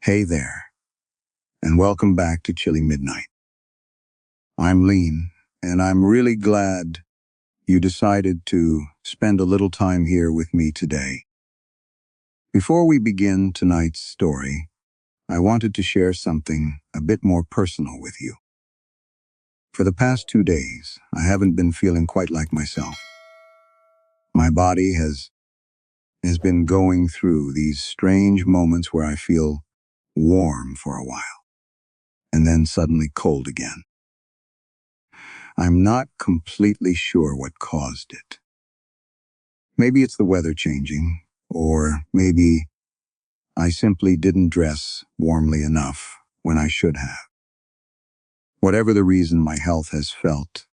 Hey there, and welcome back to Chilly Midnight. I'm Leanh, and I'm really glad you decided to spend a little time here with me today. Before we begin tonight's story, I wanted to share something a bit more personal with you. For the past 2 days, I haven't been feeling quite like myself. My body has been going through these strange moments where I feel warm for a while, and then suddenly cold again. I'm not completely sure what caused it. Maybe it's the weather changing, or maybe I simply didn't dress warmly enough when I should have. Whatever the reason, my health has felt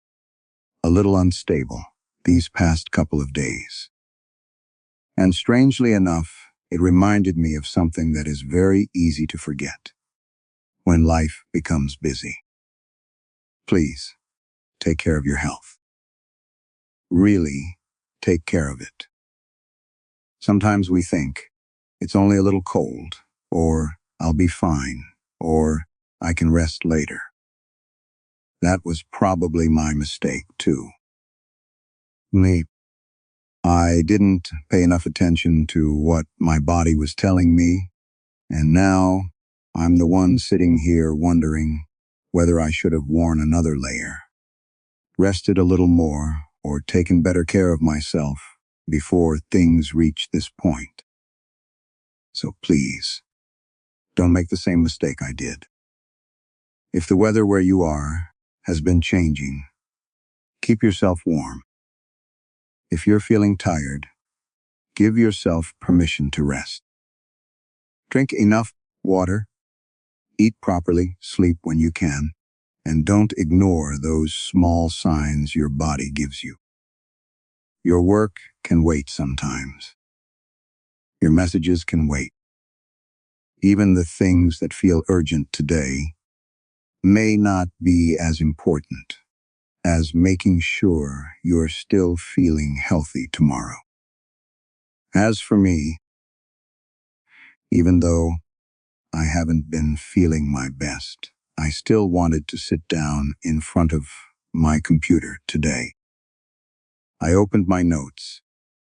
a little unstable these past couple of days. And strangely enough, it reminded me of something that is very easy to forget when life becomes busy. Please, take care of your health. Really, take care of it. Sometimes we think, it's only a little cold, or I'll be fine, or I can rest later. That was probably my mistake, too. I didn't pay enough attention to what my body was telling me, and now I'm the one sitting here wondering whether I should have worn another layer, rested a little more, or taken better care of myself before things reach this point. So please, don't make the same mistake I did. If the weather where you are has been changing, keep yourself warm. If you're feeling tired, give yourself permission to rest. Drink enough water, eat properly, sleep when you can, and don't ignore those small signs your body gives you. Your work can wait sometimes. Your messages can wait. Even the things that feel urgent today may not be as important as making sure you're still feeling healthy tomorrow. As for me, even though I haven't been feeling my best, I still wanted to sit down in front of my computer today. I opened my notes,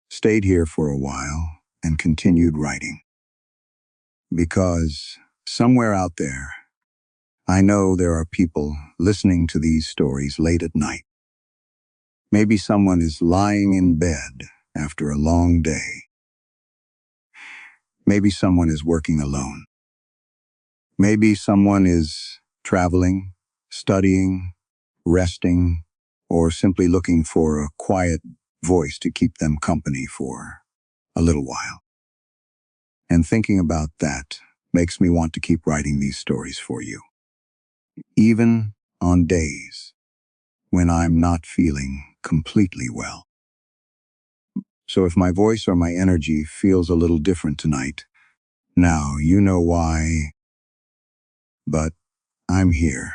stayed here for a while, and continued writing. Because somewhere out there, I know there are people listening to these stories late at night. Maybe someone is lying in bed after a long day. Maybe someone is working alone. Maybe someone is traveling, studying, resting, or simply looking for a quiet voice to keep them company for a little while. And thinking about that makes me want to keep writing these stories for you, even on days when I'm not feeling completely well. So if my voice or my energy feels a little different tonight, now you know why, but I'm here.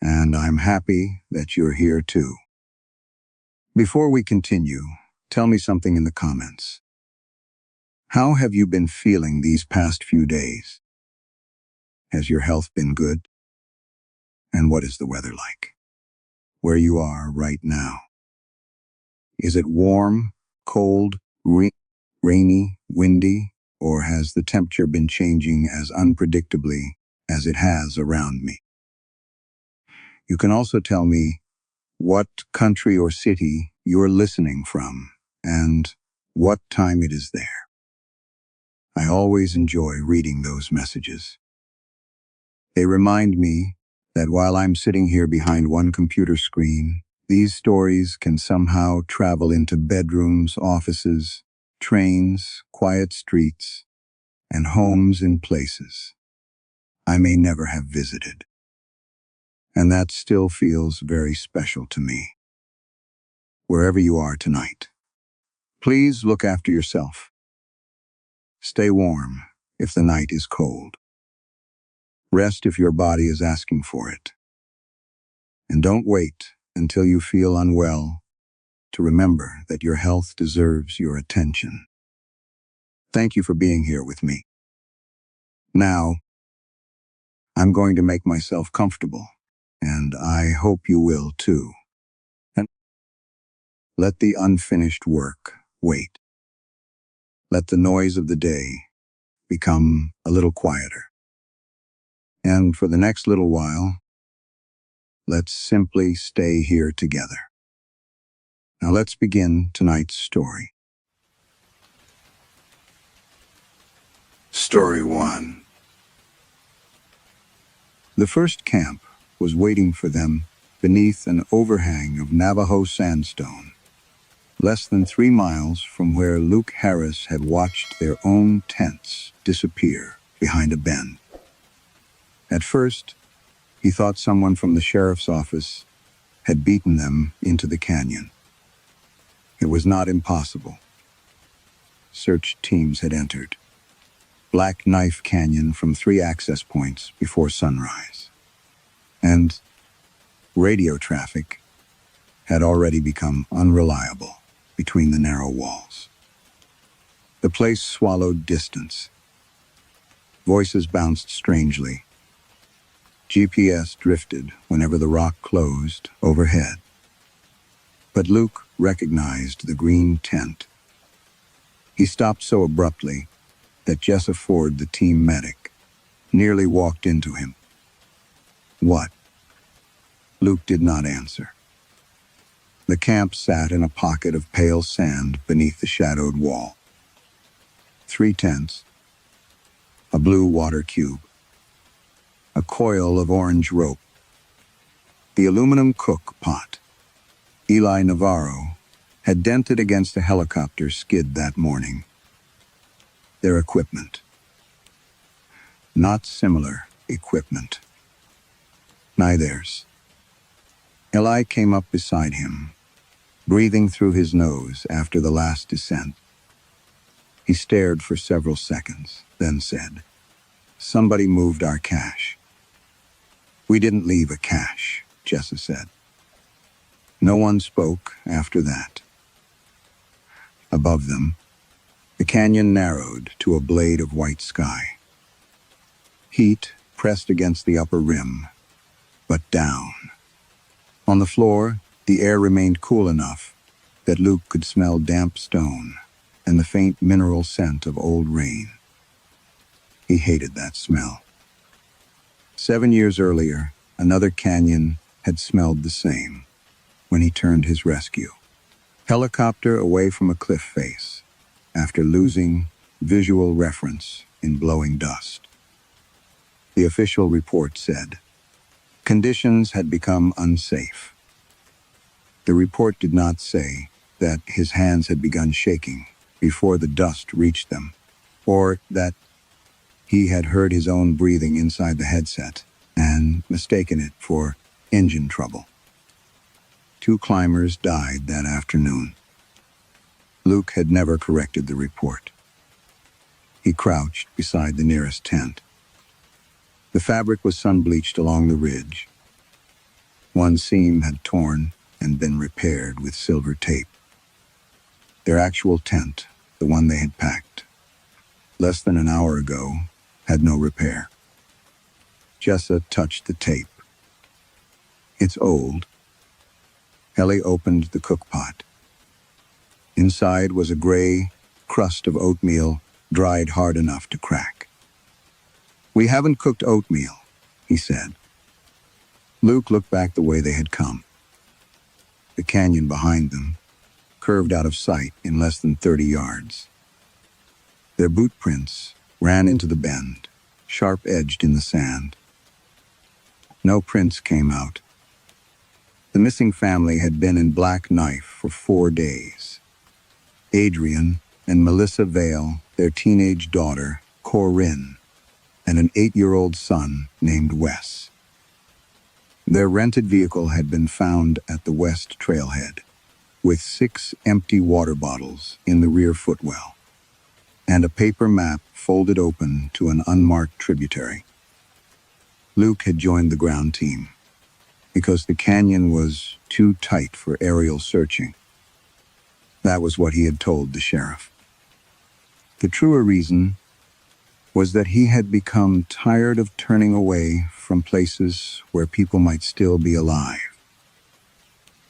And I'm happy that you're here too. Before we continue, tell me something in the comments. How have you been feeling these past few days? Has your health been good? And what is the weather like where you are right now? Is it warm, cold, rainy, windy, or has the temperature been changing as unpredictably as it has around me? You can also tell me what country or city you're listening from and what time it is there. I always enjoy reading those messages. They remind me that while I'm sitting here behind one computer screen, these stories can somehow travel into bedrooms, offices, trains, quiet streets, and homes in places I may never have visited. And that still feels very special to me. Wherever you are tonight, please look after yourself. Stay warm if the night is cold. Rest if your body is asking for it. And don't wait until you feel unwell to remember that your health deserves your attention. Thank you for being here with me. Now, I'm going to make myself comfortable, and I hope you will too. And let the unfinished work wait. Let the noise of the day become a little quieter. And for the next little while, let's simply stay here together. Now let's begin tonight's story. Story 1. The first camp was waiting for them beneath an overhang of Navajo sandstone, less than 3 miles from where Luke Harris had watched their own tents disappear behind a bend. At first, he thought someone from the sheriff's office had beaten them into the canyon. It was not impossible. Search teams had entered Black Knife Canyon from 3 access points before sunrise. And radio traffic had already become unreliable between the narrow walls. The place swallowed distance. Voices bounced strangely. GPS drifted whenever the rock closed overhead. But Luke recognized the green tent. He stopped so abruptly that Jessa Ford, the team medic, nearly walked into him. What? Luke did not answer. The camp sat in a pocket of pale sand beneath the shadowed wall. 3 tents, a blue water cube, a coil of orange rope, the aluminum cook pot. Eli Navarro had dented against a helicopter skid that morning. Their equipment. Not similar equipment. Neither's. Eli came up beside him, breathing through his nose after the last descent. He stared for several seconds, then said, "Somebody moved our cache." "We didn't leave a cache," Jessa said. No one spoke after that. Above them, the canyon narrowed to a blade of white sky. Heat pressed against the upper rim, but down. On the floor, the air remained cool enough that Luke could smell damp stone and the faint mineral scent of old rain. He hated that smell. 7 years earlier, another canyon had smelled the same when he turned his rescue. Helicopter away from a cliff face after losing visual reference in blowing dust. The official report said, conditions had become unsafe. The report did not say that his hands had begun shaking before the dust reached them, or that he had heard his own breathing inside the headset and mistaken it for engine trouble. 2 climbers died that afternoon. Luke had never corrected the report. He crouched beside the nearest tent. The fabric was sun-bleached along the ridge. One seam had torn and been repaired with silver tape. Their actual tent, the one they had packed, less than an hour ago, had no repair. Jessa touched the tape. "It's old." Ellie opened the cookpot. Inside was a gray crust of oatmeal dried hard enough to crack. "We haven't cooked oatmeal," he said. Luke looked back the way they had come. The canyon behind them curved out of sight in less than 30 yards. Their boot prints ran into the bend, sharp-edged in the sand. No prints came out. The missing family had been in Black Knife for 4 days. Adrian and Melissa Vale, their teenage daughter, Corinne, and an 8-year-old son named Wes. Their rented vehicle had been found at the west trailhead, with 6 empty water bottles in the rear footwell, and a paper map folded open to an unmarked tributary. Luke had joined the ground team because the canyon was too tight for aerial searching. That was what he had told the sheriff. The truer reason was that he had become tired of turning away from places where people might still be alive.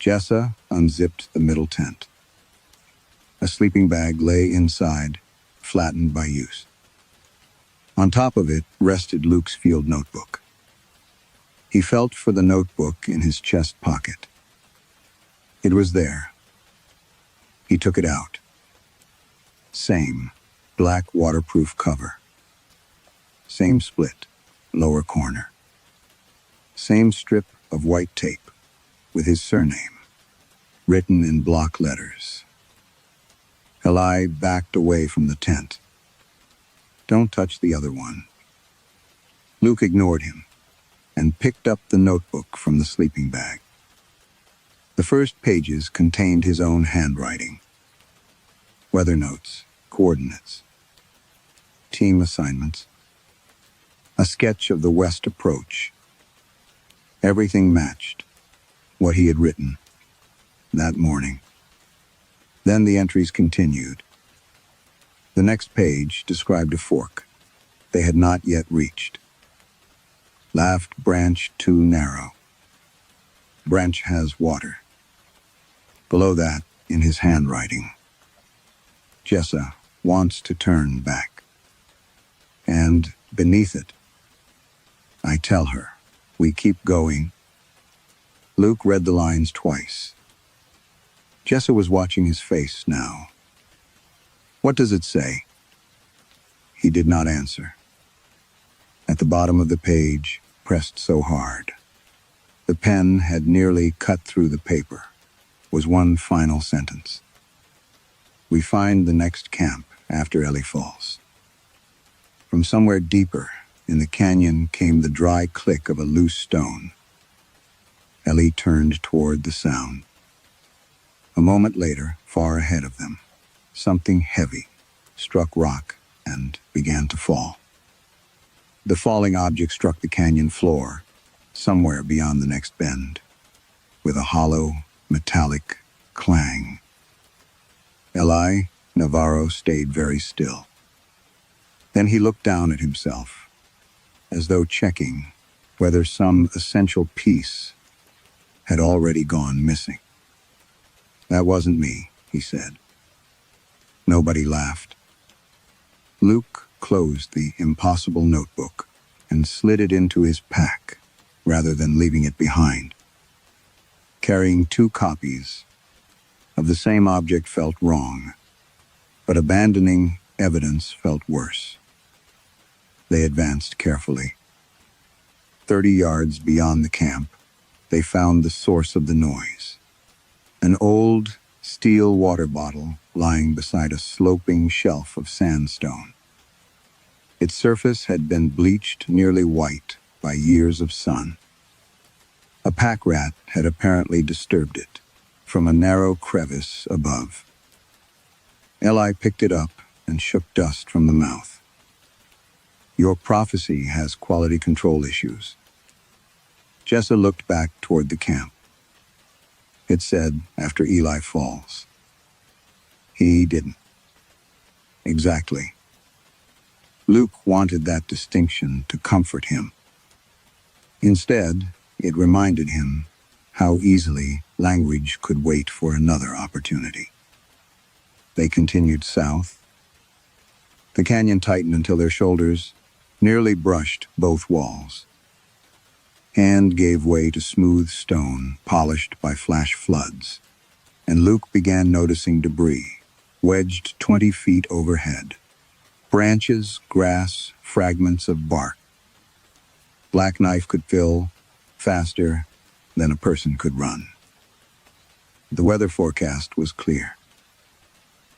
Jessa unzipped the middle tent. A sleeping bag lay inside, flattened by use. On top of it rested Luke's field notebook. He felt for the notebook in his chest pocket. It was there. He took it out. Same, black waterproof cover. Same split, lower corner. Same strip of white tape with his surname, written in block letters. Eli backed away from the tent. Don't touch the other one. Luke ignored him and picked up the notebook from the sleeping bag. The first pages contained his own handwriting. Weather notes, coordinates, team assignments, a sketch of the west approach. Everything matched what he had written that morning. Then the entries continued. The next page described a fork they had not yet reached. Laft branch too narrow. Branch has water. Below that, in his handwriting, Jessa wants to turn back. And beneath it, I tell her, we keep going. Luke read the lines twice. Jessa was watching his face now. What does it say? He did not answer. At the bottom of the page, pressed so hard, the pen had nearly cut through the paper, was one final sentence. We find the next camp after Ellie falls. From somewhere deeper in the canyon came the dry click of a loose stone. Ellie turned toward the sound. A moment later, far ahead of them, something heavy struck rock and began to fall. The falling object struck the canyon floor, somewhere beyond the next bend, with a hollow, metallic clang. Eli Navarro stayed very still. Then he looked down at himself, as though checking whether some essential piece had already gone missing. That wasn't me, he said. Nobody laughed. Luke closed the impossible notebook and slid it into his pack rather than leaving it behind. Carrying 2 copies of the same object felt wrong, but abandoning evidence felt worse. They advanced carefully. 30 yards beyond the camp, they found the source of the noise. An old steel water bottle lying beside a sloping shelf of sandstone. Its surface had been bleached nearly white by years of sun. A pack rat had apparently disturbed it from a narrow crevice above. Eli picked it up and shook dust from the mouth. Your prophecy has quality control issues. Jessa looked back toward the camp. It said, after Eli falls. He didn't. Exactly. Luke wanted that distinction to comfort him. Instead, it reminded him how easily language could wait for another opportunity. They continued south. The canyon tightened until their shoulders nearly brushed both walls. Hand gave way to smooth stone polished by flash floods, and Luke began noticing debris, wedged 20 feet overhead. Branches, grass, fragments of bark. Black Knife could fill faster than a person could run. The weather forecast was clear.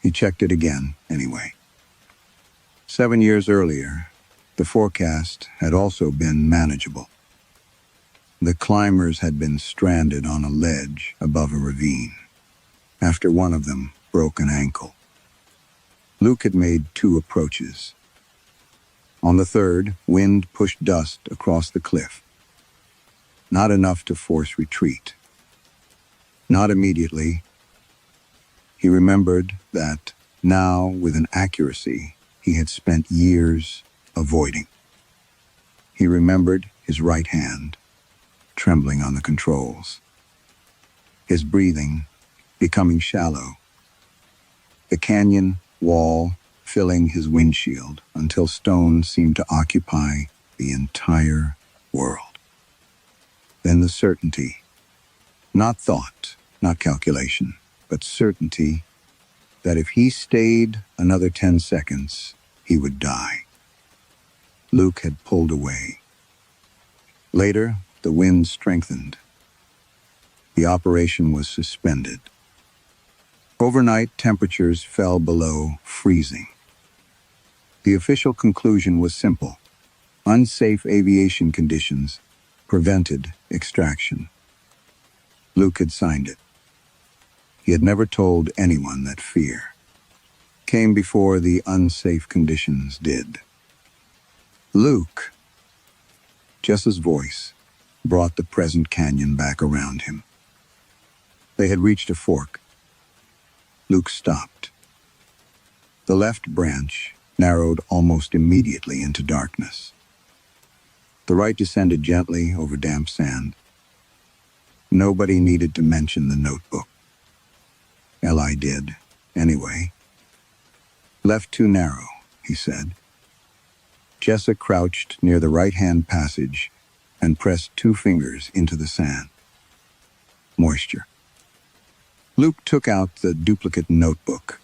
He checked it again, anyway. 7 years earlier, the forecast had also been manageable. The climbers had been stranded on a ledge above a ravine, after one of them broke an ankle. Luke had made 2 approaches. On the third, wind pushed dust across the cliff. Not enough to force retreat. Not immediately. He remembered that now, with an accuracy he had spent years avoiding. He remembered his right hand, trembling on the controls. His breathing becoming shallow. The canyon wall filling his windshield until stone seemed to occupy the entire world. Then the certainty, not thought, not calculation, but certainty that if he stayed another 10 seconds, he would die. Luke had pulled away. Later, the wind strengthened. The operation was suspended. Overnight, temperatures fell below freezing. The official conclusion was simple. Unsafe aviation conditions prevented extraction. Luke had signed it. He had never told anyone that fear came before the unsafe conditions did. Luke. Jessa's voice brought the present canyon back around him. They had reached a fork. Luke stopped. The left branch narrowed almost immediately into darkness. The right descended gently over damp sand. Nobody needed to mention the notebook. Eli did, anyway. Left too narrow, he said. Jessa crouched near the right-hand passage and pressed 2 fingers into the sand. Moisture. Luke took out the duplicate notebook.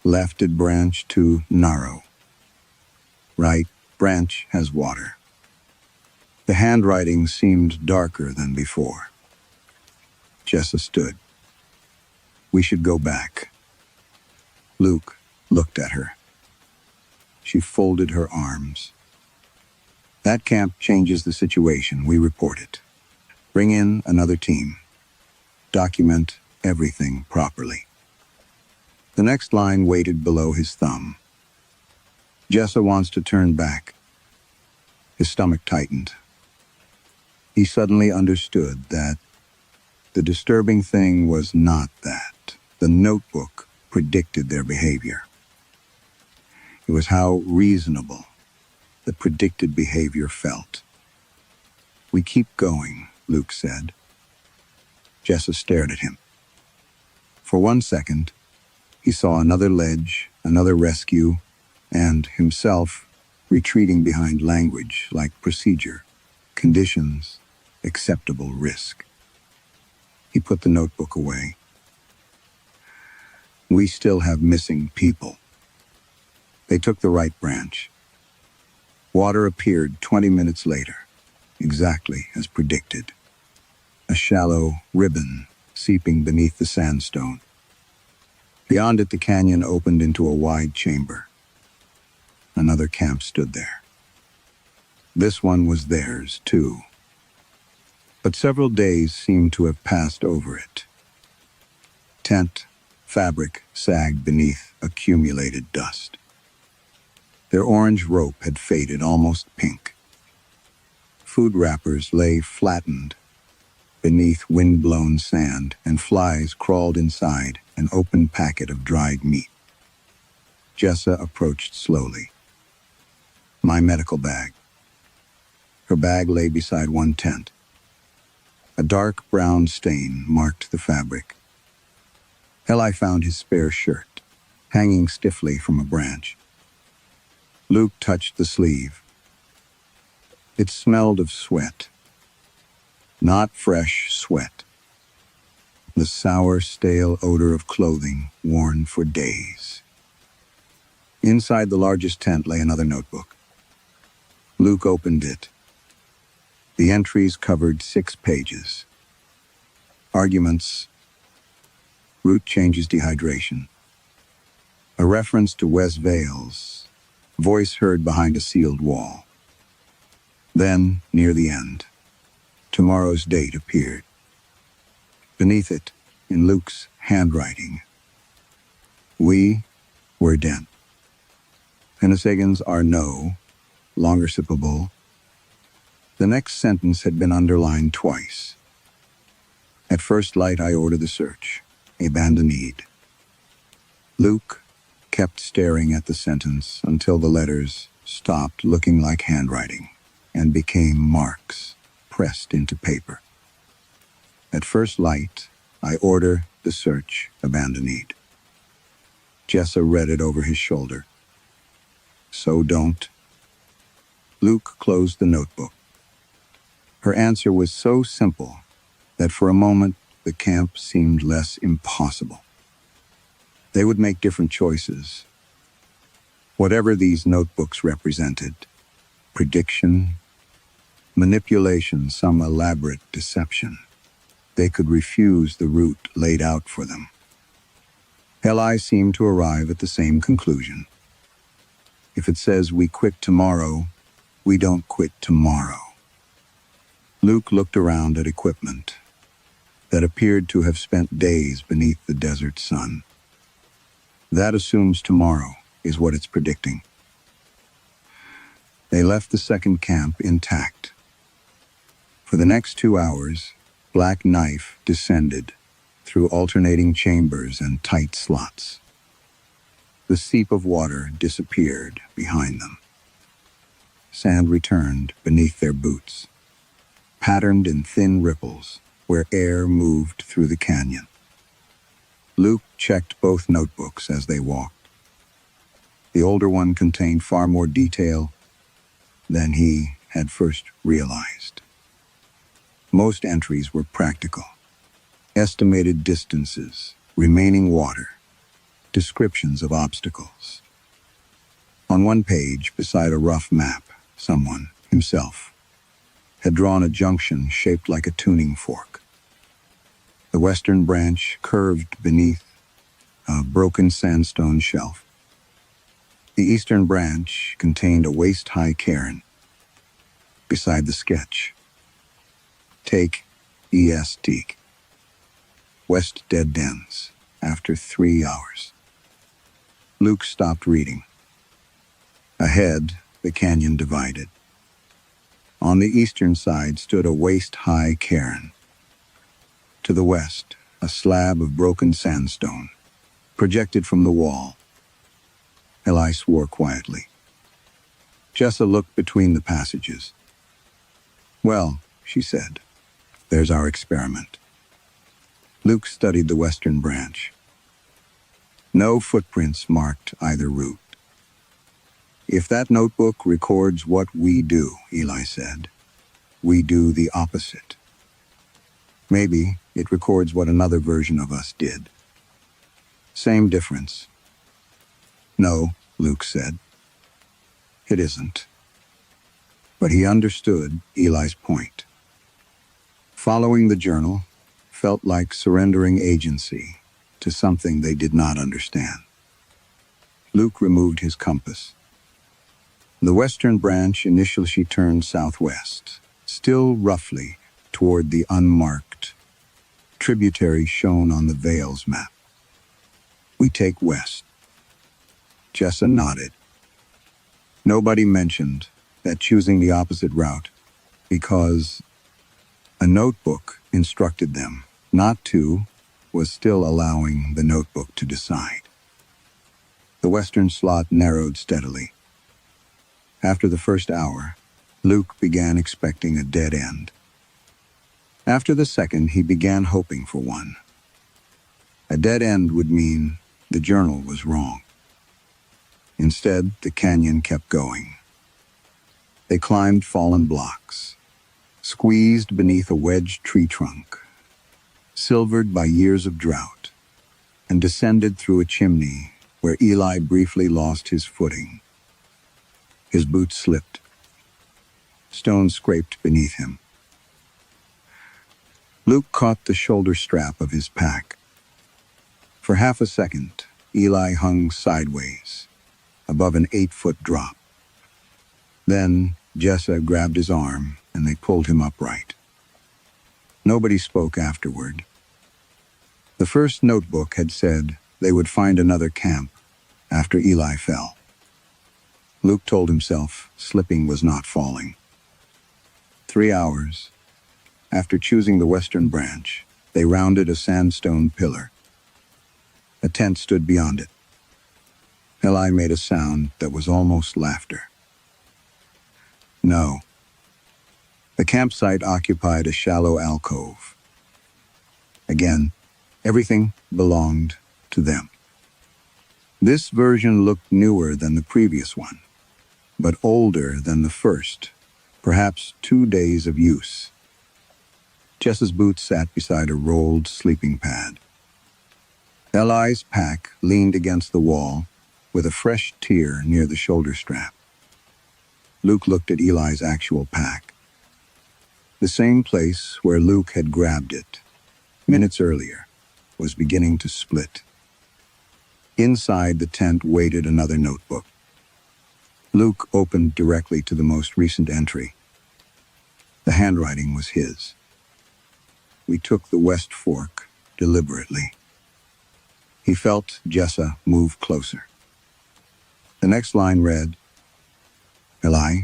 Lefted branch too narrow. Right branch has water. The handwriting seemed darker than before. Jessa stood. We should go back. Luke looked at her. She folded her arms. That camp changes the situation. We report it. Bring in another team. Document everything properly. The next line waited below his thumb. Jessa wants to turn back. His stomach tightened. He suddenly understood that the disturbing thing was not that. The notebook predicted their behavior. It was how reasonable the predicted behavior felt. We keep going, Luke said. Jessa stared at him. For 1 second, he saw another ledge, another rescue, and himself retreating behind language like procedure, conditions, acceptable risk. He put the notebook away. We still have missing people. They took the right branch. Water appeared 20 minutes later, exactly as predicted. A shallow ribbon seeping beneath the sandstone. Beyond it, the canyon opened into a wide chamber. Another camp stood there. This one was theirs, too. But several days seemed to have passed over it. Tent, fabric sagged beneath accumulated dust. Their orange rope had faded almost pink. Food wrappers lay flattened beneath wind-blown sand, and flies crawled inside an open packet of dried meat. Jessa approached slowly. My medical bag. Her bag lay beside one tent. A dark brown stain marked the fabric. Eli found his spare shirt, hanging stiffly from a branch. Luke touched the sleeve. It smelled of sweat. Not fresh sweat. The sour, stale odor of clothing worn for days. Inside the largest tent lay another notebook. Luke opened it. The entries covered 6 pages. Arguments. Route changes dehydration. A reference to Wes Vale's. Voice heard behind a sealed wall. Then, near the end, tomorrow's date appeared. Beneath it, in Luke's handwriting, we were dent. Penisagans are no longer sippable. The next sentence had been underlined twice. At first light, I order the search. Abandoned. Luke kept staring at the sentence until the letters stopped looking like handwriting and became marks pressed into paper. At first light, I order the search abandoned. Jessa read it over his shoulder. So don't. Luke closed the notebook. Her answer was so simple that for a moment the camp seemed less impossible. They would make different choices. Whatever these notebooks represented, prediction, manipulation, some elaborate deception, they could refuse the route laid out for them. Leanh seemed to arrive at the same conclusion. If it says we quit tomorrow, we don't quit tomorrow. Luke looked around at equipment that appeared to have spent days beneath the desert sun. That assumes tomorrow is what it's predicting. They left the second camp intact. For the next 2 hours, Black Knife descended through alternating chambers and tight slots. The seep of water disappeared behind them. Sand returned beneath their boots, patterned in thin ripples where air moved through the canyon. Luke checked both notebooks as they walked. The older one contained far more detail than he had first realized. Most entries were practical. Estimated distances, remaining water, descriptions of obstacles. On one page, beside a rough map, someone, himself, had drawn a junction shaped like a tuning fork. The western branch curved beneath a broken sandstone shelf. The eastern branch contained a waist-high cairn. Beside the sketch, take EST. West dead ends after 3 hours. Luke stopped reading. Ahead, the canyon divided. On the eastern side stood a waist-high cairn. To the west, a slab of broken sandstone, projected from the wall. Leanh swore quietly. Jessa looked between the passages. Well, she said, there's our experiment. Luke studied the western branch. No footprints marked either route. If that notebook records what we do, Leanh said, we do the opposite. Maybe it records what another version of us did. Same difference. No, Luke said. It isn't. But he understood Eli's point. Following the journal felt like surrendering agency to something they did not understand. Luke removed his compass. The western branch initially turned southwest, still roughly toward the unmarked tributary shown on the Vale's map. We take west. Jessa nodded. Nobody mentioned that choosing the opposite route because a notebook instructed them not to was still allowing the notebook to decide. The western slot narrowed steadily. After the first hour, Luke began expecting a dead end. After the second, he began hoping for one. A dead end would mean the journal was wrong. Instead, the canyon kept going. They climbed fallen blocks, squeezed beneath a wedged tree trunk, silvered by years of drought, and descended through a chimney where Leanh briefly lost his footing. His boots slipped. Stones scraped beneath him. Luke caught the shoulder strap of his pack. For half a second, Leanh hung sideways, above an 8-foot drop. Then Jessa grabbed his arm and they pulled him upright. Nobody spoke afterward. The first notebook had said they would find another camp after Leanh fell. Luke told himself slipping was not falling. 3 hours. After choosing the western branch, they rounded a sandstone pillar. A tent stood beyond it. Leanh made a sound that was almost laughter. No. The campsite occupied a shallow alcove. Again, everything belonged to them. This version looked newer than the previous one, but older than the first, perhaps 2 days of use. Jessa's boots sat beside a rolled sleeping pad. Eli's pack leaned against the wall, with a fresh tear near the shoulder strap. Luke looked at Eli's actual pack. The same place where Luke had grabbed it, minutes earlier, was beginning to split. Inside the tent waited another notebook. Luke opened directly to the most recent entry. The handwriting was his. We took the West Fork deliberately. He felt Jessa move closer. The next line read, Eli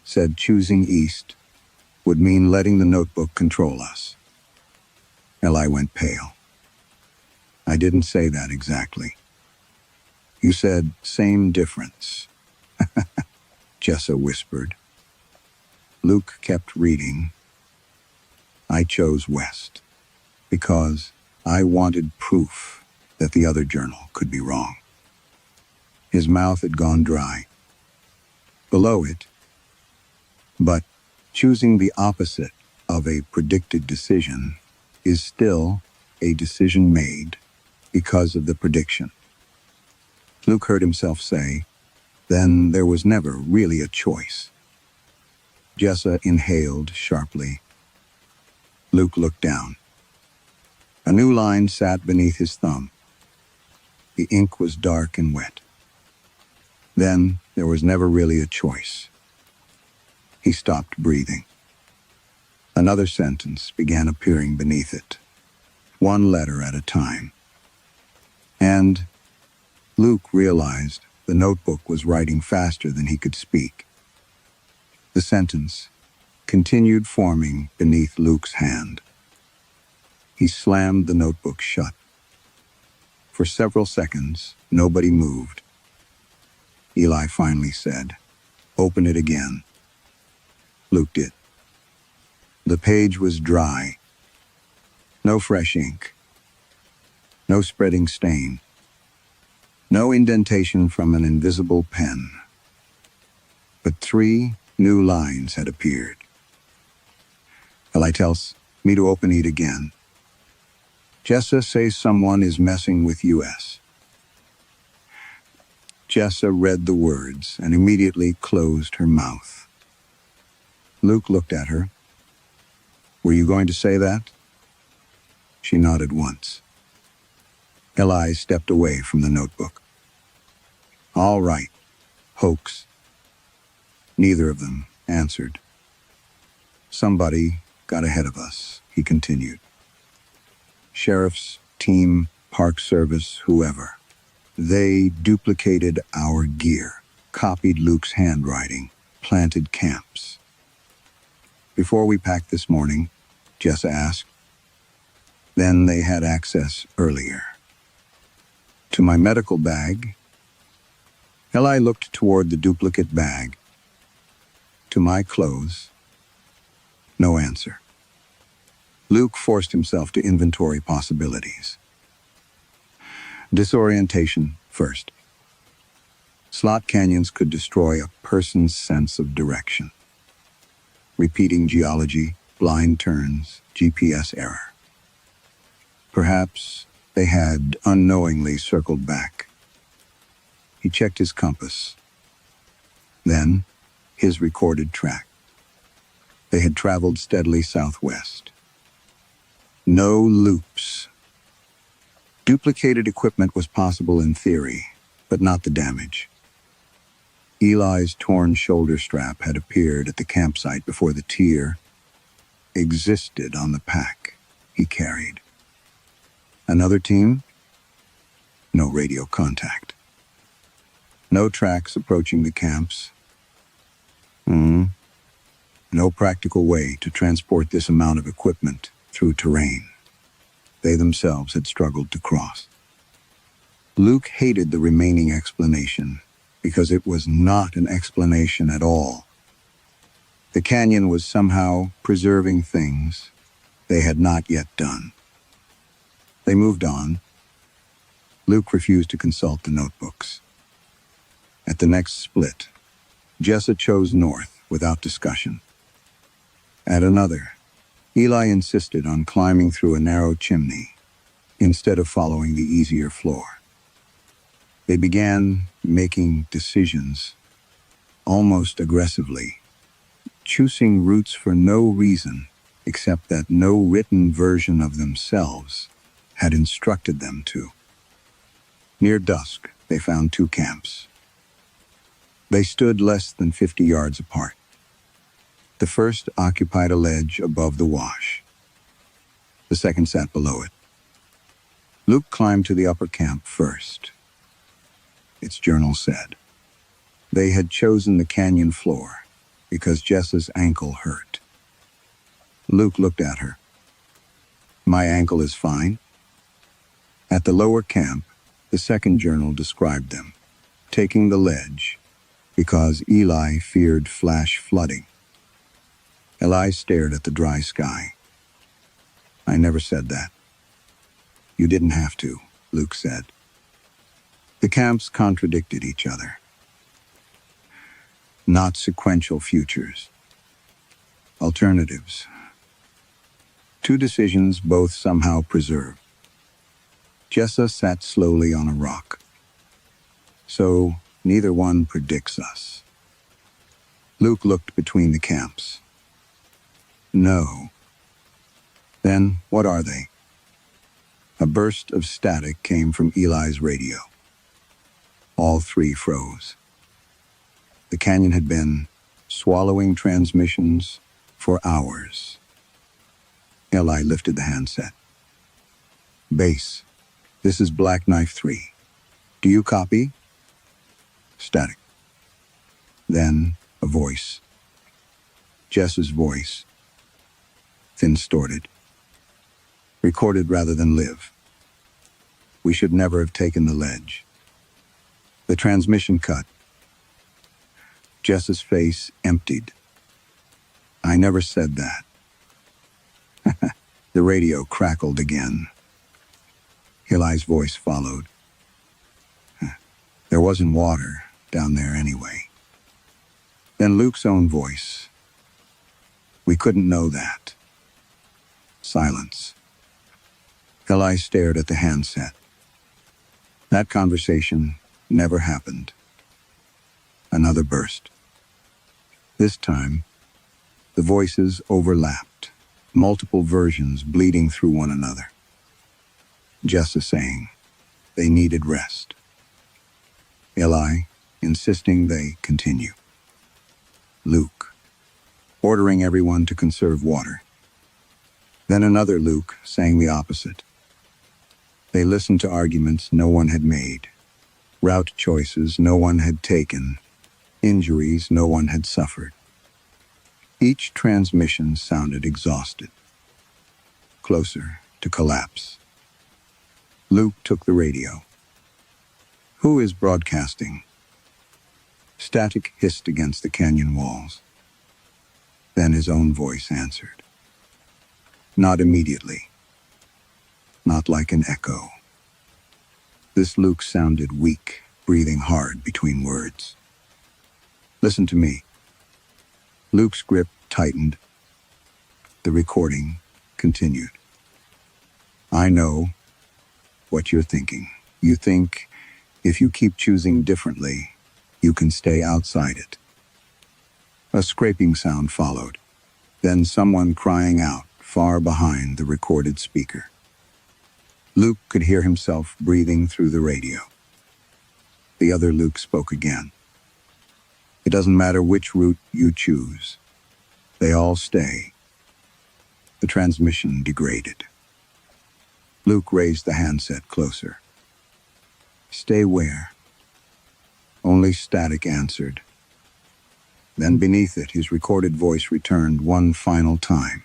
said choosing east would mean letting the notebook control us. Eli went pale. I didn't say that exactly. You said same difference. Jessa whispered. Luke kept reading. I chose west because I wanted proof that the other journal could be wrong. His mouth had gone dry. Below it, but choosing the opposite of a predicted decision is still a decision made because of the prediction. Luke heard himself say, then there was never really a choice. Jessa inhaled sharply. Luke looked down. A new line sat beneath his thumb. The ink was dark and wet. Then there was never really a choice. He stopped breathing. Another sentence began appearing beneath it, one letter at a time. And Luke realized the notebook was writing faster than he could speak. The sentence continued forming beneath Luke's hand. He slammed the notebook shut. For several seconds, nobody moved. Eli finally said, "Open it again." Luke did. The page was dry. No fresh ink. No spreading stain. No indentation from an invisible pen. But 3 new lines had appeared. Eli tells me to open it again. Jessa says someone is messing with US. Jessa read the words and immediately closed her mouth. Luke looked at her. Were you going to say that? She nodded once. Eli stepped away from the notebook. All right, hoax. Neither of them answered. Somebody got ahead of us, he continued. Sheriff's team, Park Service, whoever. They duplicated our gear, copied Luke's handwriting, planted camps. Before we packed this morning, Jessa asked. Then they had access earlier. To my medical bag. Eli looked toward the duplicate bag. To my clothes. No answer. Luke forced himself to inventory possibilities. Disorientation first. Slot canyons could destroy a person's sense of direction. Repeating geology, blind turns, GPS error. Perhaps they had unknowingly circled back. He checked his compass. Then, his recorded track. They had traveled steadily southwest. No loops. Duplicated equipment was possible in theory, but not the damage. Eli's torn shoulder strap had appeared at the campsite before the tear existed on the pack he carried. Another team? No radio contact. No tracks approaching the camps. No practical way to transport this amount of equipment through terrain they themselves had struggled to cross. Luke hated the remaining explanation because it was not an explanation at all. The canyon was somehow preserving things they had not yet done. They moved on. Luke refused to consult the notebooks. At the next split, Jessa chose north without discussion. At another, Eli insisted on climbing through a narrow chimney instead of following the easier floor. They began making decisions, almost aggressively, choosing routes for no reason except that no written version of themselves had instructed them to. Near dusk, they found two camps. They stood less than 50 yards apart. The first occupied a ledge above the wash. The second sat below it. Luke climbed to the upper camp first. Its journal said, they had chosen the canyon floor because Jessa's ankle hurt. Luke looked at her. My ankle is fine. At the lower camp, the second journal described them, taking the ledge because Eli feared flash flooding. Eli stared at the dry sky. I never said that. You didn't have to, Luke said. The camps contradicted each other. Not sequential futures. Alternatives. Two decisions both somehow preserved. Jessa sat slowly on a rock. So, neither one predicts us. Luke looked between the camps. No. Then, what are they? A burst of static came from Eli's radio. All three froze. The canyon had been swallowing transmissions for hours. Eli lifted the handset. Base, this is Black Knife 3. Do you copy? Static. Then, a voice. Jess's voice. Thin-distorted. Recorded rather than live. We should never have taken the ledge. The transmission cut. Jess's face emptied. I never said that. The radio crackled again. Eli's voice followed. There wasn't water down there anyway. Then Luke's own voice. We couldn't know that. Silence. Eli stared at the handset. That conversation never happened. Another burst. This time, the voices overlapped, multiple versions bleeding through one another. Jessa saying they needed rest. Eli insisting they continue. Luke ordering everyone to conserve water. Then another Luke saying the opposite. They listened to arguments no one had made, route choices no one had taken, injuries no one had suffered. Each transmission sounded exhausted, closer to collapse. Luke took the radio. Who is broadcasting? Static hissed against the canyon walls. Then his own voice answered. Not immediately. Not like an echo. This Luke sounded weak, breathing hard between words. Listen to me. Luke's grip tightened. The recording continued. I know what you're thinking. You think if you keep choosing differently, you can stay outside it. A scraping sound followed, then someone crying out far behind the recorded speaker. Luke could hear himself breathing through the radio. The other Luke spoke again. It doesn't matter which route you choose. They all stay. The transmission degraded. Luke raised the handset closer. Stay where? Only static answered. Then beneath it, his recorded voice returned one final time,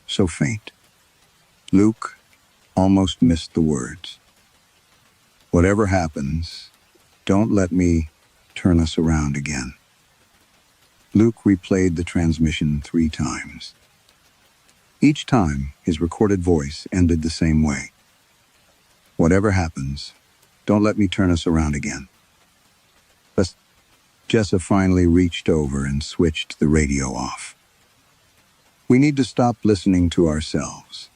so faint. Luke almost missed the words. Whatever happens, don't let me turn us around again. Luke replayed the transmission 3 times. Each time, his recorded voice ended the same way. "Whatever happens, don't let me turn us around again." But Jessa finally reached over and switched the radio off. "We need to stop listening to ourselves."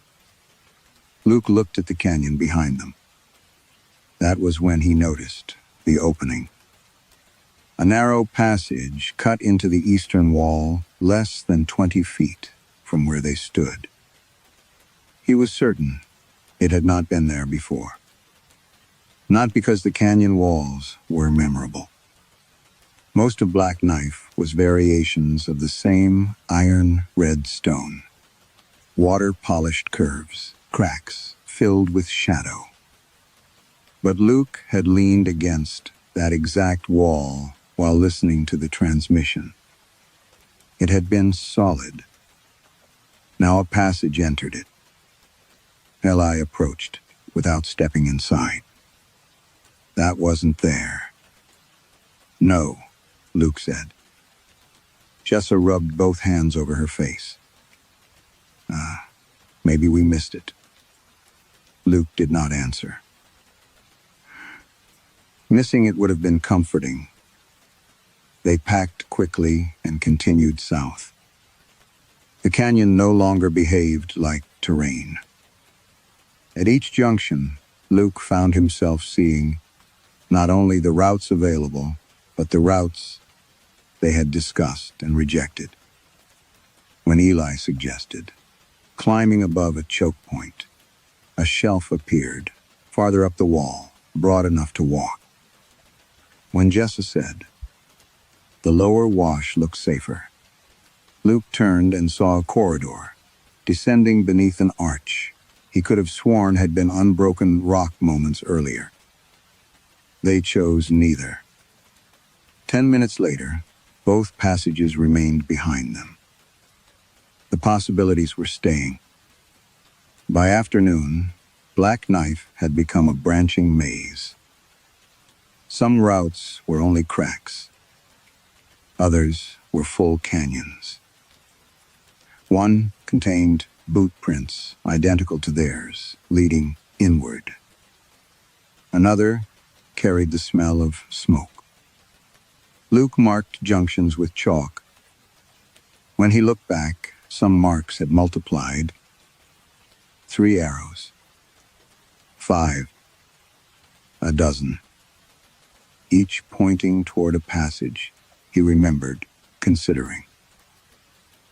Luke looked at the canyon behind them. That was when he noticed the opening. A narrow passage cut into the eastern wall less than 20 feet from where they stood. He was certain it had not been there before. Not because the canyon walls were memorable. Most of Black Knife was variations of the same iron-red stone. Water-polished curves, cracks filled with shadow. But Luke had leaned against that exact wall while listening to the transmission. It had been solid. Now a passage entered it. Leanh approached without stepping inside. That wasn't there. "No," Luke said. Jessa rubbed both hands over her face. Maybe we missed it." Luke did not answer. Missing it would have been comforting. They packed quickly and continued south. The canyon no longer behaved like terrain. At each junction, Luke found himself seeing not only the routes available, but the routes they had discussed and rejected. When Leanh suggested climbing above a choke point, a shelf appeared farther up the wall, broad enough to walk. When Jessa said, "The lower wash looks safer," Luke turned and saw a corridor, descending beneath an arch he could have sworn had been unbroken rock moments earlier. They chose neither. 10 minutes later, both passages remained behind them. The possibilities were staying. By afternoon, Black Knife had become a branching maze. Some routes were only cracks. Others were full canyons. One contained boot prints identical to theirs, leading inward. Another carried the smell of smoke. Luke marked junctions with chalk. When he looked back, some marks had multiplied. 3 arrows. 5. A dozen. Each pointing toward a passage he remembered considering.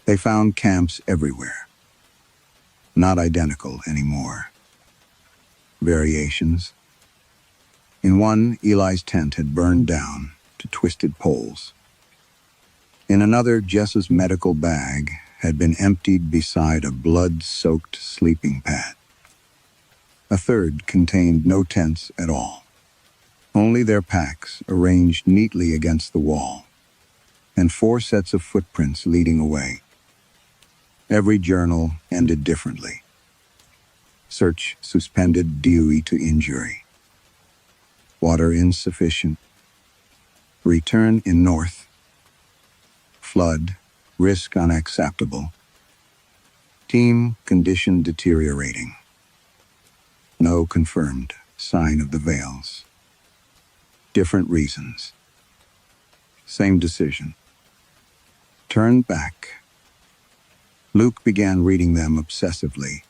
They found camps everywhere. Not identical anymore. Variations. In one, Eli's tent had burned down to twisted poles. In another, Jessa's medical bag had been emptied beside a blood-soaked sleeping pad. A third contained no tents at all. Only their packs arranged neatly against the wall, and 4 sets of footprints leading away. Every journal ended differently. Search suspended due to injury. Water insufficient. Return in north. Flood, risk unacceptable. Team condition deteriorating. No confirmed sign of the veils. Different reasons. Same decision. Turn back. Luke began reading them obsessively.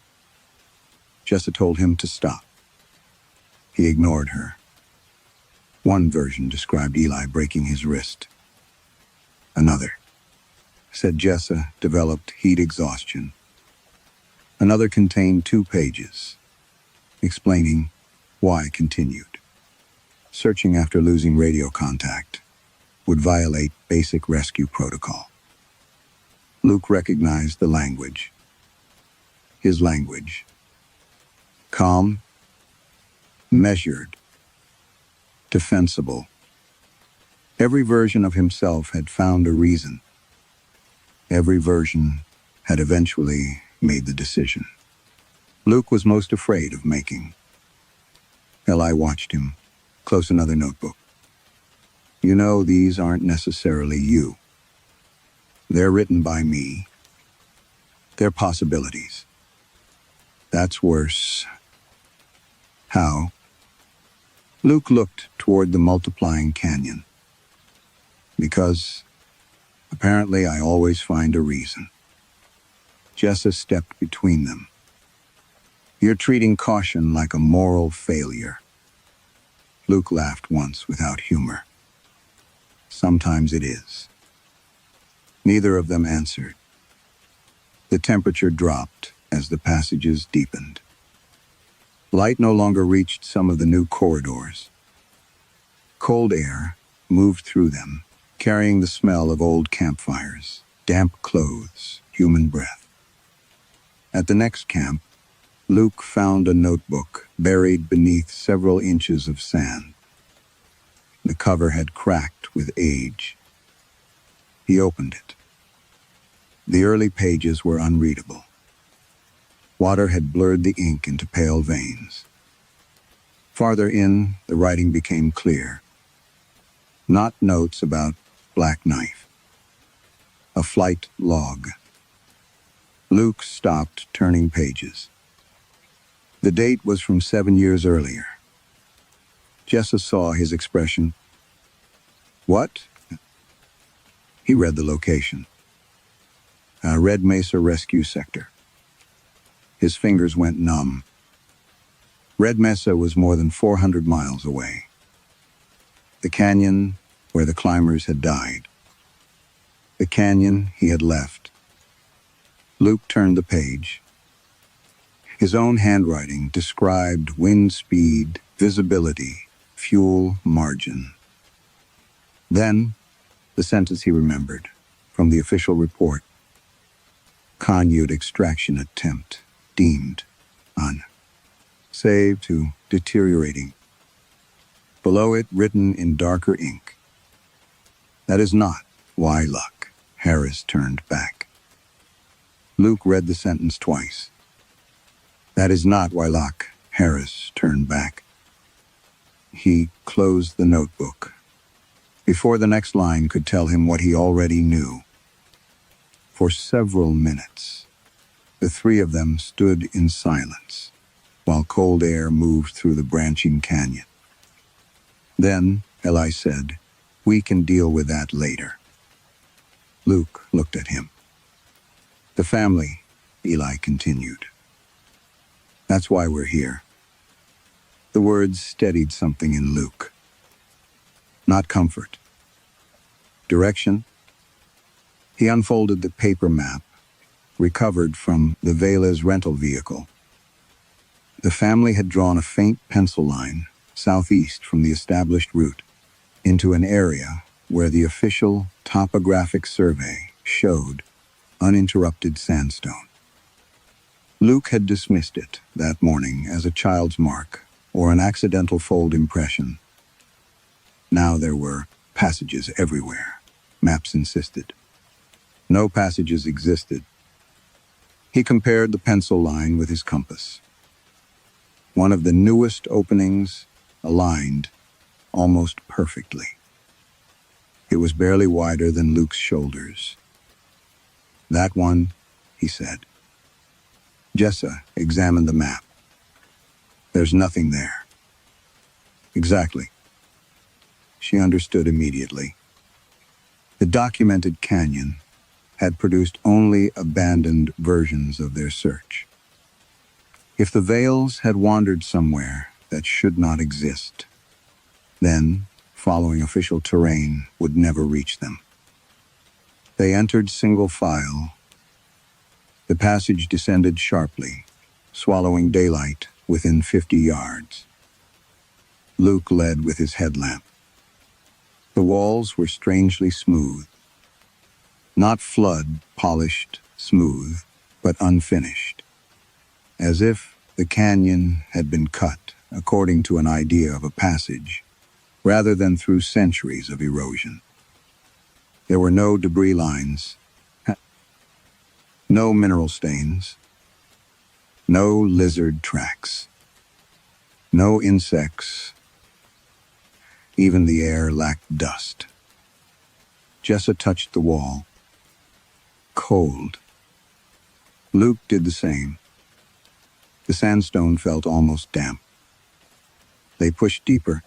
Jessa told him to stop. He ignored her. One version described Leanh breaking his wrist. Another said Jessa developed heat exhaustion. Another contained 2 pages, explaining why continued. Searching after losing radio contact would violate basic rescue protocol. Luke recognized the language. His language. Calm, measured, defensible. Every version of himself had found a reason. Every version had eventually made the decision. Luke was most afraid of making. Leanh watched him. Close another notebook. You know, these aren't necessarily you. They're written by me. They're possibilities. That's worse. How? Luke looked toward the multiplying canyon. Because, apparently, I always find a reason. Jessa stepped between them. You're treating caution like a moral failure. Luke laughed once without humor. Sometimes it is. Neither of them answered. The temperature dropped as the passages deepened. Light no longer reached some of the new corridors. Cold air moved through them, carrying the smell of old campfires, damp clothes, human breath. At the next camp, Luke found a notebook buried beneath several inches of sand. The cover had cracked with age. He opened it. The early pages were unreadable. Water had blurred the ink into pale veins. Farther in, the writing became clear. Not notes about Black Knife. A flight log. Luke stopped turning pages. The date was from 7 years earlier. Jessa saw his expression. What? He read the location. A Red Mesa Rescue Sector. His fingers went numb. Red Mesa was more than 400 miles away. The canyon where the climbers had died. The canyon he had left. Luke turned the page. His own handwriting described wind speed, visibility, fuel margin. Then, the sentence he remembered, from the official report. Conute extraction attempt, deemed save to deteriorating. Below it, written in darker ink. That is not why luck. Harris turned back. Luke read the sentence twice. That is not why luck. Harris turned back. He closed the notebook. Before the next line could tell him what he already knew. For several minutes, the three of them stood in silence, while cold air moved through the branching canyon. Then, Eli said, "We can deal with that later." Luke looked at him. "The family," Eli continued. "That's why we're here." The words steadied something in Luke. Not comfort. Direction. He unfolded the paper map, recovered from the Vela's rental vehicle. The family had drawn a faint pencil line, southeast from the established route, into an area where the official topographic survey showed uninterrupted sandstone. Luke had dismissed it that morning as a child's mark or an accidental fold impression. Now there were passages everywhere, maps insisted. No passages existed. He compared the pencil line with his compass. One of the newest openings aligned almost perfectly. It was barely wider than Luke's shoulders. "That one," he said. Jessa examined the map. "There's nothing there." "Exactly." She understood immediately. The documented canyon had produced only abandoned versions of their search. If the Vales had wandered somewhere that should not exist, then, following official terrain, would never reach them. They entered single file. The passage descended sharply, swallowing daylight within 50 yards. Luke led with his headlamp. The walls were strangely smooth. Not flood, polished, smooth, but unfinished. As if the canyon had been cut according to an idea of a passage, rather than through centuries of erosion. There were no debris lines, no mineral stains, no lizard tracks, no insects. Even the air lacked dust. Jessa touched the wall. cold. Luke did the same. The sandstone felt almost damp. They pushed deeper.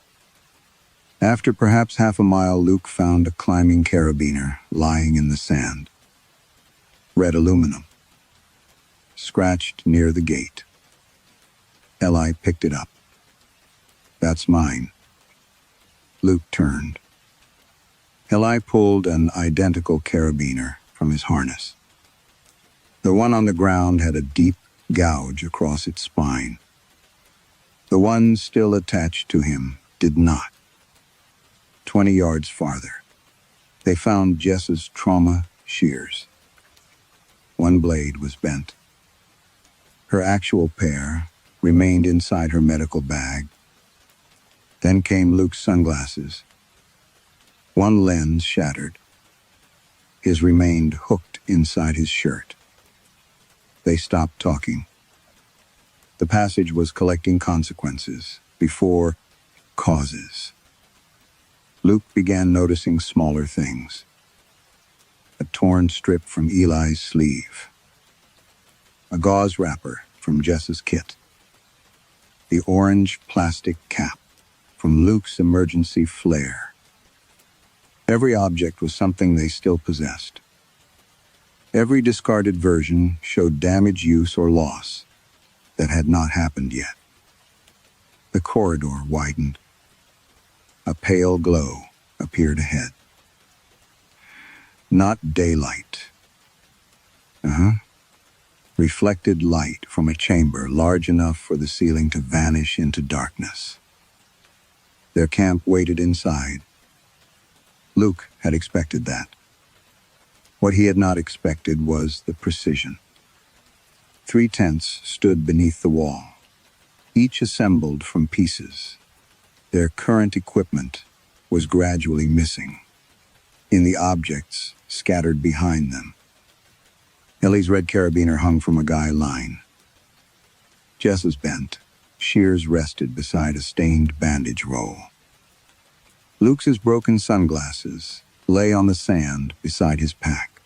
After perhaps half a mile, Luke found a climbing carabiner lying in the sand. Red aluminum. Scratched near the gate. Eli picked it up. "That's mine." Luke turned. Eli pulled an identical carabiner from his harness. The one on the ground had a deep gouge across its spine. The one still attached to him did not. 20 yards farther, they found Jess's trauma shears. One blade was bent. Her actual pair remained inside her medical bag. Then came Luke's sunglasses. One lens shattered. His remained hooked inside his shirt. They stopped talking. The passage was collecting consequences before causes. Luke began noticing smaller things. A torn strip from Eli's sleeve. A gauze wrapper from Jess's kit. The orange plastic cap from Luke's emergency flare. Every object was something they still possessed. Every discarded version showed damage, use, or loss that had not happened yet. The corridor widened. A pale glow appeared ahead. Not daylight. Reflected light from a chamber large enough for the ceiling to vanish into darkness. Their camp waited inside. Luke had expected that. What he had not expected was the precision. 3 tents stood beneath the wall, each assembled from pieces. Their current equipment was gradually missing, in the objects scattered behind them. Ellie's red carabiner hung from a guy line. Jess's bent. Shears rested beside a stained bandage roll. Luke's broken sunglasses lay on the sand beside his pack.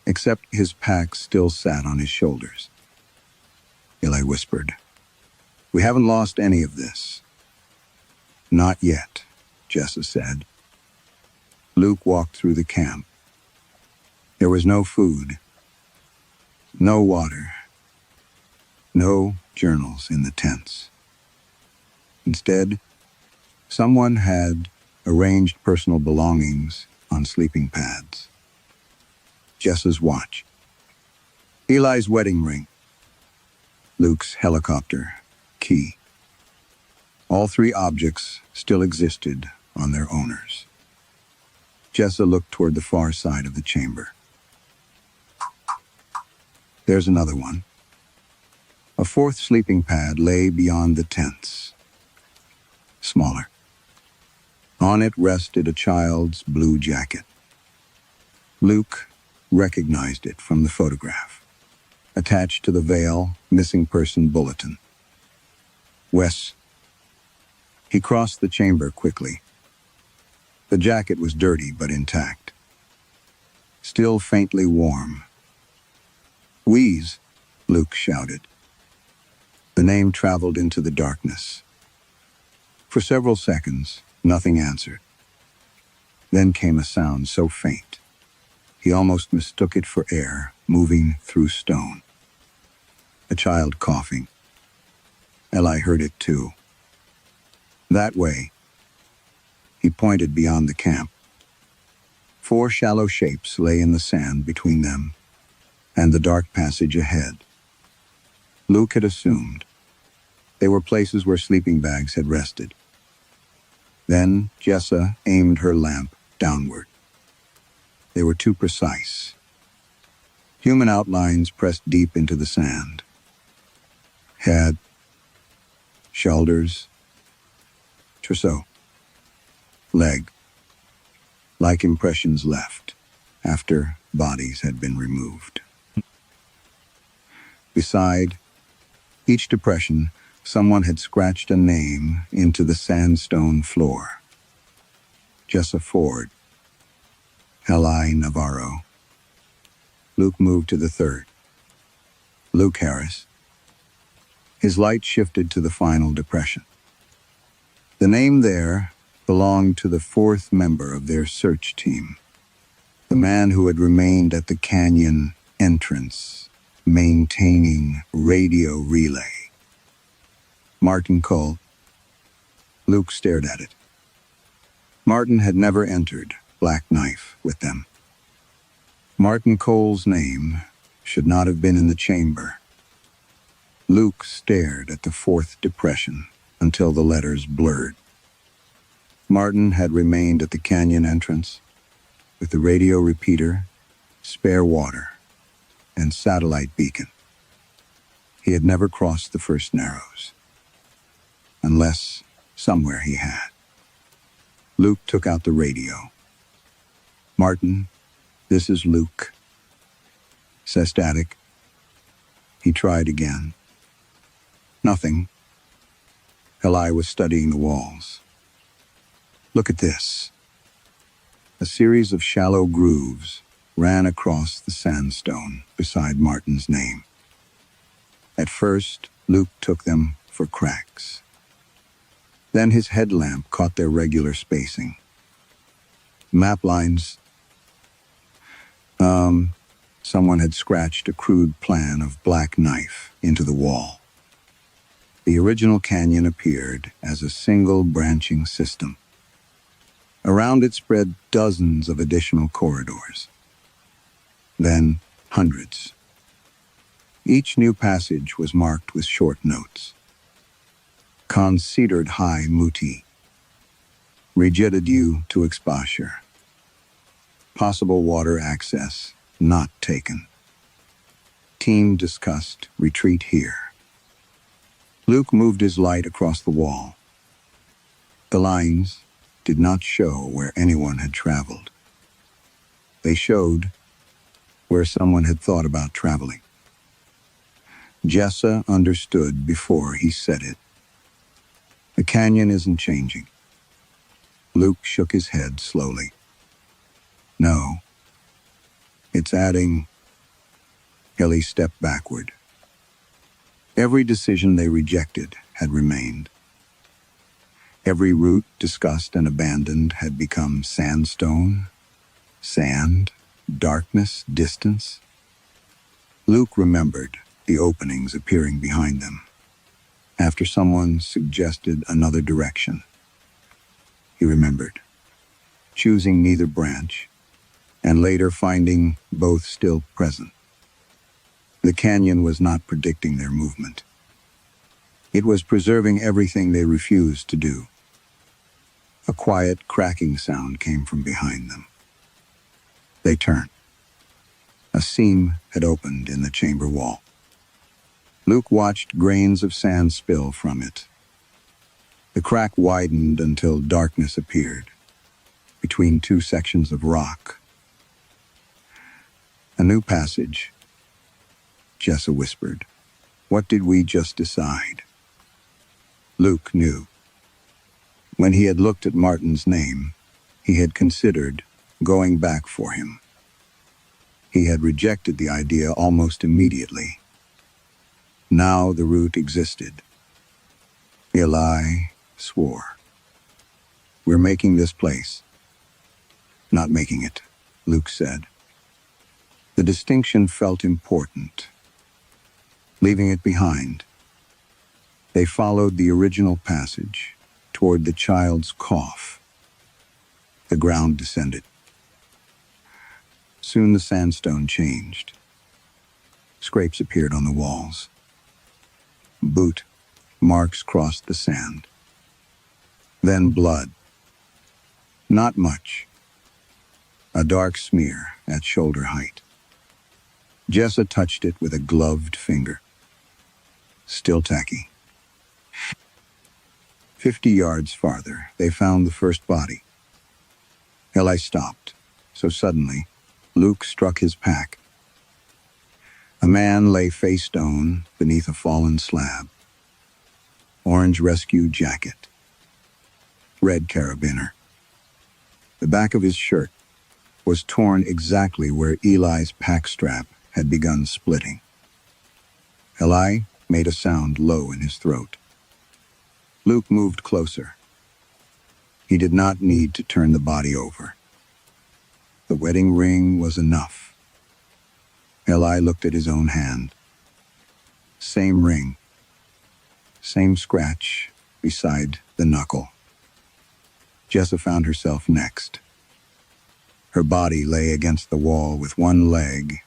Except his pack still sat on his shoulders. Eli whispered, "We haven't lost any of this." "Not yet," Jessa said. Luke walked through the camp. There was no food, no water, no journals in the tents. Instead, someone had arranged personal belongings on sleeping pads. Jess's watch, Eli's wedding ring, Luke's helicopter key. All 3 objects still existed on their owners. Jessa looked toward the far side of the chamber. "There's another one." A 4th sleeping pad lay beyond the tents. Smaller. On it rested a child's blue jacket. Luke recognized it from the photograph, attached to the Vale missing person bulletin. Wes. He crossed the chamber quickly. The jacket was dirty but intact. Still faintly warm. "Wheeze," Luke shouted. The name traveled into the darkness. For several seconds, nothing answered. Then came a sound so faint, he almost mistook it for air moving through stone. A child coughing. Eli heard it too. "That way." He pointed beyond the camp. 4 shallow shapes lay in the sand between them and the dark passage ahead. Luke had assumed they were places where sleeping bags had rested. Then Jessa aimed her lamp downward. They were too precise. Human outlines pressed deep into the sand. Head, shoulders, torso, leg, like impressions left after bodies had been removed. Beside each depression, someone had scratched a name into the sandstone floor. Jessa Ford, Eli Navarro, Luke moved to the third. Luke Harris. His light shifted to the final depression. The name there belonged to the fourth member of their search team, the man who had remained at the canyon entrance, maintaining radio relay. Martin Cole. Luke stared at it. Martin had never entered Black Knife with them. Martin Cole's name should not have been in the chamber. Luke stared at the fourth depression until the letters blurred. Martin had remained at the canyon entrance with the radio repeater, spare water, and satellite beacon. He had never crossed the first narrows, unless somewhere he had. Luke took out the radio. "Martin, this is Luke." Says static. He tried again. Nothing. Eli was studying the walls. "Look at this." A series of shallow grooves ran across the sandstone beside Martin's name. At first, Luke took them for cracks. Then his headlamp caught their regular spacing. Map lines. Someone had scratched a crude plan of Black Knife into the wall. The original canyon appeared as a single branching system. Around it spread dozens of additional corridors. Then hundreds. Each new passage was marked with short notes. Considered high muti. Rigida due to exposure. Possible water access not taken. Team discussed retreat here. Luke moved his light across the wall. The lines did not show where anyone had traveled. They showed where someone had thought about traveling. Jessa understood before he said it. The canyon isn't changing. Luke shook his head slowly. No. It's adding. Ellie stepped backward. Every decision they rejected had remained. Every route discussed and abandoned had become sandstone, sand, darkness, distance. Luke remembered the openings appearing behind them, after someone suggested another direction. He remembered, choosing neither branch, and later finding both still present. The canyon was not predicting their movement. It was preserving everything they refused to do. A quiet, cracking sound came from behind them. They turned. A seam had opened in the chamber wall. Luke watched grains of sand spill from it. The crack widened until darkness appeared between two sections of rock. "A new passage," Jessa whispered. "What did we just decide?" Luke knew. When he had looked at Martin's name, he had considered going back for him. He had rejected the idea almost immediately. Now the route existed. Eli swore. "We're making this place." "Not making it," Luke said. The distinction felt important. Leaving it behind, they followed the original passage toward the child's cough. The ground descended. Soon the sandstone changed. Scrapes appeared on the walls. Boot marks crossed the sand. Then blood. Not much. A dark smear at shoulder height. Jessa touched it with a gloved finger. Still tacky. 50 yards farther, they found the first body. Eli stopped, so suddenly, Luke struck his pack. A man lay face down beneath a fallen slab. Orange rescue jacket. Red carabiner. The back of his shirt was torn exactly where Eli's pack strap had begun splitting. Eli made a sound low in his throat. Luke moved closer. He did not need to turn the body over. The wedding ring was enough. Eli looked at his own hand. Same ring. Same scratch beside the knuckle. Jessa found herself next. Her body lay against the wall with one leg,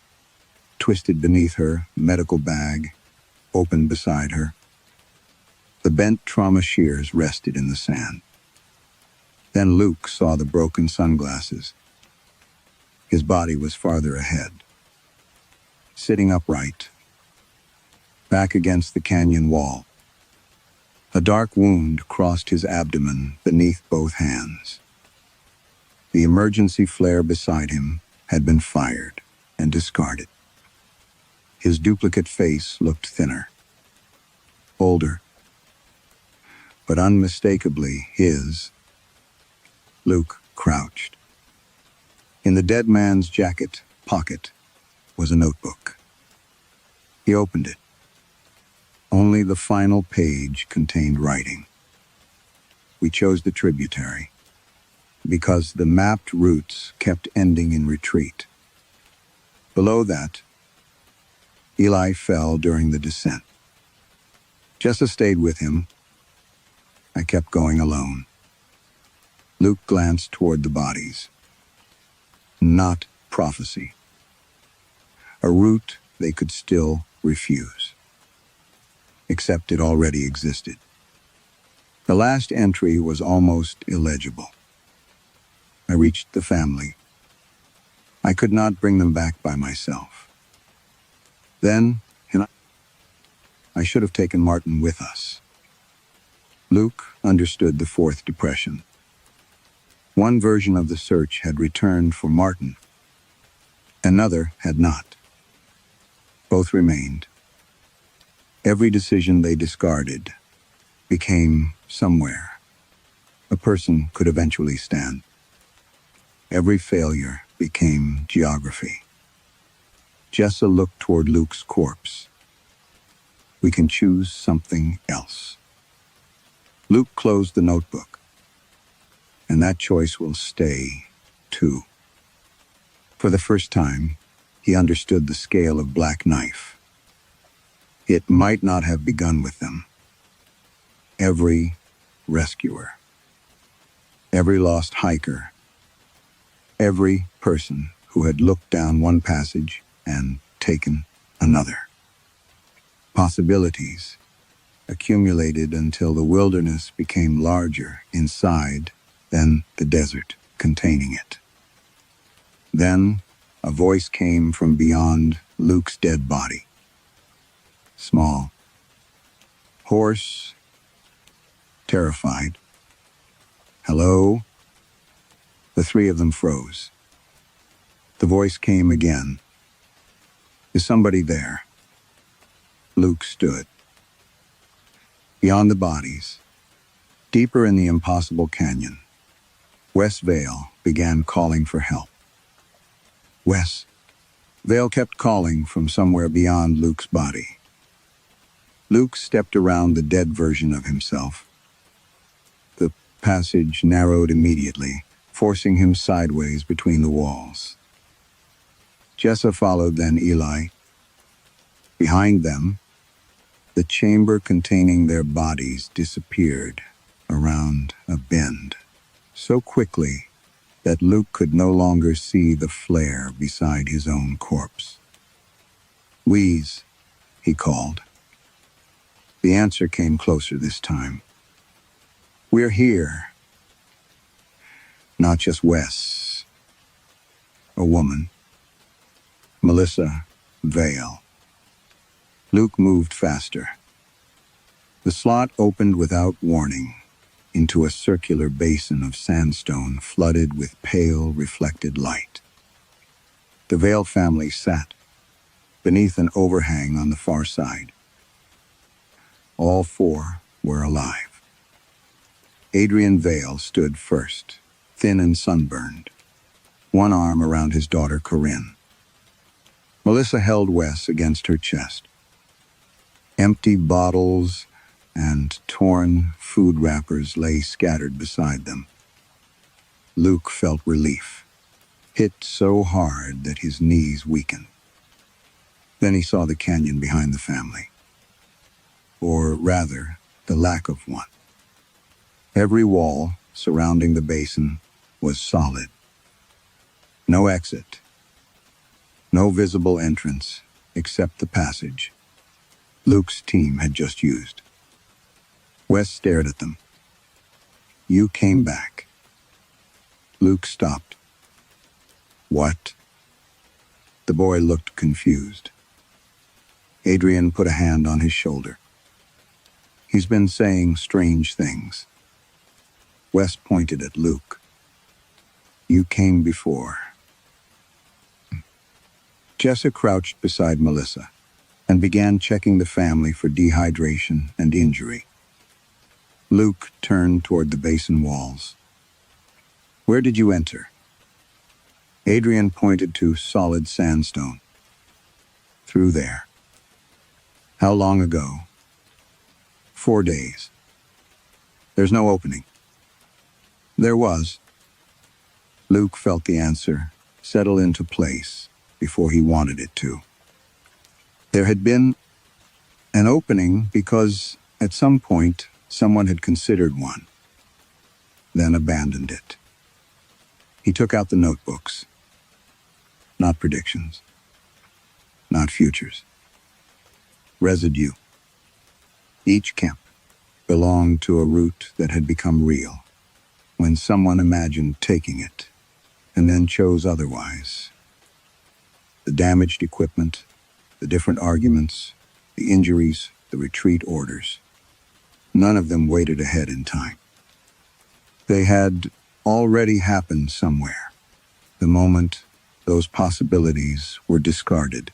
twisted beneath her, medical bag, open beside her. The bent trauma shears rested in the sand. Then Luke saw the broken sunglasses. His body was farther ahead. Sitting upright, back against the canyon wall. A dark wound crossed his abdomen beneath both hands. The emergency flare beside him had been fired and discarded. His duplicate face looked thinner, older, but unmistakably his. Luke crouched. In the dead man's jacket pocket was a notebook. He opened it. Only the final page contained writing. We chose the tributary because the mapped routes kept ending in retreat. Below that, Eli fell during the descent. Jessa stayed with him. I kept going alone. Luke glanced toward the bodies. Not prophecy. A route they could still refuse. Except it already existed. The last entry was almost illegible. I reached the family. I could not bring them back by myself. Then, I should have taken Martin with us. Luke understood the fourth depression. One version of the search had returned for Martin. Another had not. Both remained. Every decision they discarded became somewhere a person could eventually stand. Every failure became geography. Jessa looked toward Luke's corpse. We can choose something else. Luke closed the notebook, and that choice will stay, too. For the first time, he understood the scale of Black Knife. It might not have begun with them. Every rescuer, every lost hiker, every person who had looked down one passage and taken another. Possibilities accumulated until the wilderness became larger inside than the desert containing it. Then a voice came from beyond Luke's dead body. Small, hoarse, terrified. Hello? The three of them froze. The voice came again. Is somebody there? Luke stood. Beyond the bodies, deeper in the impossible canyon, Wes Vale began calling for help. Wes. Vale kept calling from somewhere beyond Luke's body. Luke stepped around the dead version of himself. The passage narrowed immediately, forcing him sideways between the walls. Jessa followed, then Eli. Behind them, the chamber containing their bodies disappeared around a bend, so quickly that Luke could no longer see the flare beside his own corpse. Wheeze, he called. The answer came closer this time. We're here. Not just Wes. A woman. Melissa Vale. Luke moved faster. The slot opened without warning into a circular basin of sandstone flooded with pale, reflected light. The Vale family sat beneath an overhang on the far side. All four were alive. Adrian Vale stood first, thin and sunburned. one arm around his daughter Corinne. Melissa held Wes against her chest. Empty bottles and torn food wrappers lay scattered beside them. Luke felt relief, hit so hard that his knees weakened. Then he saw the canyon behind the family. Or rather, the lack of one. Every wall surrounding the basin was solid. No exit. No visible entrance except the passage Luke's team had just used. Wes stared at them. "You came back." Luke stopped. "What?" The boy looked confused. Adrian put a hand on his shoulder. "He's been saying strange things." Wes pointed at Luke. "You came before." Jessa crouched beside Melissa and began checking the family for dehydration and injury. Luke turned toward the basin walls. "Where did you enter?" Adrian pointed to solid sandstone. "Through there." "How long ago?" 4 days. "There's no opening." "There was." Luke felt the answer settle into place before he wanted it to. There had been an opening because, at some point, someone had considered one, then abandoned it. He took out the notebooks. Not predictions. Not futures. Residue. Each camp belonged to a route that had become real when someone imagined taking it and then chose otherwise. The damaged equipment, the different arguments, the injuries, the retreat orders. None of them waited ahead in time. They had already happened somewhere, the moment those possibilities were discarded.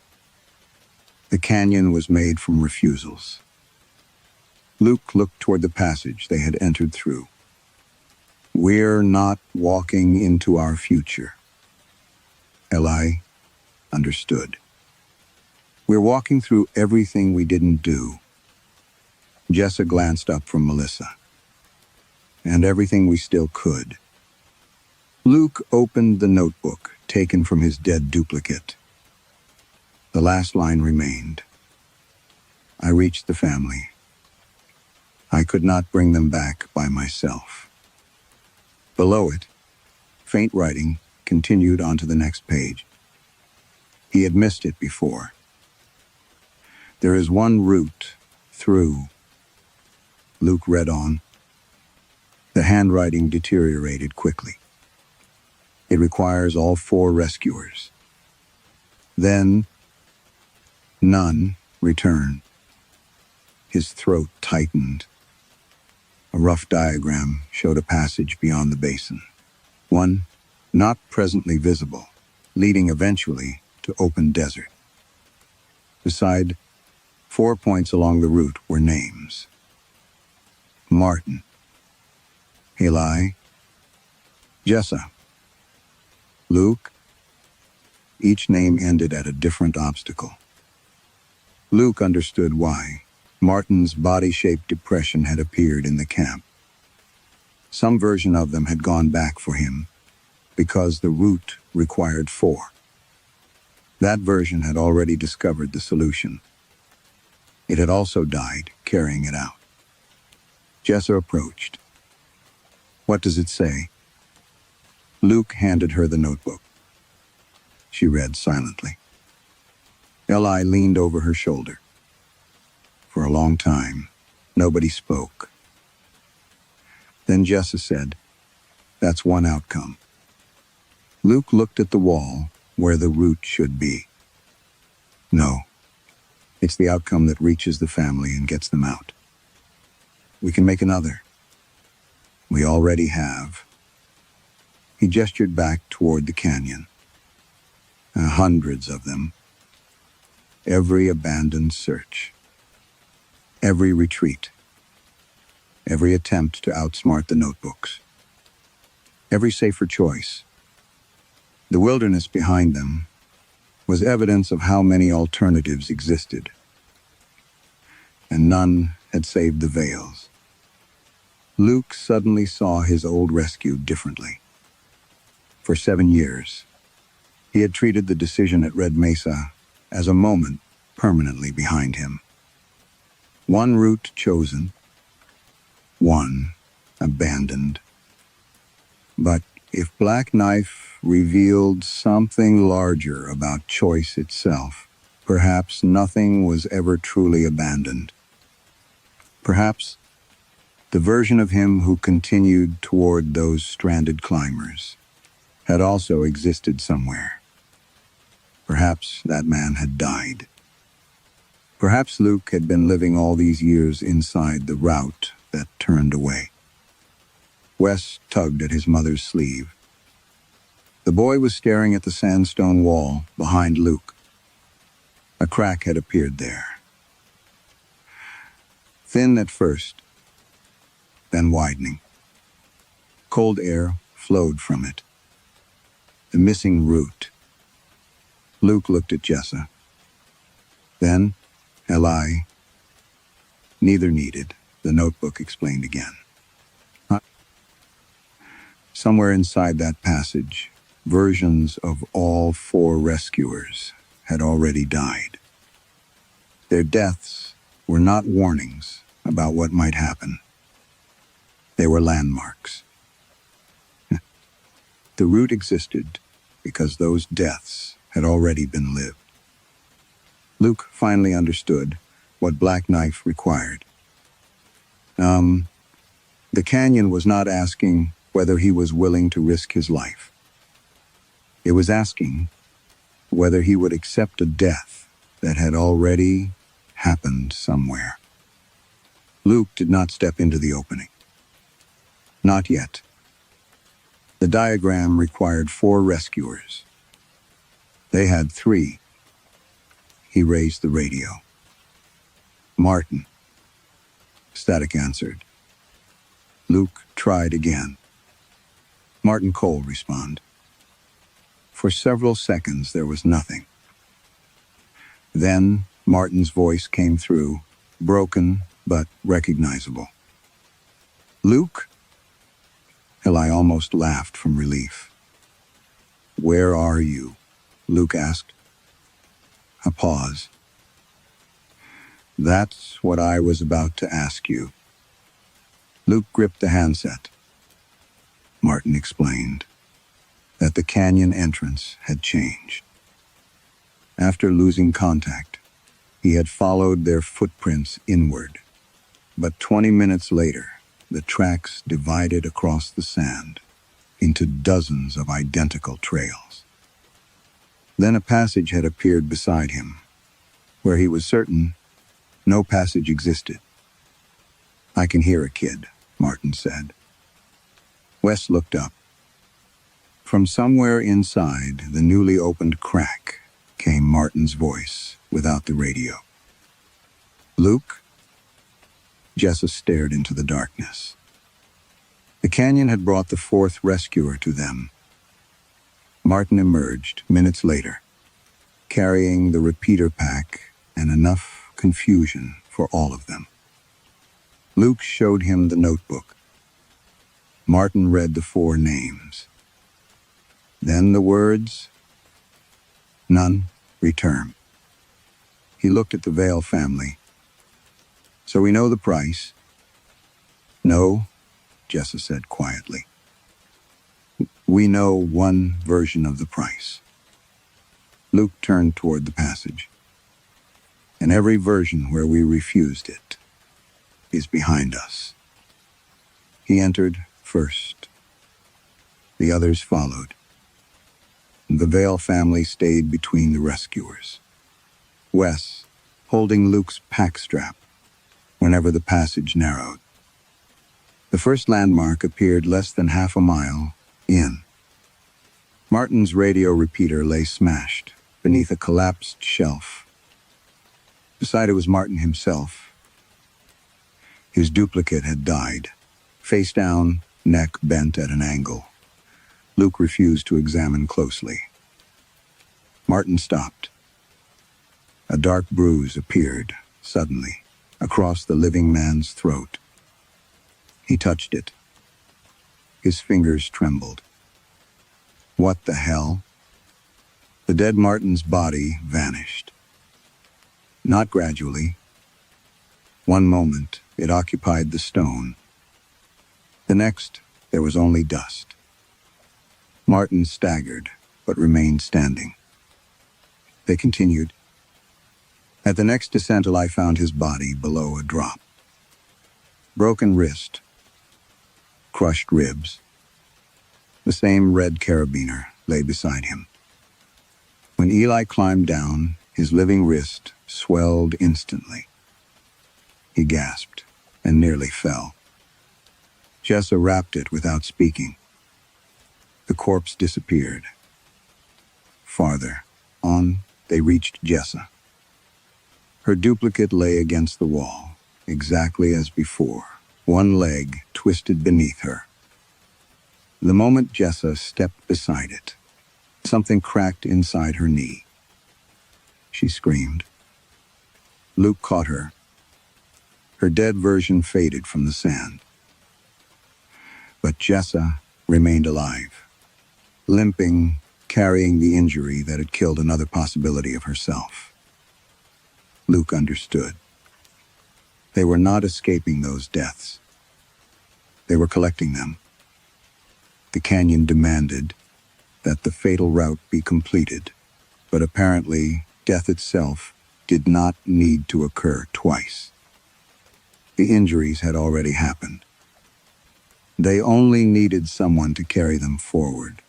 The canyon was made from refusals. Luke looked toward the passage they had entered through. "We're not walking into our future." Leanh understood. "We're walking through everything we didn't do." Jessa glanced up from Melissa. "And everything we still could." Luke opened the notebook taken from his dead duplicate. The last line remained. "I reached the family. I could not bring them back by myself." Below it, faint writing continued onto the next page. He had missed it before. "There is one route through." Luke read on. The handwriting deteriorated quickly. "It requires all 4 rescuers. Then, none return." His throat tightened. A rough diagram showed a passage beyond the basin. One, not presently visible, leading eventually to open desert. Beside, 4 points along the route were names. Martin. Leanh. Jessa. Luke. Each name ended at a different obstacle. Luke understood why. Martin's body-shaped depression had appeared in the camp. Some version of them had gone back for him because the route required 4. That version had already discovered the solution. It had also died carrying it out. Jessa approached. "What does it say?" Luke handed her the notebook. She read silently. Leanh leaned over her shoulder. For a long time, nobody spoke. Then Jessa said, "That's one outcome." Luke looked at the wall where the route should be. "No, it's the outcome that reaches the family and gets them out. We can make another. We already have." He gestured back toward the canyon. Hundreds of them. Every abandoned search. Every retreat. Every attempt to outsmart the notebooks. Every safer choice. The wilderness behind them was evidence of how many alternatives existed, and none had saved the Vales. Luke suddenly saw his old rescue differently. For 7 years, he had treated the decision at Red Mesa as a moment permanently behind him. One route chosen, one abandoned. But if Black Knife revealed something larger about choice itself, perhaps nothing was ever truly abandoned. Perhaps the version of him who continued toward those stranded climbers had also existed somewhere. Perhaps that man had died. Perhaps Luke had been living all these years inside the route that turned away. Wes tugged at his mother's sleeve. The boy was staring at the sandstone wall behind Luke. A crack had appeared there. Thin at first, then widening. Cold air flowed from it. The missing route. Luke looked at Jessa. Then, Leanh. Neither needed, the notebook explained again. Somewhere inside that passage, versions of all 4 rescuers had already died. Their deaths were not warnings about what might happen. They were landmarks. The route existed because those deaths had already been lived. Luke finally understood what Black Knife required. The canyon was not asking whether he was willing to risk his life. It was asking whether he would accept a death that had already happened somewhere. Luke did not step into the opening. Not yet. The diagram required 4 rescuers. They had 3. He raised the radio. Martin. Static answered. Luke tried again. Martin Cole responded. For several seconds there was nothing. Then Martin's voice came through, broken but recognizable. Luke? Leanh almost laughed from relief. Where are you? Luke asked. A pause. That's what I was about to ask you. Luke gripped the handset. Martin explained that the canyon entrance had changed. After losing contact, he had followed their footprints inward. But 20 minutes later, the tracks divided across the sand into dozens of identical trails. Then a passage had appeared beside him, where he was certain no passage existed. I can hear a kid, Martin said. Wes looked up. From somewhere inside the newly opened crack came Martin's voice without the radio. Luke? Jessa stared into the darkness. The canyon had brought the 4th rescuer to them. Martin emerged minutes later, carrying the repeater pack and enough confusion for all of them. Luke showed him the notebook. Martin read the 4 names. Then the words, none return. He looked at the Vale family. So we know the price. No, Jessa said quietly. We know one version of the price. Luke turned toward the passage. And every version where we refused it is behind us. He entered first. The others followed. The Vale family stayed between the rescuers. Wes, holding Luke's pack strap, whenever the passage narrowed. The first landmark appeared less than half a mile in. Martin's radio repeater lay smashed beneath a collapsed shelf. Beside it was Martin himself. His duplicate had died, face down, neck bent at an angle. Luke refused to examine closely. Martin stopped. A dark bruise appeared, suddenly, across the living man's throat. He touched it. His fingers trembled. What the hell? The dead Martin's body vanished. Not gradually. One moment, it occupied the stone. The next, there was only dust. Martin staggered, but remained standing. They continued. At the next descent, Eli found his body below a drop. Broken wrist, crushed ribs. The same red carabiner lay beside him. When Eli climbed down, his living wrist swelled instantly. He gasped and nearly fell. Jessa wrapped it without speaking. The corpse disappeared. Farther on, they reached Jessa. Her duplicate lay against the wall, exactly as before, one leg twisted beneath her. The moment Jessa stepped beside it, something cracked inside her knee. She screamed. Luke caught her. Her dead version faded from the sand. But Jessa remained alive, limping, carrying the injury that had killed another possibility of herself. Luke understood. They were not escaping those deaths. They were collecting them. The canyon demanded that the fatal route be completed, but apparently death itself did not need to occur twice. The injuries had already happened. They only needed someone to carry them forward.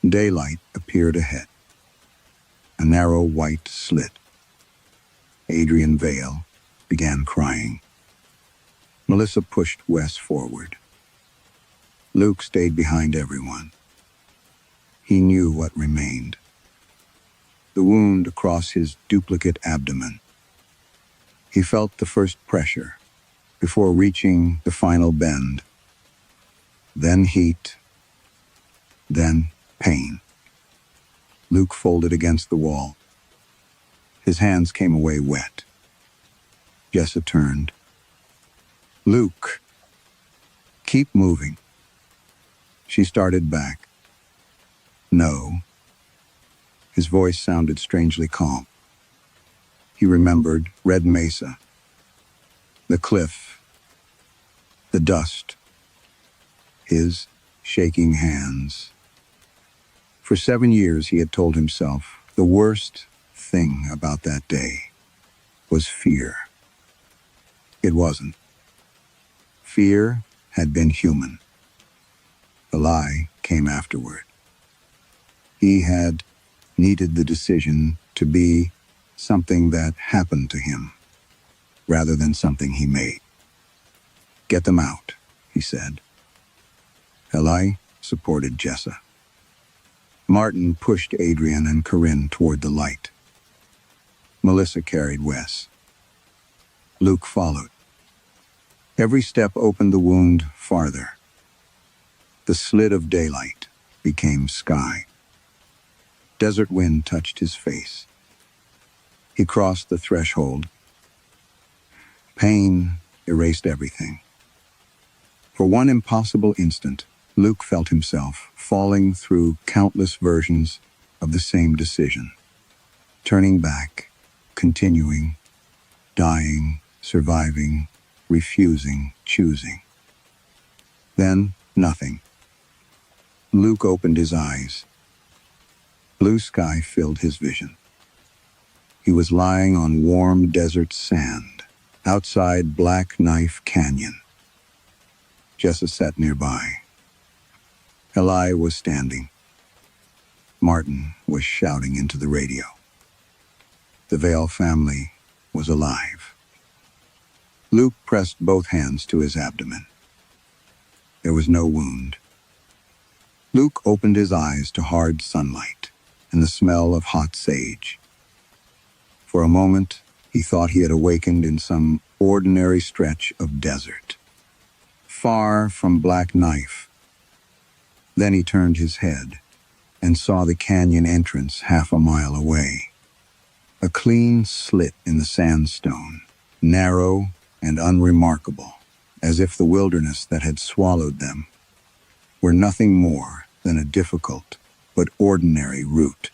Daylight appeared ahead. A narrow white slit. Adrian Vale began crying. Melissa pushed Wes forward. Luke stayed behind everyone. He knew what remained. The wound across his duplicate abdomen. He felt the first pressure before reaching the final bend. Then heat. Then pain. Luke folded against the wall. His hands came away wet. Jessa turned. Luke, keep moving. She started back. No. His voice sounded strangely calm. He remembered Red Mesa, the cliff, the dust, his shaking hands. For 7 years he had told himself the worst thing about that day was fear. It wasn't. Fear had been human. The lie came afterward. He had needed the decision to be something that happened to him, rather than something he made. Get them out, he said. Eli supported Jessa. Martin pushed Adrian and Corinne toward the light. Melissa carried Wes. Luke followed. Every step opened the wound farther. The slit of daylight became sky. Desert wind touched his face. He crossed the threshold. Pain erased everything. For one impossible instant, Luke felt himself falling through countless versions of the same decision. Turning back, continuing, dying, surviving, refusing, choosing. Then, nothing. Luke opened his eyes. Blue sky filled his vision. He was lying on warm desert sand, outside Black Knife Canyon. Jessa sat nearby. Eli was standing. Martin was shouting into the radio. The Vale family was alive. Luke pressed both hands to his abdomen. There was no wound. Luke opened his eyes to hard sunlight and the smell of hot sage. For a moment, he thought he had awakened in some ordinary stretch of desert, far from Black Knife. Then he turned his head and saw the canyon entrance half a mile away. A clean slit in the sandstone, narrow and unremarkable, as if the wilderness that had swallowed them were nothing more than a difficult but ordinary route.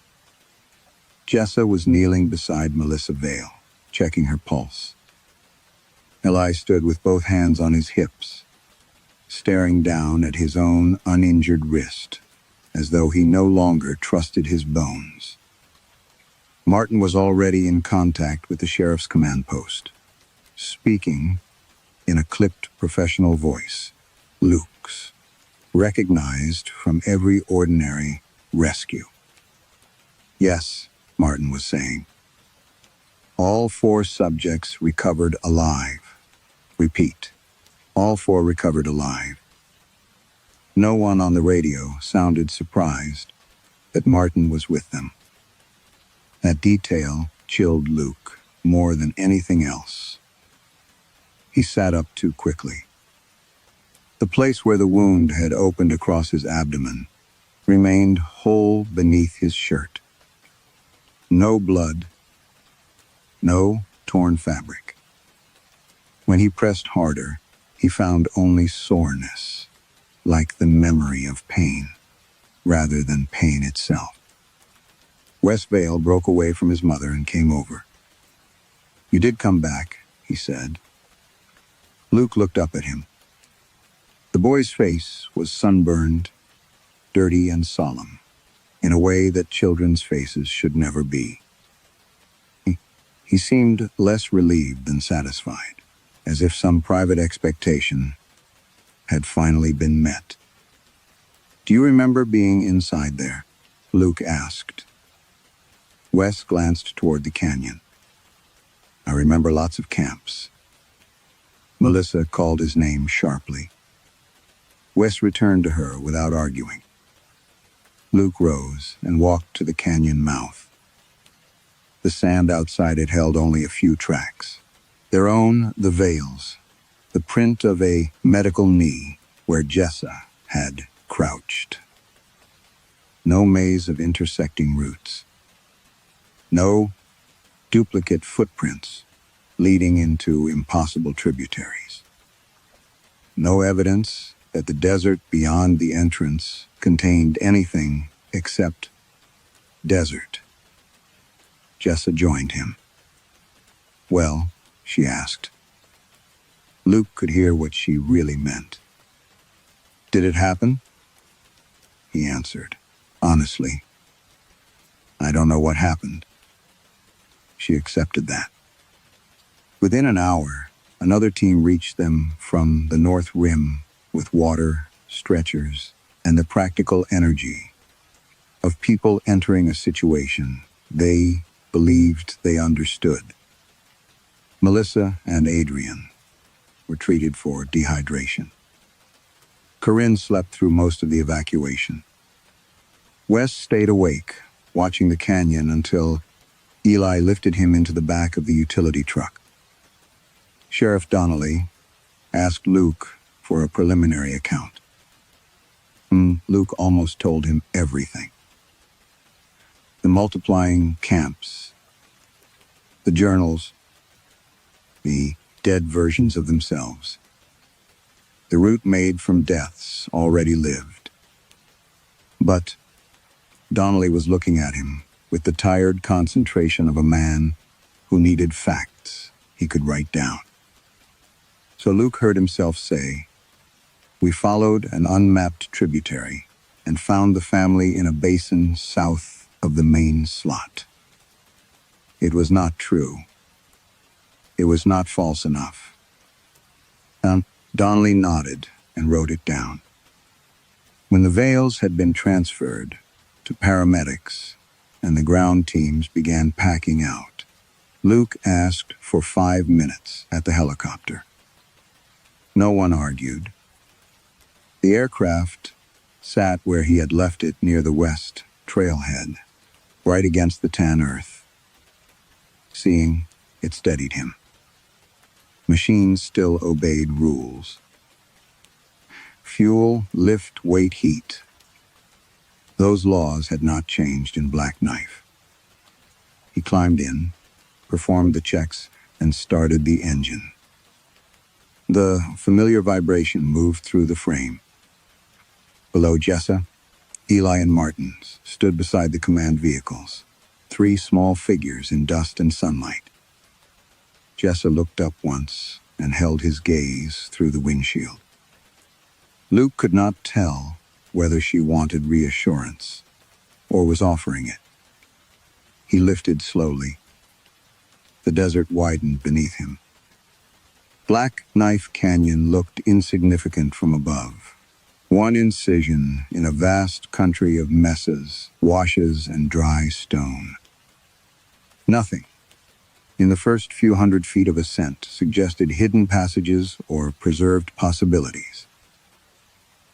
Jessa was kneeling beside Melissa Vale, checking her pulse. Eli stood with both hands on his hips, staring down at his own uninjured wrist, as though he no longer trusted his bones. Martin was already in contact with the sheriff's command post, speaking in a clipped professional voice, Luke's, recognized from every ordinary rescue. Yes, Martin was saying. All 4 subjects recovered alive. Repeat, all 4 recovered alive. No one on the radio sounded surprised that Martin was with them. That detail chilled Luke more than anything else. He sat up too quickly. The place where the wound had opened across his abdomen remained whole beneath his shirt. No blood, no torn fabric. When he pressed harder, he found only soreness, like the memory of pain, rather than pain itself. Wes Vale broke away from his mother and came over. "You did come back," he said. Luke looked up at him. The boy's face was sunburned, dirty and solemn, in a way that children's faces should never be. He seemed less relieved than satisfied, as if some private expectation had finally been met. "Do you remember being inside there?" Luke asked. Wes glanced toward the canyon. "I remember lots of camps." Melissa called his name sharply. Wes returned to her without arguing. Luke rose and walked to the canyon mouth. The sand outside it held only a few tracks. Their own, the Vales, the print of a medical knee where Jessa had crouched. No maze of intersecting roots. No duplicate footprints leading into impossible tributaries. No evidence that the desert beyond the entrance contained anything except desert. Jessa joined him. "Well?" she asked. Luke could hear what she really meant. "Did it happen?" He answered, "Honestly, I don't know what happened." She accepted that. Within an hour, another team reached them from the North Rim with water, stretchers, and the practical energy of people entering a situation they believed they understood. Melissa and Adrian were treated for dehydration. Corinne slept through most of the evacuation. Wes stayed awake, watching the canyon until Eli lifted him into the back of the utility truck. Sheriff Donnelly asked Luke for a preliminary account. Luke almost told him everything. The multiplying camps, the journals, the dead versions of themselves, the route made from deaths already lived. But Donnelly was looking at him with the tired concentration of a man who needed facts he could write down. So Luke heard himself say, "We followed an unmapped tributary and found the family in a basin south of the main slot." It was not true. It was not false enough. Donnelly nodded and wrote it down. When the Vales had been transferred to paramedics and the ground teams began packing out, Luke asked for 5 minutes at the helicopter. No one argued. The aircraft sat where he had left it near the west trailhead, right against the tan earth. Seeing, it steadied him. Machines still obeyed rules. Fuel, lift, weight, heat Those laws had not changed in Black Knife. He climbed in, performed the checks, and started the engine. The familiar vibration moved through the frame. Below Jessa, Eli and Martins stood beside the command vehicles, three small figures in dust and sunlight. Jessa looked up once and held his gaze through the windshield. Luke could not tell whether she wanted reassurance or was offering it. He lifted slowly. The desert widened beneath him. Black Knife Canyon looked insignificant from above. One incision in a vast country of mesas, washes, and dry stone. Nothing, in the first few hundred feet of ascent, suggested hidden passages or preserved possibilities.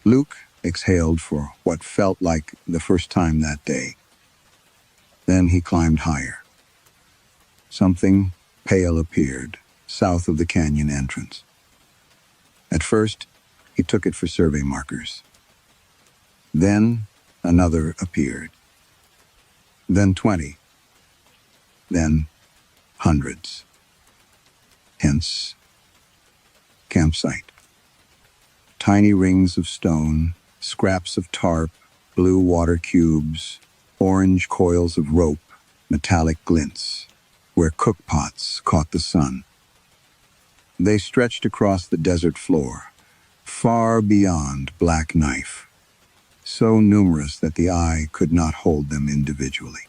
Luke exhaled for what felt like the first time that day. Then he climbed higher. Something pale appeared south of the canyon entrance. At first, he took it for survey markers. Then another appeared. Then 20. Then hundreds. Hence, campsite. Tiny rings of stone, scraps of tarp, blue water cubes, orange coils of rope, metallic glints, where cookpots caught the sun. They stretched across the desert floor, far beyond Black Knife, so numerous that the eye could not hold them individually.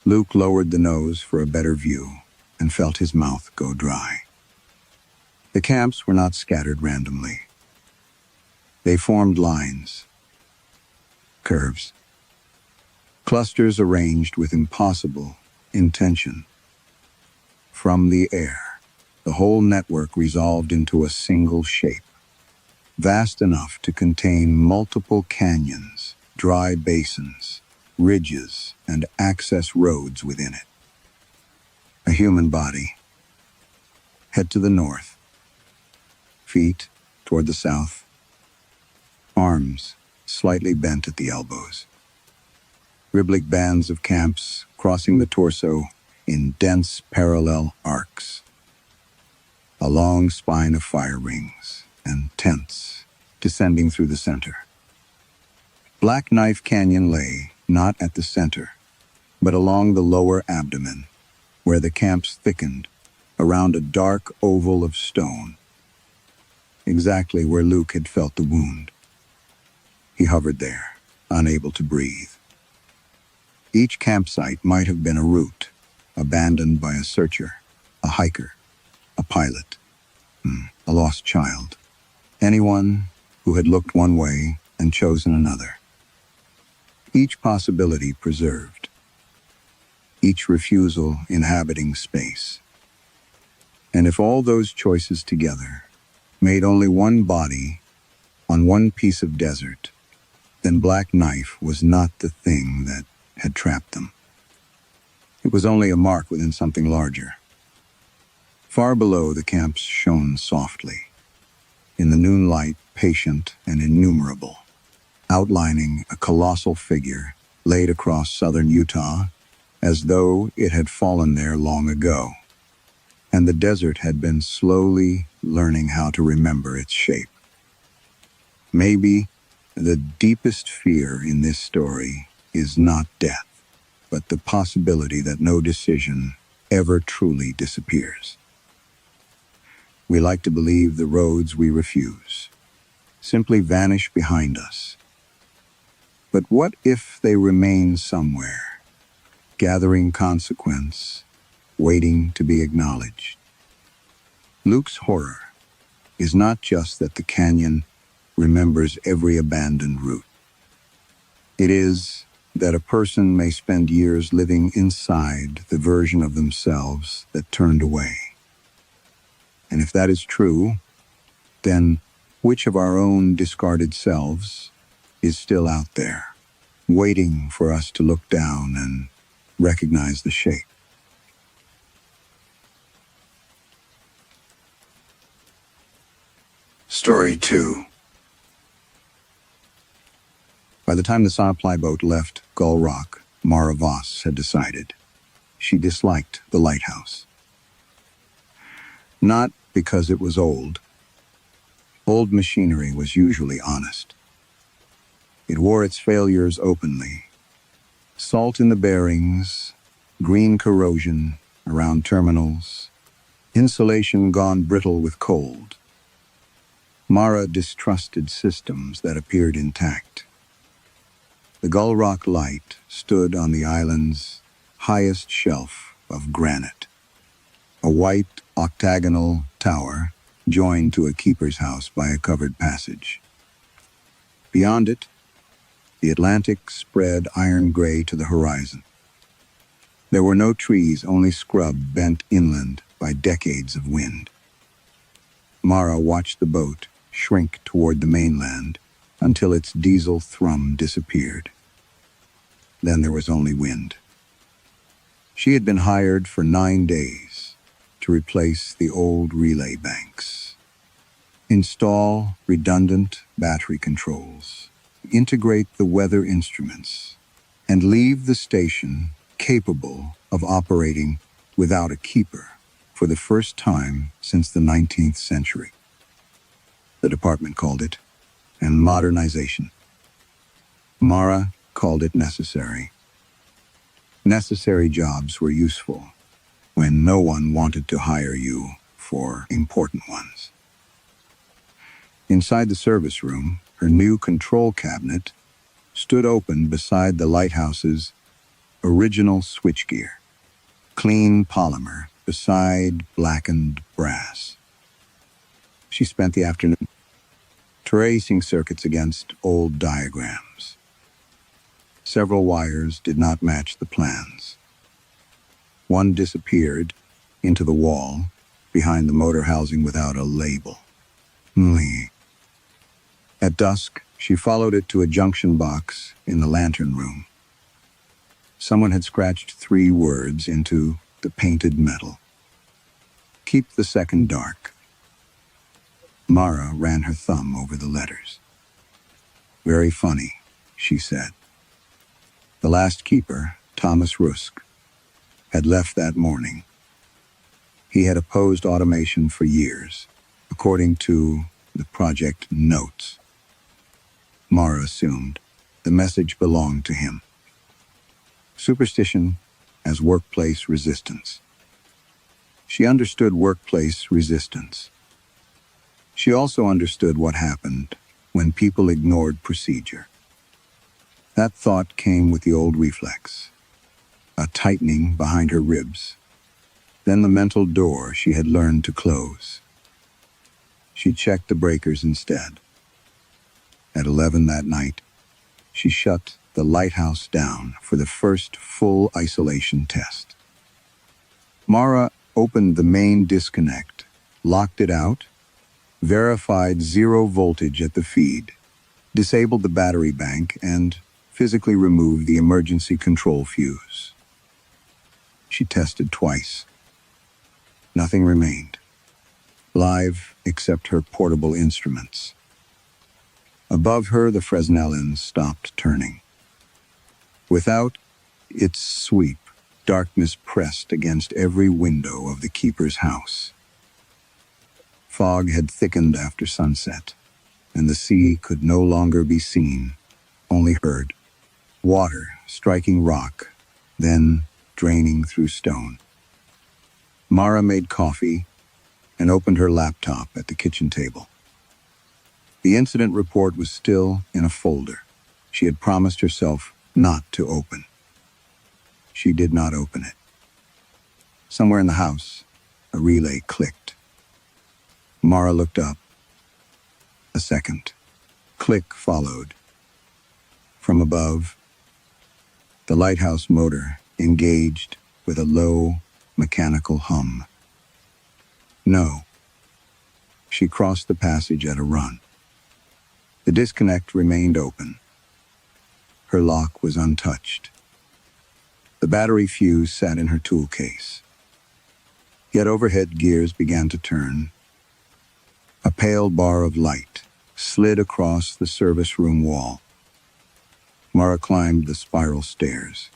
Luke lowered the nose for a better view and felt his mouth go dry. The camps were not scattered randomly. They formed lines, curves, clusters arranged with impossible intention. From the air, the whole network resolved into a single shape, vast enough to contain multiple canyons, dry basins, ridges, and access roads within it. A human body. Head to the north. Feet toward the south. Arms slightly bent at the elbows. Ribbling bands of camps crossing the torso in dense parallel arcs. A long spine of fire rings and tents descending through the center. Black Knife Canyon lay not at the center, but along the lower abdomen, where the camps thickened around a dark oval of stone, exactly where Luke had felt the wound. He hovered there, unable to breathe. Each campsite might have been a route, abandoned by a searcher, a hiker, a pilot, a lost child, anyone who had looked one way and chosen another. Each possibility preserved, each refusal inhabiting space. And if all those choices together made only one body on one piece of desert, then Black Knife was not the thing that had trapped them. It was only a mark within something larger. Far below, the camps shone softly, in the noon light, patient and innumerable, outlining a colossal figure laid across southern Utah as though it had fallen there long ago, and the desert had been slowly learning how to remember its shape. Maybe the deepest fear in this story is not death, but the possibility that no decision ever truly disappears. We like to believe the roads we refuse simply vanish behind us. But what if they remain somewhere, gathering consequence, waiting to be acknowledged? Luke's horror is not just that the canyon remembers every abandoned route. It is that a person may spend years living inside the version of themselves that turned away. And if that is true, then which of our own discarded selves is still out there, waiting for us to look down and recognize the shape? Story 2. By the time the supply boat left Gull Rock, Mara Voss had decided she disliked the lighthouse. Not because it was old. Old machinery was usually honest. It wore its failures openly. Salt in the bearings, green corrosion around terminals, insulation gone brittle with cold. Mara distrusted systems that appeared intact. The Gull Rock Light stood on the island's highest shelf of granite, a white octagonal tower joined to a keeper's house by a covered passage. Beyond it, the Atlantic spread iron gray to the horizon. There were no trees, only scrub bent inland by decades of wind. Mara watched the boat shrink toward the mainland until its diesel thrum disappeared. Then there was only wind. She had been hired for 9 days to replace the old relay banks, install redundant battery controls, integrate the weather instruments, and leave the station capable of operating without a keeper for the first time since the 19th century. The department called it an modernization. Mara called it necessary. Necessary jobs were useful when no one wanted to hire you for important ones. Inside the service room, her new control cabinet stood open beside the lighthouse's original switchgear, clean polymer beside blackened brass. She spent the afternoon tracing circuits against old diagrams. Several wires did not match the plans. One disappeared into the wall behind the motor housing without a label. Leanh. At dusk, she followed it to a junction box in the lantern room. Someone had scratched 3 words into the painted metal. Keep the second dark. Mara ran her thumb over the letters. Very funny, she said. The last keeper, Thomas Rusk, had left that morning. He had opposed automation for years, according to the project notes. Mara assumed the message belonged to him. Superstition as workplace resistance. She understood workplace resistance. She also understood what happened when people ignored procedure. That thought came with the old reflex, a tightening behind her ribs, then the mental door she had learned to close. She checked the breakers instead. At 11 that night, she shut the lighthouse down for the first full isolation test. Mara opened the main disconnect, locked it out, verified 0 voltage at the feed, disabled the battery bank, and physically removed the emergency control fuse. She tested twice. Nothing remained, live except her portable instruments. Above her, the Fresnelins stopped turning. Without its sweep, darkness pressed against every window of the keeper's house. Fog had thickened after sunset, and the sea could no longer be seen, only heard. Water striking rock, then draining through stone. Mara made coffee and opened her laptop at the kitchen table. The incident report was still in a folder she had promised herself not to open. She did not open it. Somewhere in the house, a relay clicked. Mara looked up. A second. Click followed. From above, the lighthouse motor engaged with a low, mechanical hum. No. She crossed the passage at a run. The disconnect remained open. Her lock was untouched. The battery fuse sat in her tool case. Yet overhead gears began to turn. A pale bar of light slid across the service room wall. Mara climbed the spiral stairs.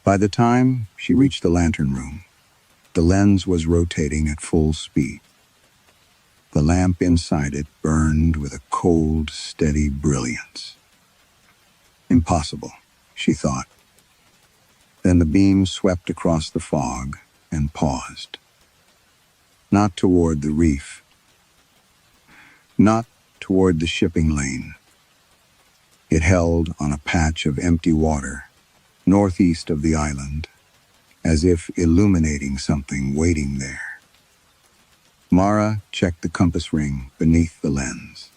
By the time she reached the lantern room, the lens was rotating at full speed. The lamp inside it burned with a cold, steady brilliance. Impossible, she thought. Then the beam swept across the fog and paused. Not toward the reef. Not toward the shipping lane. It held on a patch of empty water, northeast of the island, as if illuminating something waiting there. Mara checked the compass ring beneath the lens.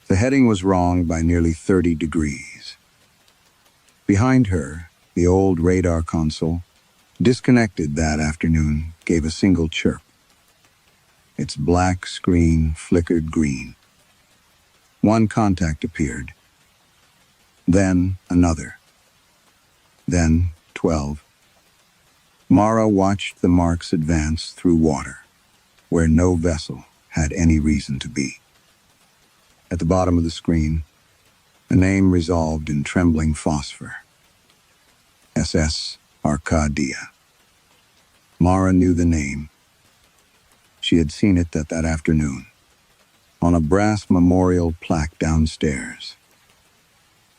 The heading was wrong by nearly 30 degrees. Behind her, the old radar console, disconnected that afternoon, gave a single chirp. Its black screen flickered green. One contact appeared. Then another. Then 12. Mara watched the marks advance through water, where no vessel had any reason to be. At the bottom of the screen, a name resolved in trembling phosphor. SS Arcadia. Mara knew the name. She had seen it that afternoon, on a brass memorial plaque downstairs.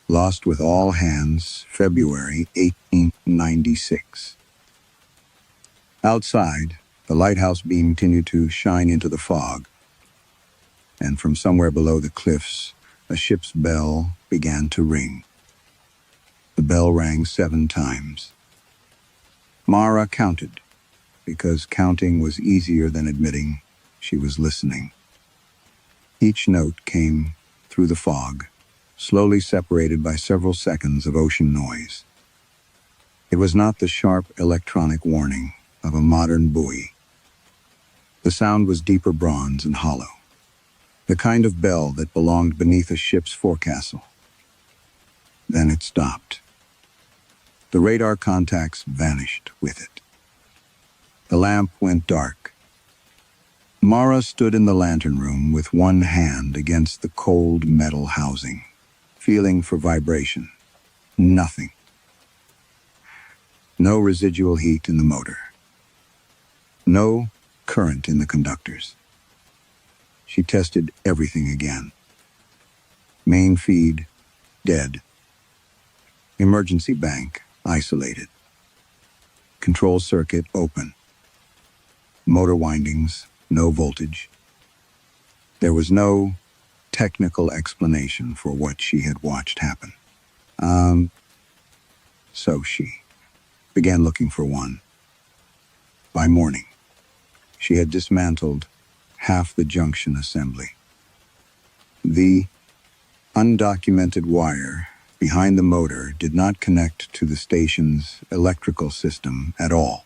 Lost with all hands, February 1896. Outside, the lighthouse beam continued to shine into the fog, and from somewhere below the cliffs, a ship's bell began to ring. The bell rang 7 times. Mara counted, because counting was easier than admitting she was listening. Each note came through the fog, slowly separated by several seconds of ocean noise. It was not the sharp electronic warning of a modern buoy. The sound was deeper bronze and hollow, the kind of bell that belonged beneath a ship's forecastle. Then it stopped. The radar contacts vanished with it. The lamp went dark. Mara stood in the lantern room with one hand against the cold metal housing, feeling for vibration. Nothing. No residual heat in the motor. No current in the conductors. She tested everything again. Main feed, dead. Emergency bank, isolated. Control circuit, open. Motor windings, no voltage. There was no technical explanation for what she had watched happen. So she began looking for one. By morning, she had dismantled half the junction assembly. The undocumented wire behind the motor did not connect to the station's electrical system at all.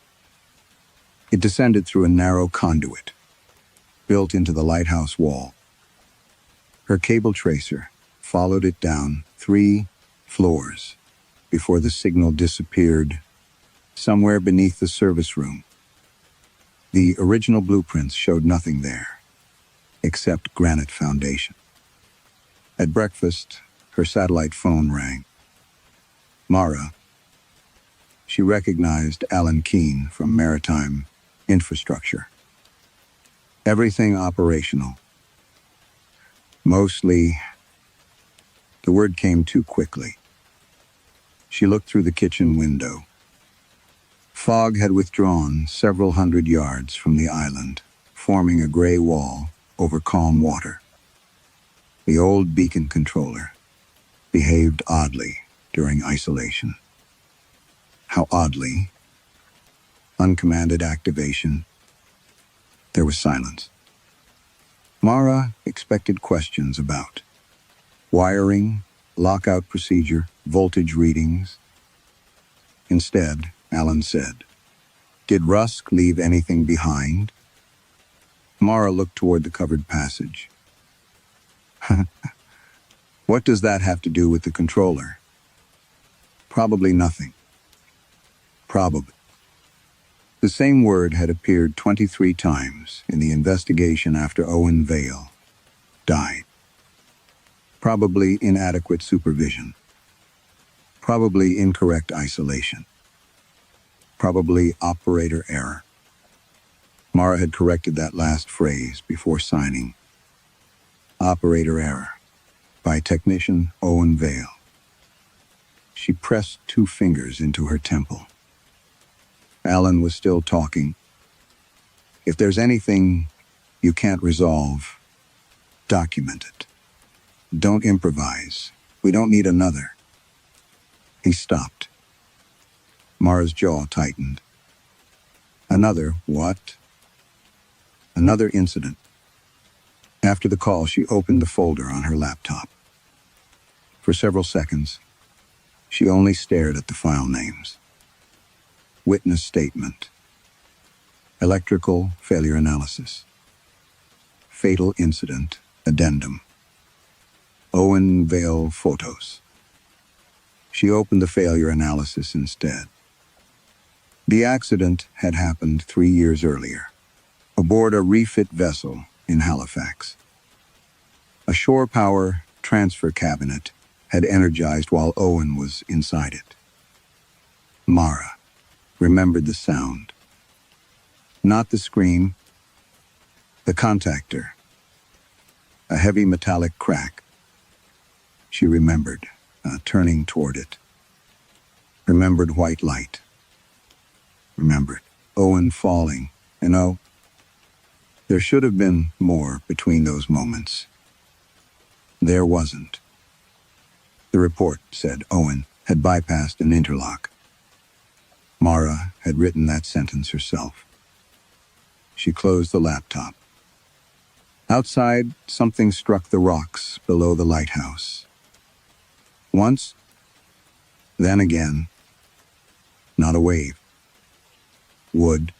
It descended through a narrow conduit, built into the lighthouse wall. Her cable tracer followed it down 3 floors before the signal disappeared somewhere beneath the service room. The original blueprints showed nothing there, except granite foundation. At breakfast, her satellite phone rang. Mara. She recognized Alan Keene from Maritime Infrastructure. Everything operational. Mostly, the word came too quickly. She looked through the kitchen window. Fog had withdrawn several hundred yards from the island, forming a gray wall over calm water. The old beacon controller behaved oddly during isolation. How oddly? Uncommanded activation. There was silence. Mara expected questions about wiring, lockout procedure, voltage readings. Instead, Alan said, "Did Rusk leave anything behind?" Mara looked toward the covered passage. What does that have to do with the controller? Probably nothing. Probably. The same word had appeared 23 times in the investigation after Owen Vale died. Probably inadequate supervision. Probably incorrect isolation. Probably operator error. Mara had corrected that last phrase before signing. Operator error. By technician Owen Vale. She pressed 2 fingers into her temple. Alan was still talking. If there's anything you can't resolve, document it. Don't improvise. We don't need another. He stopped. Mara's jaw tightened. Another what? Another incident. After the call, she opened the folder on her laptop. For several seconds, she only stared at the file names. Witness statement. Electrical failure analysis. Fatal incident. Addendum. Owen Vale photos. She opened the failure analysis instead. The accident had happened 3 years earlier, aboard a refit vessel in Halifax. A shore power transfer cabinet had energized while Owen was inside it. Mara remembered the sound. Not the scream, the contactor. A heavy metallic crack. She remembered, turning toward it. Remembered white light. Remembered Owen falling, and oh, there should have been more between those moments. There wasn't. The report said Owen had bypassed an interlock. Mara had written that sentence herself. She closed the laptop. Outside, something struck the rocks below the lighthouse. Once, then again. Not a wave. Wood.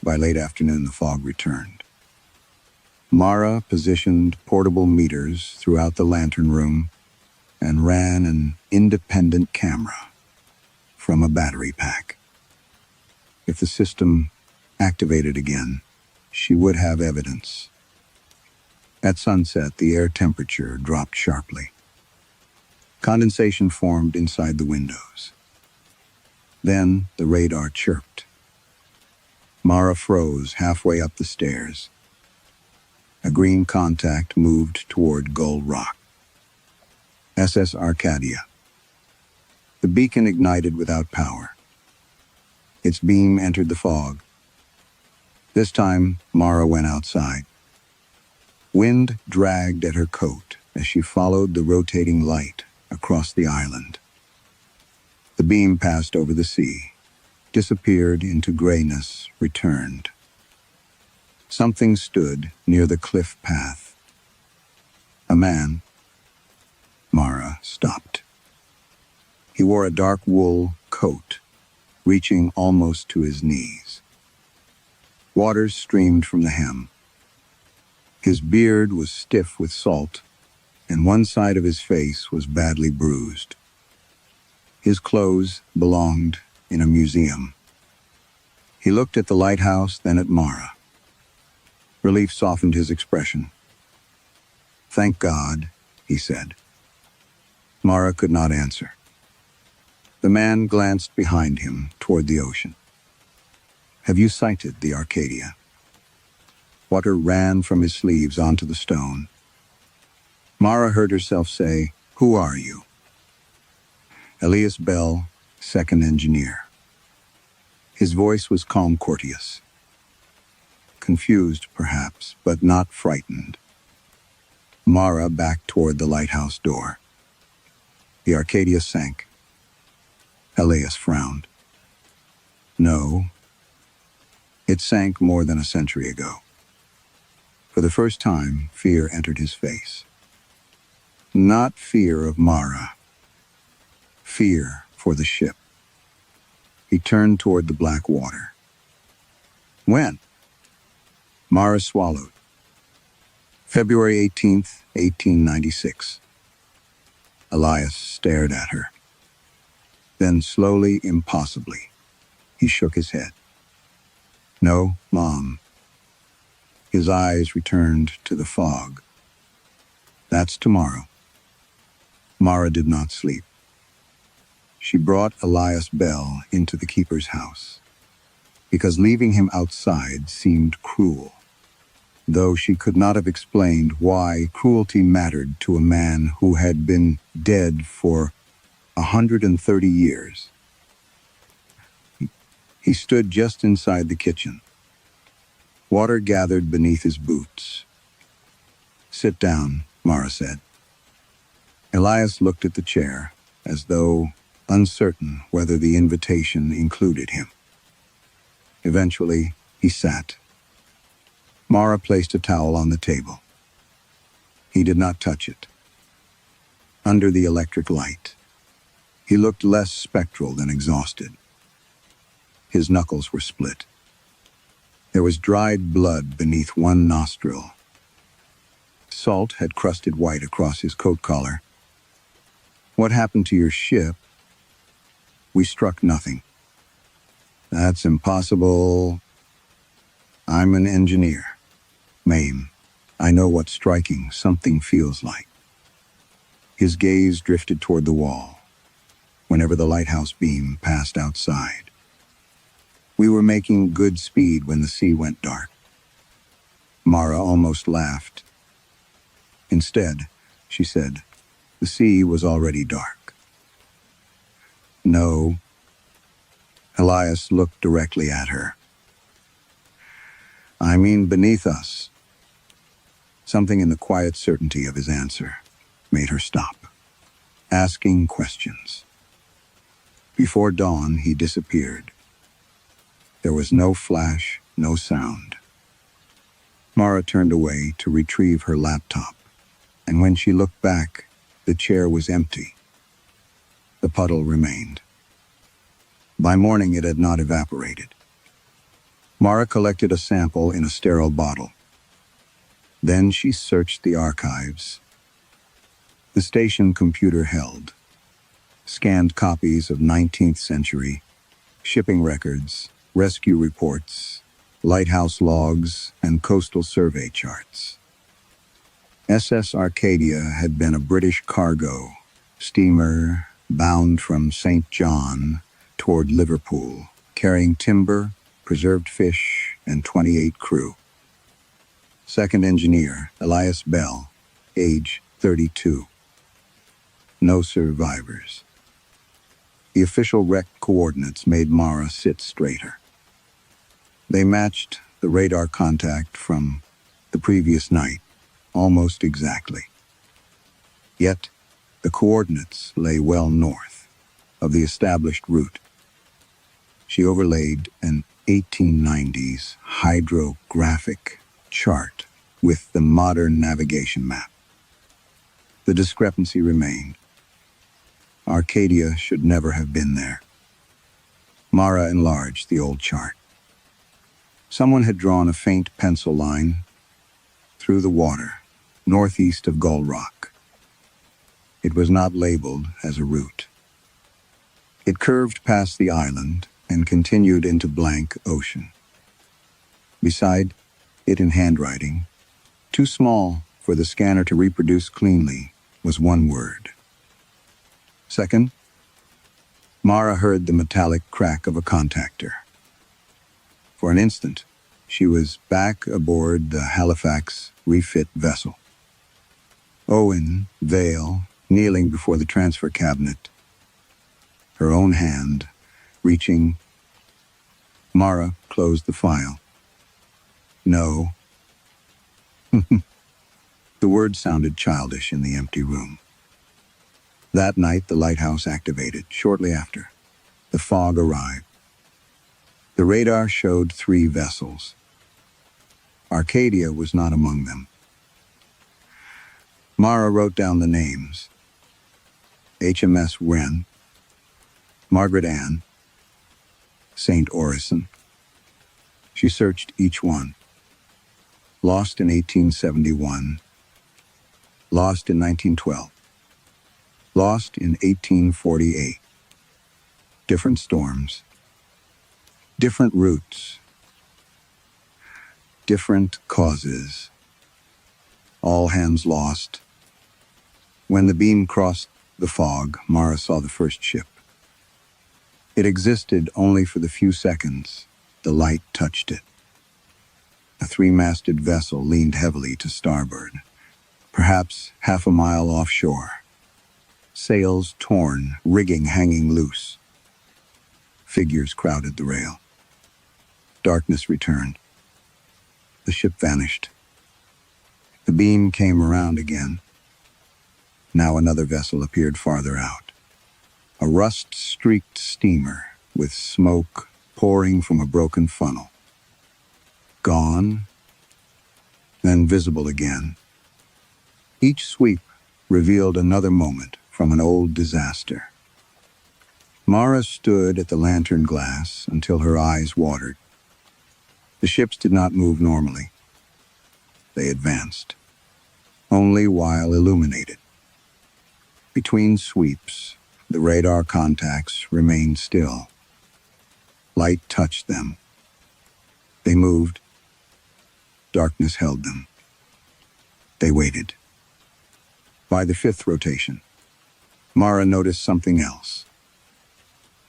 By late afternoon, the fog returned. Mara positioned portable meters throughout the lantern room and ran an independent camera from a battery pack. If the system activated again, she would have evidence. At sunset, the air temperature dropped sharply. Condensation formed inside the windows. Then the radar chirped. Mara froze halfway up the stairs. A green contact moved toward Gull Rock. SS Arcadia. The beacon ignited without power. Its beam entered the fog. This time, Mara went outside. Wind dragged at her coat as she followed the rotating light across the island. The beam passed over the sea, disappeared into grayness, returned. Something stood near the cliff path. A man. Mara stopped. He wore a dark wool coat, reaching almost to his knees. Waters streamed from the hem. His beard was stiff with salt, and one side of his face was badly bruised. His clothes belonged in a museum. He looked at the lighthouse, then at Mara. Relief softened his expression. "Thank God," he said. Mara could not answer. The man glanced behind him toward the ocean. "Have you sighted the Arcadia?" Water ran from his sleeves onto the stone. Mara heard herself say, "Who are you?" Elias Bell, second engineer. His voice was calm, courteous. Confused, perhaps, but not frightened. Mara backed toward the lighthouse door. The Arcadia sank. Elias frowned. No, it sank more than a century ago. For the first time, fear entered his face. Not fear of Mara. Fear for the ship. He turned toward the black water. When? Mara swallowed. February 18th, 1896. Elias stared at her. Then slowly, impossibly, he shook his head. No, Mom. His eyes returned to the fog. That's tomorrow. Mara did not sleep. She brought Elias Bell into the keeper's house, because leaving him outside seemed cruel, though she could not have explained why cruelty mattered to a man who had been dead for 130 years. He stood just inside the kitchen. Water gathered beneath his boots. "Sit down," Mara said. Elias looked at the chair, as though uncertain whether the invitation included him. Eventually, he sat. Mara placed a towel on the table. He did not touch it. Under the electric light, he looked less spectral than exhausted. His knuckles were split. There was dried blood beneath one nostril. Salt had crusted white across his coat collar. "What happened to your ship?" "We struck nothing." "That's impossible." "I'm an engineer. Mame, I know what striking something feels like." His gaze drifted toward the wall, whenever the lighthouse beam passed outside. "We were making good speed when the sea went dark." Mara almost laughed. "Instead," she said, "the sea was already dark." "No." Elias looked directly at her. "I mean beneath us." Something in the quiet certainty of his answer made her stop, asking questions. Before dawn, he disappeared. There was no flash, no sound. Mara turned away to retrieve her laptop, and when she looked back, the chair was empty. The puddle remained. By morning, it had not evaporated. Mara collected a sample in a sterile bottle. Then she searched the archives. The station computer held scanned copies of 19th century shipping records, rescue reports, lighthouse logs, and coastal survey charts. SS Arcadia had been a British cargo steamer bound from St. John toward Liverpool, carrying timber, preserved fish, and 28 crew. Second engineer, Elias Bell, age 32. No survivors. The official wreck coordinates made Mara sit straighter. They matched the radar contact from the previous night, almost exactly. Yet, the coordinates lay well north of the established route. She overlaid an 1890s hydrographic chart with the modern navigation map. The discrepancy remained. Arcadia should never have been there. Mara enlarged the old chart. Someone had drawn a faint pencil line through the water, northeast of Gull Rock. It was not labeled as a route. It curved past the island and continued into blank ocean. Beside it, in handwriting, too small for the scanner to reproduce cleanly, was one word. Second, Mara heard the metallic crack of a contactor. For an instant, she was back aboard the Halifax refit vessel. Owen, Vale, kneeling before the transfer cabinet, her own hand reaching. Mara closed the file. "No." The word sounded childish in the empty room. That night, the lighthouse activated. Shortly after, the fog arrived. The radar showed 3 vessels. Arcadia was not among them. Mara wrote down the names: HMS Wren, Margaret Ann, St. Orison. She searched each one. Lost in 1871. Lost in 1912. Lost in 1848. Different storms. Different routes. Different causes. All hands lost. When the beam crossed the fog, Mara saw the first ship. It existed only for the few seconds the light touched it. A three-masted vessel leaned heavily to starboard, perhaps half a mile offshore. Sails torn, rigging hanging loose. Figures crowded the rail. Darkness returned. The ship vanished. The beam came around again. Now another vessel appeared farther out. A rust-streaked steamer with smoke pouring from a broken funnel. Gone, then visible again. Each sweep revealed another moment from an old disaster. Mara stood at the lantern glass until her eyes watered. The ships did not move normally. They advanced, only while illuminated. Between sweeps, the radar contacts remained still. Light touched them. They moved. Darkness held them. They waited. By the fifth rotation, Mara noticed something else.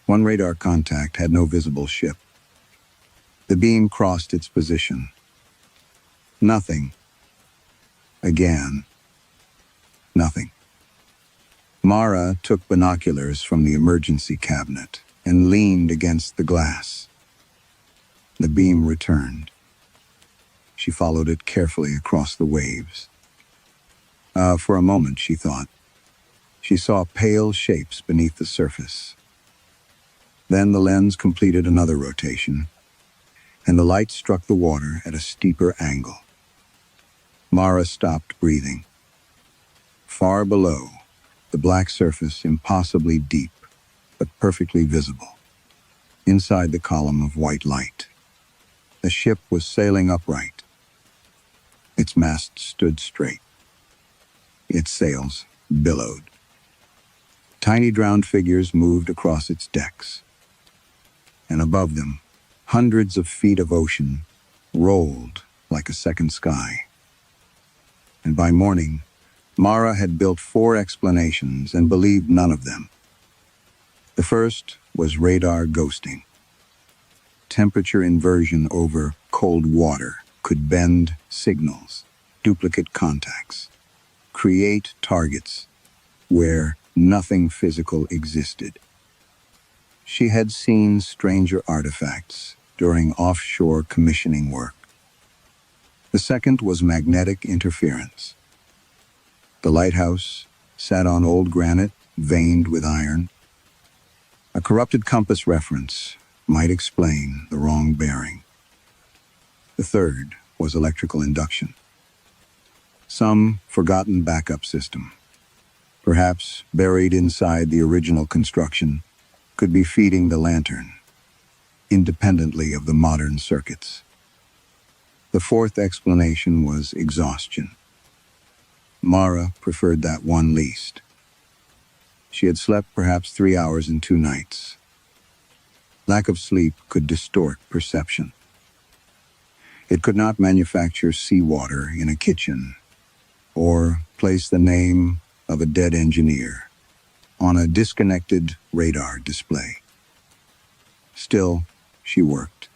One radar contact had no visible ship. The beam crossed its position. Nothing. Again. Nothing. Mara took binoculars from the emergency cabinet and leaned against the glass. The beam returned. She followed it carefully across the waves. For a moment, she thought. She saw pale shapes beneath the surface. Then the lens completed another rotation, and the light struck the water at a steeper angle. Mara stopped breathing. Far below, the black surface impossibly deep, but perfectly visible. Inside the column of white light, the ship was sailing upright. Its mast stood straight. Its sails billowed. Tiny drowned figures moved across its decks. And above them, hundreds of feet of ocean rolled like a second sky. And by morning, Mara had built 4 explanations and believed none of them. The first was radar ghosting. Temperature inversion over cold water could bend signals, duplicate contacts, create targets where nothing physical existed. She had seen stranger artifacts during offshore commissioning work. The second was magnetic interference. The Lighthouse sat on old granite, veined with iron. A corrupted compass reference might explain the wrong bearing. The third was electrical induction. Some forgotten backup system, perhaps buried inside the original construction, could be feeding the lantern, independently of the modern circuits. The fourth explanation was exhaustion. Mara preferred that one least. She had slept perhaps 3 hours and 2 nights. Lack of sleep could distort perception. It could not manufacture seawater in a kitchen or place the name of a dead engineer on a disconnected radar display. Still, she worked.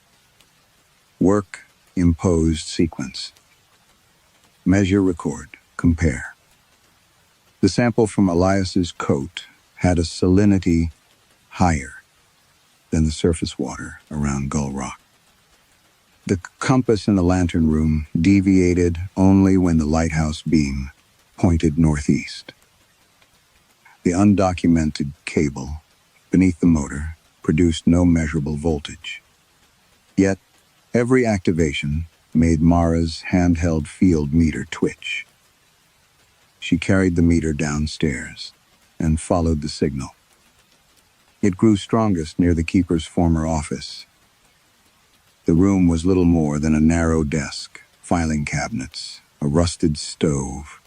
Work imposed sequence. Measure, record, compare. The sample from Elias's coat had a salinity higher than the surface water around Gull Rock. The compass in the lantern room deviated only when the lighthouse beam pointed northeast. The undocumented cable beneath the motor produced no measurable voltage. Yet, every activation made Mara's handheld field meter twitch. She carried the meter downstairs and followed the signal. It grew strongest near the keeper's former office. The room was little more than a narrow desk, filing cabinets, a rusted stove,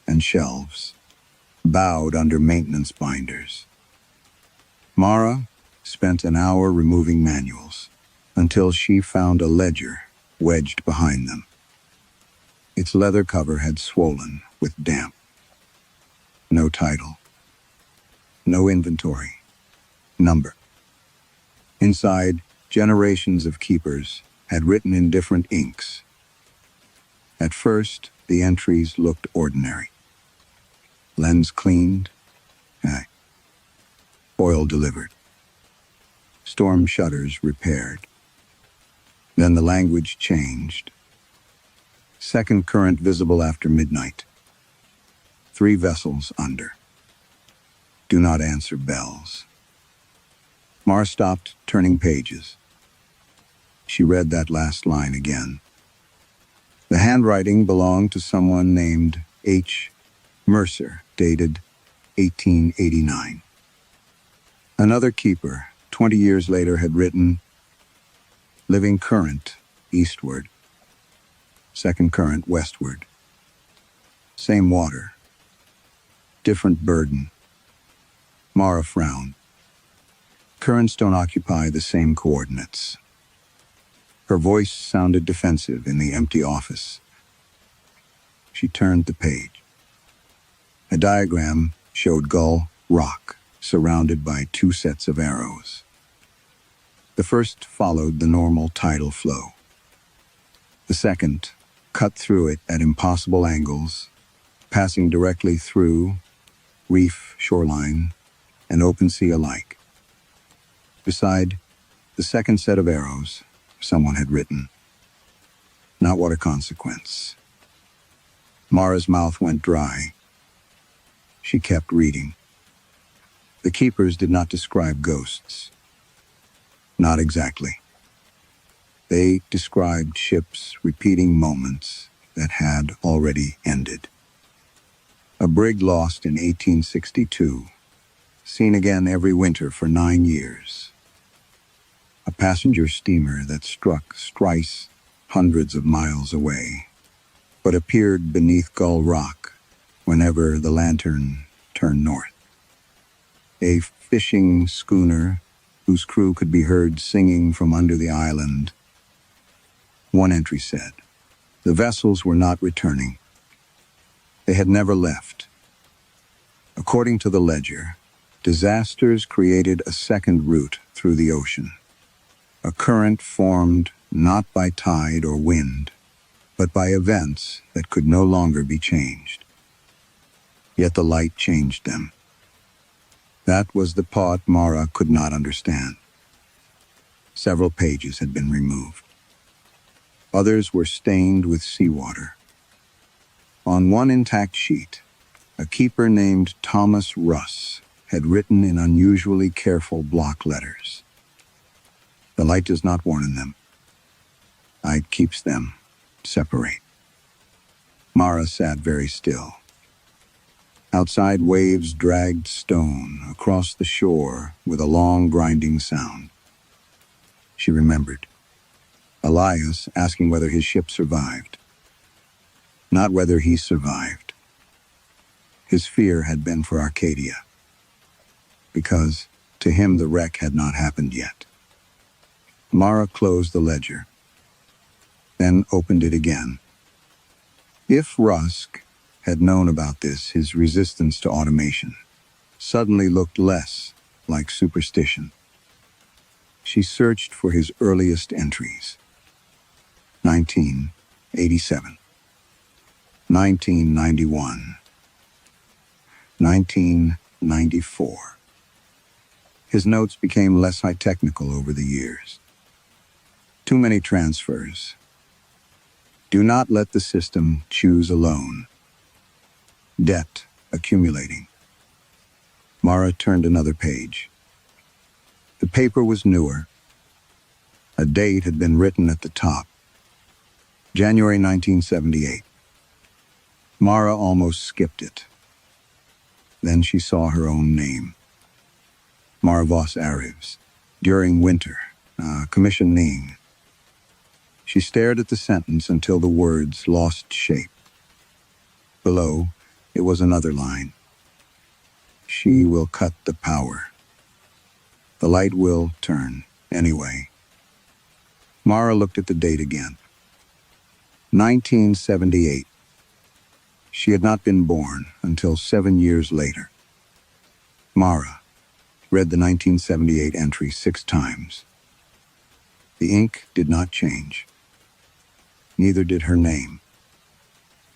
and shelves, bowed under maintenance binders. Mara spent an hour removing manuals until she found a ledger wedged behind them. Its leather cover had swollen with damp. No title. No inventory. Number. Inside, generations of keepers had written in different inks. At first, the entries looked ordinary. Lens cleaned. Oil delivered. Storm shutters repaired. Then the language changed. Second current visible after midnight. 3 vessels under. Do not answer bells. Mara stopped, turning pages. She read that last line again. The handwriting belonged to someone named H. Mercer, dated 1889. Another keeper, 20 years later, had written, living current, eastward. Second current, westward. Same water. Different burden. Mara frowned. Currents don't occupy the same coordinates. Her voice sounded defensive in the empty office. She turned the page. A diagram showed Gull Rock, surrounded by 2 sets of arrows. The first followed the normal tidal flow. The second cut through it at impossible angles, passing directly through reef, shoreline, and open sea alike. Beside the second set of arrows, someone had written, "Not what a consequence." Mara's mouth went dry. She kept reading. The keepers did not describe ghosts. Not exactly. They described ships repeating moments that had already ended. A brig lost in 1862, seen again every winter for 9 years. A passenger steamer that struck thrice hundreds of miles away, but appeared beneath Gull Rock whenever the lantern turned north. A fishing schooner whose crew could be heard singing from under the island. One entry said, the vessels were not returning. They had never left. According to the ledger, disasters created a second route through the ocean. A current formed not by tide or wind, but by events that could no longer be changed. Yet the light changed them. That was the part Mara could not understand. Several pages had been removed. Others were stained with seawater. On one intact sheet, a keeper named Thomas Russ had written in unusually careful block letters. The light does not warn in them. It keeps them separate. Mara sat very still. Outside, waves dragged stone across the shore with a long grinding sound. She remembered Elias asking whether his ship survived. Not whether he survived. His fear had been for Arcadia, because to him the wreck had not happened yet. Mara closed the ledger, then opened it again. If Rusk had known about this, his resistance to automation suddenly looked less like superstition. She searched for his earliest entries. 1987, 1991, 1994. His notes became less high-technical over the years. Too many transfers. Do not let the system choose alone. Debt accumulating. Mara turned another page. The paper was newer. A date had been written at the top. January 1978. Mara almost skipped it. Then she saw her own name. Marvos Arivs. During winter. Commission Leanh. She stared at the sentence until the words lost shape. Below, it was another line. She will cut the power. The light will turn, anyway. Mara looked at the date again. 1978. She had not been born until 7 years later. Mara read the 1978 entry 6 times. The ink did not change. Neither did her name.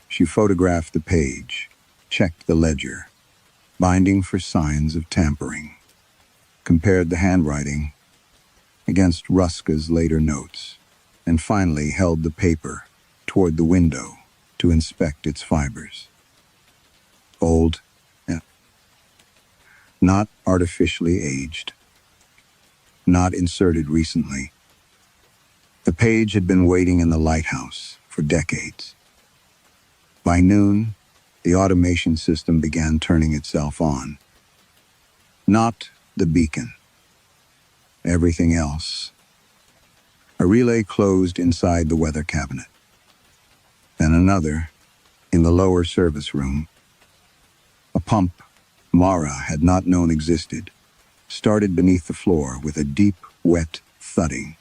She photographed the page, checked the ledger, binding for signs of tampering, compared the handwriting against Ruska's later notes, and finally held the paper toward the window to inspect its fibers. Old, not artificially aged, not inserted recently. The page had been waiting in the lighthouse for decades. By noon, the automation system began turning itself on. Not the beacon. Everything else. A relay closed inside the weather cabinet. Then another in the lower service room. A pump Mara had not known existed started beneath the floor with a deep, wet thudding.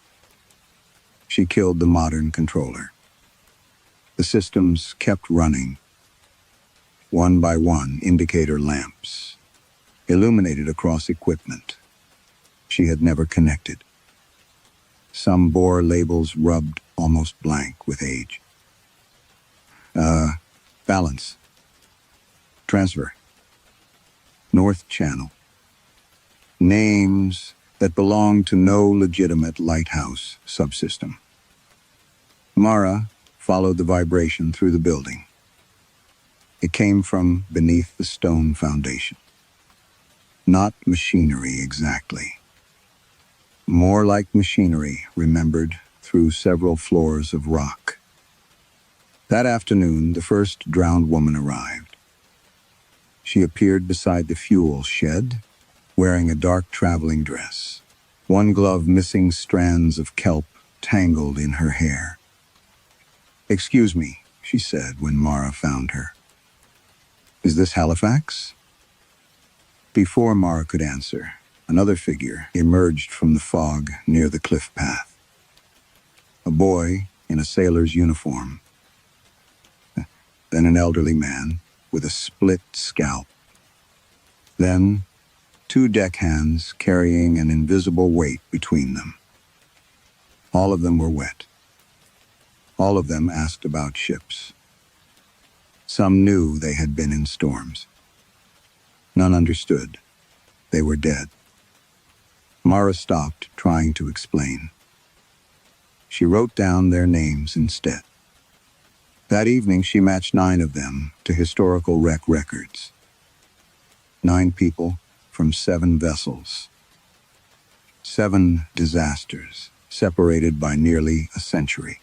She killed the modern controller. The systems kept running. One by one, indicator lamps illuminated across equipment she had never connected. Some bore labels rubbed almost blank with age. Balance. Transfer. North Channel. Names that belonged to no legitimate Lighthouse subsystem. Mara followed the vibration through the building. It came from beneath the stone foundation. Not machinery exactly. More like machinery remembered through several floors of rock. That afternoon, the first drowned woman arrived. She appeared beside the fuel shed, wearing a dark traveling dress, one glove missing strands of kelp tangled in her hair. "Excuse me," she said when Mara found her. "Is this Halifax?" Before Mara could answer, another figure emerged from the fog near the cliff path. A boy in a sailor's uniform. Then an elderly man with a split scalp. Then 2 deckhands carrying an invisible weight between them. All of them were wet. All of them asked about ships. Some knew they had been in storms. None understood. They were dead. Mara stopped, trying to explain. She wrote down their names instead. That evening, she matched 9 of them to historical wreck records. 9 people from 7 vessels. 7 disasters, separated by nearly a century.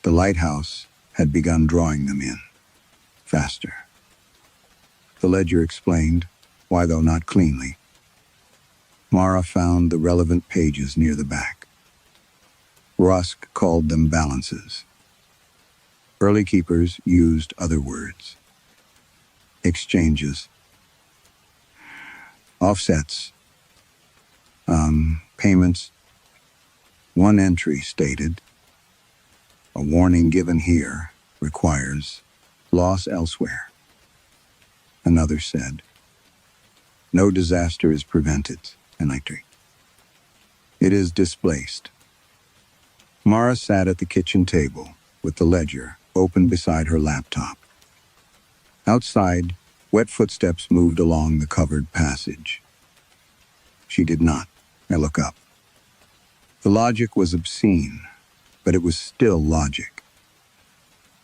The lighthouse had begun drawing them in, faster. The ledger explained, why though not cleanly. Mara found the relevant pages near the back. Rusk called them balances. Early keepers used other words. Exchanges. Offsets. Payments. One entry stated, "A warning given here requires loss elsewhere." Another said, "No disaster is prevented, an entry. It is displaced." Mara sat at the kitchen table with the ledger open beside her laptop. Outside, wet footsteps moved along the covered passage. She did not look up. The logic was obscene, but it was still logic.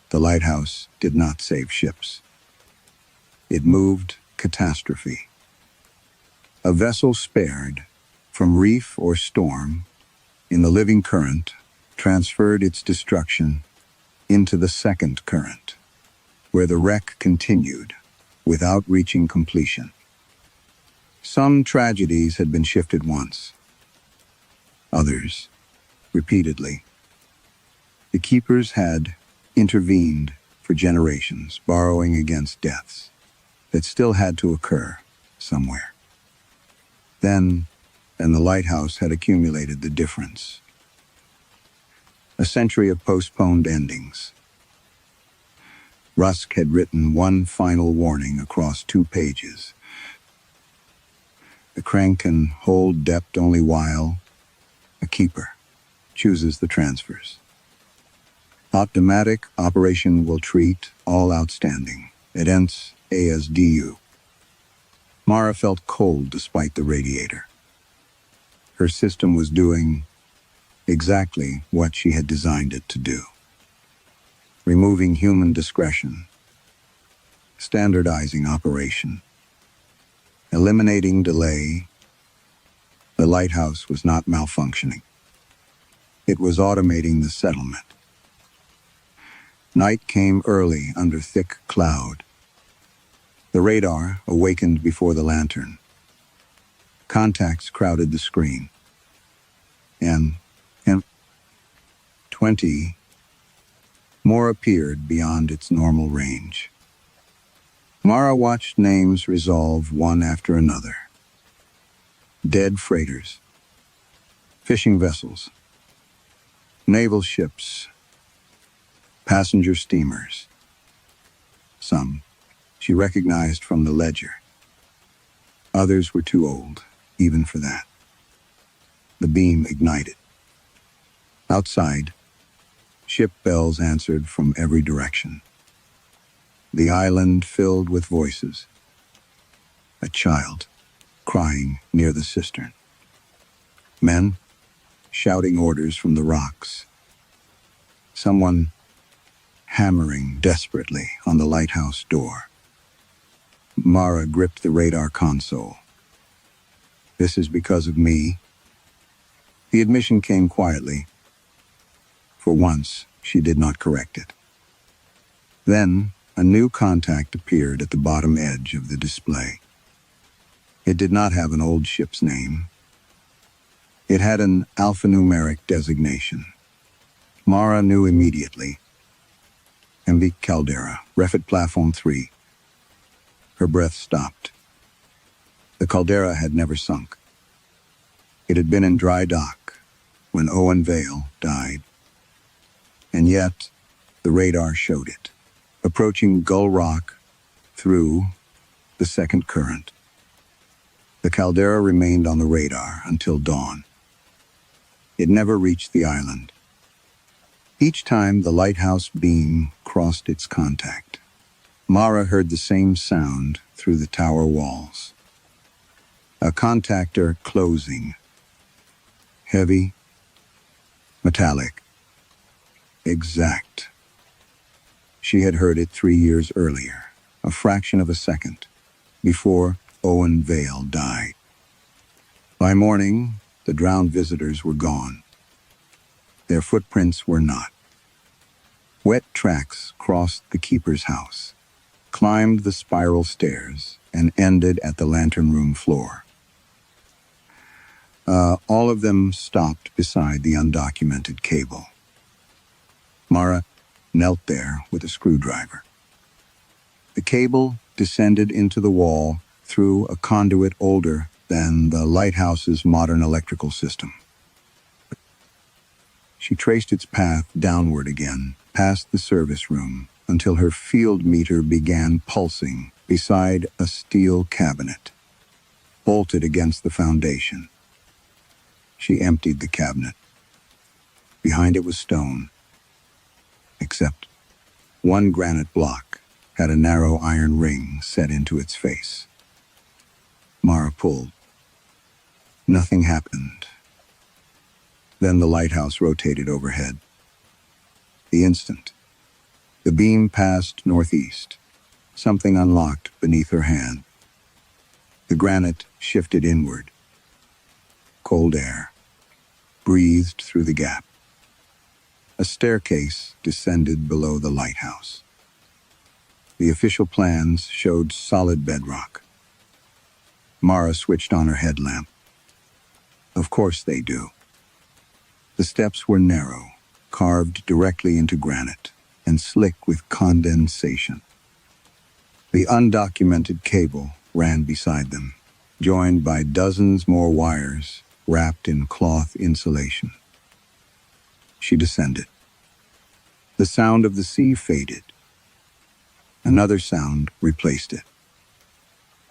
The lighthouse did not save ships. It moved catastrophe. A vessel spared from reef or storm in the living current transferred its destruction into the second current, where the wreck continued without reaching completion. Some tragedies had been shifted once. Others, repeatedly. The keepers had intervened for generations, borrowing against deaths that still had to occur somewhere. Then the lighthouse had accumulated the difference. A century of postponed endings. Rusk had written one final warning across 2 pages. The crank can hold depth only while a keeper chooses the transfers. Automatic operation will treat all outstanding. It ends ASDU. Mara felt cold despite the radiator. Her system was doing exactly what she had designed it to do. Removing human discretion. Standardizing operation. Eliminating delay. The lighthouse was not malfunctioning. It was automating the settlement. Night came early under thick cloud. The radar awakened before the lantern. Contacts crowded the screen. And 20 more appeared beyond its normal range. Mara watched names resolve one after another. Dead freighters, fishing vessels, naval ships, passenger steamers. Some she recognized from the ledger. Others were too old, even for that. The beam ignited. Outside, ship bells answered from every direction. The island filled with voices. A child crying near the cistern. Men shouting orders from the rocks. Someone hammering desperately on the lighthouse door. Mara gripped the radar console. This is because of me. The admission came quietly. For once, she did not correct it. Then, a new contact appeared at the bottom edge of the display. It did not have an old ship's name. It had an alphanumeric designation. Mara knew immediately. MV Caldera, Refit Platform 3. Her breath stopped. The Caldera had never sunk. It had been in dry dock when Owen Vale died. And yet, the radar showed it, approaching Gull Rock through the second current. The Caldera remained on the radar until dawn. It never reached the island. Each time the lighthouse beam crossed its contact, Mara heard the same sound through the tower walls. A contactor closing. Heavy, metallic, exact. She had heard it 3 years earlier, a fraction of a second, before Owen Vale died. By morning, the drowned visitors were gone. Their footprints were not. Wet tracks crossed the keeper's house, climbed the spiral stairs, and ended at the lantern room floor. All of them stopped beside the undocumented cable. Mara knelt there with a screwdriver. The cable descended into the wall through a conduit older than the lighthouse's modern electrical system. She traced its path downward again, past the service room, until her field meter began pulsing beside a steel cabinet, bolted against the foundation. She emptied the cabinet. Behind it was stone, except one granite block had a narrow iron ring set into its face. Mara pulled. Nothing happened. Then the lighthouse rotated overhead. The instant, the beam passed northeast. Something unlocked beneath her hand. The granite shifted inward. Cold air breathed through the gap. A staircase descended below the lighthouse. The official plans showed solid bedrock. Mara switched on her headlamp. Of course they do. The steps were narrow, carved directly into granite, and slick with condensation. The undocumented cable ran beside them, joined by dozens more wires wrapped in cloth insulation. She descended. The sound of the sea faded. Another sound replaced it.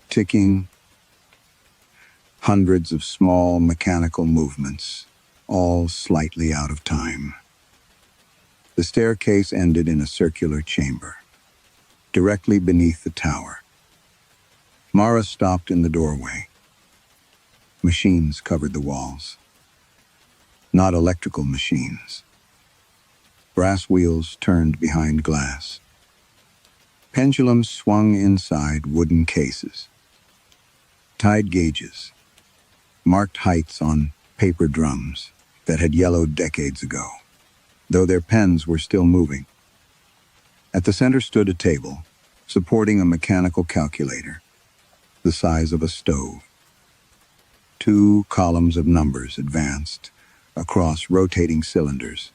Ticking, hundreds of small mechanical movements, all slightly out of time. The staircase ended in a circular chamber, directly beneath the tower. Mara stopped in the doorway. Machines covered the walls. Not electrical machines. Brass wheels turned behind glass. Pendulums swung inside wooden cases. Tide gauges marked heights on paper drums that had yellowed decades ago, though their pens were still moving. At the center stood a table, supporting a mechanical calculator, the size of a stove. 2 columns of numbers advanced across rotating cylinders.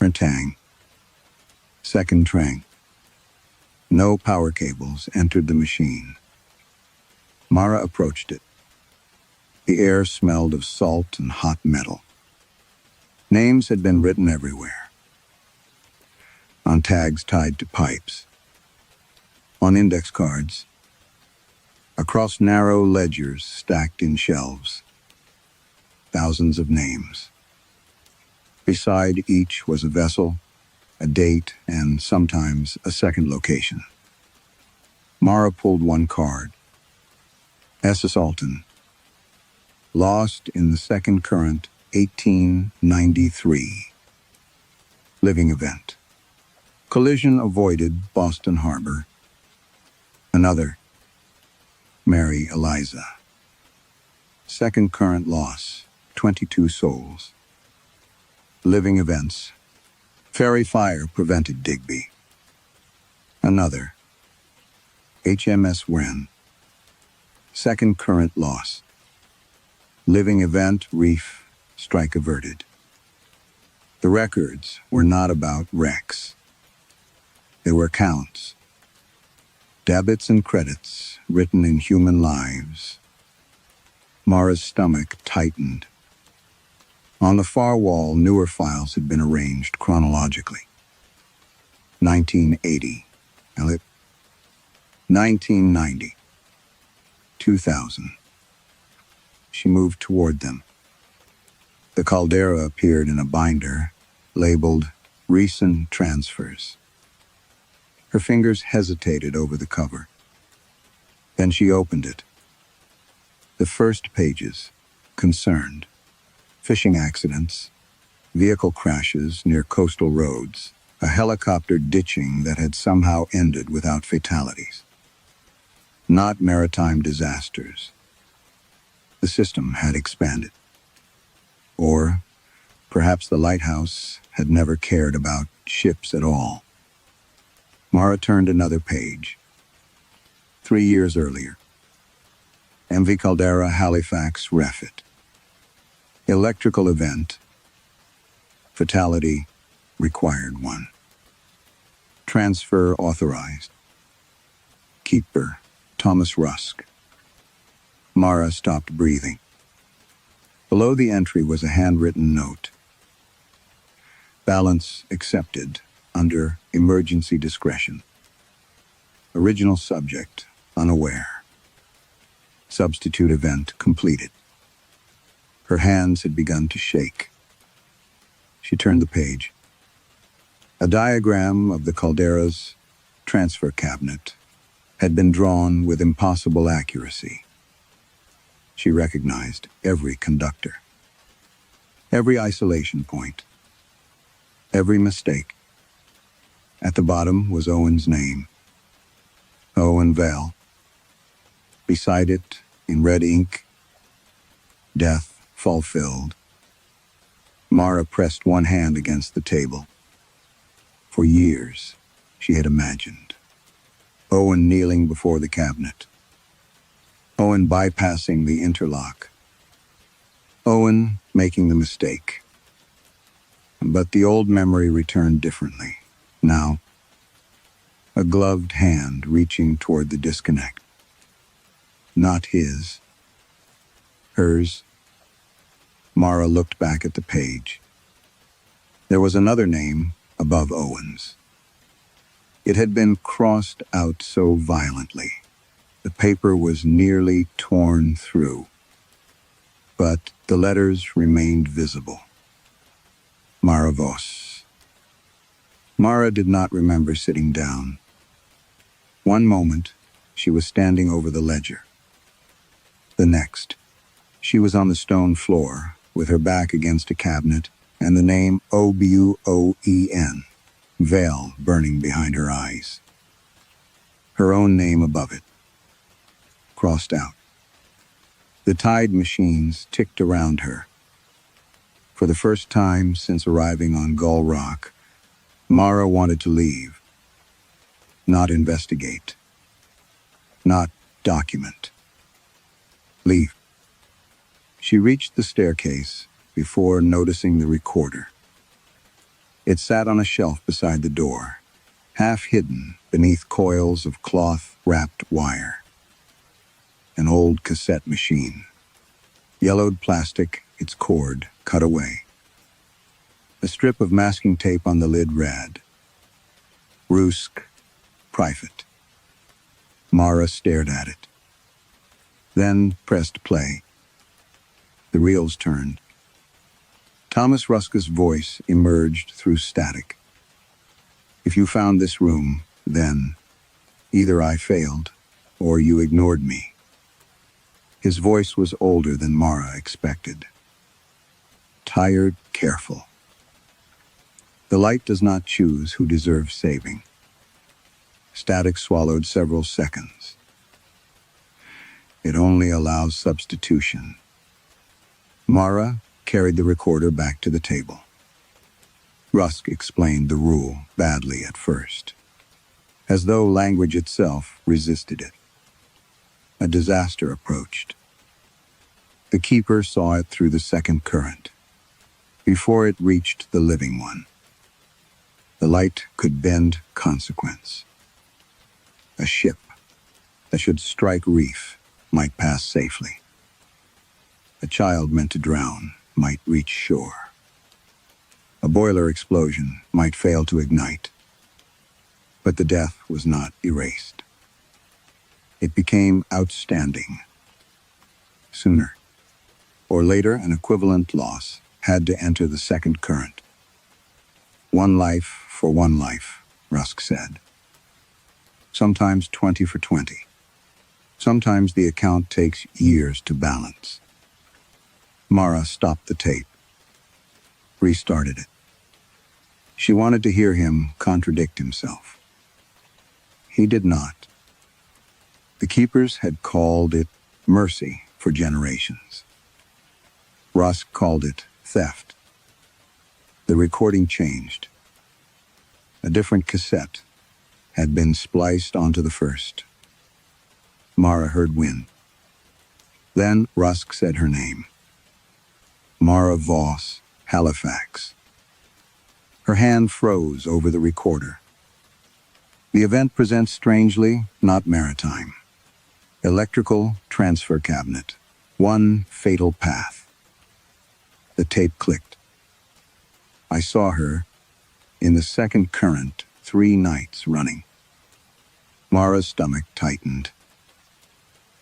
Rentang. Second trang. No power cables entered the machine. Mara approached it. The air smelled of salt and hot metal. Names had been written everywhere. On tags tied to pipes. On index cards. Across narrow ledgers stacked in shelves. Thousands of names. Beside each was a vessel, a date, and sometimes a second location. Mara pulled one card. SS Alton. Lost in the second current, 1893. Living event. Collision avoided, Boston Harbor. Another. Mary Eliza. Second current loss, 22 souls. Living events. Ferry fire prevented Digby. Another. HMS Wren. Second current loss. Living event, reef, strike averted. The records were not about wrecks. They were counts. Debits and credits written in human lives. Mara's stomach tightened. On the far wall, newer files had been arranged chronologically. 1980. 1990. 2000. She moved toward them. The caldera appeared in a binder, labeled Recent Transfers. Her fingers hesitated over the cover. Then she opened it. The first pages, concerned. Fishing accidents, vehicle crashes near coastal roads, a helicopter ditching that had somehow ended without fatalities. Not maritime disasters. The system had expanded. Or perhaps the Lighthouse had never cared about ships at all. Mara turned another page. 3 years earlier. MV Caldera, Halifax, Refit. Electrical event. Fatality, required one. Transfer authorized. Keeper, Thomas Rusk. Mara stopped breathing. Below the entry was a handwritten note. Balance accepted under emergency discretion. Original subject, unaware. Substitute event completed. Her hands had begun to shake. She turned the page. A diagram of the Caldera's transfer cabinet had been drawn with impossible accuracy. She recognized every conductor, every isolation point, every mistake. At the bottom was Owen's name, Owen Vale. Beside it, in red ink, death fulfilled. Mara pressed one hand against the table. For years, she had imagined Owen kneeling before the cabinet. Owen bypassing the interlock. Owen making the mistake. But the old memory returned differently. Now, a gloved hand reaching toward the disconnect. Not his. Hers. Mara looked back at the page. There was another name above Owen's. It had been crossed out so violently. The paper was nearly torn through, but the letters remained visible. Mara Voss. Mara did not remember sitting down. One moment, she was standing over the ledger. The next, she was on the stone floor, with her back against a cabinet, and the name Oboen, veil burning behind her eyes. Her own name above it, crossed out. The tide machines ticked around her. For the first time since arriving on Gull Rock, Mara wanted to leave. Not investigate. Not document. Leave. She reached the staircase before noticing the recorder. It sat on a shelf beside the door, half hidden beneath coils of cloth-wrapped wire. An old cassette machine. Yellowed plastic, its cord cut away. A strip of masking tape on the lid read, Rusk, Private. Mara stared at it. Then pressed play. The reels turned. Thomas Ruska's voice emerged through static. If you found this room, then either I failed or you ignored me. His voice was older than Mara expected. Tired, careful. The light does not choose who deserves saving. Static swallowed several seconds. It only allows substitution. Mara carried the recorder back to the table. Rusk explained the rule badly at first, as though language itself resisted it. A disaster approached. The keeper saw it through the second current, before it reached the living one. The light could bend consequence. A ship that should strike reef might pass safely. A child meant to drown might reach shore. A boiler explosion might fail to ignite. But the death was not erased. It became outstanding. Sooner or later, an equivalent loss had to enter the second current. One life for one life, Rusk said. Sometimes 20 for 20. Sometimes the account takes years to balance. Mara stopped the tape, restarted it. She wanted to hear him contradict himself. He did not. The keepers had called it mercy for generations. Rusk called it theft. The recording changed. A different cassette had been spliced onto the first. Mara heard wind. Then Rusk said her name. Mara Voss, Halifax. Her hand froze over the recorder. The event presents strangely, not maritime. Electrical transfer cabinet. One fatal path. The tape clicked. I saw her in the second current 3 nights running. Mara's stomach tightened.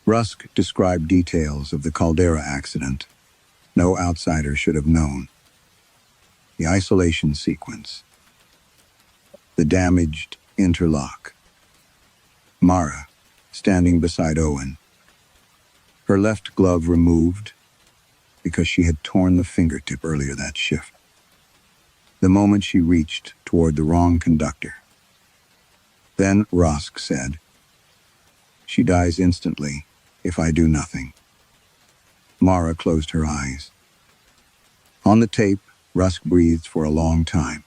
Rusk described details of the caldera accident. No outsider should have known. The isolation sequence. The damaged interlock. Mara, standing beside Owen. Her left glove removed because she had torn the fingertip earlier that shift. The moment she reached toward the wrong conductor. Then Rusk said, "She dies instantly if I do nothing." Mara closed her eyes. On the tape, Rusk breathed for a long time.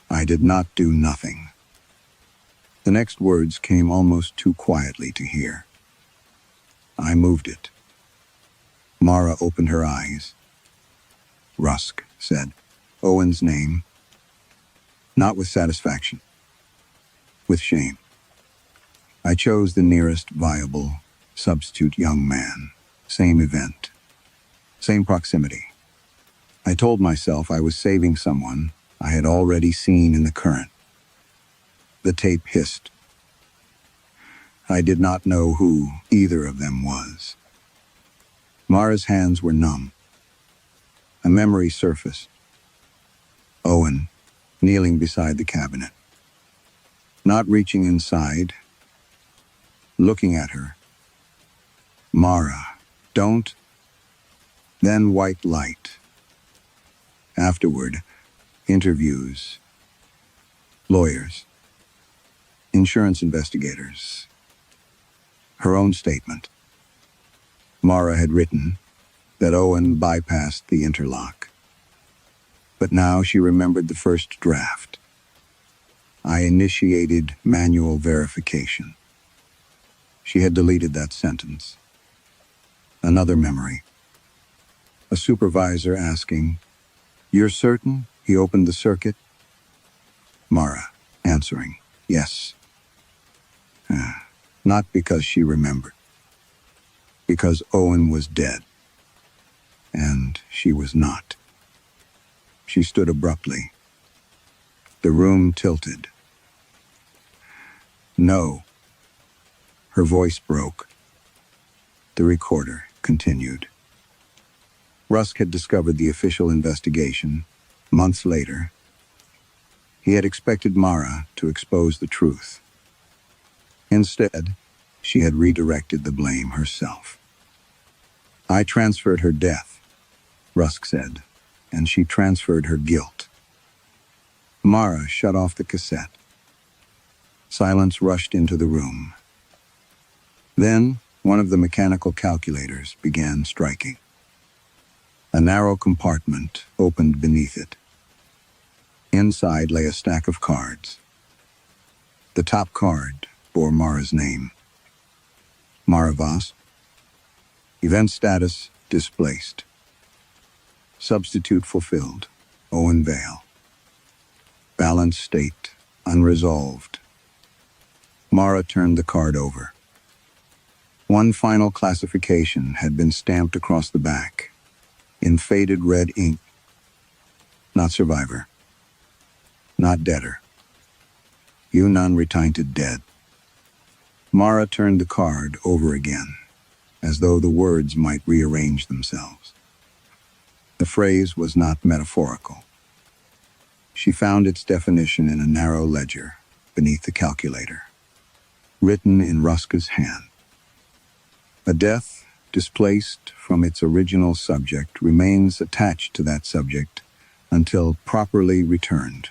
I did not do nothing. The next words came almost too quietly to hear. I moved it. Mara opened her eyes. Rusk said, Owen's name. Not with satisfaction. With shame. I chose the nearest viable substitute young man. Same event. Same proximity. I told myself I was saving someone I had already seen in the current. The tape hissed. I did not know who either of them was. Mara's hands were numb. A memory surfaced. Owen, kneeling beside the cabinet. Not reaching inside, looking at her. Mara, don't. Then white light. Afterward, interviews. Lawyers. Insurance investigators. Her own statement. Mara had written that Owen bypassed the interlock. But now she remembered the first draft. I initiated manual verification. She had deleted that sentence. Another memory. A supervisor asking, "You're certain he opened the circuit?" Mara answering, "Yes." Not because she remembered. Because Owen was dead. And she was not. She stood abruptly. The room tilted. "No." Her voice broke. The recorder continued. Rusk had discovered the official investigation months later. He had expected Mara to expose the truth. Instead, she had redirected the blame herself. "I transferred her death," Rusk said, "and she transferred her guilt." Mara shut off the cassette. Silence rushed into the room. Then, one of the mechanical calculators began striking. A narrow compartment opened beneath it. Inside lay a stack of cards. The top card bore Mara's name. Mara Voss. Event status displaced. Substitute fulfilled. Owen Vale. Balance state unresolved. Mara turned the card over. One final classification had been stamped across the back, in faded red ink. Not survivor. Not debtor. You none retainted dead. Mara turned the card over again, as though the words might rearrange themselves. The phrase was not metaphorical. She found its definition in a narrow ledger beneath the calculator, written in Ruska's hand. A death displaced from its original subject remains attached to that subject until properly returned.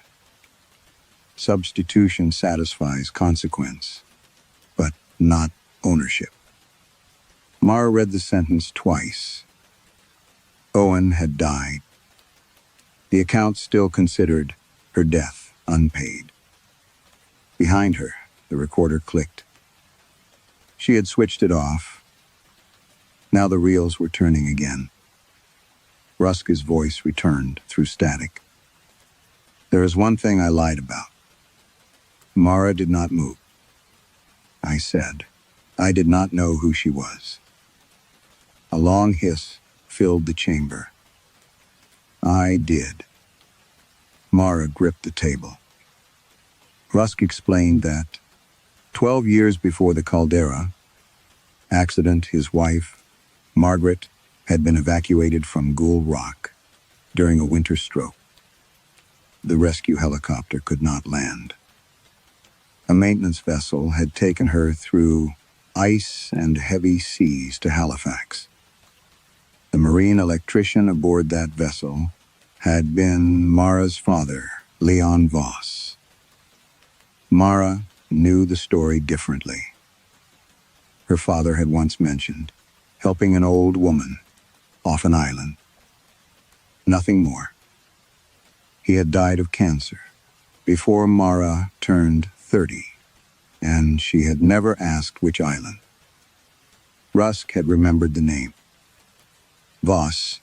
Substitution satisfies consequence, but not ownership. Mara read the sentence twice. Owen had died. The account still considered her death unpaid. Behind her, the recorder clicked. She had switched it off. Now the reels were turning again. Ruska's voice returned through static. "There is one thing I lied about." Mara did not move. I said, "I did not know who she was." A long hiss filled the chamber. "I did." Mara gripped the table. Rusk explained that 12 years before the caldera accident, his wife, Margaret, had been evacuated from Ghoul Rock during a winter stroke. The rescue helicopter could not land. A maintenance vessel had taken her through ice and heavy seas to Halifax. The marine electrician aboard that vessel had been Mara's father, Leanh Voss. Mara knew the story differently. Her father had once mentioned helping an old woman off an island. Nothing more. He had died of cancer before Mara turned 30, and she had never asked which island. Rusk had remembered the name. Voss.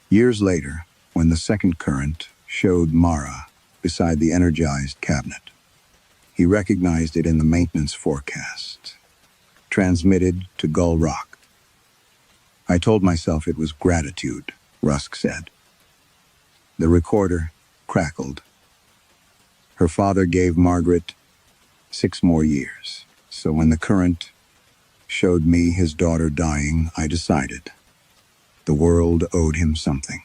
Years later, when the second current showed Mara beside the energized cabinet, he recognized it in the maintenance forecast, transmitted to Gull Rock. I told myself it was gratitude, Rusk said. The recorder crackled. Her father gave Margaret 6 more years. So when the current showed me his daughter dying, I decided the world owed him something.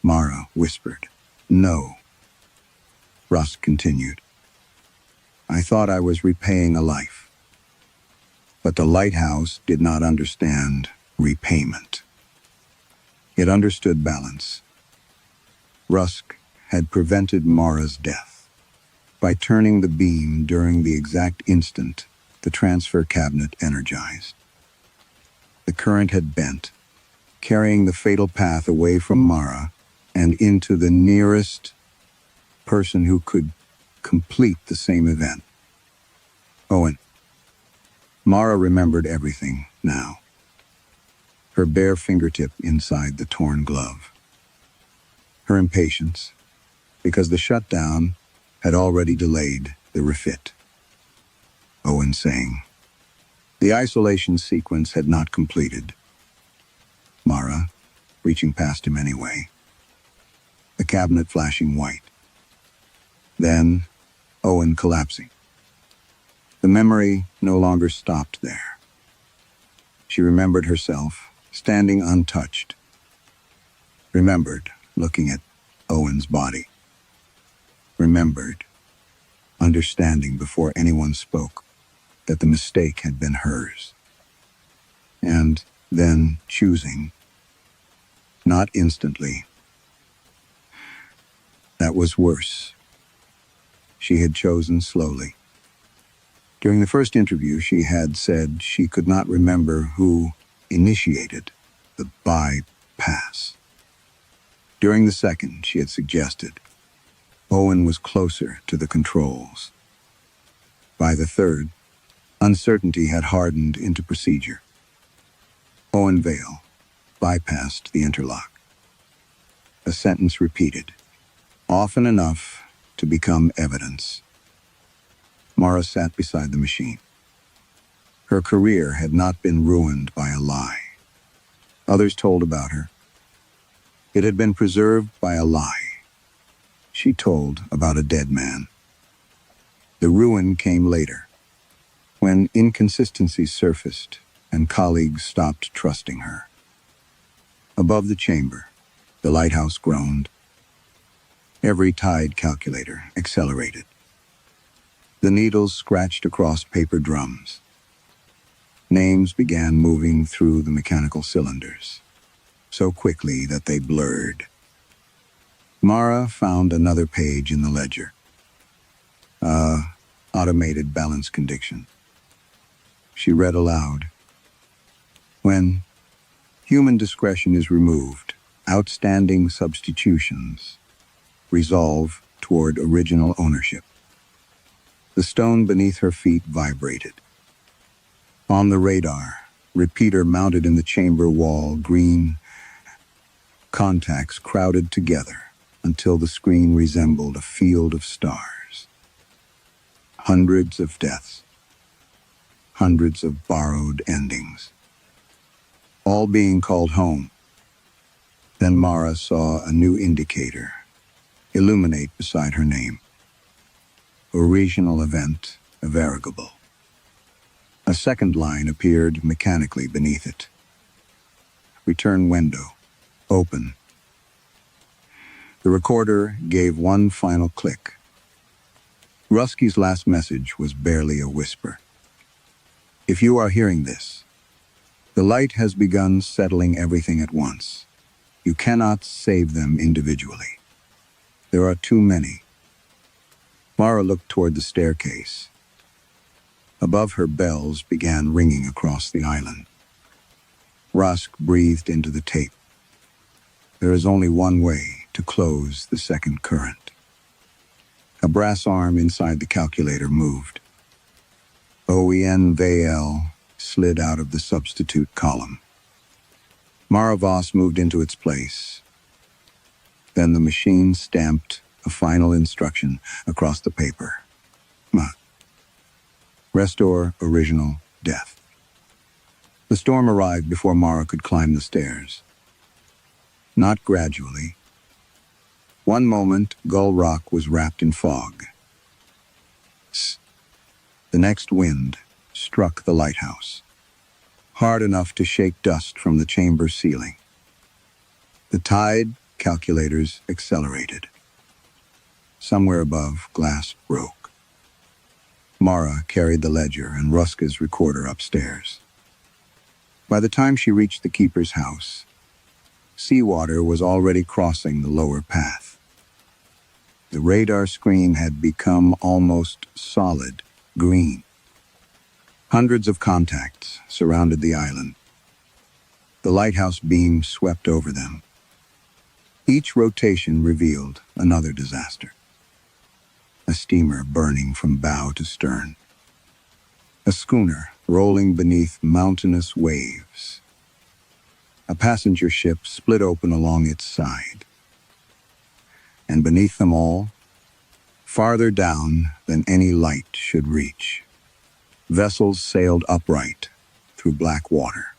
Mara whispered. No. Rusk continued. I thought I was repaying a life. But the Lighthouse did not understand repayment. It understood balance. Rusk had prevented Mara's death by turning the beam during the exact instant the transfer cabinet energized. The current had bent, carrying the fatal path away from Mara and into the nearest person who could complete the same event. Owen. Mara remembered everything now. Her bare fingertip inside the torn glove. Her impatience, because the shutdown had already delayed the refit. Owen saying, the isolation sequence had not completed. Mara, reaching past him anyway. The cabinet flashing white. Then, Owen collapsing. The memory no longer stopped there. She remembered herself, standing untouched. Remembered looking at Owen's body. Remembered understanding before anyone spoke that the mistake had been hers. And then choosing, not instantly. That was worse. She had chosen slowly. During the first interview, she had said she could not remember who initiated the bypass. During the second, she had suggested Owen was closer to the controls. By the third, uncertainty had hardened into procedure. Owen Vale bypassed the interlock. A sentence repeated, often enough to become evidence. Mara sat beside the machine. Her career had not been ruined by a lie. Others told about her. It had been preserved by a lie. She told about a dead man. The ruin came later, when inconsistencies surfaced and colleagues stopped trusting her. Above the chamber, the Lighthouse groaned. Every tide calculator accelerated. The needles scratched across paper drums. Names began moving through the mechanical cylinders, so quickly that they blurred. Mara found another page in the ledger. Automated balance condition. She read aloud. When human discretion is removed, outstanding substitutions resolve toward original ownership. The stone beneath her feet vibrated. On the radar, repeater mounted in the chamber wall, green contacts crowded together until the screen resembled a field of stars. Hundreds of deaths. Hundreds of borrowed endings. All being called home. Then Mara saw a new indicator illuminate beside her name. Original event, irrevocable. A second line appeared mechanically beneath it. Return window, open. The recorder gave one final click. Rusky's last message was barely a whisper. If you are hearing this, the light has begun settling everything at once. You cannot save them individually. There are too many. Mara looked toward the staircase. Above her, bells began ringing across the island. Rusk breathed into the tape. There is only one way to close the second current. A brass arm inside the calculator moved. OEN-VL slid out of the substitute column. Mara Voss moved into its place. Then the machine stamped a final instruction across the paper. Restore original death. The storm arrived before Mara could climb the stairs. Not gradually, One moment, Gull Rock was wrapped in fog. The next wind struck the lighthouse, hard enough to shake dust from the chamber ceiling. The tide calculators accelerated. Somewhere above, glass broke. Mara carried the ledger and Ruska's recorder upstairs. By the time she reached the keeper's house, seawater was already crossing the lower path. The radar screen had become almost solid green. Hundreds of contacts surrounded the island. The lighthouse beam swept over them. Each rotation revealed another disaster. A steamer burning from bow to stern. A schooner rolling beneath mountainous waves. A passenger ship split open along its side. And beneath them all, farther down than any light should reach, vessels sailed upright through black water.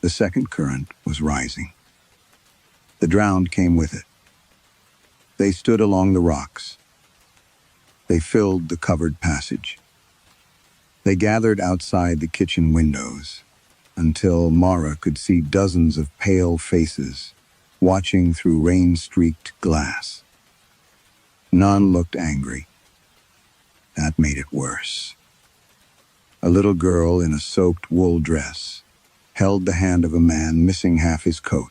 The second current was rising. The drowned came with it. They stood along the rocks. They filled the covered passage. They gathered outside the kitchen windows until Mara could see dozens of pale faces watching through rain-streaked glass. None looked angry. That made it worse. A little girl in a soaked wool dress held the hand of a man missing half his coat.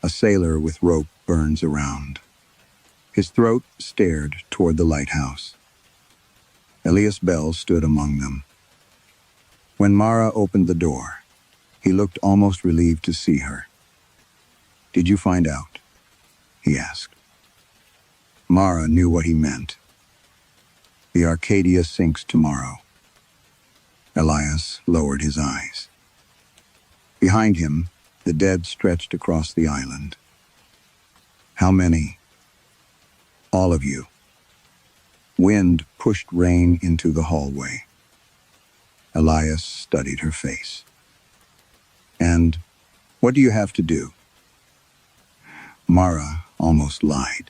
A sailor with rope burns around. His throat stared toward the lighthouse. Elias Bell stood among them. When Mara opened the door, he looked almost relieved to see her. "Did you find out?" he asked. Mara knew what he meant. The Arcadia sinks tomorrow. Elias lowered his eyes. Behind him, the dead stretched across the island. "How many?" "All of you." Wind pushed rain into the hallway. Elias studied her face. "And what do you have to do?" Mara almost lied.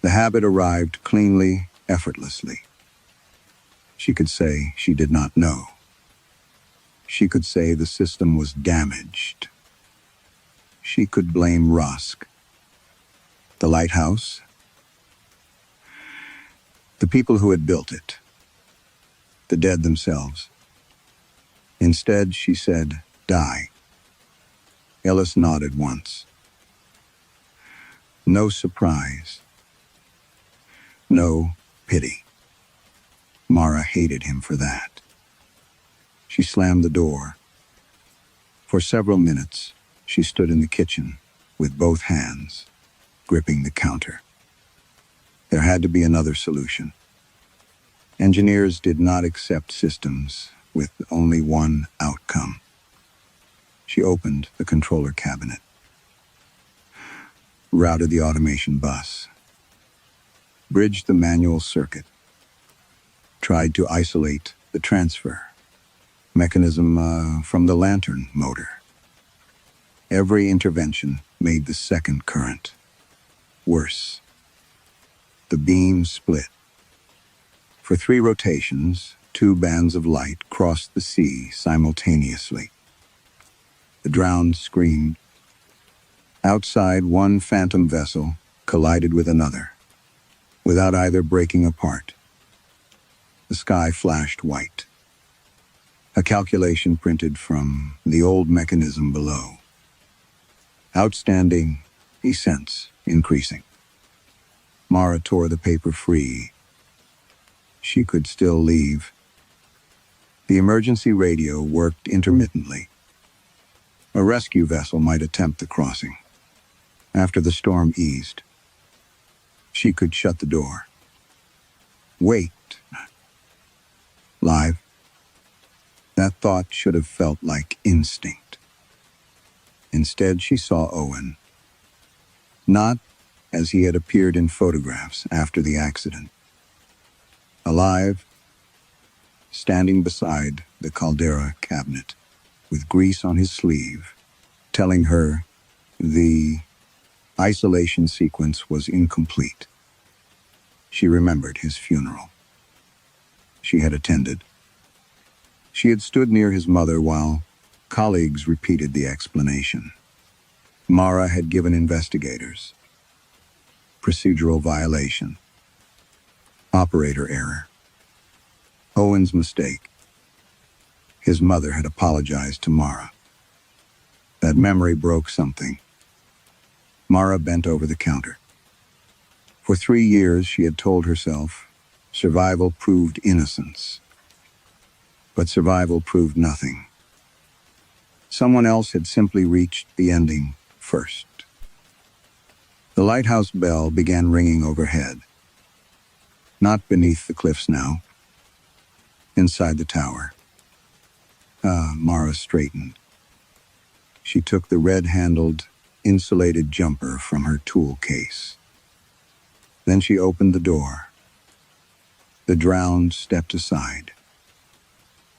The habit arrived cleanly, effortlessly. She could say she did not know. She could say the system was damaged. She could blame Rusk. The lighthouse? The people who had built it. The dead themselves. Instead, she said, "Die." Ellis nodded once. No surprise. No pity. Mara hated him for that. She slammed the door. For several minutes, she stood in the kitchen with both hands gripping the counter. There had to be another solution. Engineers did not accept systems with only one outcome. She opened the controller cabinet, routed the automation bus, bridged the manual circuit, tried to isolate the transfer mechanism from the lantern motor. Every intervention made the second current worse. The beam split. For 3 rotations, 2 bands of light crossed the sea simultaneously. The drowned screamed. Outside, one phantom vessel collided with another, without either breaking apart. The sky flashed white. A calculation printed from the old mechanism below. Outstanding, essence increasing. Mara tore the paper free. She could still leave. The emergency radio worked intermittently. A rescue vessel might attempt the crossing. After the storm eased, she could shut the door. Wait. Live. That thought should have felt like instinct. Instead, she saw Owen. Not as he had appeared in photographs after the accident. Alive, standing beside the caldera cabinet, with grease on his sleeve, telling her the Isolation sequence was incomplete. She remembered his funeral. She had attended. She had stood near his mother while colleagues repeated the explanation. Mara had given investigators. Procedural violation. Operator error. Owen's mistake. His mother had apologized to Mara. That memory broke something. Mara bent over the counter. For 3 years, she had told herself, survival proved innocence. But survival proved nothing. Someone else had simply reached the ending first. The lighthouse bell began ringing overhead. Not beneath the cliffs now. Inside the tower. Mara straightened. She took the red-handled, insulated jumper from her tool case. Then she opened the door. The drowned stepped aside.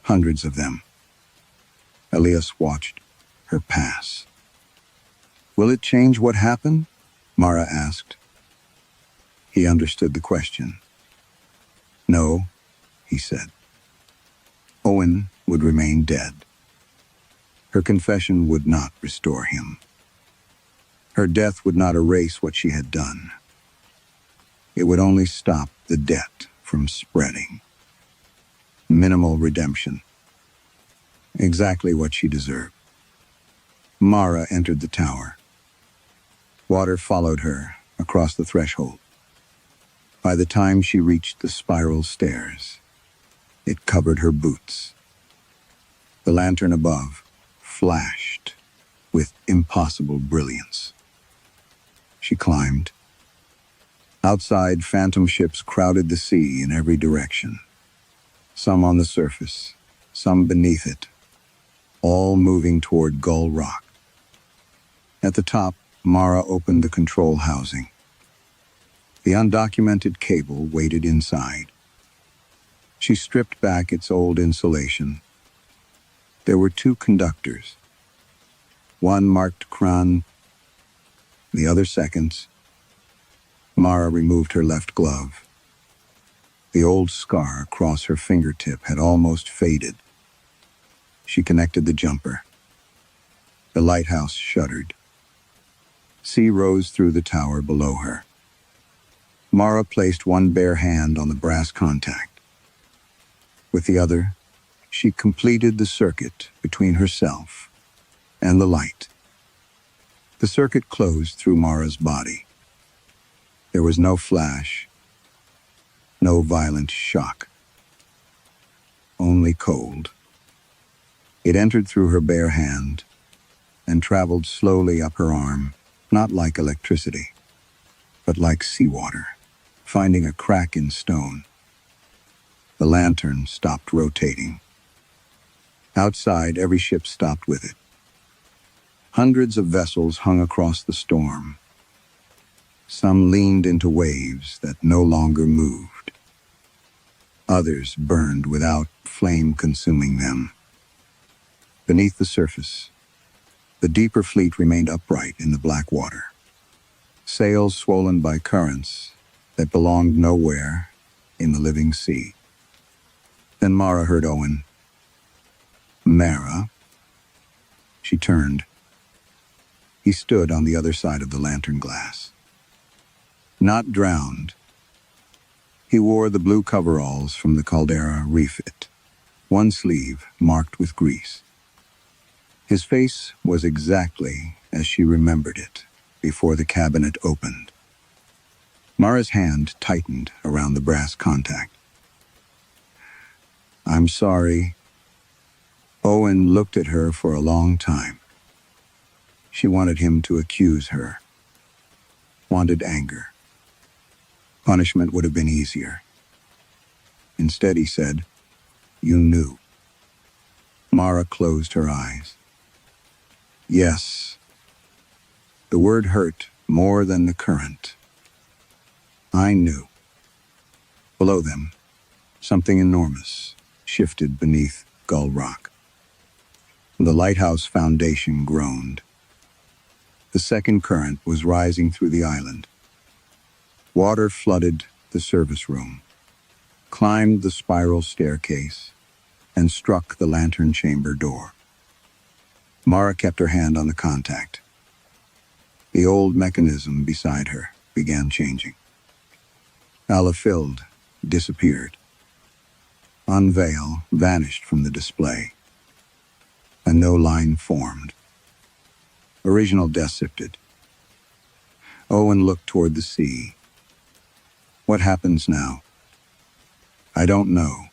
Hundreds of them. Elias watched her pass. "Will it change what happened?" Mara asked. He understood the question. "No," he said. Owen would remain dead. Her confession would not restore him. Her death would not erase what she had done. It would only stop the debt from spreading. Minimal redemption. Exactly what she deserved. Mara entered the tower. Water followed her across the threshold. By the time she reached the spiral stairs, it covered her boots. The lantern above flashed with impossible brilliance. She climbed. Outside, phantom ships crowded the sea in every direction. Some on the surface, some beneath it, all moving toward Gull Rock. At the top, Mara opened the control housing. The undocumented cable waited inside. She stripped back its old insulation. There were 2 conductors. One marked Kran, the other seconds. Mara removed her left glove. The old scar across her fingertip had almost faded. She connected the jumper. The lighthouse shuddered. Sea rose through the tower below her. Mara placed one bare hand on the brass contact. With the other, she completed the circuit between herself and the light. The circuit closed through Mara's body. There was no flash, no violent shock. Only cold. It entered through her bare hand and traveled slowly up her arm, not like electricity, but like seawater, finding a crack in stone. The lantern stopped rotating. Outside, every ship stopped with it. Hundreds of vessels hung across the storm. Some leaned into waves that no longer moved. Others burned without flame consuming them. Beneath the surface, the deeper fleet remained upright in the black water. Sails swollen by currents that belonged nowhere in the living sea. Then Mara heard Owen. "Mara." She turned. He stood on the other side of the lantern glass. Not drowned. He wore the blue coveralls from the Caldera refit, one sleeve marked with grease. His face was exactly as she remembered it before the cabinet opened. Mara's hand tightened around the brass contact. "I'm sorry." Owen looked at her for a long time. She wanted him to accuse her. Wanted anger. Punishment would have been easier. Instead, he said, "You knew." Mara closed her eyes. Yes. The word hurt more than the current. I knew. Below them, something enormous shifted beneath Gull Rock. The lighthouse foundation groaned. The second current was rising through the island. Water flooded the service room, climbed the spiral staircase, and struck the lantern chamber door. Mara kept her hand on the contact. The old mechanism beside her began changing. Filled, disappeared. Unveil vanished from the display. A no line formed. Original descipted. Owen looked toward the sea. What happens now? I don't know.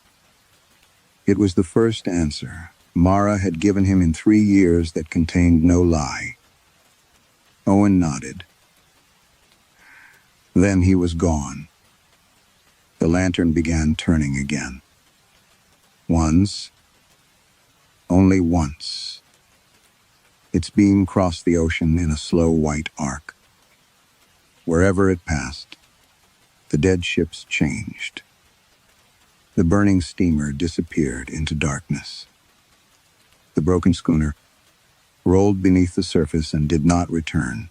It was the first answer Mara had given him in 3 years that contained no lie. Owen nodded. Then he was gone. The lantern began turning again. Once. Only once. Its beam crossed the ocean in a slow white arc. Wherever it passed, the dead ships changed. The burning steamer disappeared into darkness. The broken schooner rolled beneath the surface and did not return.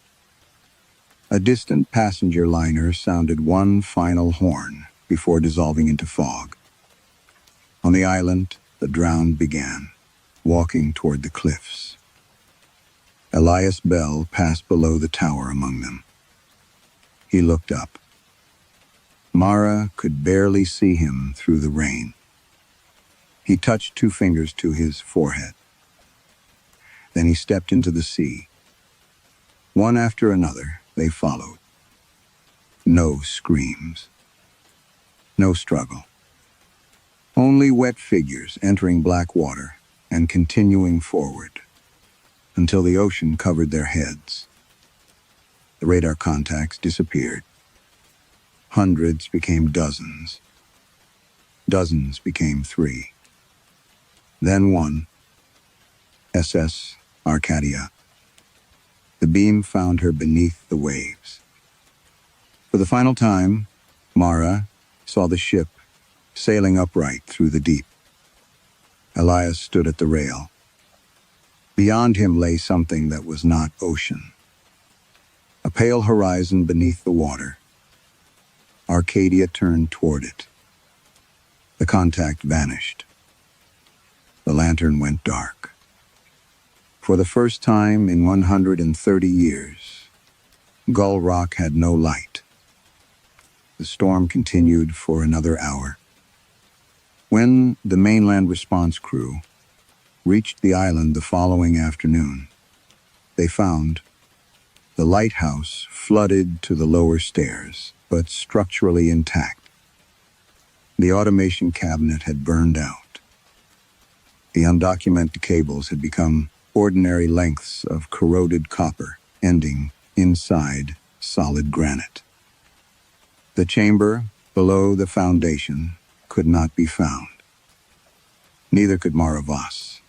A distant passenger liner sounded one final horn before dissolving into fog. On the island, the drowned began, walking toward the cliffs. Elias Bell passed below the tower among them. He looked up. Mara could barely see him through the rain. He touched 2 fingers to his forehead. Then he stepped into the sea. One after another, they followed. No screams. No struggle. Only wet figures entering black water and continuing forward until the ocean covered their heads. The radar contacts disappeared. Hundreds became dozens. Dozens became 3. Then 1. SS Arcadia. The beam found her beneath the waves. For the final time, Mara saw the ship sailing upright through the deep. Elias stood at the rail. Beyond him lay something that was not ocean. A pale horizon beneath the water. Arcadia turned toward it. The contact vanished. The lantern went dark. For the first time in 130 years, Gull Rock had no light. The storm continued for another hour. When the mainland response crew reached the island the following afternoon, they found the lighthouse flooded to the lower stairs, but structurally intact. The automation cabinet had burned out. The undocumented cables had become ordinary lengths of corroded copper, ending inside solid granite. The chamber below the foundation could not be found. Neither could Mara Voss.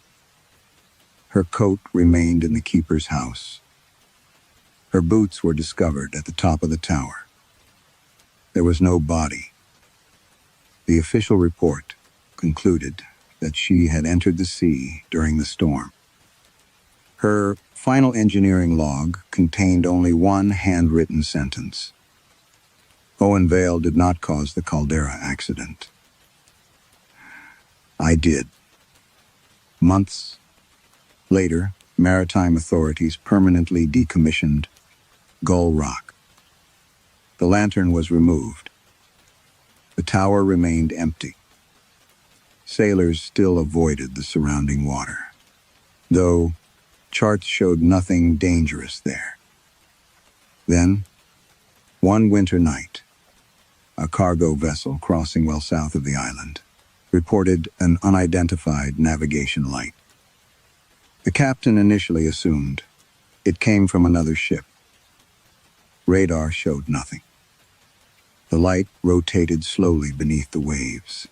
Her coat remained in the keeper's house. Her boots were discovered at the top of the tower. There was no body. The official report concluded that she had entered the sea during the storm. Her final engineering log contained only one handwritten sentence. Owen Vale did not cause the caldera accident. I did. Months later, maritime authorities permanently decommissioned Gull Rock. The lantern was removed. The tower remained empty. Sailors still avoided the surrounding water, though charts showed nothing dangerous there. Then, one winter night, a cargo vessel crossing well south of the island reported an unidentified navigation light. The captain initially assumed it came from another ship. Radar showed nothing. The light rotated slowly beneath the waves.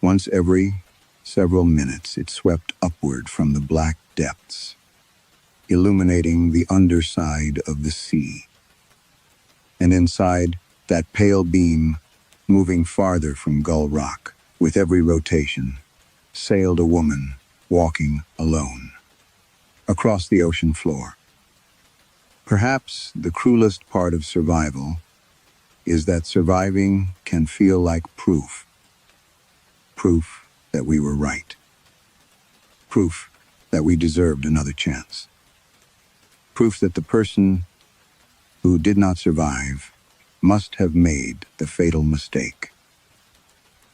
Once every several minutes, it swept upward from the black depths, illuminating the underside of the sea. And inside that pale beam, moving farther from Gull Rock, with every rotation, sailed a woman walking alone. Across the ocean floor, Perhaps the cruelest part of survival is that surviving can feel like proof. Proof that we were right. Proof that we deserved another chance. Proof that the person who did not survive must have made the fatal mistake.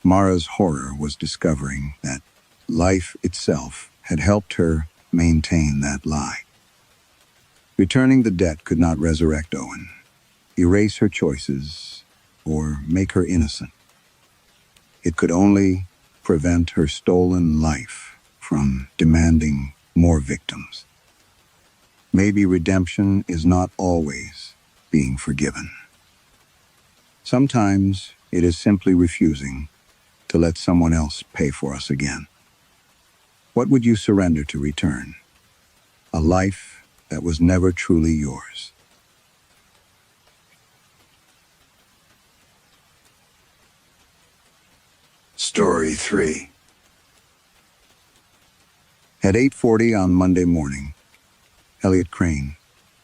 Mara's horror was discovering that life itself had helped her maintain that lie. Returning the debt could not resurrect Owen, erase her choices, or make her innocent. It could only prevent her stolen life from demanding more victims. Maybe redemption is not always being forgiven. Sometimes it is simply refusing to let someone else pay for us again. What would you surrender to return? A life that was never truly yours. Story 3. At 8:40 on Monday morning, Elliot Crane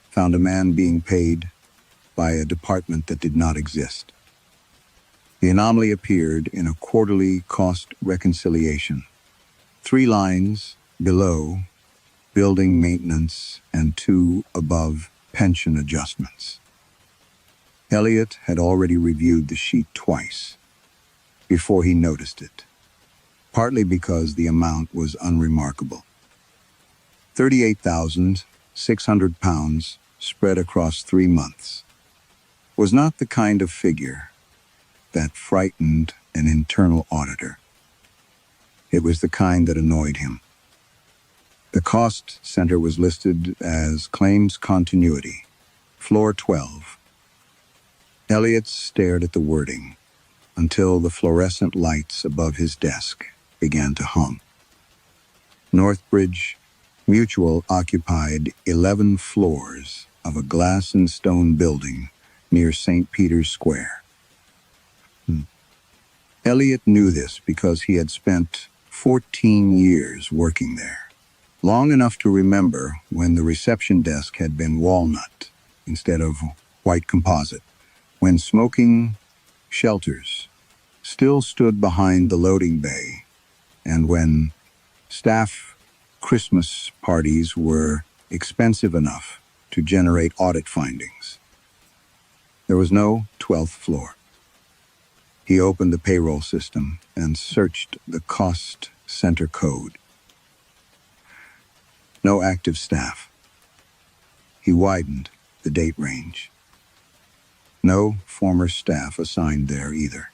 found a man being paid by a department that did not exist. The anomaly appeared in a quarterly cost reconciliation. 3 lines below building maintenance and 2 above pension adjustments. Elliot had already reviewed the sheet twice before he noticed it, partly because the amount was unremarkable. 38,600 pounds spread across 3 months was not the kind of figure that frightened an internal auditor. It was the kind that annoyed him. The cost center was listed as Claims Continuity, Floor 12. Elliot stared at the wording until the fluorescent lights above his desk began to hum. Northbridge Mutual occupied 11 floors of a glass and stone building near St. Peter's Square. Elliot knew this because he had spent 14 years working there, long enough to remember when the reception desk had been walnut instead of white composite, when smoking shelters still stood behind the loading bay, and when staff Christmas parties were expensive enough to generate audit findings. There was no 12th floor. He opened the payroll system and searched the cost center code. No active staff. He widened the date range. No former staff assigned there either.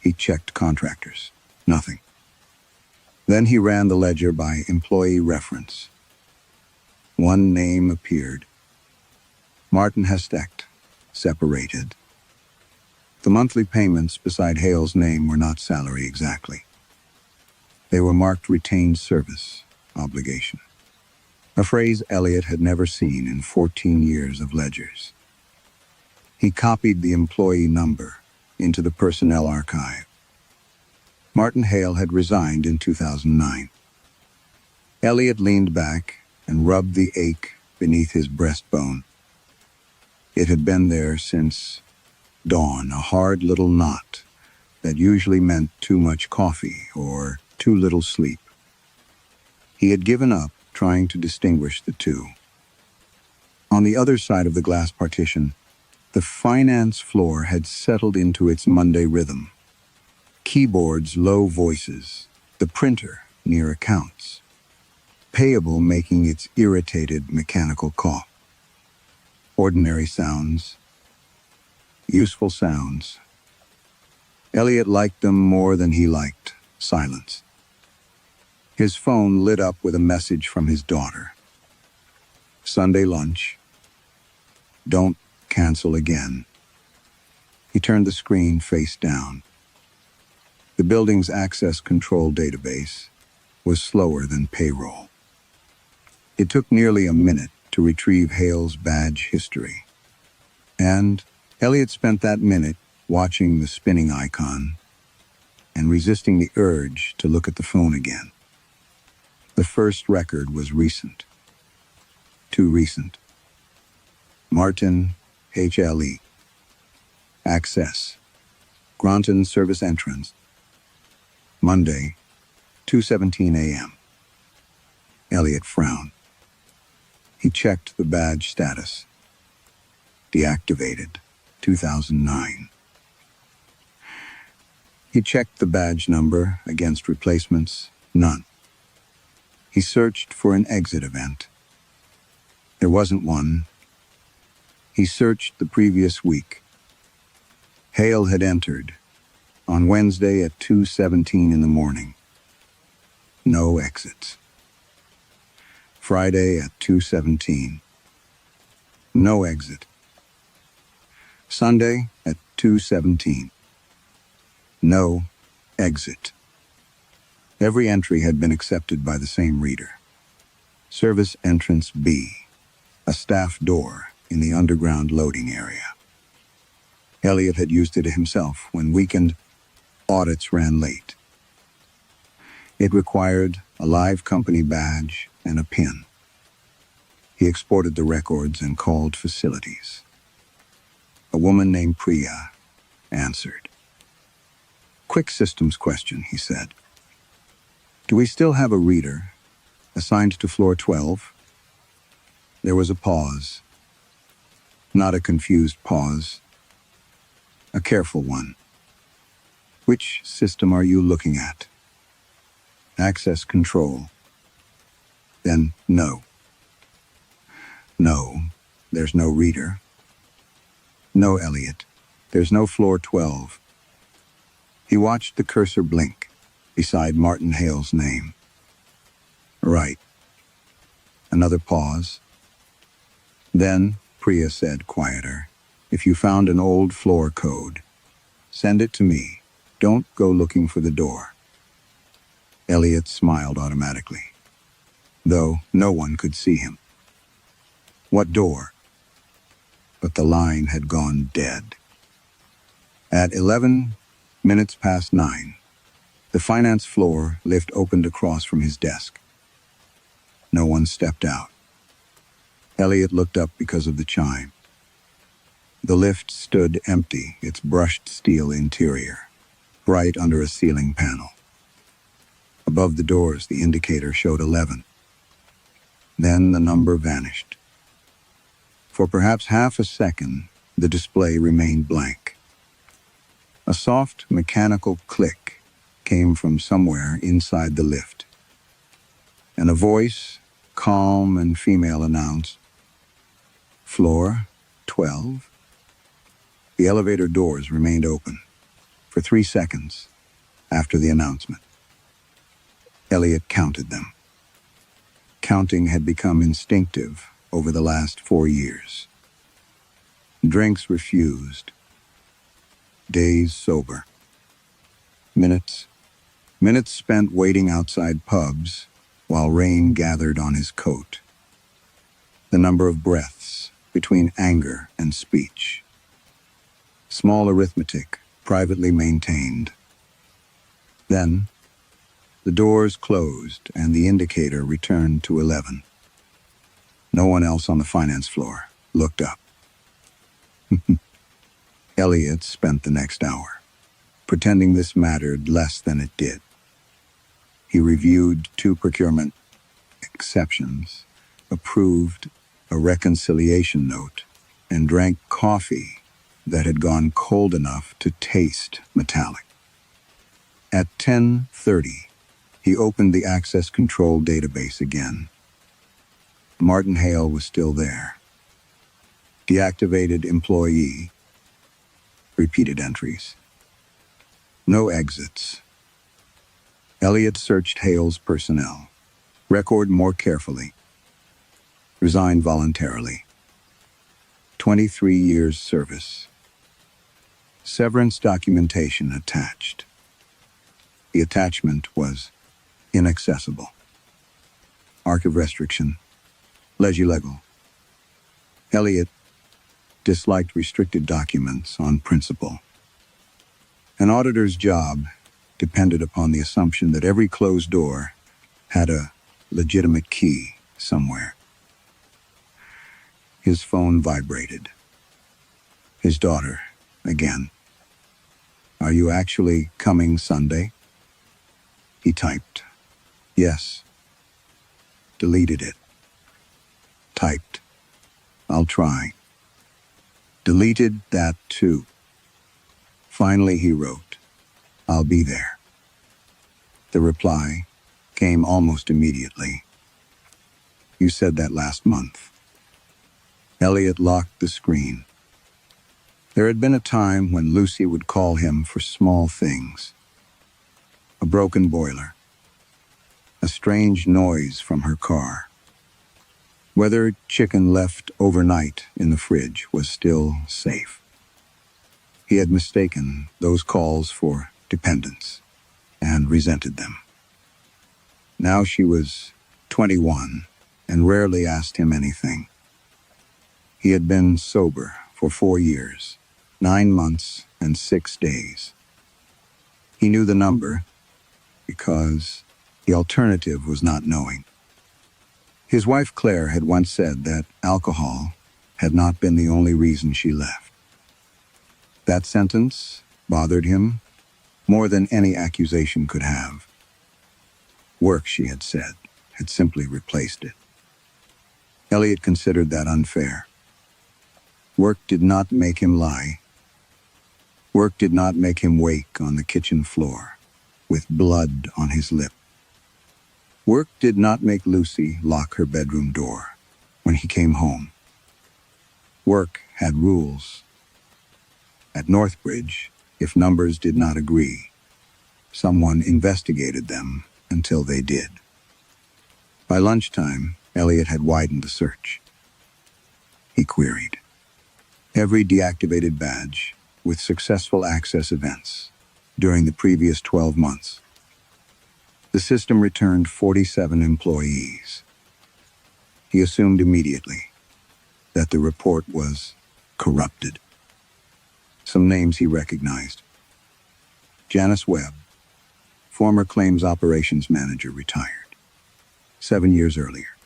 He checked contractors. Nothing. Then he ran the ledger by employee reference. One name appeared. Martin Hestecht, separated. The monthly payments beside Hale's name were not salary exactly. They were marked retained service obligation, a phrase Elliot had never seen in 14 years of ledgers. He copied the employee number into the personnel archive. Martin Hale had resigned in 2009. Elliot leaned back and rubbed the ache beneath his breastbone. It had been there since dawn, a hard little knot that usually meant too much coffee or too little sleep. He had given up trying to distinguish the two. On the other side of the glass partition, the finance floor had settled into its Monday rhythm. Keyboards, low voices, the printer near accounts. Payable making its irritated mechanical cough. Ordinary sounds. Useful sounds. Elliot liked them more than he liked silence. His phone lit up with a message from his daughter. Sunday lunch. Don't cancel again. He turned the screen face down. The building's access control database was slower than payroll. It took nearly a minute to retrieve Hale's badge history. And Elliot spent that minute watching the spinning icon and resisting the urge to look at the phone again. The first record was recent. Too recent. Martin, HLE. Access. Granton Service Entrance. Monday, 2:17 a.m. Elliot frowned. He checked the badge status. Deactivated, 2009. He checked the badge number against replacements. None. He searched for an exit event. There wasn't one. He searched the previous week. Hale had entered on Wednesday at 2:17 in the morning. No exits. Friday at 2:17. No exit. Sunday at 2:17. No exit. Every entry had been accepted by the same reader. Service Entrance B, a staff door in the underground loading area. Elliot had used it himself when weekend audits ran late. It required a live company badge and a PIN. He exported the records and called facilities. A woman named Priya answered. "Quick systems question," he said. "Do we still have a reader assigned to floor 12? There was a pause. Not a confused pause. A careful one. "Which system are you looking at?" "Access control." "Then no." "No, there's no reader." "No, Elliot, there's no floor 12. He watched the cursor blink beside Martin Hale's name. "Right." Another pause. Then Priya said, quieter, "If you found an old floor code, send it to me. Don't go looking for the door." Elliot smiled automatically, though no one could see him. What door? But the line had gone dead. At 9:11, the finance floor lift opened across from his desk. No one stepped out. Elliot looked up because of the chime. The lift stood empty, its brushed steel interior, right under a ceiling panel. Above the doors, the indicator showed 11. Then the number vanished. For perhaps half a second, the display remained blank. A soft mechanical click came from somewhere inside the lift, and a voice, calm and female, announced, "Floor 12? The elevator doors remained open for 3 seconds after the announcement. Elliot counted them. Counting had become instinctive over the last 4 years. Drinks refused. Days sober. Minutes spent waiting outside pubs while rain gathered on his coat. The number of breaths between anger and speech. Small arithmetic, privately maintained. Then, the doors closed and the indicator returned to 11. No one else on the finance floor looked up. Elliot spent the next hour pretending this mattered less than it did. He reviewed 2 procurement exceptions, approved a reconciliation note, and drank coffee that had gone cold enough to taste metallic. At 10:30, he opened the access control database again. Martin Hale was still there. Deactivated employee. Repeated entries. No exits. Elliot searched Hale's personnel. Record more carefully. Resigned voluntarily. 23 years service. Severance documentation attached. The attachment was inaccessible. Archive restriction. Legilegal. Elliot disliked restricted documents on principle. An auditor's job depended upon the assumption that every closed door had a legitimate key somewhere. His phone vibrated. His daughter, again. "Are you actually coming Sunday?" He typed, "Yes." Deleted it. Typed, "I'll try." Deleted that too. Finally he wrote, "I'll be there." The reply came almost immediately. "You said that last month." Elliot locked the screen. There had been a time when Lucy would call him for small things. A broken boiler. A strange noise from her car. Whether chicken left overnight in the fridge was still safe. He had mistaken those calls for dependence and resented them. Now she was 21 and rarely asked him anything. He had been sober for 4 years, 9 months and 6 days. He knew the number because the alternative was not knowing. His wife Claire had once said that alcohol had not been the only reason she left. That sentence bothered him more than any accusation could have. Work, she had said, had simply replaced it. Elliot considered that unfair. Work did not make him lie. Work did not make him wake on the kitchen floor with blood on his lip. Work did not make Lucy lock her bedroom door when he came home. Work had rules. At Northbridge, if numbers did not agree, someone investigated them until they did. By lunchtime, Elliot had widened the search. He queried every deactivated badge with successful access events during the previous 12 months. The system returned 47 employees. He assumed immediately that the report was corrupted. Some names he recognized. Janice Webb, former claims operations manager, retired 7 years earlier.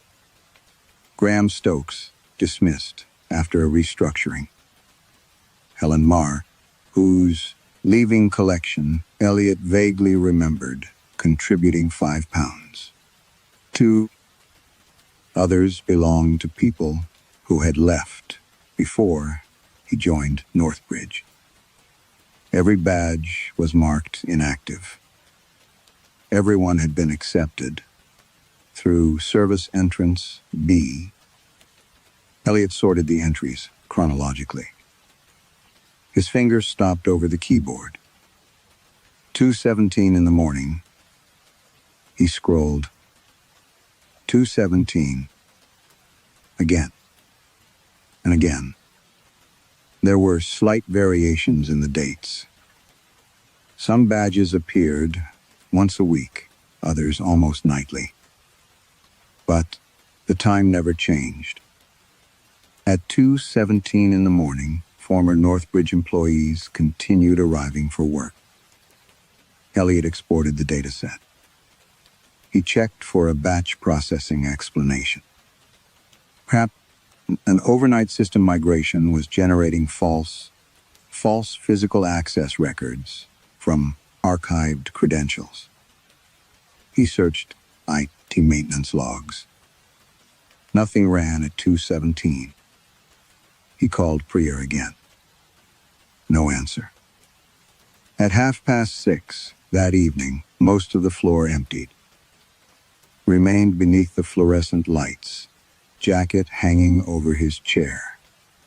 Graham Stokes, dismissed after a restructuring. Helen Marr, whose leaving collection Elliot vaguely remembered contributing £5. 2 others belonged to people who had left before he joined Northbridge. Every badge was marked inactive. Everyone had been accepted through service entrance B. Elliot sorted the entries chronologically. His fingers stopped over the keyboard. 2:17 in the morning. He scrolled. 2:17. Again. And again. There were slight variations in the dates. Some badges appeared once a week, others almost nightly. But the time never changed. At 2:17 in the morning, former Northbridge employees continued arriving for work. Elliot exported the dataset. He checked for a batch processing explanation. Perhaps an overnight system migration was generating false physical access records from archived credentials. He searched IT maintenance logs. Nothing ran at 2:17. He called Priya again. No answer. At 6:30 that evening, most of the floor emptied. Remained beneath the fluorescent lights, jacket hanging over his chair,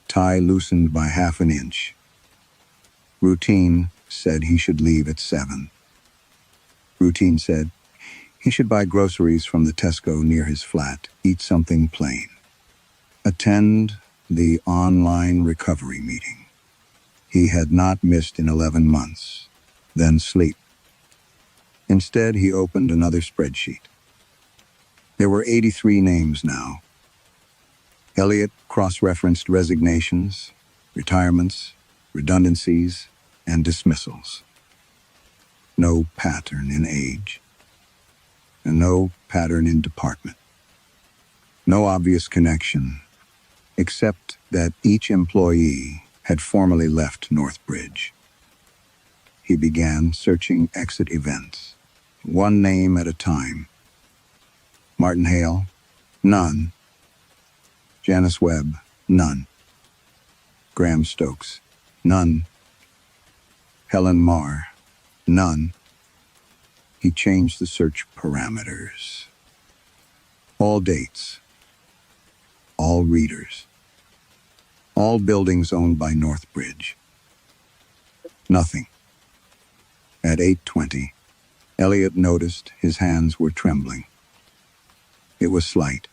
tie loosened by 1/2 inch. Routine said he should leave at 7. Routine said he should buy groceries from the Tesco near his flat, eat something plain, attend the online recovery meeting he had not missed in 11 months, then sleep. Instead, he opened another spreadsheet. There were 83 names now. Elliot cross-referenced resignations, retirements, redundancies, and dismissals. No pattern in age, and no pattern in department. No obvious connection except that each employee had formally left Northbridge. He began searching exit events, one name at a time. Martin Hale? None. Janice Webb? None. Graham Stokes? None. Helen Marr? None. He changed the search parameters. All dates. All readers. All buildings owned by Northbridge. Nothing. At 8:20, Elliot noticed his hands were trembling. It was slight,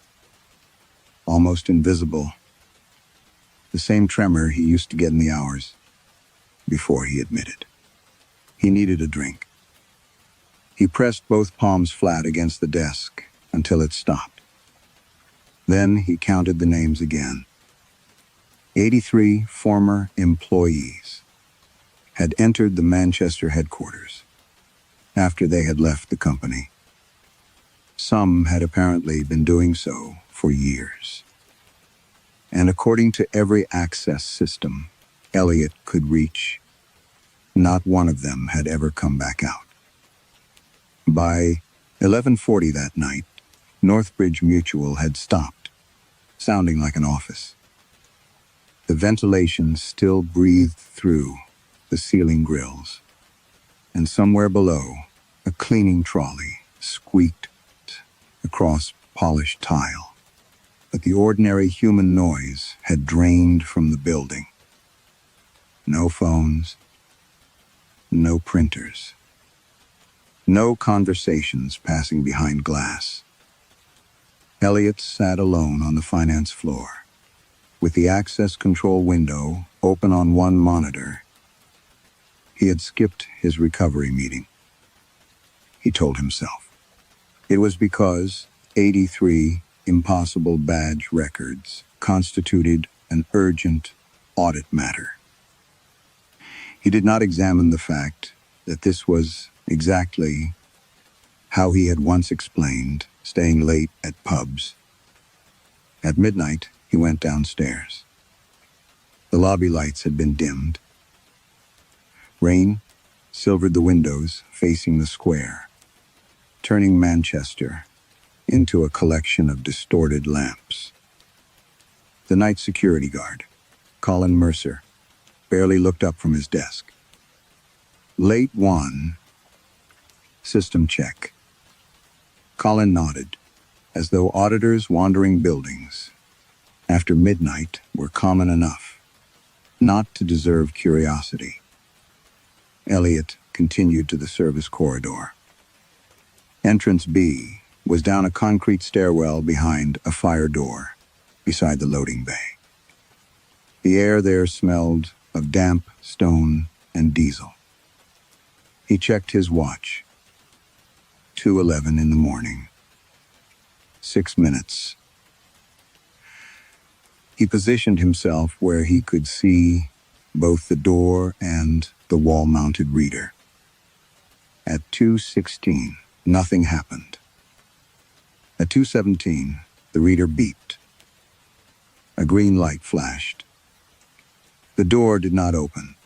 almost invisible, the same tremor he used to get in the hours before he admitted. He needed a drink. He pressed both palms flat against the desk until it stopped. Then he counted the names again. 83 former employees had entered the Manchester headquarters after they had left the company. Some had apparently been doing so for years. And according to every access system Elliot could reach, not one of them had ever come back out. By 11:40 that night, Northbridge Mutual had stopped, sounding like an office. The ventilation still breathed through the ceiling grills, and somewhere below, a cleaning trolley squeaked across polished tile. But the ordinary human noise had drained from the building. No phones, no printers, no conversations passing behind glass. Elliot sat alone on the finance floor, with the access control window open on one monitor. He had skipped his recovery meeting, he told himself. It was because 83 impossible badge records constituted an urgent audit matter. He did not examine the fact that this was exactly how he had once explained staying late at pubs. At midnight, he went downstairs. The lobby lights had been dimmed. Rain silvered the windows facing the square, turning Manchester into a collection of distorted lamps. The night security guard, Colin Mercer, barely looked up from his desk. Late 1. System check. Colin nodded, as though auditors wandering buildings after midnight were common enough not to deserve curiosity. Elliot continued to the service corridor. Entrance B was down a concrete stairwell behind a fire door beside the loading bay. The air there smelled of damp stone and diesel. He checked his watch. 2:11 in the morning. 6 minutes. He positioned himself where he could see both the door and the wall-mounted reader. At 2:16, nothing happened. At 2:17, the reader beeped. A green light flashed. The door did not open.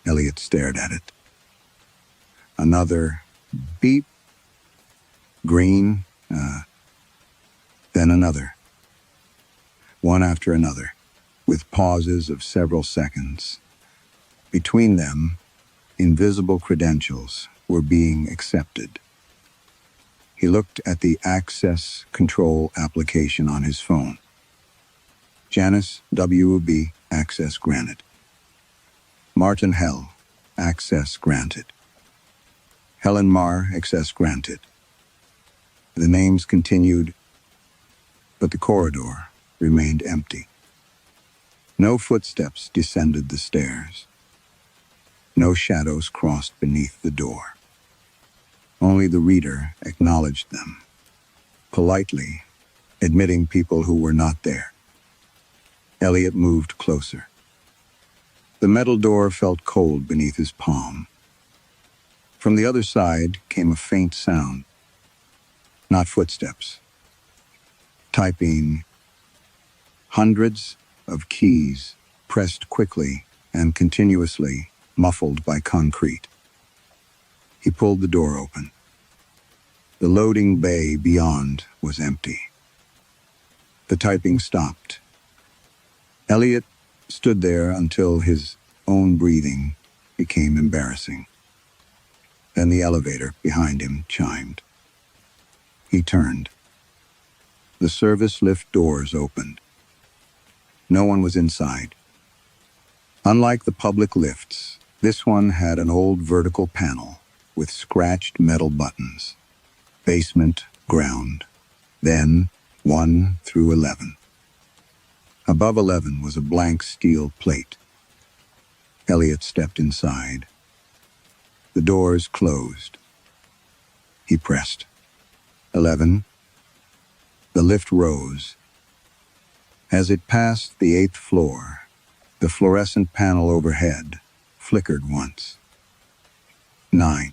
Elliot stared at it. Another beep. Green, then another. One after another, with pauses of several seconds. Between them, invisible credentials were being accepted. He looked at the access control application on his phone. Janice W.B. access granted. Martin Hell, access granted. Helen Marr, access granted. The names continued, but the corridor remained empty. No footsteps descended the stairs. No shadows crossed beneath the door. Only the reader acknowledged them, politely admitting people who were not there. Elliot moved closer. The metal door felt cold beneath his palm. From the other side came a faint sound. Not footsteps. Typing Hundreds of keys, pressed quickly and continuously, muffled by concrete. He pulled the door open. The loading bay beyond was empty. The typing stopped. Elliot stood there until his own breathing became embarrassing. Then the elevator behind him chimed. He turned. The service lift doors opened. No one was inside. Unlike the public lifts, this one had an old vertical panel with scratched metal buttons. Basement, ground. Then 1 through 11. Above 11 was a blank steel plate. Elliot stepped inside. The doors closed. He pressed. 11. The lift rose. As it passed the 8th floor, the fluorescent panel overhead flickered once. 9.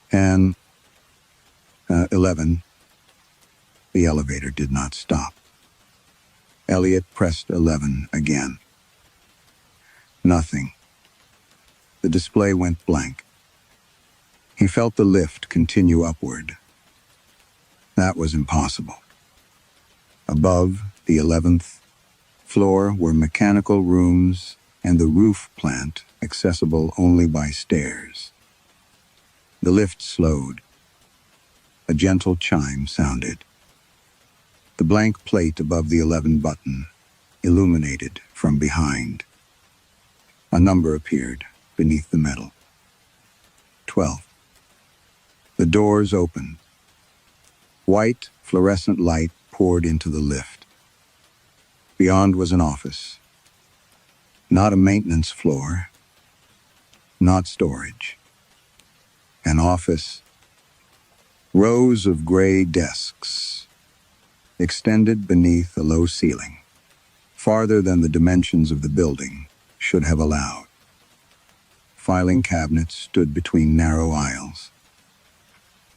And 11. The elevator did not stop. Elliot pressed 11 again. Nothing. The display went blank. He felt the lift continue upward. That was impossible. Above the 11th floor were mechanical rooms and the roof plant accessible only by stairs. The lift slowed. A gentle chime sounded. The blank plate above the 11 button illuminated from behind. A number appeared beneath the metal. 12. The doors opened. White, fluorescent light poured into the lift. Beyond was an office. Not a maintenance floor. Not storage. An office. Rows of gray desks extended beneath a low ceiling, farther than the dimensions of the building should have allowed. Filing cabinets stood between narrow aisles.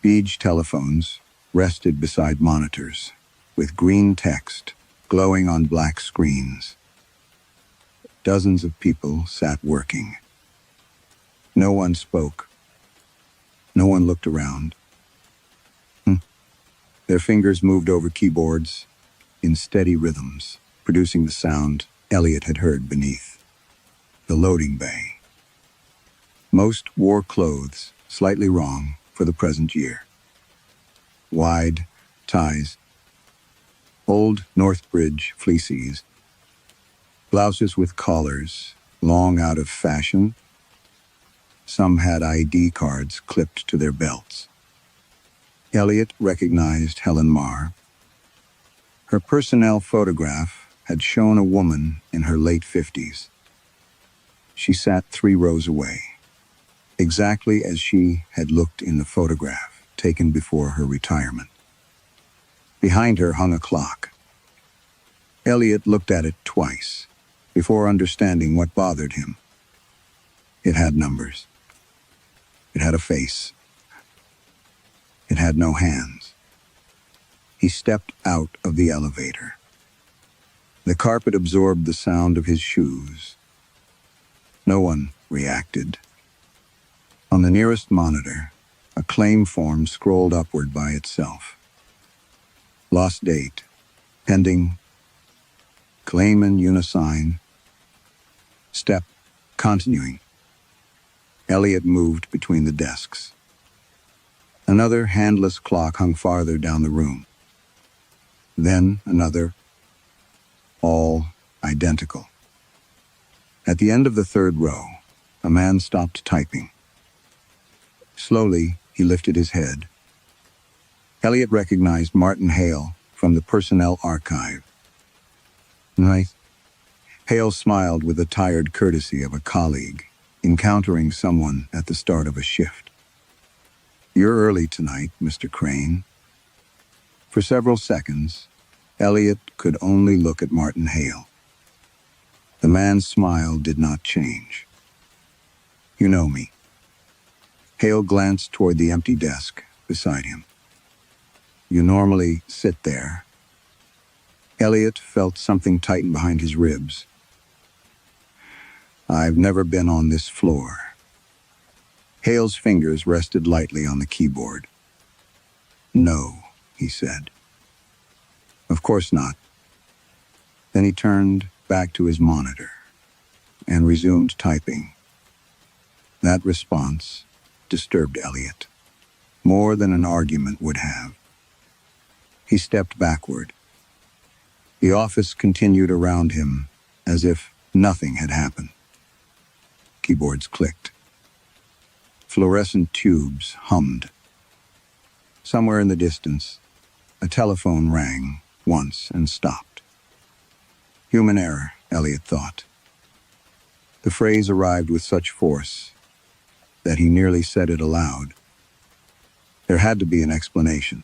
Beige telephones rested beside monitors, with green text glowing on black screens. Dozens of people sat working. No one spoke. No one looked around. Their fingers moved over keyboards in steady rhythms, producing the sound Elliot had heard beneath. The loading bay. Most wore clothes slightly wrong for the present year. Wide ties, old Northbridge fleecies, blouses with collars long out of fashion. Some had ID cards clipped to their belts. Elliot recognized Helen Marr. Her personnel photograph had shown a woman in her late 50s. She sat 3 rows away, exactly as she had looked in the photograph taken before her retirement. Behind her hung a clock. Elliot looked at it twice before understanding what bothered him. It had numbers. It had a face. It had no hands. He stepped out of the elevator. The carpet absorbed the sound of his shoes. No one reacted. On the nearest monitor, a claim form scrolled upward by itself. Lost date, pending, claim and unisign, step, continuing. Elliot moved between the desks. Another handless clock hung farther down the room. Then another, all identical. At the end of the 3rd row, a man stopped typing. Slowly, he lifted his head. Elliot recognized Martin Hale from the personnel archive. Nice. Hale smiled with the tired courtesy of a colleague, encountering someone at the start of a shift. You're early tonight, Mr. Crane. For several seconds, Elliot could only look at Martin Hale. The man's smile did not change. You know me. Hale glanced toward the empty desk beside him. You normally sit there. Elliot felt something tighten behind his ribs. "I've never been on this floor." Hale's fingers rested lightly on the keyboard. "No," he said. "Of course not." Then he turned back to his monitor and resumed typing. That response disturbed Elliot, more than an argument would have. He stepped backward. The office continued around him as if nothing had happened. Keyboards clicked. Fluorescent tubes hummed. Somewhere in the distance, a telephone rang once and stopped. Human error, Elliot thought. The phrase arrived with such force that he nearly said it aloud. There had to be an explanation.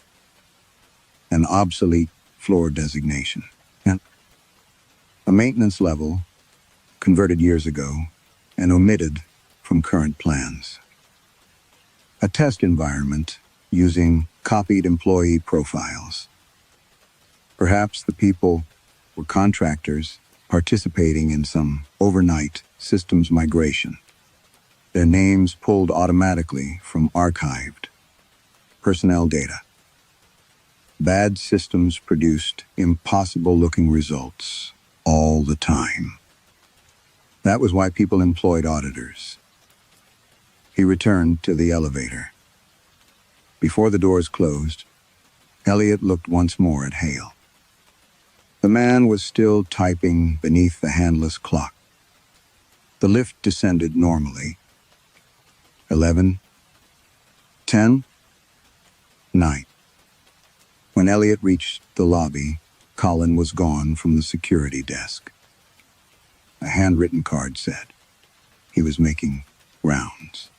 An obsolete floor designation. And a maintenance level converted years ago and omitted from current plans. A test environment using copied employee profiles. Perhaps the people were contractors participating in some overnight systems migration. Their names pulled automatically from archived personnel data. Bad systems produced impossible-looking results all the time. That was why people employed auditors. He returned to the elevator. Before the doors closed, Elliot looked once more at Hale. The man was still typing beneath the handless clock. The lift descended normally. 11, 10, 9. When Elliot reached the lobby, Colin was gone from the security desk. A handwritten card said he was making rounds.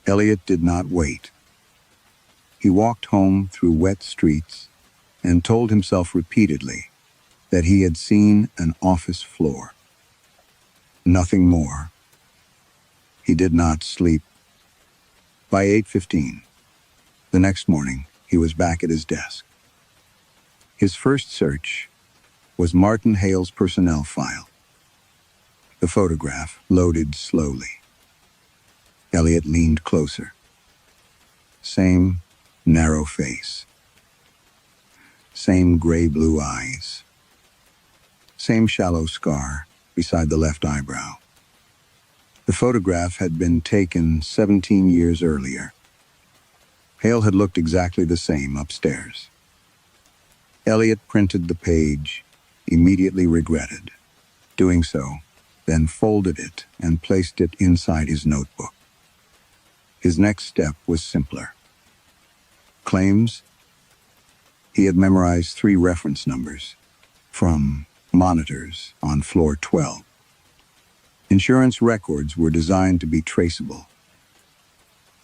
Elliot did not wait. He walked home through wet streets and told himself repeatedly that he had seen an office floor. Nothing more. He did not sleep. By 8:15, the next morning, he was back at his desk. His first search was Martin Hale's personnel file. The photograph loaded slowly. Elliot leaned closer. Same narrow face. Same gray-blue eyes. Same shallow scar beside the left eyebrow. The photograph had been taken 17 years earlier. Hale had looked exactly the same upstairs. Elliot printed the page, immediately regretted. Doing so, then folded it and placed it inside his notebook. His next step was simpler. Claims? He had memorized 3 reference numbers from monitors on floor 12. Insurance records were designed to be traceable.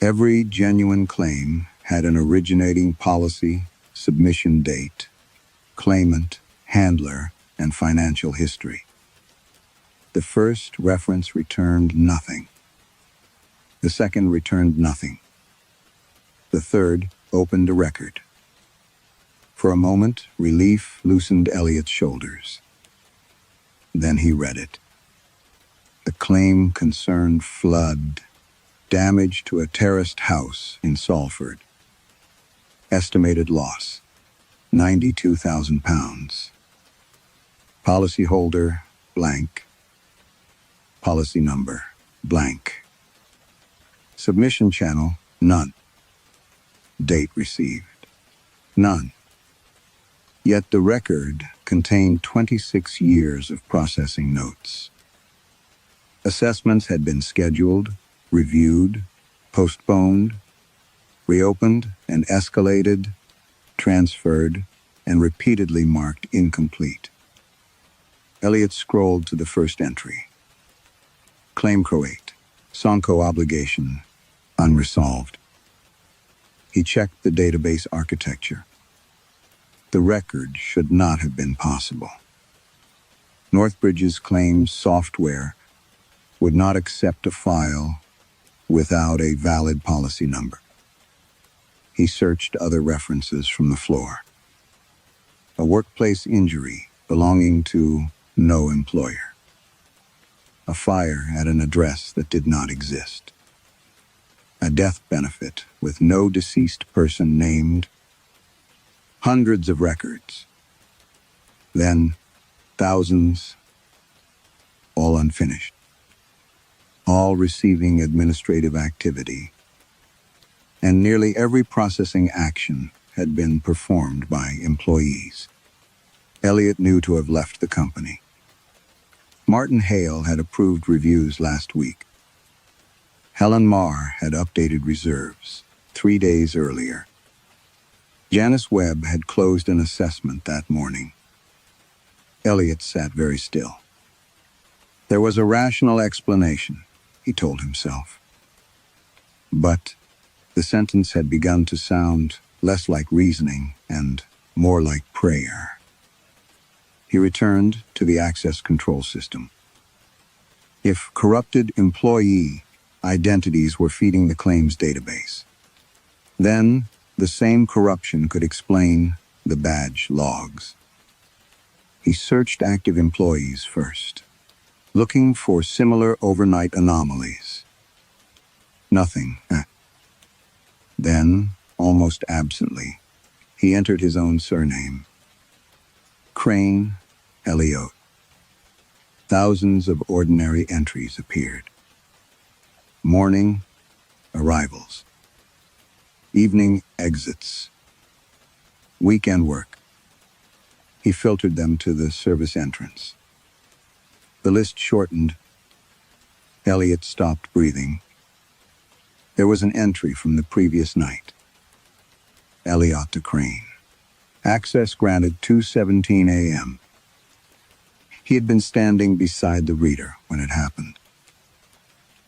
Every genuine claim had an originating policy, submission date, claimant, handler, and financial history. The first reference returned nothing. The second returned nothing. The third opened a record. For a moment, relief loosened Elliot's shoulders. Then he read it. The claim concerned flood, damage to a terraced house in Salford. Estimated loss, £92,000. Policyholder, blank. Policy number, blank. Submission channel, none. Date received, none. Yet the record contained 26 years of processing notes. Assessments had been scheduled, reviewed, postponed, reopened and escalated, transferred, and repeatedly marked incomplete. Elliot scrolled to the first entry. Claim Croate, Sank obligation, unresolved. He checked the database architecture. The record should not have been possible. Northbridge's claims software would not accept a file without a valid policy number. He searched other references from the floor. A workplace injury belonging to no employer. A fire at an address that did not exist. A death benefit with no deceased person named. Hundreds of records. Then, thousands, all unfinished. All receiving administrative activity. And nearly every processing action had been performed by employees. Elliot knew to have left the company. Martin Hale had approved reviews last week. Helen Marr had updated reserves 3 days earlier. Janice Webb had closed an assessment that morning. Elliot sat very still. There was a rational explanation, he told himself. But the sentence had begun to sound less like reasoning and more like prayer. He returned to the access control system. If corrupted employee identities were feeding the claims database, then the same corruption could explain the badge logs. He searched active employees first, looking for similar overnight anomalies. Nothing. Then, almost absently, he entered his own surname. Crane, Elliot. Thousands of ordinary entries appeared. Morning, arrivals. Evening, exits. Weekend work. He filtered them to the service entrance. The list shortened. Elliot stopped breathing. There was an entry from the previous night. Elliot to Crane. Access granted 2:17 a.m. He had been standing beside the reader when it happened.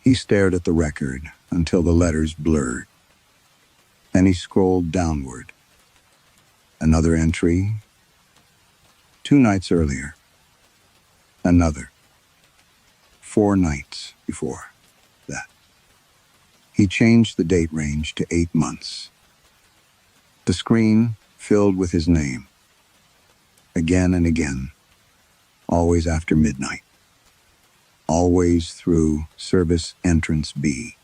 He stared at the record until the letters blurred. Then he scrolled downward. Another entry. 2 nights earlier. Another. 4 nights before that. He changed the date range to 8 months. The screen filled with his name. Again and again. Always after midnight. Always through service entrance B.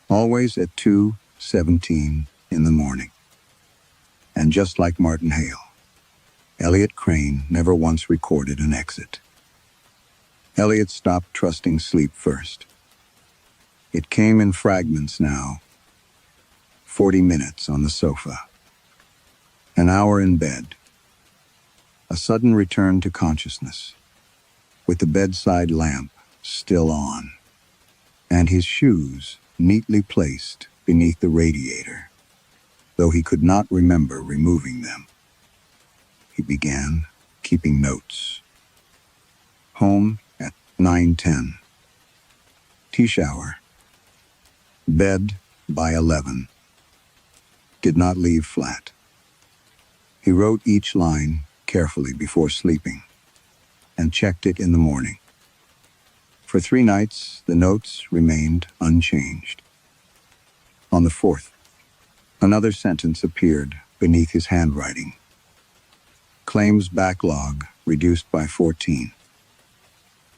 Always at 2:17 in the morning. And just like Martin Hale, Elliot Crane never once recorded an exit. Elliot stopped trusting sleep first. It came in fragments now. 40 minutes on the sofa. An hour in bed. A sudden return to consciousness, with the bedside lamp still on, and his shoes neatly placed beneath the radiator, though he could not remember removing them. He began keeping notes. Home at 9:10. Tea shower. Bed by 11. Did not leave flat. He wrote each line carefully before sleeping and checked it in the morning. For 3 nights, the notes remained unchanged. On the 4th, another sentence appeared beneath his handwriting. Claims backlog reduced by 14.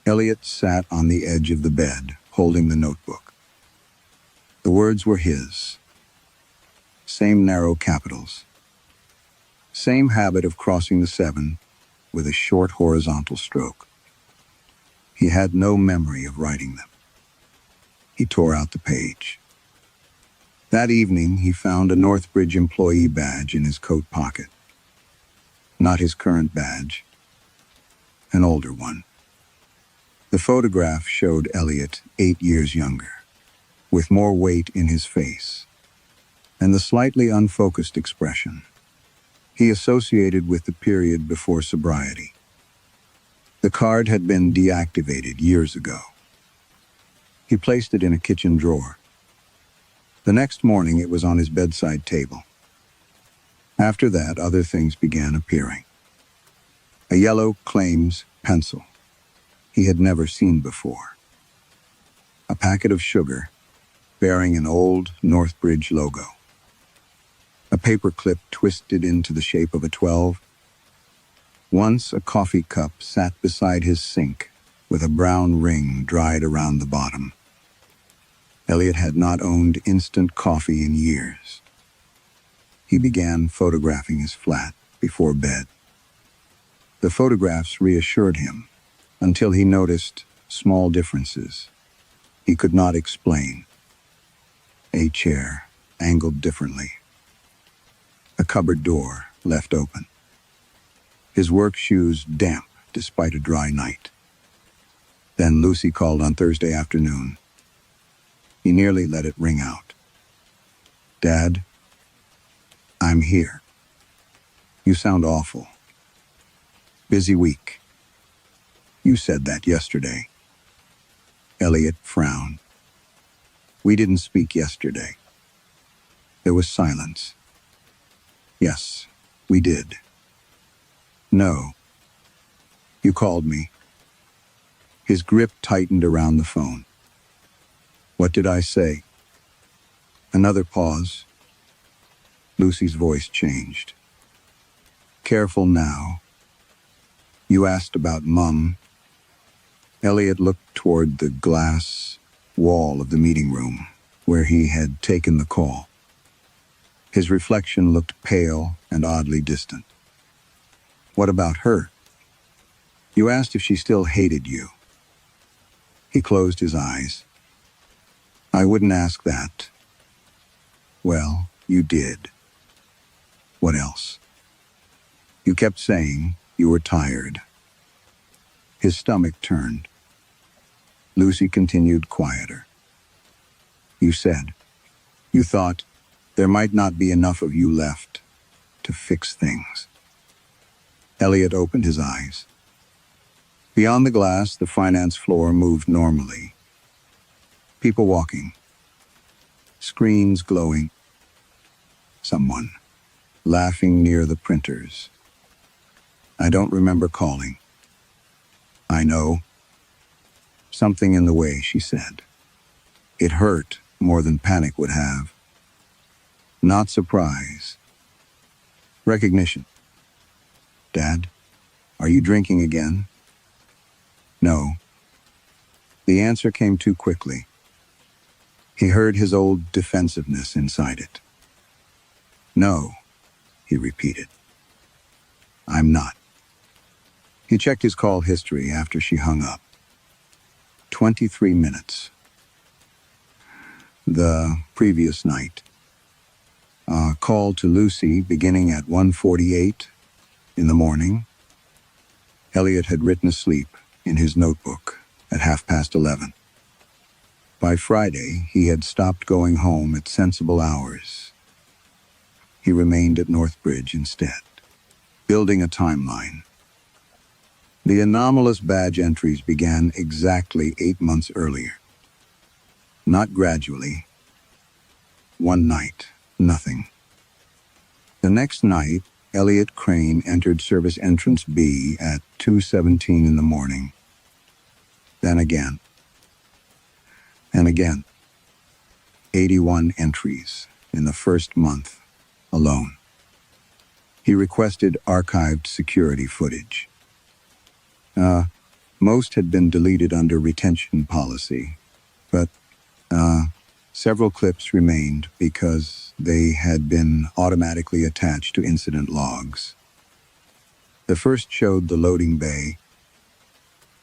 Elliot sat on the edge of the bed, holding the notebook. The words were his. Same narrow capitals. Same habit of crossing the 7 with a short horizontal stroke. He had no memory of writing them. He tore out the page. That evening, he found a Northbridge employee badge in his coat pocket. Not his current badge, an older one. The photograph showed Elliot 8 years younger, with more weight in his face, and the slightly unfocused expression he associated with the period before sobriety. The card had been deactivated years ago. He placed it in a kitchen drawer. The next morning, it was on his bedside table. After that, other things began appearing. A yellow claims pencil he had never seen before. A packet of sugar bearing an old Northbridge logo. A paper clip twisted into the shape of a 12 Once a coffee cup sat beside his sink with a brown ring dried around the bottom. Elliot had not owned instant coffee in years. He began photographing his flat before bed. The photographs reassured him until he noticed small differences he could not explain. A chair angled differently. A cupboard door left open. His work shoes damp despite a dry night. Then Lucy called on Thursday afternoon. He nearly let it ring out. "Dad, I'm here. You sound awful. Busy week. You said that yesterday." Elliot frowned. "We didn't speak yesterday." There was silence. "Yes, we did." "No. You called me." His grip tightened around the phone. "What did I say?" Another pause. Lucy's voice changed. "Careful now. You asked about Mum." Elliot looked toward the glass wall of the meeting room where he had taken the call. His reflection looked pale and oddly distant. "What about her? You asked if she still hated you." He closed his eyes. "I wouldn't ask that." "Well, you did." "What else?" "You kept saying you were tired." His stomach turned. Lucy continued quieter. "You said, you thought there might not be enough of you left to fix things." Elliot opened his eyes. Beyond the glass, the finance floor moved normally. People walking. Screens glowing. Someone laughing near the printers. "I don't remember calling." "I know." Something in the way she said. It hurt more than panic would have. Not surprise. Recognition. "Dad, are you drinking again?" "No." The answer came too quickly. He heard his old defensiveness inside it. "No," he repeated. "I'm not." He checked his call history after she hung up. 23 minutes. The previous night. A call to Lucy beginning at 1:48 in the morning. Elliot had written asleep in his notebook at 11:30. By Friday, he had stopped going home at sensible hours. He remained at Northbridge instead, building a timeline. The anomalous badge entries began exactly 8 months earlier. Not gradually. One night, nothing. The next night, Elliot Crane entered Service Entrance B at 2:17 in the morning. Then again. And again. 81 entries in the first month alone. He requested archived security footage. Most had been deleted under retention policy, but several clips remained because they had been automatically attached to incident logs. The first showed the loading bay.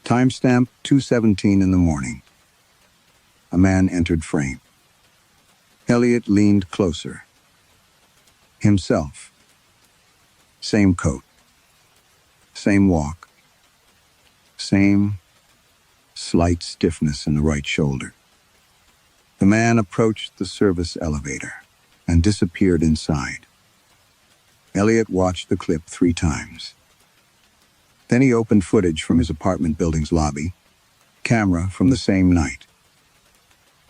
Timestamp 2:17 in the morning. A man entered frame. Elliot leaned closer. Himself. Same coat. Same walk. Same slight stiffness in the right shoulder. The man approached the service elevator and disappeared inside. Elliot watched the clip 3 times. Then he opened footage from his apartment building's lobby, camera from the same night.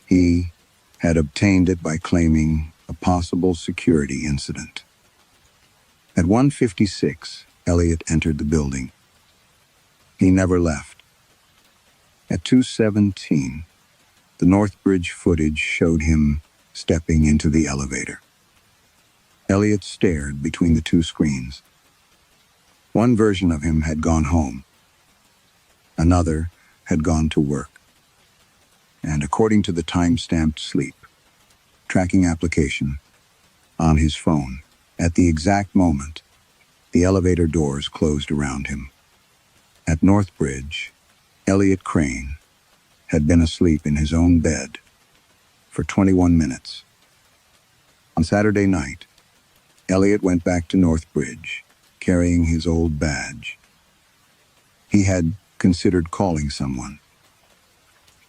He had obtained it by claiming a possible security incident. At 1:56, Elliot entered the building. He never left. At 2:17, the Northbridge footage showed him stepping into the elevator. Elliot stared between the 2 screens. One version of him had gone home. Another had gone to work. And according to the time-stamped sleep tracking application on his phone, at the exact moment, the elevator doors closed around him. At Northbridge, Elliot Crane had been asleep in his own bed for 21 minutes. On Saturday night, Elliot went back to Northbridge, carrying his old badge. He had considered calling someone.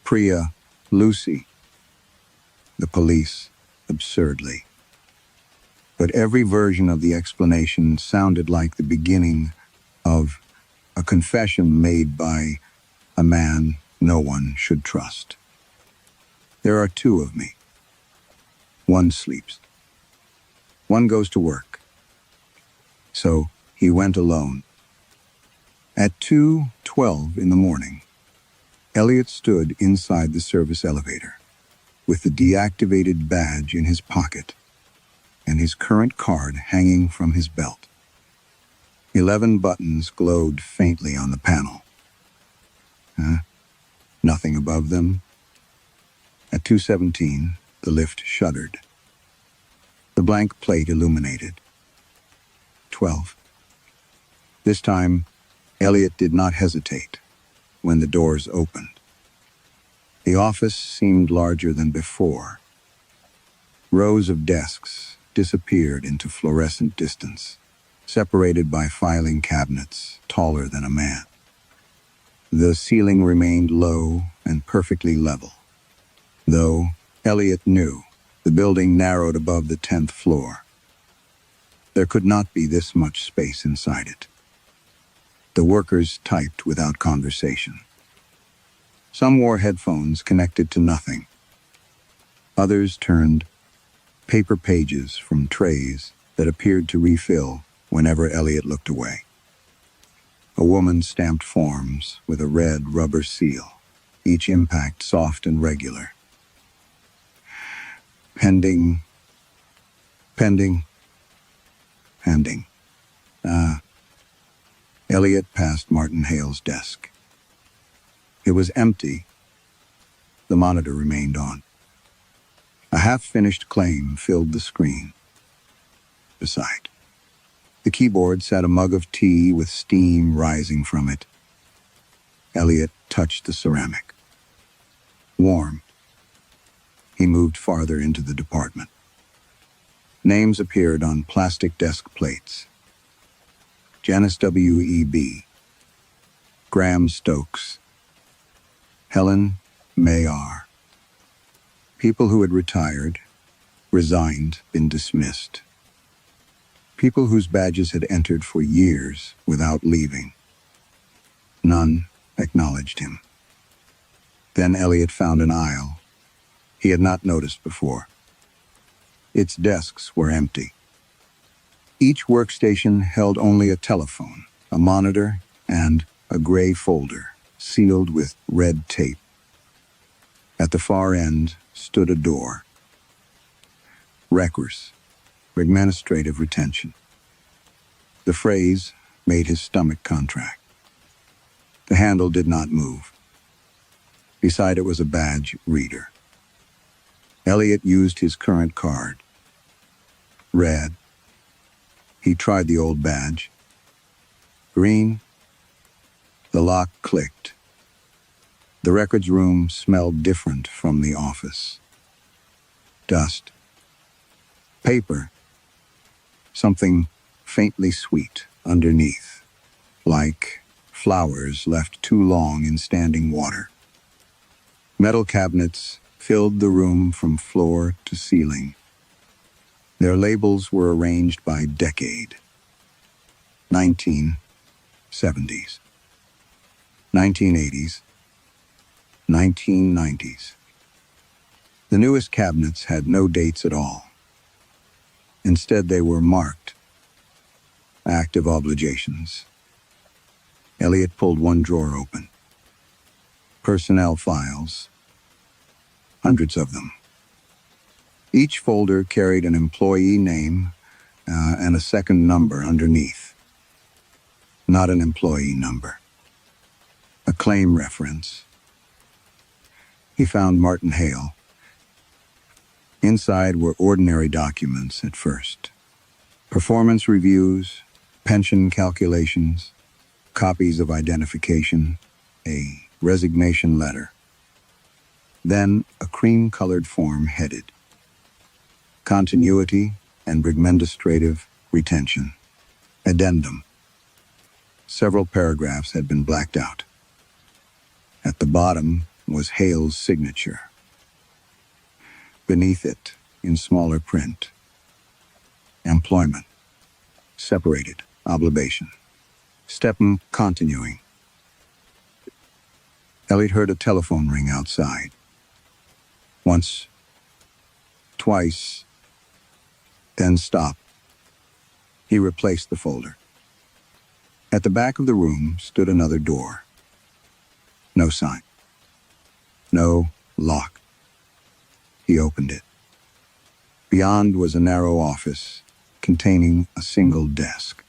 Priya, Lucy, the police, absurdly. But every version of the explanation sounded like the beginning of a confession made by a man no one should trust. There are two of me. One sleeps. One goes to work. So he went alone. At 2:12 in the morning, Elliot stood inside the service elevator with the deactivated badge in his pocket and his current card hanging from his belt. 11 buttons glowed faintly on the panel. Nothing above them. At 2:17, the lift shuddered. The blank plate illuminated. 12. This time, Elliot did not hesitate when the doors opened. The office seemed larger than before. Rows of desks disappeared into fluorescent distance, separated by filing cabinets taller than a man. The ceiling remained low and perfectly level, though Elliot knew the building narrowed above the 10th floor. There could not be this much space inside it. The workers typed without conversation. Some wore headphones connected to nothing. Others turned paper pages from trays that appeared to refill whenever Elliot looked away. A woman stamped forms with a red rubber seal, each impact soft and regular. Pending. Elliot passed Martin Hale's desk. It was empty. The monitor remained on. A half-finished claim filled the screen. Beside the keyboard sat a mug of tea with steam rising from it. Elliot touched the ceramic. Warm. He moved farther into the department. Names appeared on plastic desk plates. Janice W.E.B., Graham Stokes, Helen Mayar. People who had retired, resigned, been dismissed. People whose badges had entered for years without leaving. None acknowledged him. Then Elliot found an aisle he had not noticed before. Its desks were empty. Each workstation held only a telephone, a monitor, and a gray folder sealed with red tape. At the far end stood a door. Records, administrative retention. The phrase made his stomach contract. The handle did not move. Beside it was a badge reader. Elliot used his current card. Red. He tried the old badge. Green. The lock clicked. The records room smelled different from the office. Dust. Paper. Something faintly sweet underneath, like flowers left too long in standing water. Metal cabinets filled the room from floor to ceiling. Their labels were arranged by decade. 1970s, 1980s, 1990s. The newest cabinets had no dates at all. Instead, they were marked active obligations. Elliot pulled one drawer open. Personnel files. Hundreds of them. Each folder carried an employee name and a second number underneath. not an employee number. A claim reference. He found Martin Hale. Inside were ordinary documents at first. Performance reviews, pension calculations, copies of identification, a resignation letter. Then a cream-colored form headed Continuity and Administrative Retention. Addendum. Several paragraphs had been blacked out. At the bottom was Hale's signature. Beneath it, in smaller print, employment, separated, obligation, Steppen continuing. Elliot heard a telephone ring outside. Once, twice, then stop. He replaced the folder. At the back of the room stood another door. No sign. No lock. He opened it. Beyond was a narrow office containing a single desk.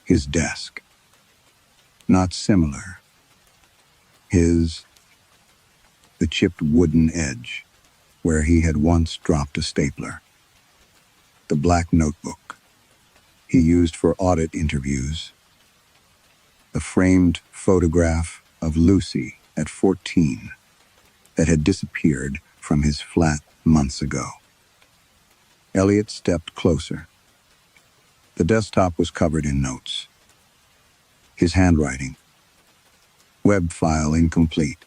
His desk. Not similar. His, the chipped wooden edge, where he had once dropped a stapler. The black notebook he used for audit interviews. The framed photograph of Lucy at 14 that had disappeared from his flat months ago. Elliot stepped closer. The desktop was covered in notes. His handwriting. Web file incomplete.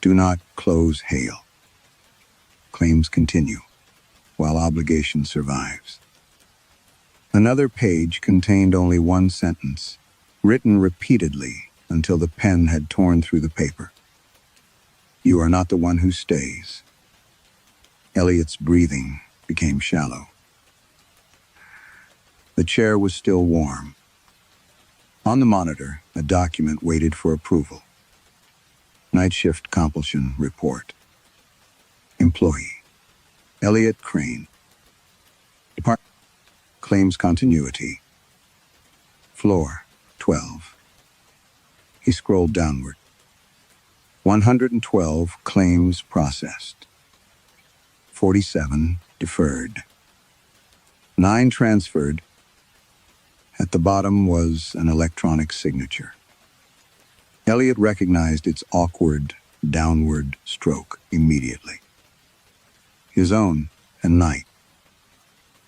Do not close Hale. Claims continue, while obligation survives. Another page contained only one sentence, written repeatedly until the pen had torn through the paper. You are not the one who stays. Elliot's breathing became shallow. The chair was still warm. On the monitor, a document waited for approval. Night shift compulsion report. Employee. Elliot Crane. Department. Claims continuity. Floor 12. He scrolled downward. 112 claims processed. 47 deferred. 9 transferred. At the bottom was an electronic signature. Elliot recognized its awkward, downward stroke immediately. His own and Knight.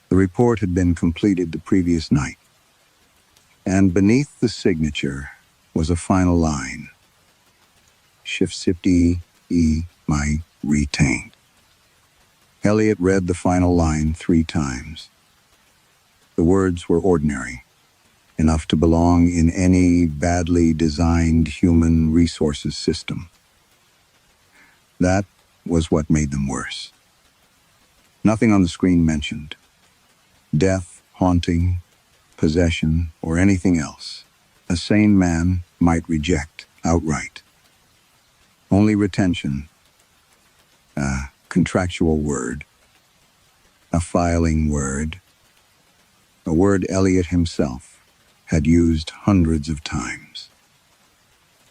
The report had been completed the previous night. And beneath the signature was a final line. Shiftsipti my retained. Elliot read the final line 3 times. The words were ordinary, enough to belong in any badly designed human resources system. That was what made them worse. Nothing on the screen mentioned death, haunting, possession, or anything else a sane man might reject outright. Only retention, a contractual word, a filing word, a word Elliot himself had used hundreds of times.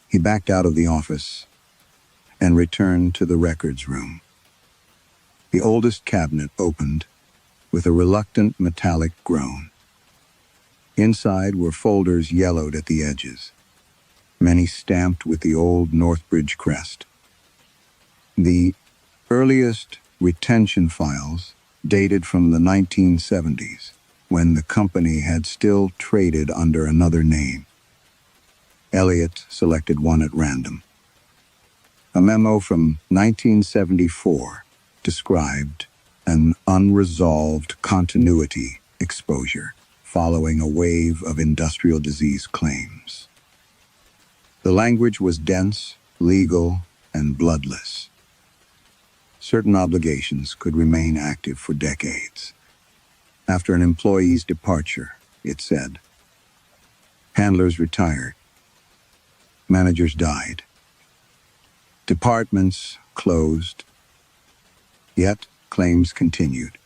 He backed out of the office and returned to the records room. The oldest cabinet opened with a reluctant metallic groan. Inside were folders yellowed at the edges, many stamped with the old Northbridge crest. The earliest retention files dated from the 1970s, when the company had still traded under another name. Elliot selected one at random. A memo from 1974 described an unresolved continuity exposure following a wave of industrial disease claims. The language was dense, legal, and bloodless. Certain obligations could remain active for decades. After an employee's departure, it said, handlers retired, managers died, departments closed, yet claims continued.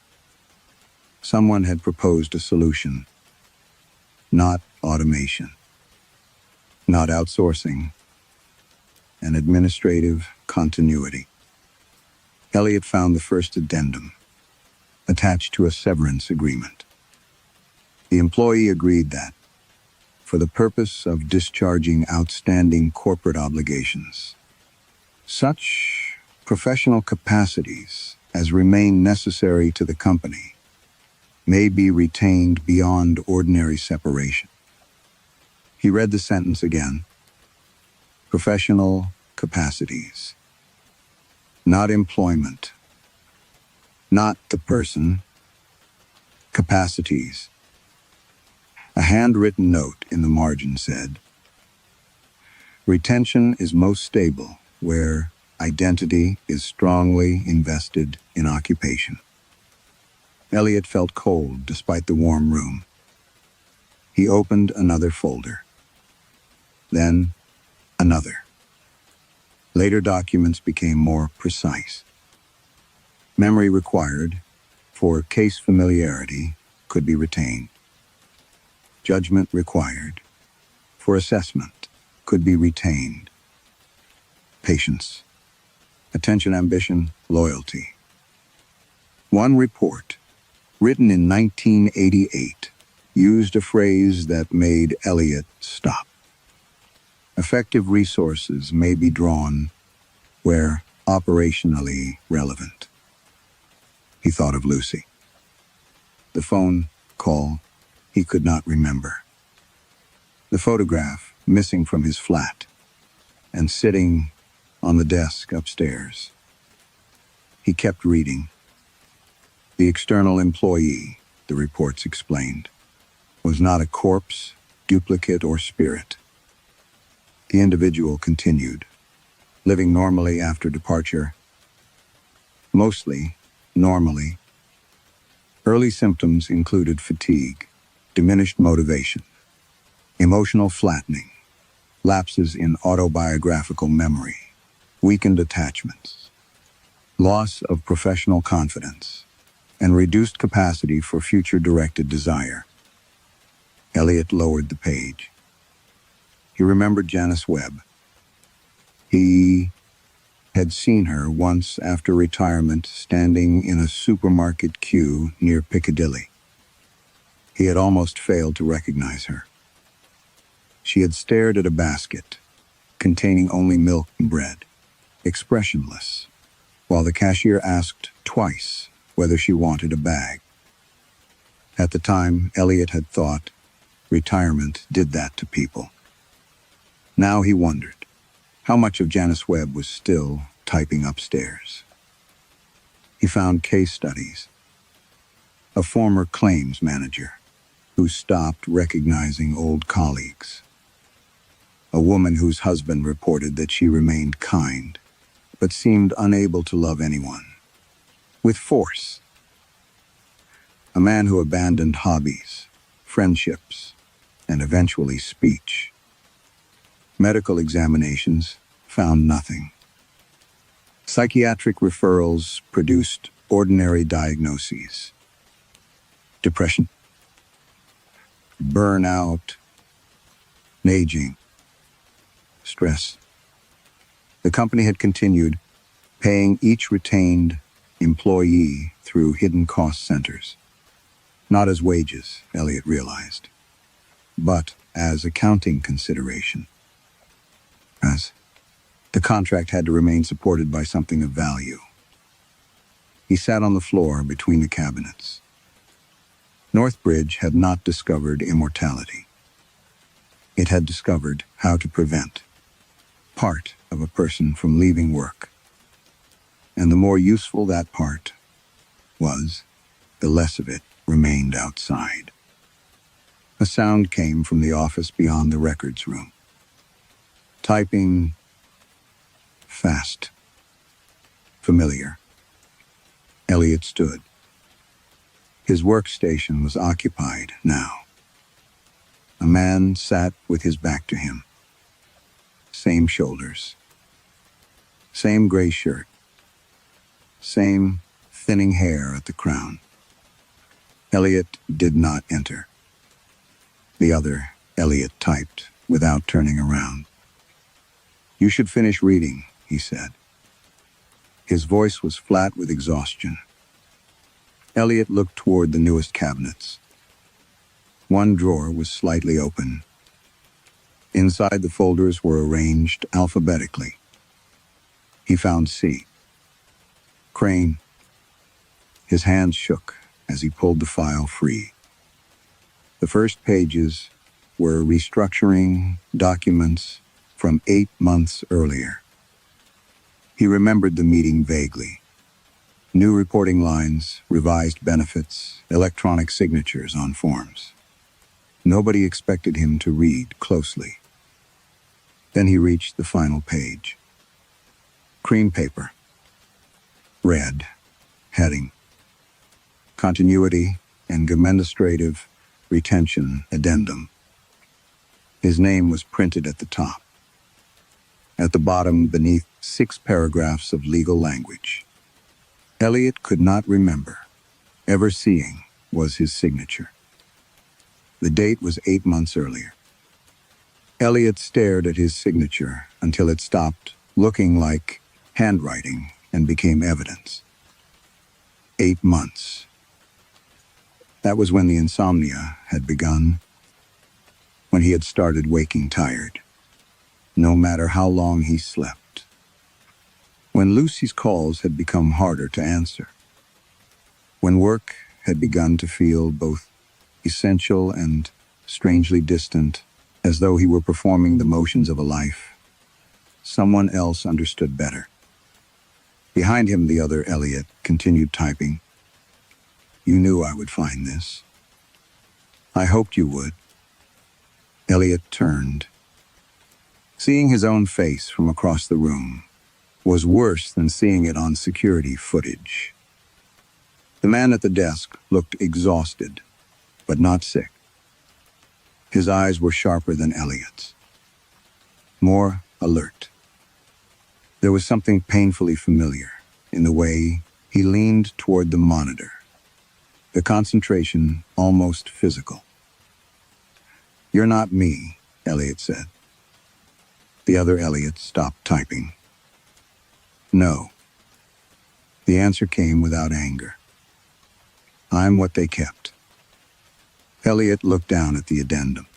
Someone had proposed a solution, not automation, not outsourcing, and administrative continuity. Elliot found the first addendum, attached to a severance agreement. The employee agreed that, for the purpose of discharging outstanding corporate obligations, such professional capacities as remain necessary to the company may be retained beyond ordinary separation. He read the sentence again. Professional capacities. Not employment. Not the person. Capacities. A handwritten note in the margin said, "Retention is most stable where identity is strongly invested in occupation." Elliot felt cold despite the warm room. He opened another folder. Then another. Later documents became more precise. Memory required for case familiarity could be retained. Judgment required for assessment could be retained. Patience, attention, ambition, loyalty. One report, written in 1988, used a phrase that made Elliot stop. Effective resources may be drawn where operationally relevant. He thought of Lucy. The phone call he could not remember. The photograph missing from his flat and sitting on the desk upstairs. He kept reading. The external employee, the reports explained, was not a corpse, duplicate, or spirit. The individual continued, living normally after departure. Mostly normally. Early symptoms included fatigue, diminished motivation, emotional flattening, lapses in autobiographical memory, weakened attachments, loss of professional confidence, and reduced capacity for future-directed desire. Elliot lowered the page. He remembered Janice Webb. He had seen her once after retirement standing in a supermarket queue near Piccadilly. He had almost failed to recognize her. She had stared at a basket containing only milk and bread, expressionless, while the cashier asked twice whether she wanted a bag. At the time, Elliot had thought retirement did that to people. Now he wondered how much of Janice Webb was still typing upstairs. He found case studies. A former claims manager who stopped recognizing old colleagues. A woman whose husband reported that she remained kind, but seemed unable to love anyone. With force. A man who abandoned hobbies, friendships, and eventually speech. Medical examinations found nothing. Psychiatric referrals produced ordinary diagnoses. Depression, burnout, aging, stress. The company had continued paying each retained employee through hidden cost centers. Not as wages, Elliot realized, but as accounting consideration. As the contract had to remain supported by something of value. He sat on the floor between the cabinets. Northbridge had not discovered immortality. It had discovered how to prevent part of a person from leaving work. And the more useful that part was, the less of it remained outside. A sound came from the office beyond the records room. Typing, fast, familiar. Elliot stood. His workstation was occupied now. A man sat with his back to him. Same shoulders. Same gray shirt. Same thinning hair at the crown. Elliot did not enter. The other Elliot typed, without turning around. "You should finish reading," he said. His voice was flat with exhaustion. Elliot looked toward the newest cabinets. One drawer was slightly open. Inside, the folders were arranged alphabetically. He found C. Crane. His hands shook as he pulled the file free. The first pages were restructuring documents from 8 months earlier. He remembered the meeting vaguely. New reporting lines, revised benefits, electronic signatures on forms. Nobody expected him to read closely. Then he reached the final page. Cream paper. Red. Heading. Continuity and administrative retention addendum. His name was printed at the top. At the bottom, beneath 6 paragraphs of legal language. Elliot could not remember ever seeing was his signature. The date was 8 months earlier. Elliot stared at his signature until it stopped looking like handwriting and became evidence. 8 months. That was when the insomnia had begun, when he had started waking tired, no matter how long he slept. When Lucy's calls had become harder to answer. When work had begun to feel both essential and strangely distant, as though he were performing the motions of a life someone else understood better. Behind him, the other Elliot continued typing. "You knew I would find this. I hoped you would." Elliot turned. Seeing his own face from across the room was worse than seeing it on security footage. The man at the desk looked exhausted, but not sick. His eyes were sharper than Elliot's, more alert. There was something painfully familiar in the way he leaned toward the monitor, the concentration almost physical. "You're not me," Elliot said. The other Elliot stopped typing. "No." The answer came without anger. "I'm what they kept." Elliot looked down at the addendum.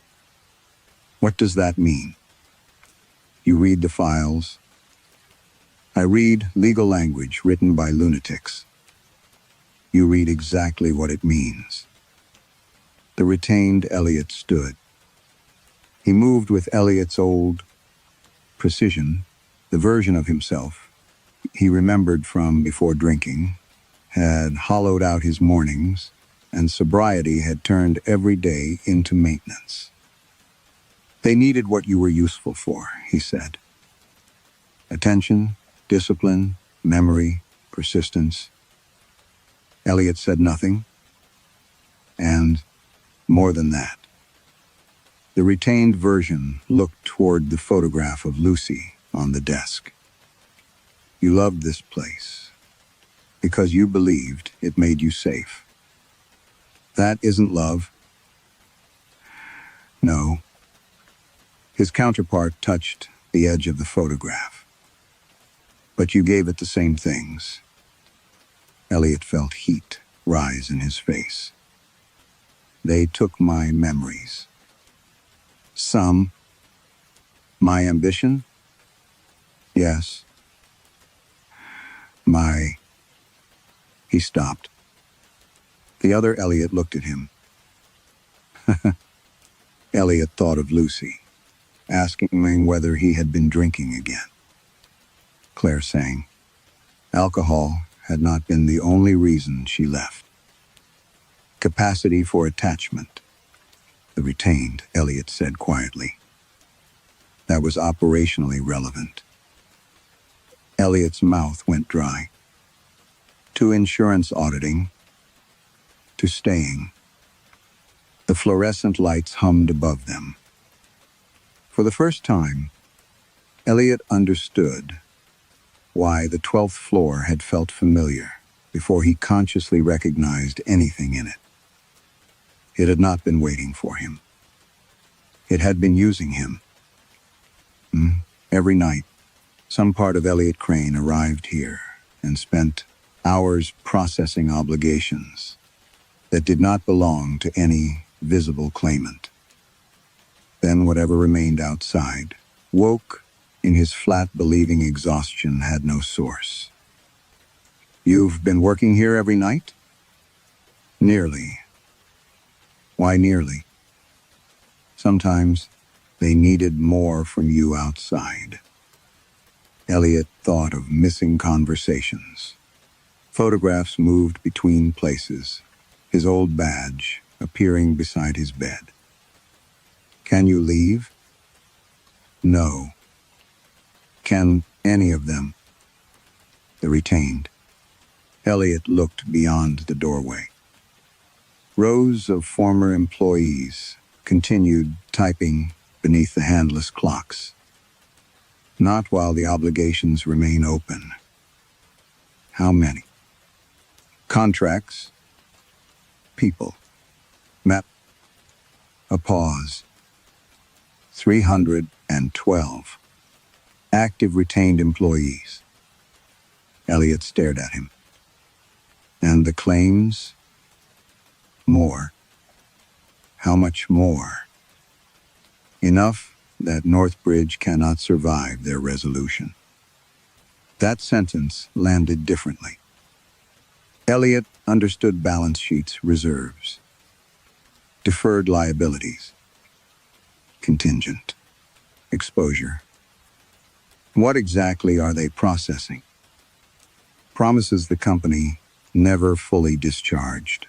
"What does that mean?" "You read the files?" "I read legal language written by lunatics." "You read exactly what it means." The retained Elliot stood. He moved with Elliot's old precision, the version of himself he remembered from before drinking, had hollowed out his mornings, and sobriety had turned every day into maintenance. "They needed what you were useful for," he said. "Attention, discipline, memory, persistence." Elliot said nothing, and more than that. The retained version looked toward the photograph of Lucy on the desk. "You loved this place because you believed it made you safe. That isn't love." "No." His counterpart touched the edge of the photograph. "But you gave it the same things." Elliot felt heat rise in his face. "They took my memories. Some. My ambition? Yes. My..." He stopped. The other Elliot looked at him. Elliot thought of Lucy, asking him whether he had been drinking again. Claire sang. Alcohol had not been the only reason she left. Capacity for attachment, the retained Elliot said quietly. That was operationally relevant. Elliot's mouth went dry. To insurance auditing, to staying. The fluorescent lights hummed above them. For the first time, Elliot understood why the 12th floor had felt familiar before he consciously recognized anything in it. It had not been waiting for him. It had been using him. Every night, some part of Elliot Crane arrived here and spent hours processing obligations that did not belong to any visible claimant. Then whatever remained outside woke in his flat, believing exhaustion had no source. "You've been working here every night?" "Nearly." "Why nearly?" "Sometimes they needed more from you outside." Elliot thought of missing conversations. Photographs moved between places, his old badge appearing beside his bed. "Can you leave?" "No." "Can any of them?" The retained. Elliot looked beyond the doorway. Rows of former employees continued typing beneath the handless clocks. "Not while the obligations remain open." "How many?" "Contracts, people, map." A pause. 312. Active retained employees. Elliot stared at him. "And the claims?" "More." "How much more?" "Enough that Northbridge cannot survive their resolution." That sentence landed differently. Elliot understood balance sheets, reserves, deferred liabilities, contingent, exposure. What exactly are they processing? Promises the company never fully discharged.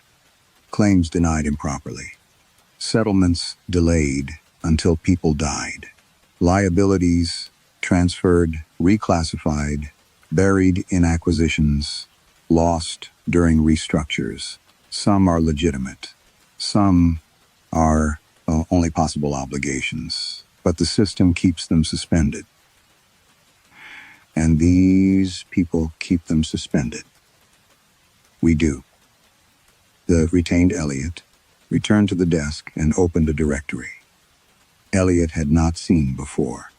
Claims denied improperly. Settlements delayed until people died. Liabilities transferred, reclassified, buried in acquisitions, lost during restructures. Some are legitimate. Some are only possible obligations, but the system keeps them suspended. And these people keep them suspended. We do. The retained Elliot returned to the desk and opened a directory. Elliot had not seen before.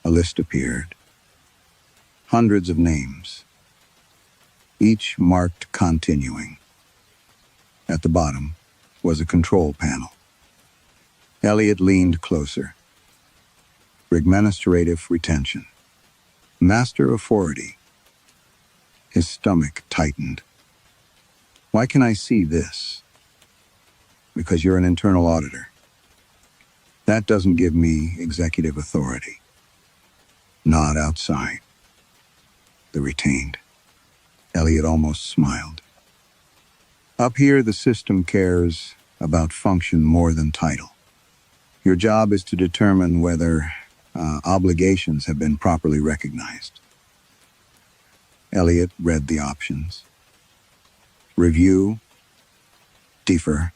A list appeared. Hundreds of names, each marked continuing. At the bottom was a control panel. Elliot leaned closer. Administrative retention. Master authority. His stomach tightened. "Why can I see this?" "Because you're an internal auditor. That doesn't give me executive authority." "Not outside." The retained. Elliot almost smiled. "Up here, the system cares about function more than title. Your job is to determine whether obligations have been properly recognized." Elliot read the options. Review, defer,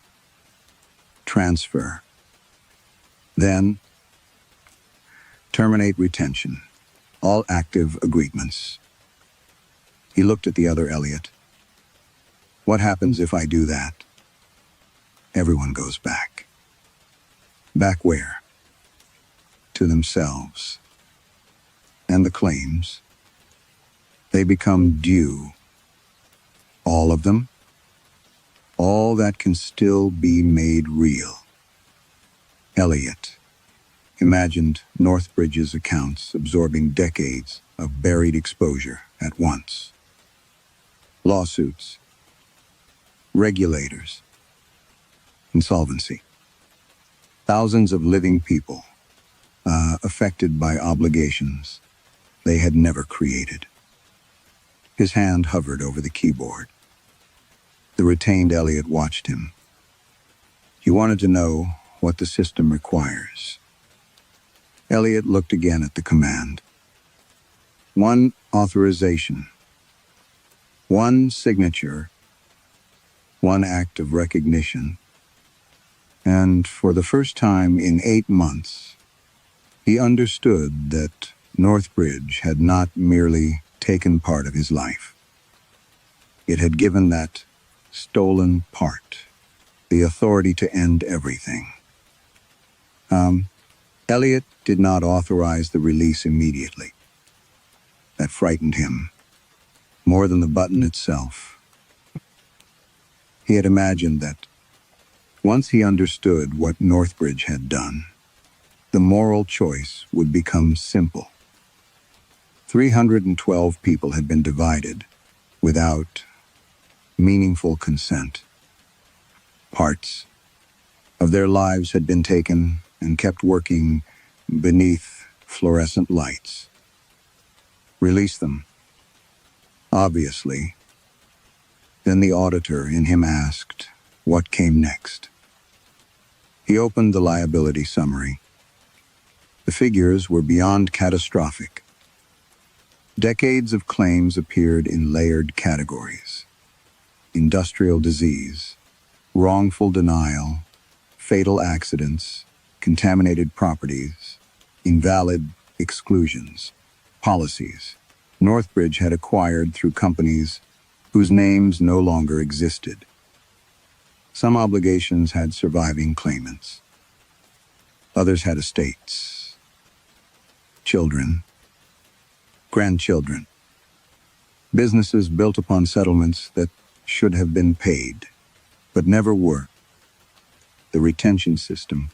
transfer. Then, terminate retention. All active agreements. He looked at the other Elliot. "What happens if I do that?" "Everyone goes back." "Back where?" "To themselves. And the claims. They become due." "All of them?" "All that can still be made real." Elliot imagined Northbridge's accounts absorbing decades of buried exposure at once. Lawsuits, regulators, insolvency. Thousands of living people affected by obligations they had never created. His hand hovered over the keyboard. The retained Elliot watched him. He wanted to know what the system requires. Elliot looked again at the command. One authorization. One signature. One act of recognition. And for the first time in 8 months, he understood that Northbridge had not merely taken part of his life. It had given that stolen part the authority to end everything. Elliot did not authorize the release immediately. That frightened him, more than the button itself. He had imagined that, once he understood what Northbridge had done, the moral choice would become simple. 312 people had been divided without meaningful consent. Parts of their lives had been taken and kept working beneath fluorescent lights. Release them. Obviously. Then the auditor in him asked, what came next? He opened the liability summary. The figures were beyond catastrophic. Decades of claims appeared in layered categories: industrial disease, wrongful denial, fatal accidents, contaminated properties, invalid exclusions, policies Northbridge had acquired through companies whose names no longer existed. Some obligations had surviving claimants. Others had estates, children, grandchildren, businesses built upon settlements that should have been paid, but never were. The retention system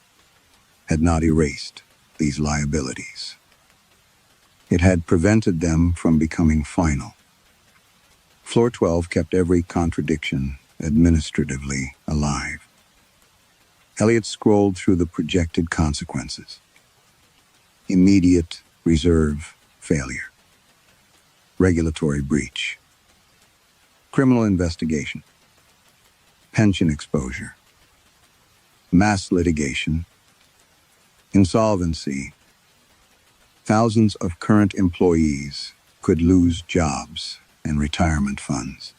had not erased these liabilities. It had prevented them from becoming final. Floor 12 kept every contradiction administratively alive. Elliot scrolled through the projected consequences. Immediate reserve failure. Regulatory breach. Criminal investigation. Pension exposure. Mass litigation. Insolvency. Thousands of current employees could lose jobs and retirement funds.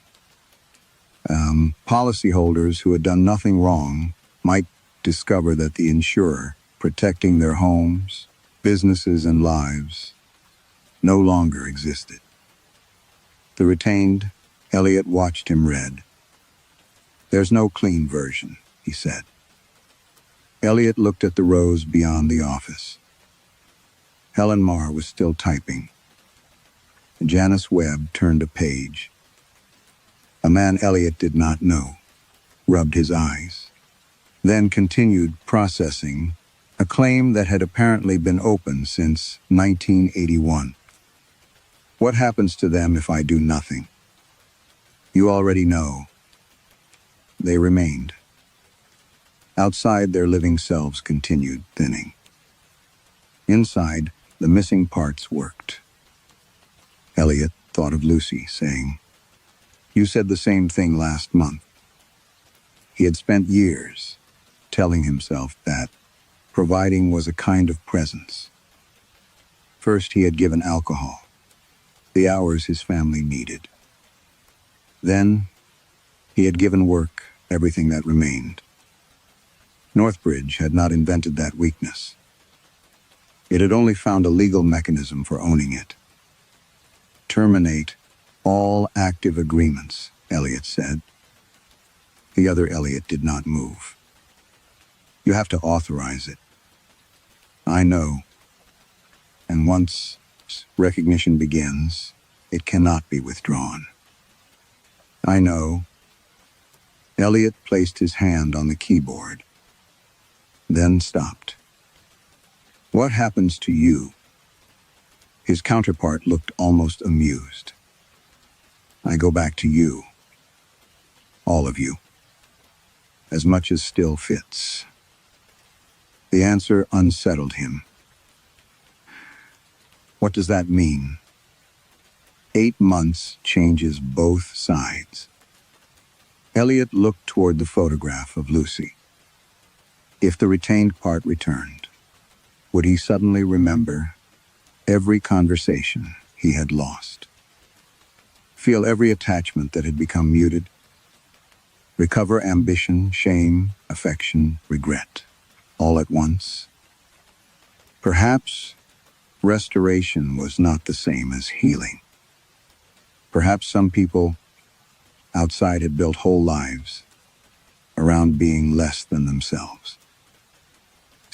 Policyholders who had done nothing wrong might discover that the insurer protecting their homes, businesses, and lives no longer existed. The retained, Elliot watched him read. There's no clean version, he said. Elliot looked at the rows beyond the office. Helen Marr was still typing. Janice Webb turned a page. A man Elliot did not know rubbed his eyes, then continued processing a claim that had apparently been open since 1981. What happens to them if I do nothing? You already know. They remained. Outside, their living selves continued thinning. Inside, the missing parts worked. Elliot thought of Lucy, saying, "You said the same thing last month." He had spent years telling himself that providing was a kind of presence. First, he had given alcohol, the hours his family needed. Then, he had given work everything that remained. Northbridge had not invented that weakness. It had only found a legal mechanism for owning it. Terminate all active agreements, Elliot said. The other Elliot did not move. You have to authorize it. I know. And once recognition begins, it cannot be withdrawn. I know. Elliot placed his hand on the keyboard, then stopped. What happens to you? His counterpart looked almost amused. I go back to you. All of you. As much as still fits. The answer unsettled him. What does that mean? 8 months changes both sides. Elliot looked toward the photograph of Lucy. If the retained part returned, would he suddenly remember every conversation he had lost? Feel every attachment that had become muted? Recover ambition, shame, affection, regret, all at once? Perhaps restoration was not the same as healing. Perhaps some people outside had built whole lives around being less than themselves.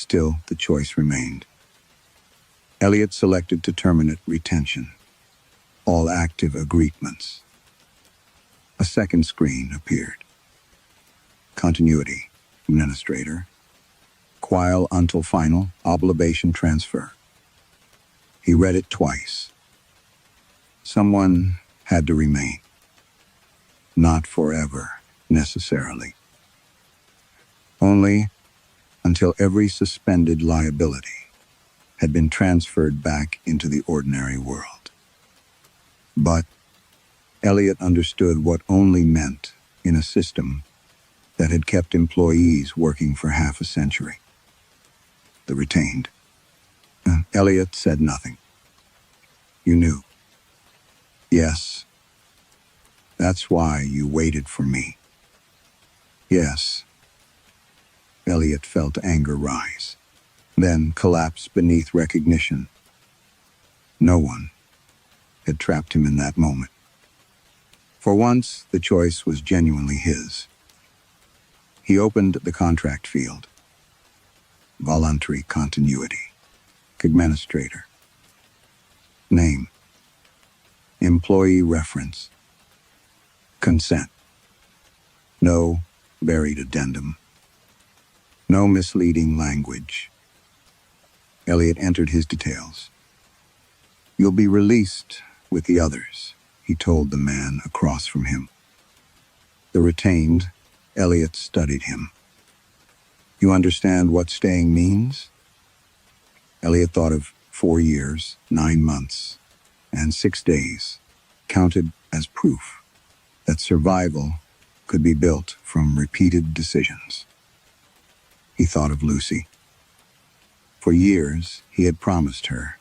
Still, the choice remained. Elliot selected to terminate retention. All active agreements. A second screen appeared. Continuity. Administrator. Quile until final obligation transfer. He read it twice. Someone had to remain. Not forever, necessarily. Only until every suspended liability had been transferred back into the ordinary world. But Elliot understood what only meant in a system that had kept employees working for half a century. The retained. Elliot said nothing. You knew. Yes. That's why you waited for me. Yes. Elliot felt anger rise, then collapse beneath recognition. No one had trapped him in that moment. For once, the choice was genuinely his. He opened the contract field. Voluntary continuity. Administrator. Name. Employee reference. Consent. No buried addendum. No misleading language. Elliot entered his details. You'll be released with the others, he told the man across from him. The retained, Elliot studied him. You understand what staying means? Elliot thought of 4 years, 9 months, and 6 days, counted as proof that survival could be built from repeated decisions. He thought of Lucy. For years, he had promised her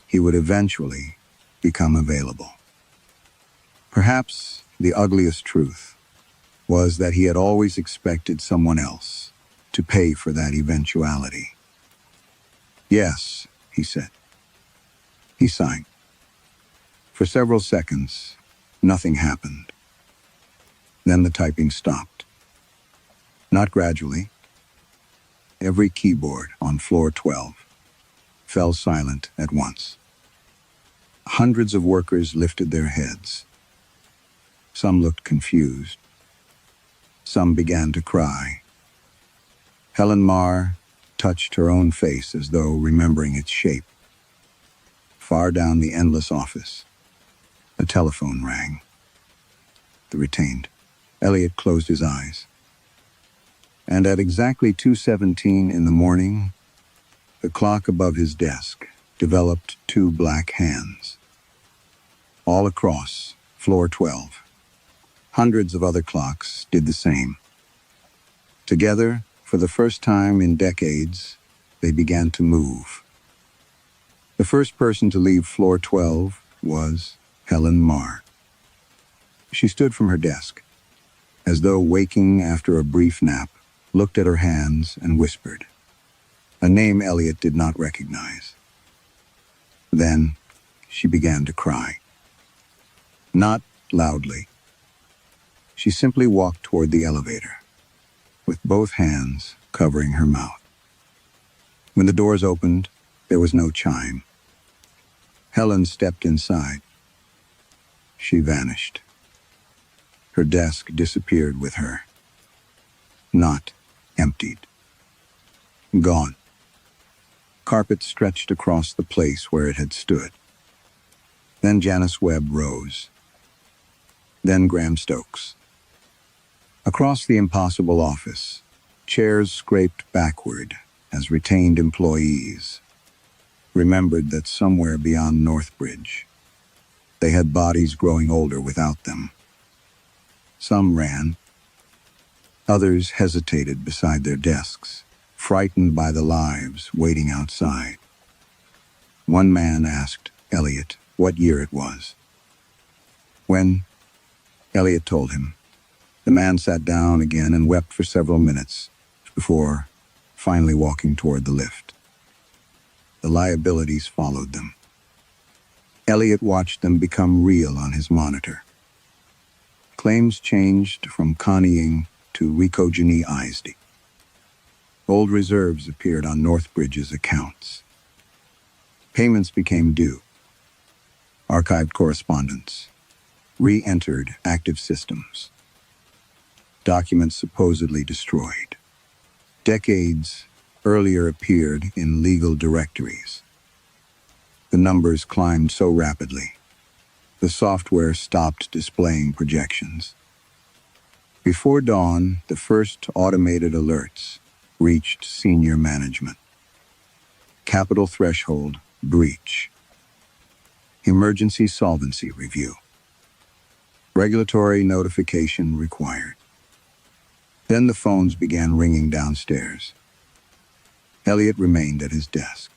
he would eventually become available. Perhaps the ugliest truth was that he had always expected someone else to pay for that eventuality. Yes, he said. He signed. For several seconds, nothing happened. Then the typing stopped. Not gradually. Every keyboard on floor 12 fell silent at once. Hundreds of workers lifted their heads. Some looked confused. Some began to cry. Helen Marr touched her own face as though remembering its shape. Far down the endless office, a telephone rang. The retained. Elliot closed his eyes. And at exactly 2:17 in the morning, the clock above his desk developed 2 black hands. All across floor 12, hundreds of other clocks did the same. Together, for the first time in decades, they began to move. The first person to leave floor 12 was Helen Marr. She stood from her desk, as though waking after a brief nap, looked at her hands and whispered, a name Elliot did not recognize. Then she began to cry. Not loudly. She simply walked toward the elevator, with both hands covering her mouth. When the doors opened, there was no chime. Helen stepped inside. She vanished. Her desk disappeared with her. Not emptied. Gone. Carpet stretched across the place where it had stood. Then Janice Webb rose. Then Graham Stokes. Across the impossible office, chairs scraped backward as retained employees remembered that somewhere beyond Northbridge, they had bodies growing older without them. Some ran. Others hesitated beside their desks, frightened by the lives waiting outside. One man asked Elliot what year it was. When Elliot told him, the man sat down again and wept for several minutes before finally walking toward the lift. The liabilities followed them. Elliot watched them become real on his monitor. Claims changed from Connieing to Ricogeny ISD. Old reserves appeared on Northbridge's accounts. Payments became due. Archived correspondence. Re-entered active systems. Documents supposedly destroyed. Decades earlier appeared in legal directories. The numbers climbed so rapidly, the software stopped displaying projections. Before dawn, the first automated alerts reached senior management. Capital threshold breach. Emergency solvency review. Regulatory notification required. Then the phones began ringing downstairs. Elliot remained at his desk.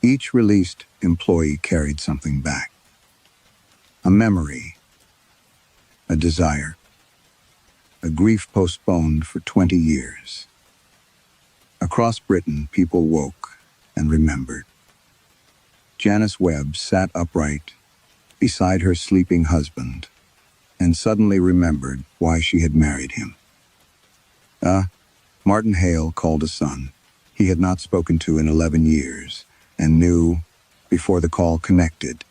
Each released employee carried something back. A memory, a desire, a grief postponed for 20 years. Across Britain, people woke and remembered. Janice Webb sat upright beside her sleeping husband and suddenly remembered why she had married him. Martin Hale called a son he had not spoken to in 11 years and knew, before the call connected,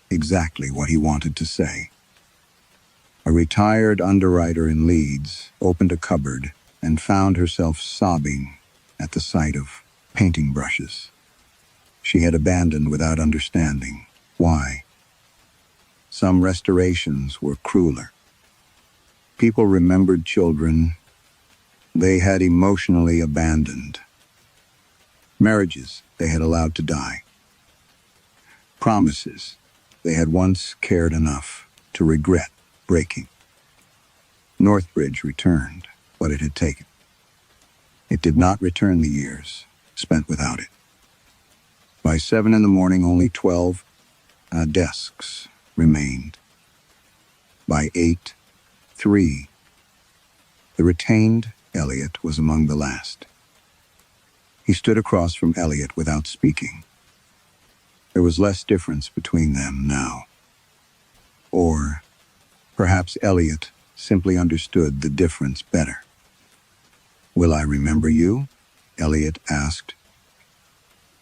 exactly what he wanted to say. A retired underwriter in Leeds opened a cupboard and found herself sobbing at the sight of painting brushes she had abandoned without understanding why. Some restorations were crueler. People remembered children they had emotionally abandoned. Marriages they had allowed to die. Promises they had once cared enough to regret breaking. Northbridge returned what it had taken. It did not return the years spent without it. By 7 a.m, only 12 desks remained. By 8, 3. The retained Elliot was among the last. He stood across from Elliot without speaking. There was less difference between them now. Or perhaps Elliot simply understood the difference better. "Will I remember you?" Elliot asked.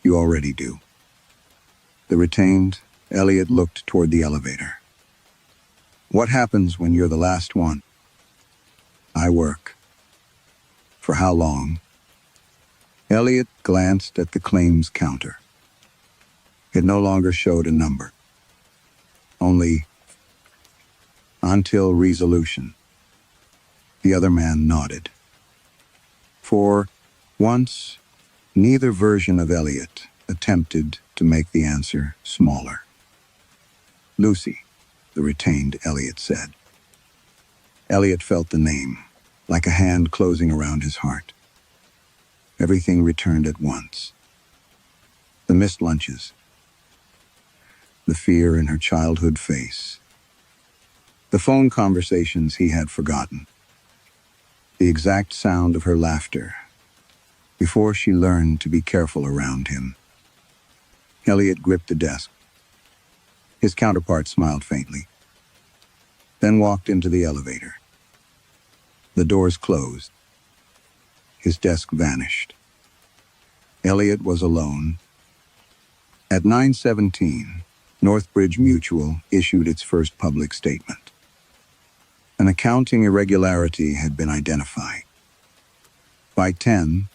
"You already do." The retained Elliot looked toward the elevator. "What happens when you're the last one?" "I work." "For how long?" Elliot glanced at the claims counter. It no longer showed a number. Only, "Until resolution." The other man nodded. For once, neither version of Elliot attempted to make the answer smaller. "Lucy," the retained Elliot said. Elliot felt the name, like a hand closing around his heart. Everything returned at once. The missed lunches. The fear in her childhood face. The phone conversations he had forgotten. The exact sound of her laughter before she learned to be careful around him. Elliot gripped the desk. His counterpart smiled faintly, then walked into the elevator. The doors closed. His desk vanished. Elliot was alone. At 9:17, Northbridge Mutual issued its first public statement. An accounting irregularity had been identified. By 10,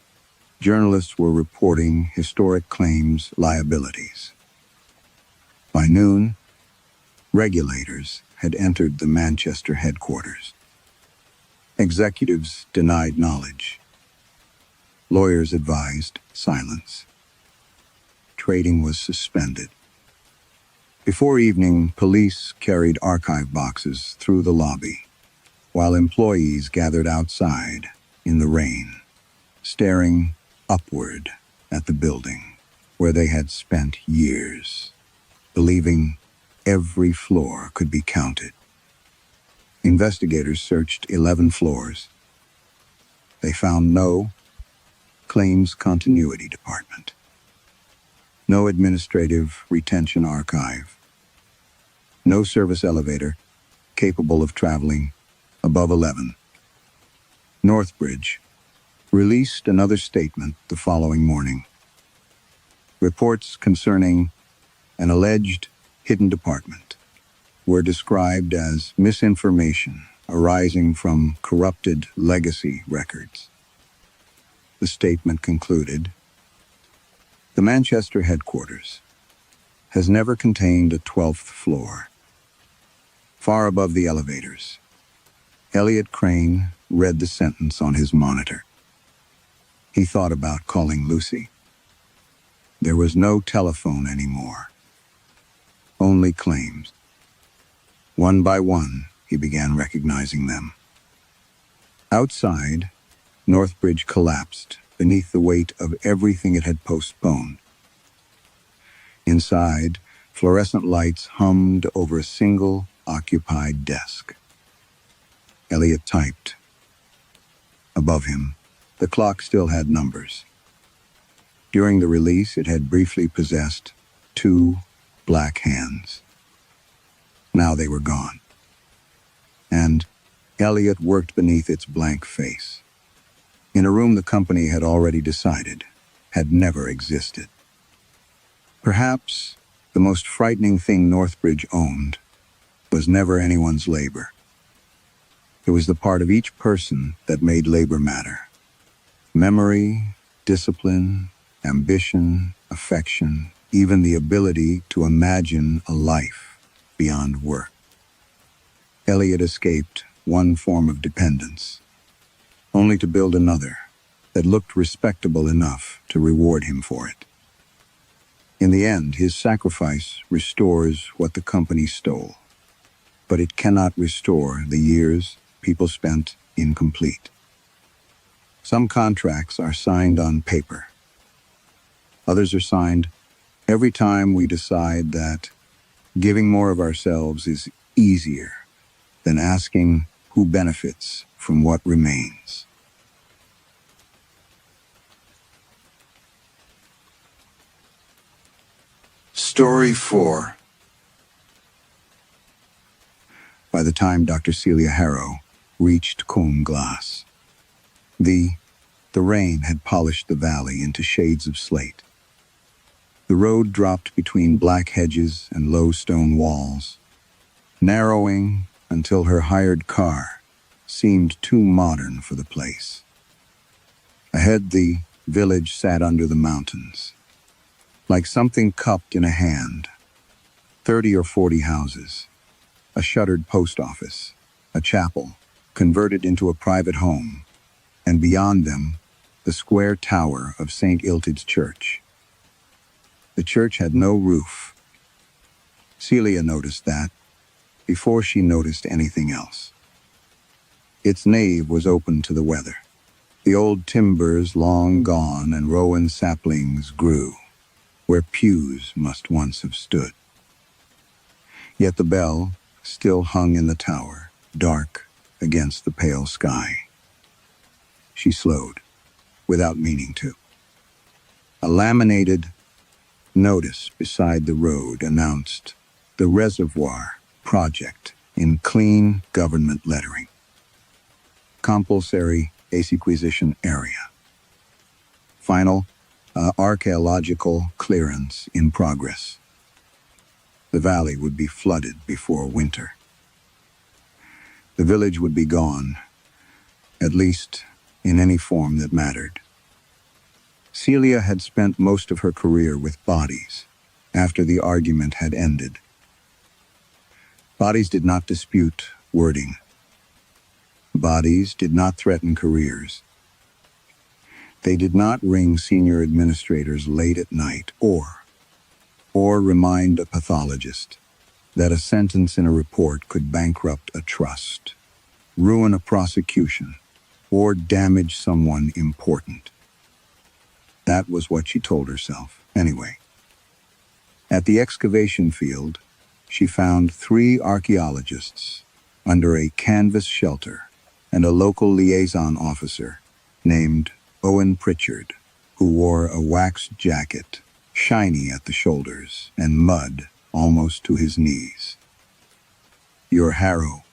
journalists were reporting historic claims liabilities. By noon, regulators had entered the Manchester headquarters. Executives denied knowledge. Lawyers advised silence. Trading was suspended. Before evening, police carried archive boxes through the lobby, while employees gathered outside in the rain, staring upward at the building where they had spent years, believing every floor could be counted. Investigators searched 11 floors. They found no claims continuity department, no administrative retention archive, no service elevator capable of traveling above 11. Northbridge released another statement the following morning. Reports concerning an alleged hidden department were described as misinformation arising from corrupted legacy records. The statement concluded, "The Manchester headquarters has never contained a 12th floor." Far above the elevators, Elliot Crane read the sentence on his monitor. He thought about calling Lucy. There was no telephone anymore. Only claims. One by one, he began recognizing them. Outside, Northbridge collapsed beneath the weight of everything it had postponed. Inside, fluorescent lights hummed over a single occupied desk. Elliot typed. Above him, the clock still had numbers. During the release, it had briefly possessed 2 black hands. Now they were gone. And Elliot worked beneath its blank face, in a room the company had already decided had never existed. Perhaps the most frightening thing Northbridge owned was never anyone's labor. It was the part of each person that made labor matter. Memory, discipline, ambition, affection, even the ability to imagine a life beyond work. Elliot escaped one form of dependence, only to build another that looked respectable enough to reward him for it. In the end, his sacrifice restores what the company stole, but it cannot restore the years people spent incomplete. Some contracts are signed on paper. Others are signed every time we decide that giving more of ourselves is easier than asking who benefits from what remains. Story 4. By the time Dr. Celia Harrow reached Combe Glass, the rain had polished the valley into shades of slate. The road dropped between black hedges and low stone walls, narrowing until her hired car seemed too modern for the place. Ahead, the village sat under the mountains, like something cupped in a hand. 30 or 40 houses, a shuttered post office, a chapel converted into a private home, and beyond them, the square tower of St. Illtyd's Church. The church had no roof. Celia noticed that before she noticed anything else. Its nave was open to the weather. The old timbers long gone and rowan saplings grew, where pews must once have stood. Yet the bell still hung in the tower, dark against the pale sky. She slowed, without meaning to. A laminated notice beside the road announced the Reservoir Project in clean government lettering. Compulsory acquisition area. Final archaeological clearance in progress. The valley would be flooded before winter. The village would be gone, at least in any form that mattered. Celia had spent most of her career with bodies after the argument had ended. Bodies did not dispute wording. Bodies did not threaten careers. They did not ring senior administrators late at night or remind a pathologist that a sentence in a report could bankrupt a trust, ruin a prosecution, or damage someone important. That was what she told herself, anyway. At the excavation field, she found 3 archaeologists under a canvas shelter and a local liaison officer named Owen Pritchard, who wore a waxed jacket, shiny at the shoulders and mud almost to his knees. "You're Harrow,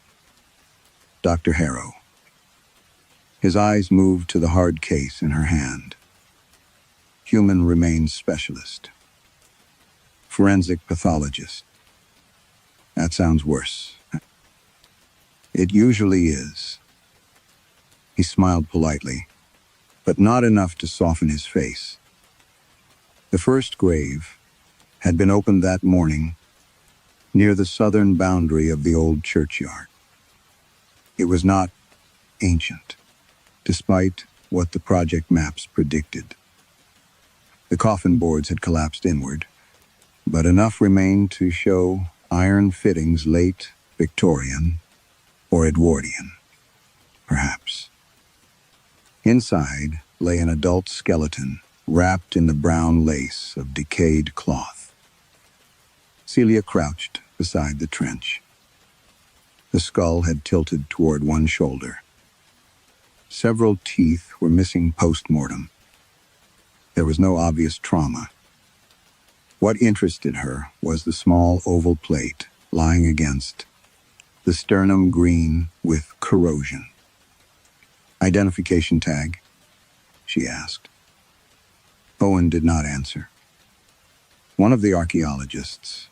Dr. Harrow." His eyes moved to the hard case in her hand. Human remains specialist. Forensic pathologist. That sounds worse. It usually is. He smiled politely, but not enough to soften his face. The first grave had been opened that morning near the southern boundary of the old churchyard. It was not ancient, despite what the project maps predicted. The coffin boards had collapsed inward, but enough remained to show iron fittings late Victorian or Edwardian, perhaps. Inside lay an adult skeleton wrapped in the brown lace of decayed cloth. Celia crouched beside the trench. The skull had tilted toward one shoulder. Several teeth were missing post-mortem. There was no obvious trauma. What interested her was the small oval plate lying against the sternum green with corrosion. "Identification tag?" she asked. Owen did not answer. One of the archaeologists,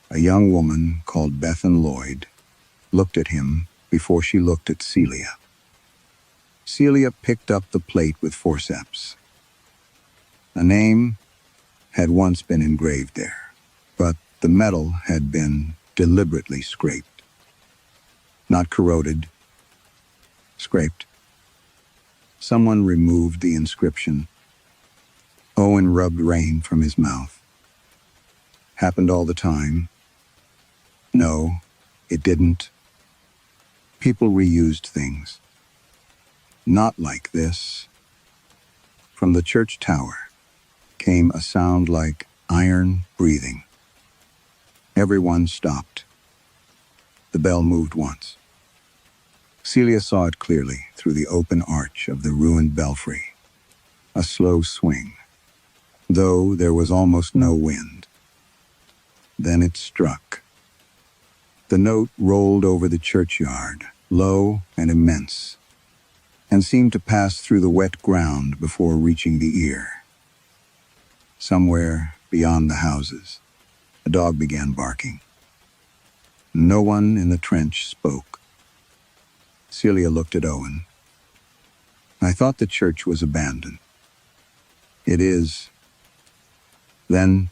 a young woman called Bethan Lloyd, looked at him before she looked at Celia. Celia picked up the plate with forceps. A name had once been engraved there, but the metal had been deliberately scraped. Not corroded, scraped. Someone removed the inscription. Owen rubbed rain from his mouth. Happened all the time? No, it didn't. People reused things. Not like this. From the church tower came a sound like iron breathing. Everyone stopped. The bell moved once. Celia saw it clearly through the open arch of the ruined belfry. A slow swing, though there was almost no wind. Then it struck. The note rolled over the churchyard, low and immense, and seemed to pass through the wet ground before reaching the ear. Somewhere beyond the houses, a dog began barking. No one in the trench spoke. Celia looked at Owen. "I thought the church was abandoned." "It is." "Then,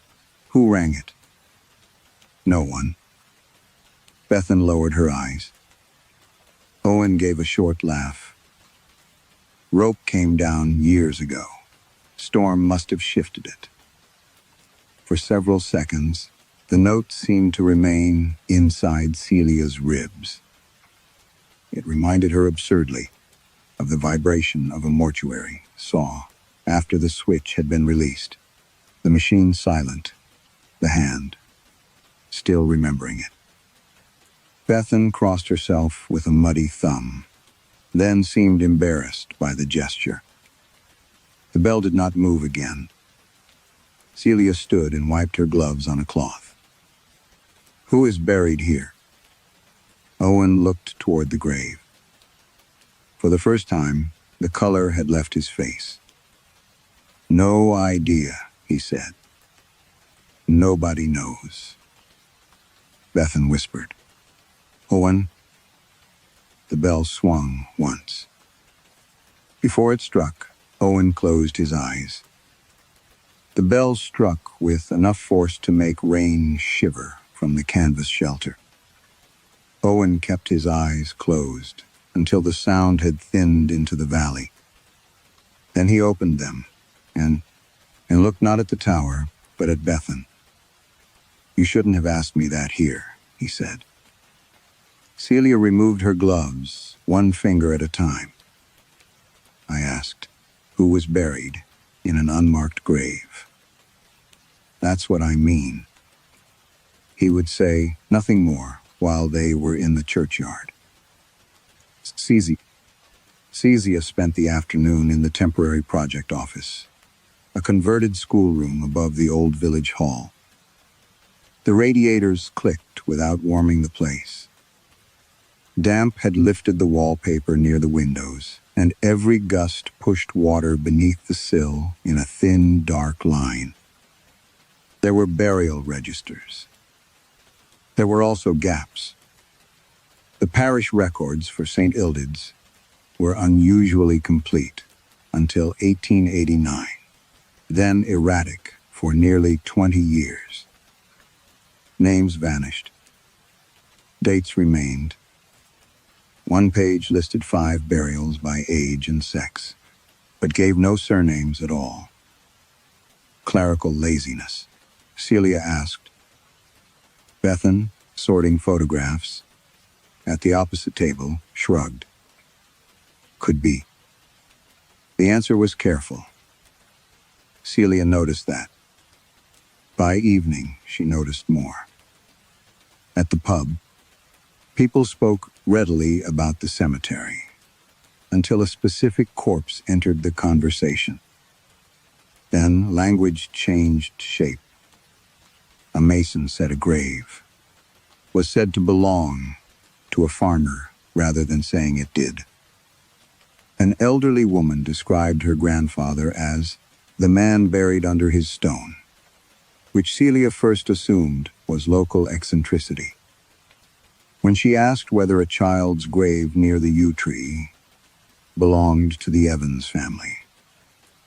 who rang it?" "No one." Bethan lowered her eyes. Owen gave a short laugh. "Rope came down years ago. Storm must have shifted it." For several seconds, the note seemed to remain inside Celia's ribs. It reminded her absurdly of the vibration of a mortuary saw after the switch had been released. The machine silent, the hand still remembering it. Bethan crossed herself with a muddy thumb, then seemed embarrassed by the gesture. The bell did not move again. Celia stood and wiped her gloves on a cloth. "Who is buried here?" Owen looked toward the grave. For the first time, the color had left his face. "No idea," he said. "Nobody knows." Bethan whispered. "Owen." The bell swung once. Before it struck, Owen closed his eyes. The bell struck with enough force to make rain shiver from the canvas shelter. Owen kept his eyes closed until the sound had thinned into the valley. Then he opened them and looked not at the tower, but at Bethan. "You shouldn't have asked me that here," he said. Celia removed her gloves, one finger at a time. "I asked who was buried in an unmarked grave." "That's what I mean." He would say nothing more while they were in the churchyard. Celia spent the afternoon in the temporary project office, a converted schoolroom above the old village hall. The radiators clicked without warming the place. Damp had lifted the wallpaper near the windows, and every gust pushed water beneath the sill in a thin, dark line. There were burial registers. There were also gaps. The parish records for St. Ildid's were unusually complete until 1889, then erratic for nearly 20 years. Names vanished. Dates remained. One page listed 5 burials by age and sex, but gave no surnames at all. Clerical laziness. Celia asked. Bethan, sorting photographs, at the opposite table, shrugged. Could be. The answer was careful. Celia noticed that. By evening, she noticed more. At the pub, people spoke readily about the cemetery, until a specific corpse entered the conversation. Then language changed shape. A mason said a grave was said to belong to a farmer rather than saying it did. An elderly woman described her grandfather as the man buried under his stone, which Celia first assumed was local eccentricity. When she asked whether a child's grave near the yew tree belonged to the Evans family,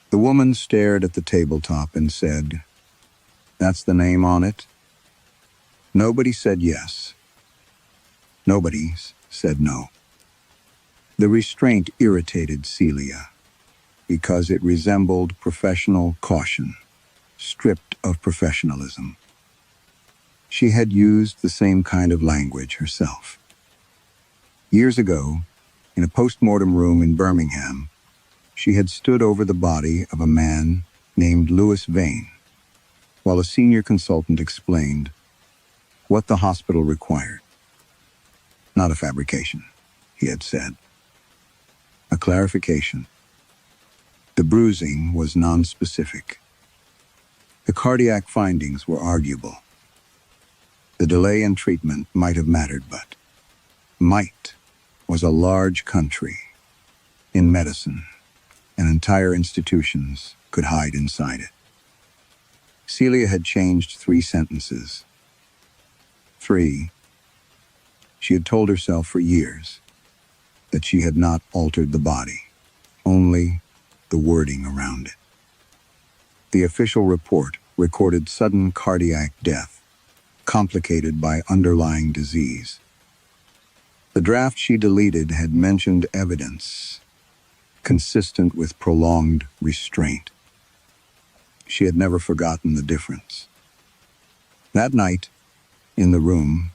the woman stared at the tabletop and said, "That's the name on it?" Nobody said yes. Nobody said no. The restraint irritated Celia because it resembled professional caution, stripped of professionalism. She had used the same kind of language herself. Years ago, in a post-mortem room in Birmingham, she had stood over the body of a man named Louis Vane, while a senior consultant explained what the hospital required. Not a fabrication, he had said. A clarification. The bruising was nonspecific. The cardiac findings were arguable. The delay in treatment might have mattered, but might was a large country. In medicine, and entire institutions could hide inside it. Celia had changed 3 sentences. 3. She had told herself for years that she had not altered the body, only the wording around it. The official report recorded sudden cardiac death, complicated by underlying disease. The draft she deleted had mentioned evidence consistent with prolonged restraint. She had never forgotten the difference. That night, in the room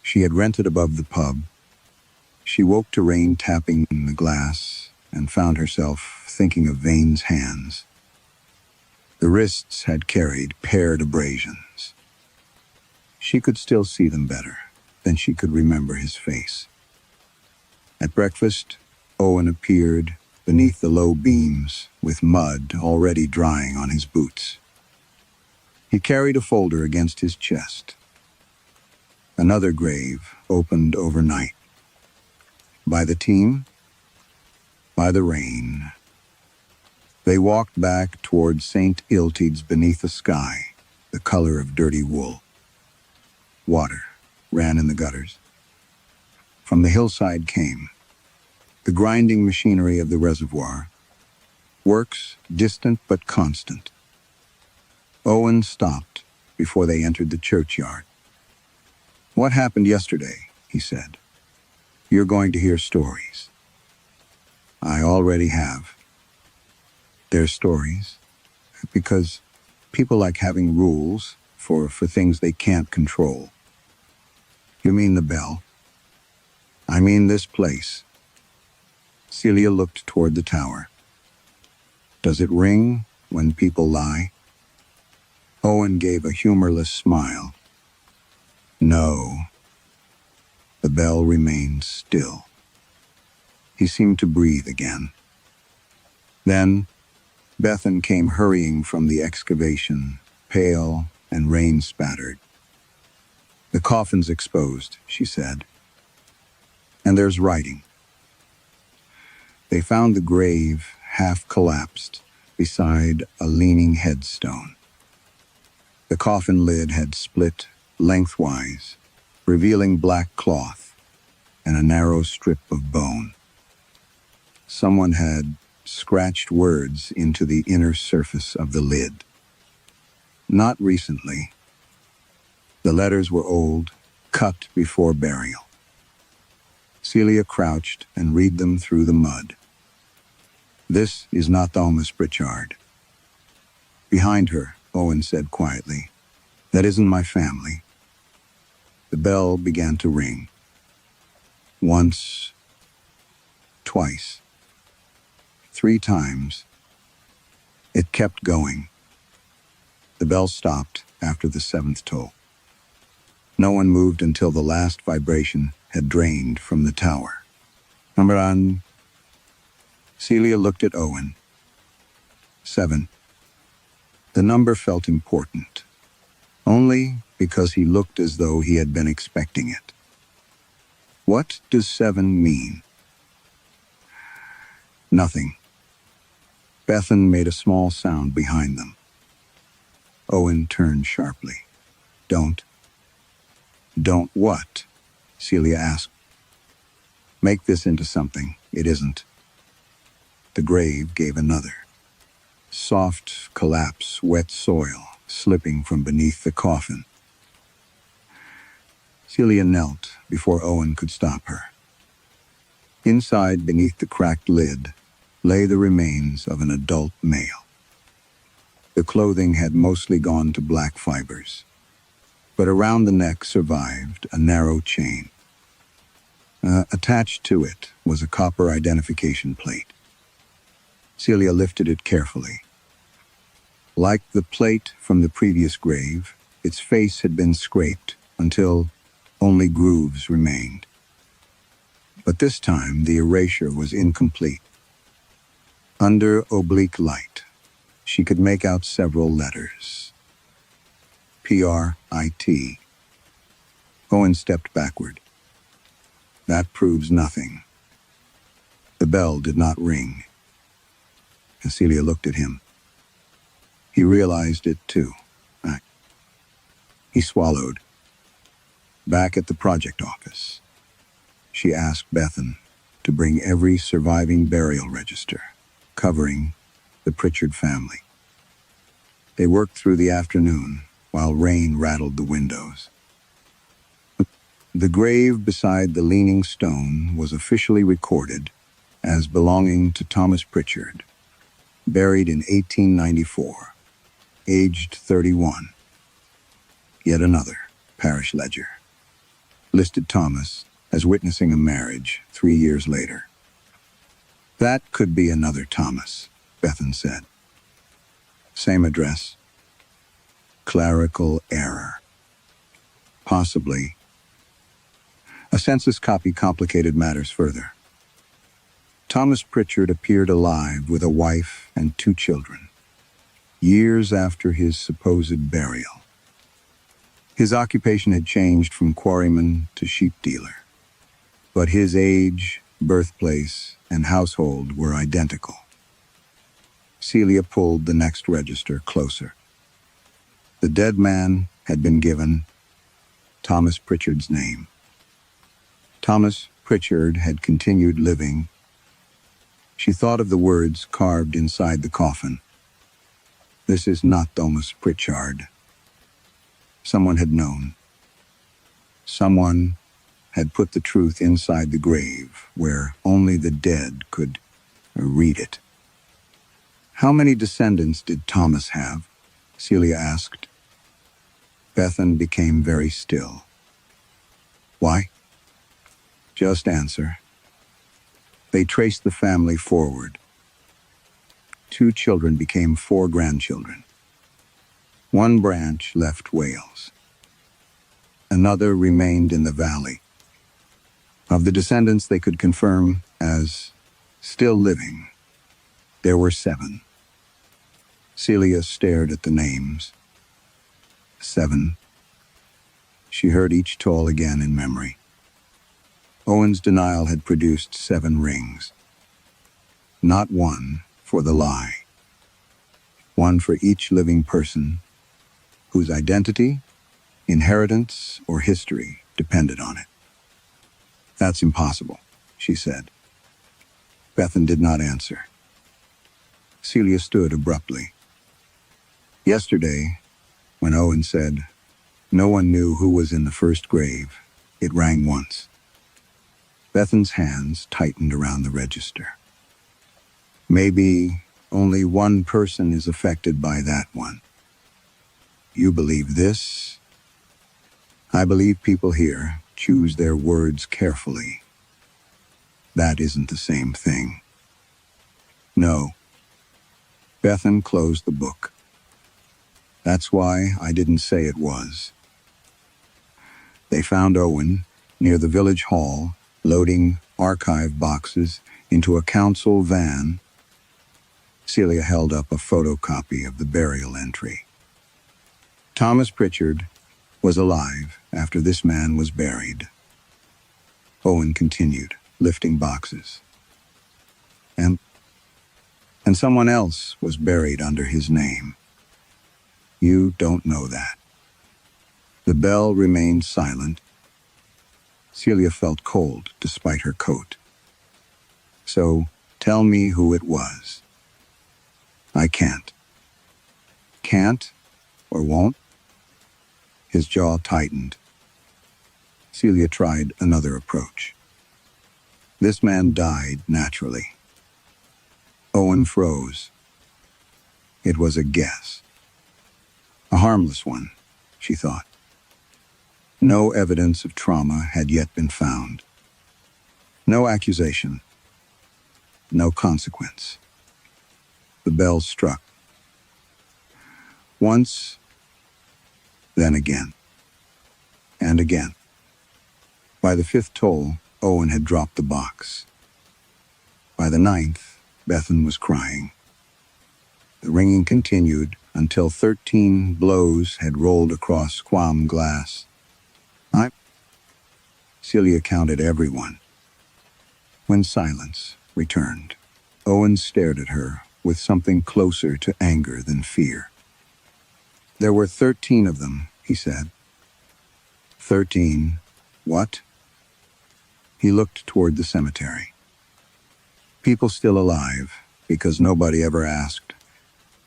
she had rented above the pub, she woke to rain tapping in the glass and found herself thinking of Vane's hands. The wrists had carried paired abrasions. She could still see them better than she could remember his face. At breakfast, Owen appeared beneath the low beams with mud already drying on his boots. He carried a folder against his chest. Another grave opened overnight. By the team, by the rain. They walked back toward St. Illtyd's beneath a sky, the color of dirty wool. Water ran in the gutters. From the hillside came the grinding machinery of the reservoir, works distant but constant. Owen stopped before they entered the churchyard. "What happened yesterday?" he said. "You're going to hear stories." "I already have." "They're stories because people like having rules for things they can't control." "You mean the bell?" "I mean this place." Celia looked toward the tower. "Does it ring when people lie?" Owen gave a humorless smile. "No." The bell remained still. He seemed to breathe again. Then Bethan came hurrying from the excavation, pale and rain-spattered. "The coffin's exposed," she said. And there's writing. They found the grave half collapsed beside a leaning headstone. The coffin lid had split lengthwise, revealing black cloth and a narrow strip of bone. Someone had scratched words into the inner surface of the lid. Not recently. The letters were old, cut before burial. Celia crouched and read them through the mud. This is not Thomas Pritchard. Behind her, Owen said quietly, "That isn't my family." The bell began to ring. Once, twice, 3 times. It kept going. The bell stopped after the 7th toll. No one moved until the last vibration had drained from the tower. Number on. Celia looked at Owen. 7. The number felt important, only because he looked as though he had been expecting it. What does 7 mean? Nothing. Bethan made a small sound behind them. Owen turned sharply. Don't what? Celia asked. Make this into something it isn't. The grave gave another. Soft collapse, wet soil slipping from beneath the coffin. Celia knelt before Owen could stop her. Inside, beneath the cracked lid, lay the remains of an adult male. The clothing had mostly gone to black fibers, but around the neck survived a narrow chain. Attached to it was a copper identification plate. Celia lifted it carefully. Like the plate from the previous grave, its face had been scraped until only grooves remained. But this time the erasure was incomplete. Under oblique light, she could make out several letters. P-R-I-T. Owen stepped backward. That proves nothing. The bell did not ring. Celia looked at him. He realized it too. He swallowed. Back at the project office, she asked Bethan to bring every surviving burial register covering the Pritchard family. They worked through the afternoon while rain rattled the windows. The grave beside the leaning stone was officially recorded as belonging to Thomas Pritchard, buried in 1894, aged 31. Yet another parish ledger listed Thomas as witnessing a marriage 3 years later. That could be another Thomas, Bethan said. Same address. Clerical error. Possibly. A census copy complicated matters further. Thomas Pritchard appeared alive with a wife and 2 children, years after his supposed burial. His occupation had changed from quarryman to sheep dealer, but his age, birthplace, and household were identical. Celia pulled the next register closer. The dead man had been given Thomas Pritchard's name. Thomas Pritchard had continued living. She thought of the words carved inside the coffin. This is not Thomas Pritchard. Someone had known. Someone had put the truth inside the grave where only the dead could read it. How many descendants did Thomas have? Celia asked. Bethan became very still. Why? Just answer. They traced the family forward. 2 children became 4 grandchildren. 1 branch left Wales. Another remained in the valley. Of the descendants they could confirm as still living, there were 7. Celia stared at the names. 7. She heard each toll again in memory. Owen's denial had produced 7 rings. Not one for the lie. One for each living person whose identity, inheritance, or history depended on it. "That's impossible," she said. Bethan did not answer. Celia stood abruptly. Yesterday, when Owen said, "No one knew who was in the first grave," it rang once. Bethan's hands tightened around the register. "Maybe only one person is affected by that one. You believe this? I believe people here choose their words carefully. That isn't the same thing." "No." Bethan closed the book. "That's why I didn't say it was." They found Owen near the village hall, loading archive boxes into a council van. Celia held up a photocopy of the burial entry. Thomas Pritchard was alive after this man was buried. Owen continued, lifting boxes. And someone else was buried under his name. You don't know that." The bell remained silent. Celia felt cold despite her coat. "So, tell me who it was." "I can't." "Can't or won't?" His jaw tightened. Celia tried another approach. "This man died naturally." Owen froze. It was a guess. A harmless one, she thought. No evidence of trauma had yet been found. No accusation. No consequence. The bell struck. Once, then again. And again. By the 5th toll, Owen had dropped the box. By the 9th, Bethan was crying. The ringing continued until 13 blows had rolled across squam glass. Celia counted everyone. When silence returned, Owen stared at her with something closer to anger than fear. "There were 13 of them," he said. 13? What? He looked toward the cemetery. People still alive, because nobody ever asked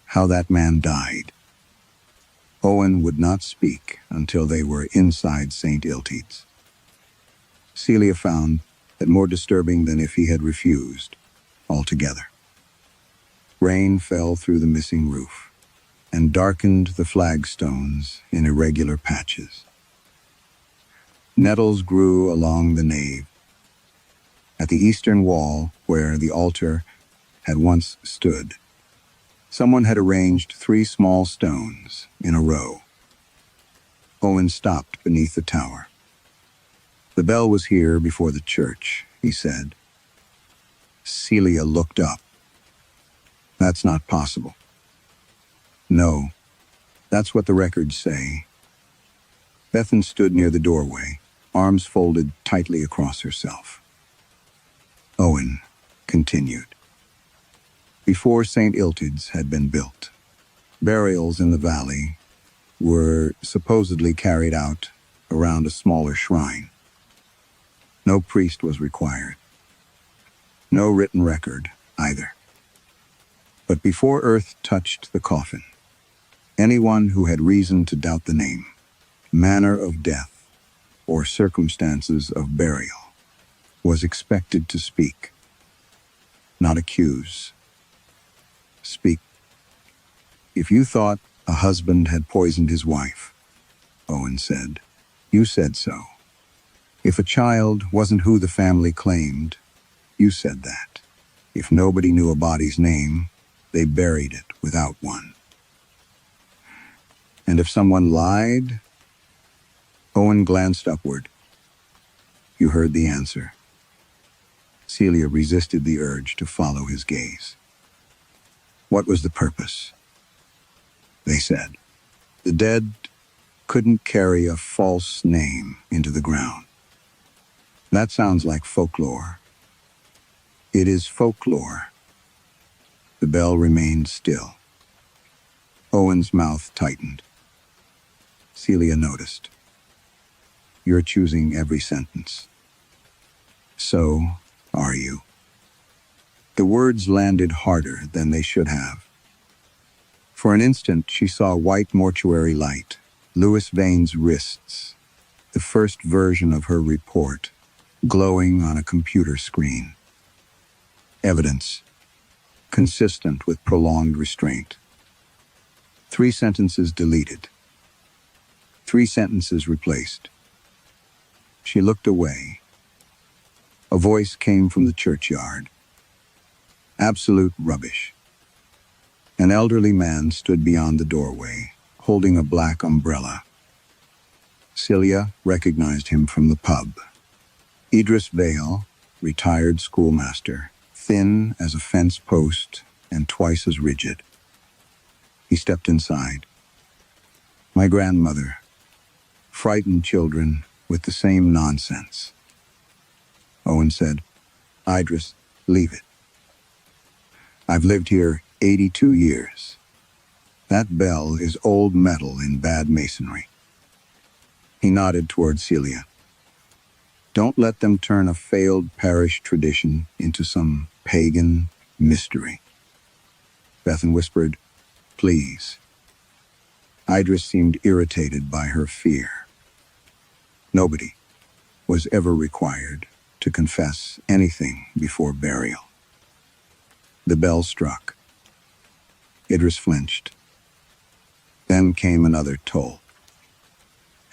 how that man died. Owen would not speak until they were inside St. Illtyds. Celia found that more disturbing than if he had refused altogether. Rain fell through the missing roof and darkened the flagstones in irregular patches. Nettles grew along the nave. At the eastern wall, where the altar had once stood, someone had arranged 3 small stones in a row. Owen stopped beneath the tower. "The bell was here before the church," he said. Celia looked up. "That's not possible." "No, that's what the records say." Bethan stood near the doorway, arms folded tightly across herself. Owen continued. Before St. Illtyds had been built, burials in the valley were supposedly carried out around a smaller shrine. No priest was required. No written record either. But before earth touched the coffin, anyone who had reason to doubt the name, manner of death, or circumstances of burial was expected to speak, not accuse. Speak. "If you thought a husband had poisoned his wife," Owen said, "you said so. If a child wasn't who the family claimed, you said that. If nobody knew a body's name, they buried it without one. And if someone lied..." Owen glanced upward. "You heard the answer." Celia resisted the urge to follow his gaze. "What was the purpose?" They said, "The dead couldn't carry a false name into the ground." That sounds like folklore. It is folklore. The bell remained still. Owen's mouth tightened. Celia noticed. You're choosing every sentence. So are you. The words landed harder than they should have. For an instant, she saw white mortuary light, Louis Vane's wrists, the first version of her report, glowing on a computer screen. Evidence, consistent with prolonged restraint. 3 sentences deleted. 3 sentences replaced. She looked away. A voice came from the churchyard. Absolute rubbish. An elderly man stood beyond the doorway, holding a black umbrella. Celia recognized him from the pub. Idris Vale, retired schoolmaster, thin as a fence post and twice as rigid. He stepped inside. My grandmother. Frightened children with the same nonsense. Owen said, Idris, leave it. I've lived here 82 years. That bell is old metal in bad masonry. He nodded toward Celia. Don't let them turn a failed parish tradition into some pagan mystery. Bethan whispered, please. Idris seemed irritated by her fear. Nobody was ever required to confess anything before burial. The bell struck. Idris flinched. Then came another toll.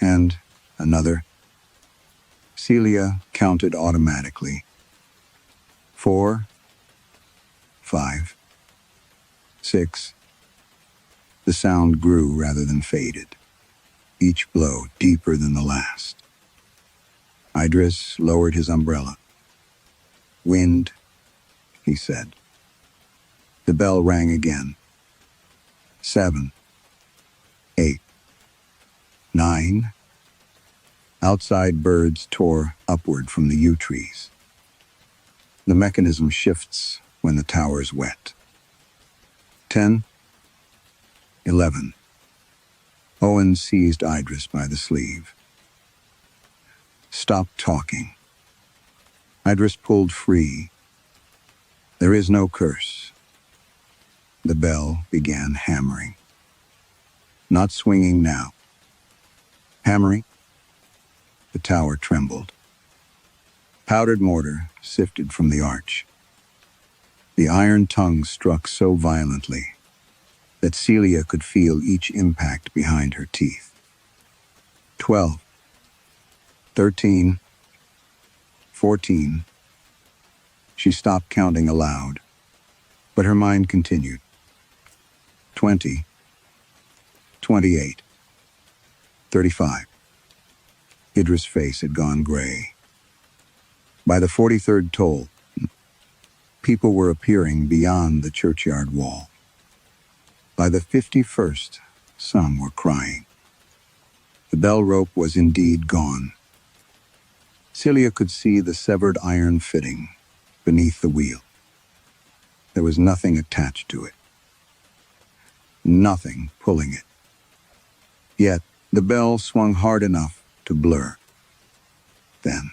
And another. Celia counted automatically. 4, 5, 6. The sound grew rather than faded, each blow deeper than the last. Idris lowered his umbrella. Wind, he said. The bell rang again. 7, 8, 9. Outside birds tore upward from the yew trees. The mechanism shifts when the tower's wet. 10, 11. Owen seized Idris by the sleeve. Stop talking. Idris pulled free. There is no curse. The bell began hammering. Not swinging now. Hammering. The tower trembled. Powdered mortar sifted from the arch. The iron tongue struck so violently that Celia could feel each impact behind her teeth. 12, 13, 14. She stopped counting aloud, but her mind continued. 20, 28, 35. Idris' face had gone gray. By the 43rd toll, people were appearing beyond the churchyard wall. By the 51st, some were crying. The bell rope was indeed gone. Celia could see the severed iron fitting beneath the wheel. There was nothing attached to it. Nothing pulling it. Yet the bell swung hard enough to blur. Then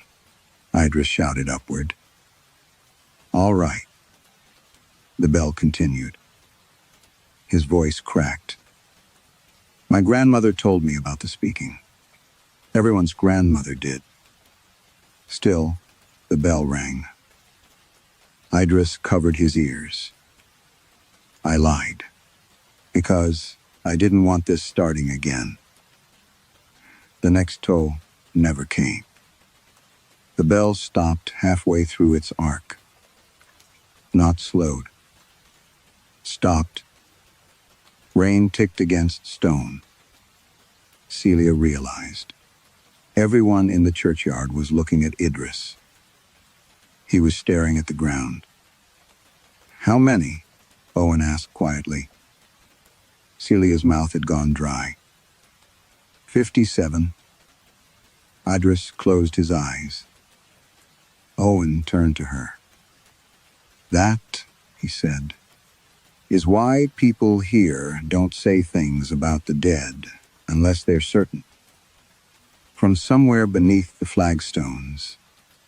Idris shouted upward. All right. The bell continued. His voice cracked. My grandmother told me about the speaking. Everyone's grandmother did. Still, the bell rang. Idris covered his ears. I lied, because I didn't want this starting again. The next toll never came. The bell stopped halfway through its arc. Not slowed. Stopped. Rain ticked against stone. Celia realized. Everyone in the churchyard was looking at Idris. He was staring at the ground. How many? Owen asked quietly. Celia's mouth had gone dry. 57. Idris closed his eyes. Owen turned to her. "That," he said, "is why people here don't say things about the dead unless they're certain." From somewhere beneath the flagstones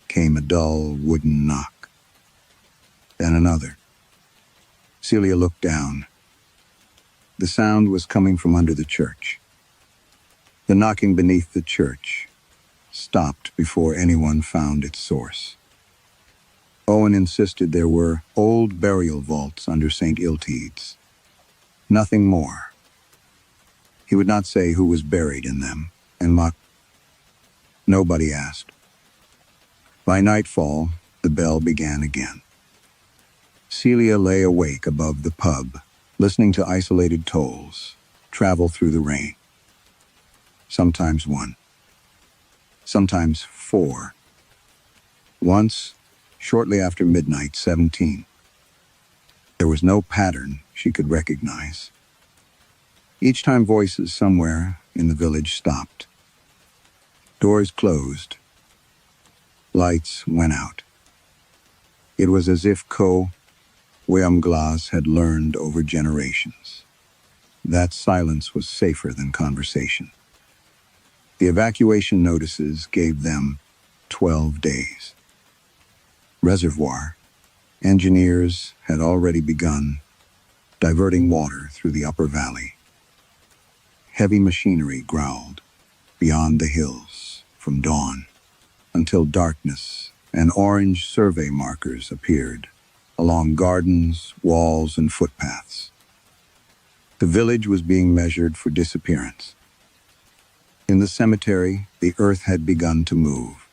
came a dull wooden knock. Then another. Celia looked down. The sound was coming from under the church. The knocking beneath the church stopped before anyone found its source. Owen insisted there were old burial vaults under St. Illtyds. Nothing more. He would not say who was buried in them, and nobody asked. By nightfall, the bell began again. Celia lay awake above the pub, listening to isolated tolls travel through the rain. Sometimes one. Sometimes four. Once, shortly after midnight, 17. There was no pattern she could recognize. Each time voices somewhere in the village stopped. Doors closed. Lights went out. It was as if Weamglas had learned over generations. That silence was safer than conversation. The evacuation notices gave them 12 days. Reservoir engineers had already begun diverting water through the upper valley. Heavy machinery growled beyond the hills from dawn until darkness, and orange survey markers appeared along gardens, walls, and footpaths. The village was being measured for disappearance. In the cemetery, the earth had begun to move.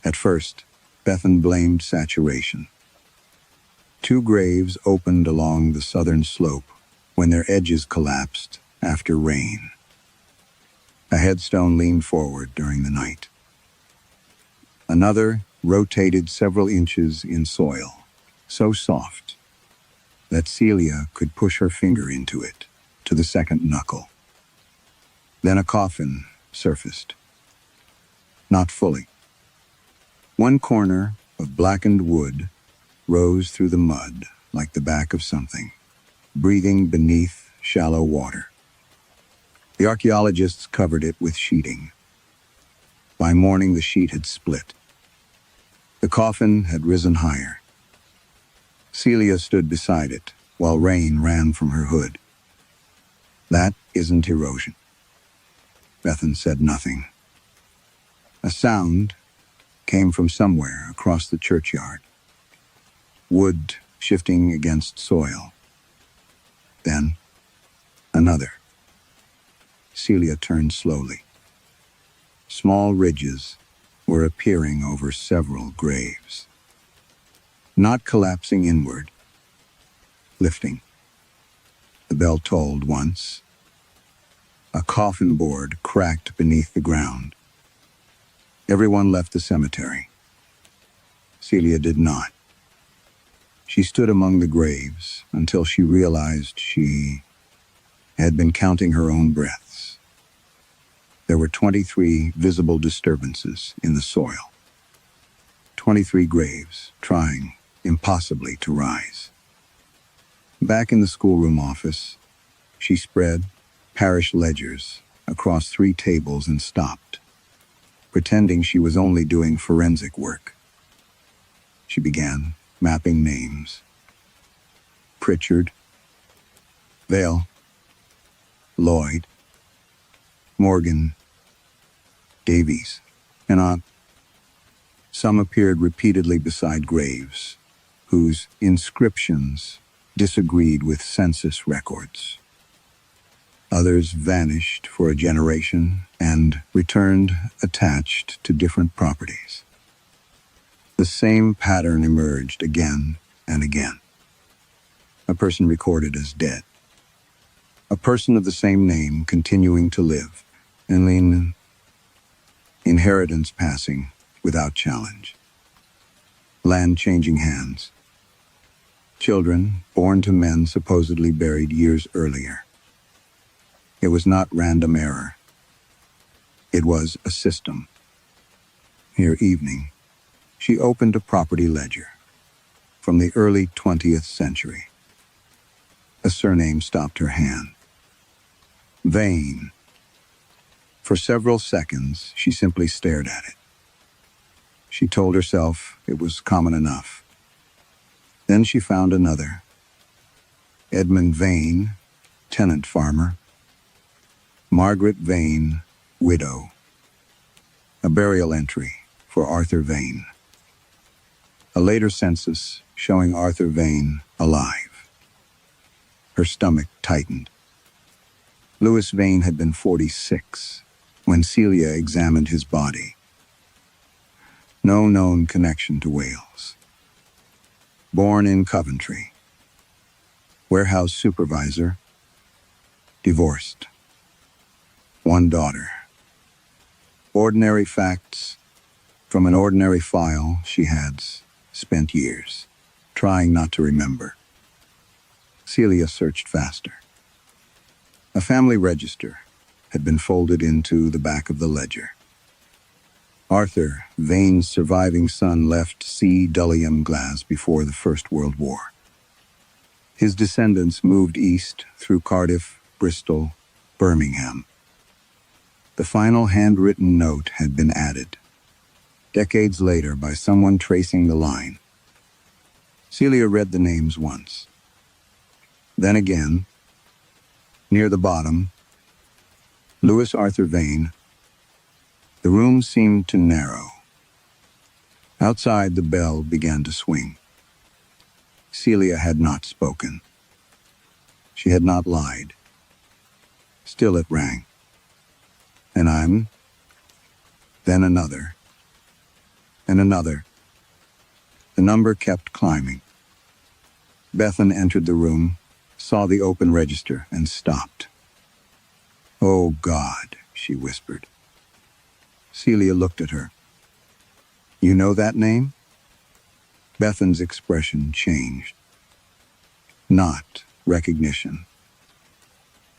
At first, Bethan blamed saturation. 2 graves opened along the southern slope when their edges collapsed after rain. A headstone leaned forward during the night. Another rotated several inches in soil, so soft that Celia could push her finger into it to the second knuckle. Then a coffin surfaced. Not fully. One corner of blackened wood rose through the mud like the back of something, breathing beneath shallow water. The archaeologists covered it with sheeting. By morning, the sheet had split. The coffin had risen higher. Celia stood beside it while rain ran from her hood. "That isn't erosion." Bethan said nothing. A sound came from somewhere across the churchyard. Wood shifting against soil. Then, another. Celia turned slowly. Small ridges were appearing over several graves. Not collapsing inward, lifting. The bell tolled once. A coffin board cracked beneath the ground. Everyone left the cemetery. Celia did not. She stood among the graves until she realized she had been counting her own breaths. There were 23 visible disturbances in the soil. 23 graves trying impossibly to rise. Back in the schoolroom office, she spread parish ledgers across 3 tables and stopped, pretending she was only doing forensic work. She began mapping names. Pritchard, Vale, Lloyd, Morgan, Davies, and on. Some appeared repeatedly beside graves, whose inscriptions disagreed with census records. Others vanished for a generation and returned attached to different properties. The same pattern emerged again and again. A person recorded as dead. A person of the same name continuing to live, and Leanh, inheritance passing without challenge. Land changing hands. Children born to men supposedly buried years earlier. It was not random error. It was a system. Near evening, She opened a property ledger from the early 20th century. A surname stopped her hand. Vane. For several seconds, she simply stared at it. She told herself it was common enough. Then she found another. Edmund Vane, tenant farmer. Margaret Vane, widow. A burial entry for Arthur Vane. A later census showing Arthur Vane alive. Her stomach tightened. Louis Vane had been 46 when Celia examined his body. No known connection to Wales. Born in Coventry. Warehouse supervisor. Divorced. One daughter. Ordinary facts from an ordinary file she had spent years trying not to remember. Celia searched faster. A family register had been folded into the back of the ledger. Arthur Vane's surviving son left C. Dulliam Glass before the First World War. His descendants moved east through Cardiff, Bristol, Birmingham. The final handwritten note had been added, decades later by someone tracing the line. Celia read the names once. Then again, near the bottom, Louis Arthur Vane. The room seemed to narrow. Outside, the bell began to swing. Celia had not spoken. She had not lied. Still it rang. And then another, and another. The number kept climbing. Bethan entered the room, saw the open register, and stopped. "Oh, God," she whispered. Celia looked at her. "You know that name?" Bethan's expression changed. Not recognition.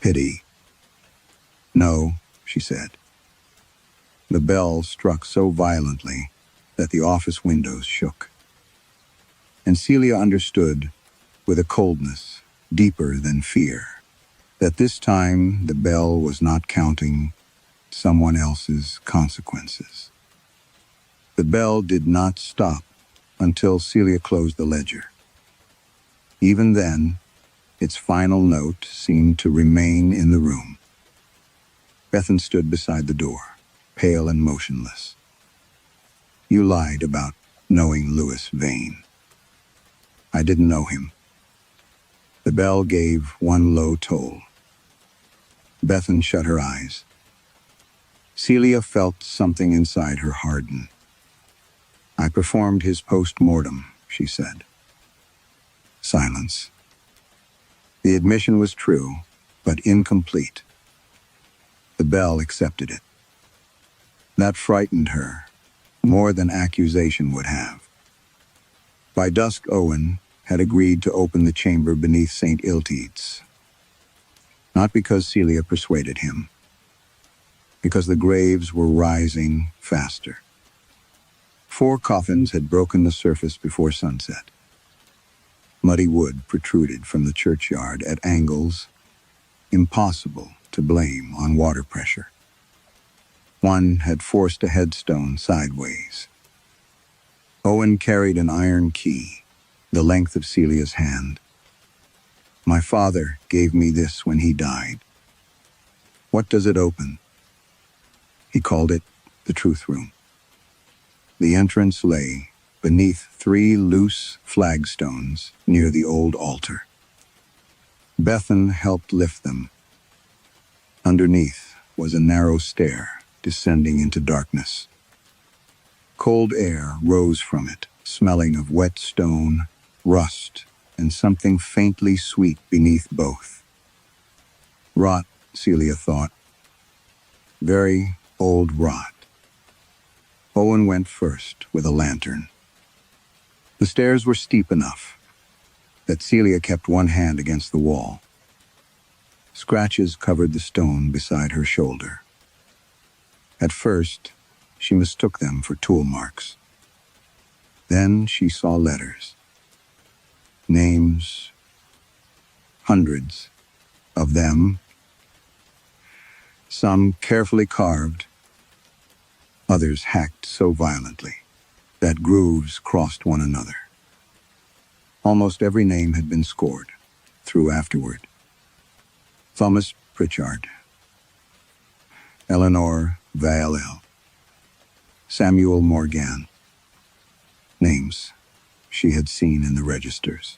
Pity. "No," she said. The bell struck so violently that the office windows shook. And Celia understood, with a coldness deeper than fear, that this time the bell was not counting someone else's consequences. The bell did not stop until Celia closed the ledger. Even then, its final note seemed to remain in the room. Bethan stood beside the door, pale and motionless. "You lied about knowing Louis Vane." "I didn't know him." The bell gave one low toll. Bethan shut her eyes. Celia felt something inside her harden. "I performed his post-mortem," she said. Silence. The admission was true, but incomplete. The bell accepted it. That frightened her, more than accusation would have. By dusk, Owen had agreed to open the chamber beneath St. Illtyds. Not because Celia persuaded him, because the graves were rising faster. 4 coffins had broken the surface before sunset. Muddy wood protruded from the churchyard at angles impossible to blame on water pressure. One had forced a headstone sideways. Owen carried an iron key, the length of Celia's hand. "My father gave me this when he died. What does it open?" He called it the truth room. The entrance lay beneath 3 loose flagstones near the old altar. Bethan helped lift them. Underneath was a narrow stair descending into darkness. Cold air rose from it, smelling of wet stone, rust, and something faintly sweet beneath both. Rot, Celia thought. Very old rot. Owen went first with a lantern. The stairs were steep enough that Celia kept one hand against the wall. Scratches covered the stone beside her shoulder. At first, she mistook them for tool marks. Then she saw letters, names, hundreds of them, some carefully carved, others hacked so violently that grooves crossed one another. Almost every name had been scored through afterward. Thomas Pritchard, Eleanor Vallel, Samuel Morgan. Names she had seen in the registers.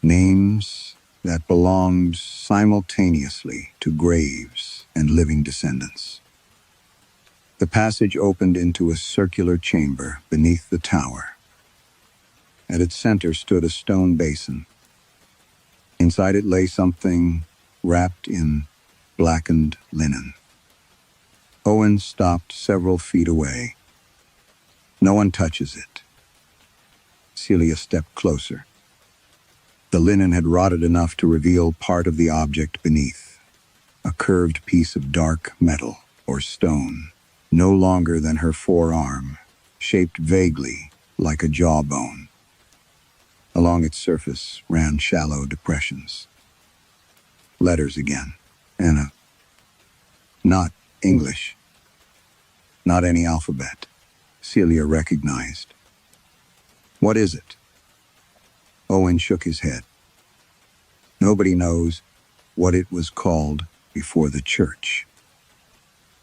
Names that belonged simultaneously to graves and living descendants. The passage opened into a circular chamber beneath the tower. At its center stood a stone basin. Inside it lay something wrapped in blackened linen. Owen stopped several feet away. No one touches it. Celia stepped closer. The linen had rotted enough to reveal part of the object beneath, a curved piece of dark metal or stone, no longer than her forearm, shaped vaguely like a jawbone. Along its surface ran shallow depressions. Letters again. Anna. Not English. Not any alphabet. Celia recognized. What is it? Owen shook his head. Nobody knows what it was called before the church.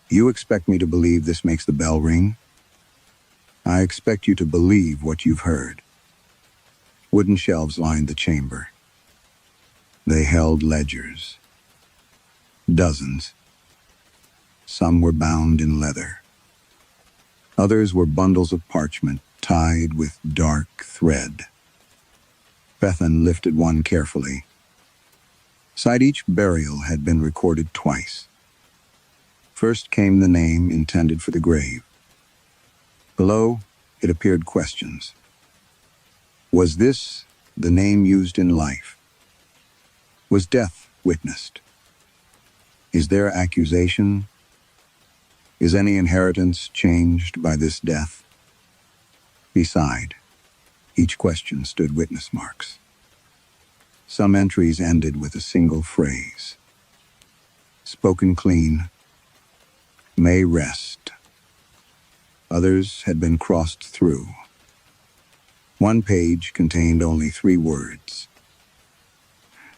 You expect me to believe this makes the bell ring? I expect you to believe what you've heard. Wooden shelves lined the chamber. They held ledgers. Dozens. Some were bound in leather. Others were bundles of parchment tied with dark thread. Bethan lifted one carefully. Beside each burial had been recorded twice. First came the name intended for the grave. Below, it appeared questions. Was this the name used in life? Was death witnessed? Is there accusation? Is any inheritance changed by this death? Beside, each question stood witness marks. Some entries ended with a single phrase. Spoken clean, may rest. Others had been crossed through. One page contained only 3 words.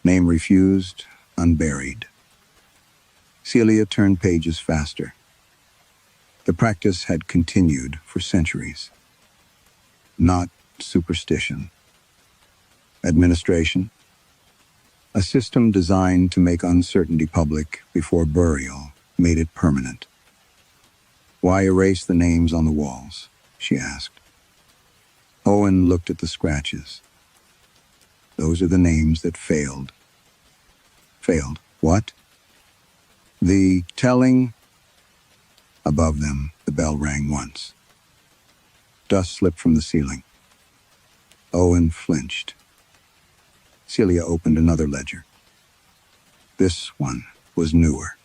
Name refused, unburied. Celia turned pages faster. The practice had continued for centuries. Not superstition. Administration. A system designed to make uncertainty public before burial made it permanent. Why erase the names on the walls? She asked. Owen looked at the scratches. Those are the names that failed. Failed? What? The telling. Above them, the bell rang once. Dust slipped from the ceiling. Owen flinched. Celia opened another ledger. This one was newer.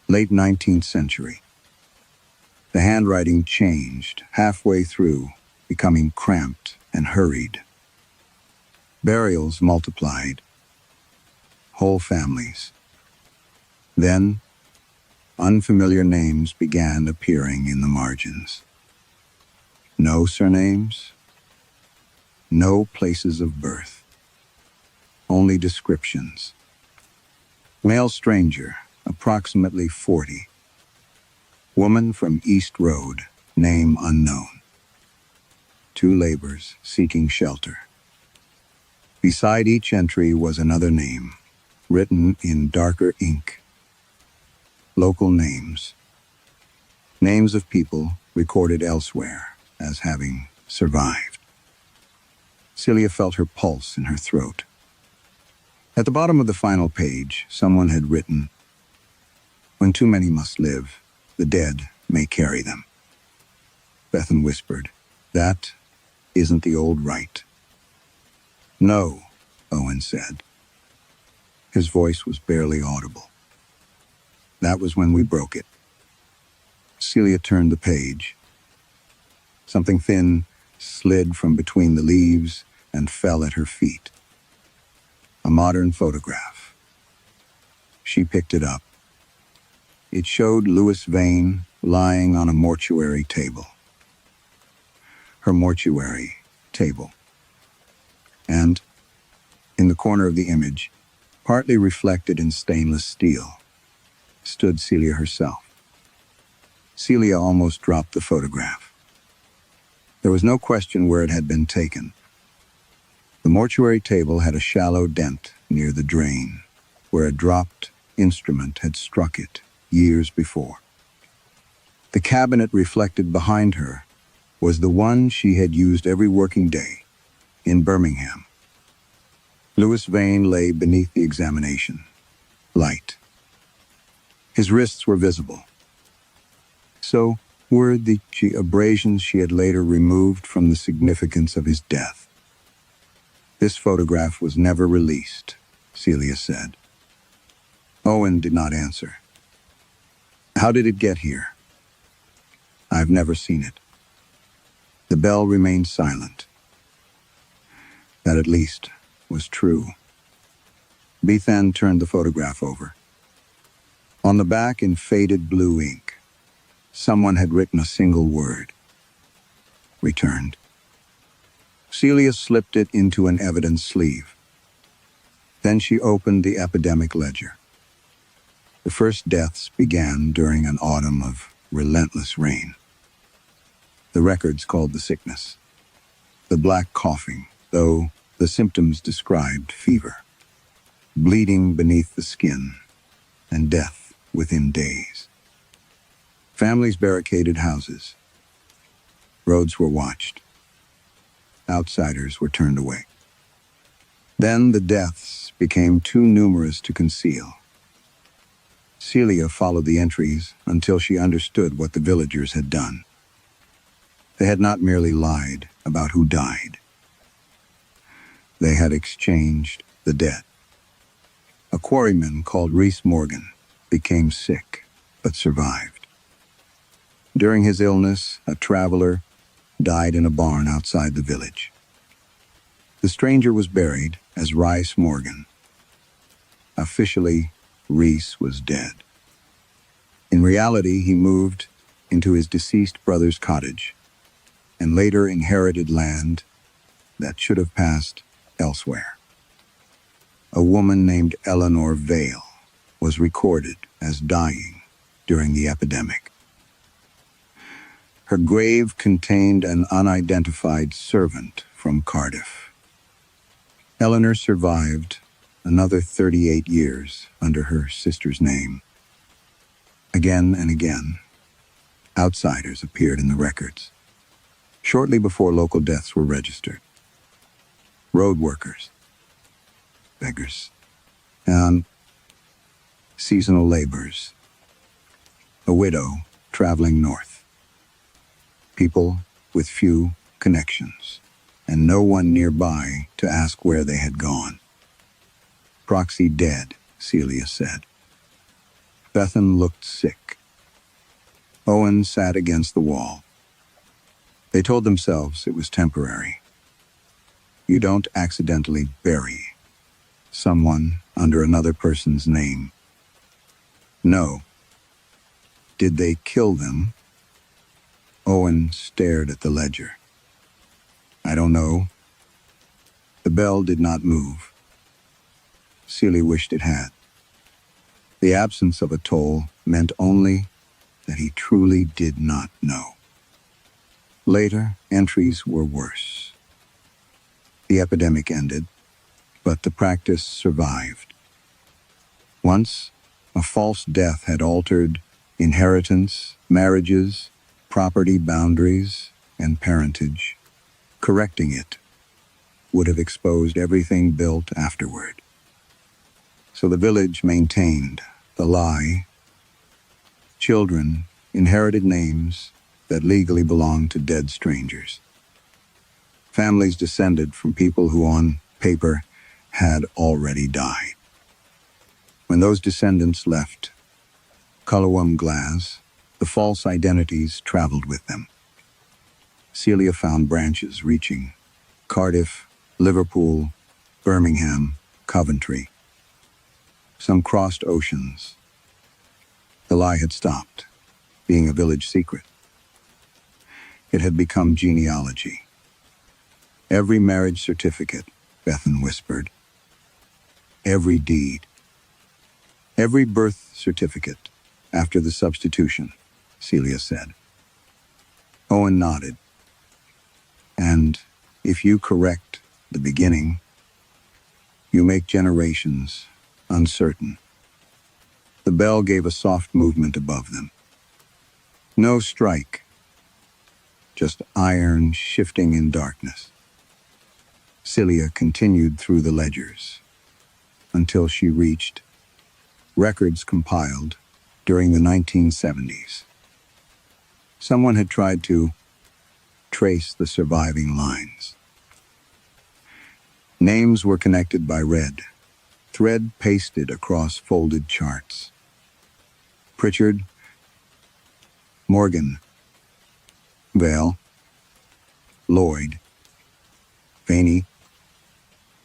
Late 19th century. The handwriting changed halfway through, becoming cramped and hurried. Burials multiplied. Whole families. Then, unfamiliar names began appearing in the margins. No surnames. No places of birth. Only descriptions. Male stranger, approximately 40. Woman from East Road, name unknown. 2 laborers seeking shelter. Beside each entry was another name, written in darker ink. Local names. Names of people recorded elsewhere as having survived. Celia felt her pulse in her throat. At the bottom of the final page, someone had written, "When too many must live, the dead may carry them." Bethan whispered, "That isn't the old rite." "No," Owen said. His voice was barely audible. "That was when we broke it." Celia turned the page. Something thin slid from between the leaves and fell at her feet. A modern photograph. She picked it up. It showed Louis Vane lying on a mortuary table. Her mortuary table. And, in the corner of the image, partly reflected in stainless steel, stood Celia herself. Celia almost dropped the photograph. There was no question where it had been taken. The mortuary table had a shallow dent near the drain, where a dropped instrument had struck it years before. The cabinet reflected behind her was the one she had used every working day in Birmingham. Louis Vane lay beneath the examination, light. His wrists were visible. So were the abrasions she had later removed from the significance of his death. This photograph was never released, Celia said. Owen did not answer. How did it get here? I've never seen it. The bell remained silent. That at least was true. Bethan turned the photograph over. On the back, in faded blue ink, someone had written a single word. Returned. Celia slipped it into an evidence sleeve. Then she opened the epidemic ledger. The first deaths began during an autumn of relentless rain. The records called the sickness. The black coughing, though the symptoms described fever, bleeding beneath the skin, and death within days. Families barricaded houses. Roads were watched. Outsiders were turned away. Then the deaths became too numerous to conceal. Celia followed the entries until she understood what the villagers had done. They had not merely lied about who died. They had exchanged the dead. A quarryman called Rhys Morgan became sick, but survived. During his illness, a traveler died in a barn outside the village. The stranger was buried as Rhys Morgan. Officially, Rhys was dead. In reality, he moved into his deceased brother's cottage and later inherited land that should have passed elsewhere. A woman named Eleanor Vale was recorded as dying during the epidemic. Her grave contained an unidentified servant from Cardiff. Eleanor survived another 38 years under her sister's name. Again and again, outsiders appeared in the records, shortly before local deaths were registered. Road workers, beggars, and seasonal laborers. A widow traveling north. People with few connections, and no one nearby to ask where they had gone. Proxy dead, Celia said. Bethan looked sick. Owen sat against the wall. They told themselves it was temporary. You don't accidentally bury someone under another person's name. No. Did they kill them? Owen stared at the ledger. I don't know. The bell did not move. Celia wished it had. The absence of a toll meant only that he truly did not know. Later, entries were worse. The epidemic ended, but the practice survived. Once, a false death had altered inheritance, marriages, property boundaries, and parentage. Correcting it would have exposed everything built afterward. So the village maintained the lie. Children inherited names that legally belonged to dead strangers. Families descended from people who on paper had already died. When those descendants left Cullowham Glass, the false identities traveled with them. Celia found branches reaching Cardiff, Liverpool, Birmingham, Coventry. Some crossed oceans. The lie had stopped, being a village secret. It had become genealogy. Every marriage certificate, Bethan whispered. Every deed. Every birth certificate, after the substitution, Celia said. Owen nodded. And if you correct the beginning, you make generations uncertain. The bell gave a soft movement above them. No strike, just iron shifting in darkness. Celia continued through the ledgers until she reached records compiled during the 1970s. Someone had tried to trace the surviving lines. Names were connected by red, thread pasted across folded charts. Pritchard, Morgan, Vale, Lloyd, Vaney.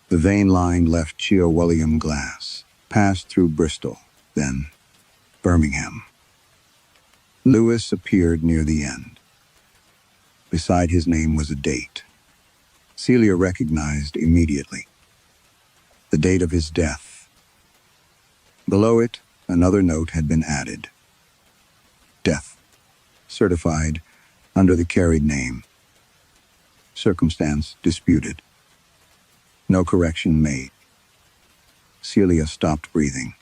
The vein line left William Glass, passed through Bristol, then Birmingham. Lewis appeared near the end. Beside his name was a date. Celia recognized immediately. The date of his death. Below it, another note had been added. Death. Certified under the carried name. Circumstance disputed. No correction made. Celia stopped breathing.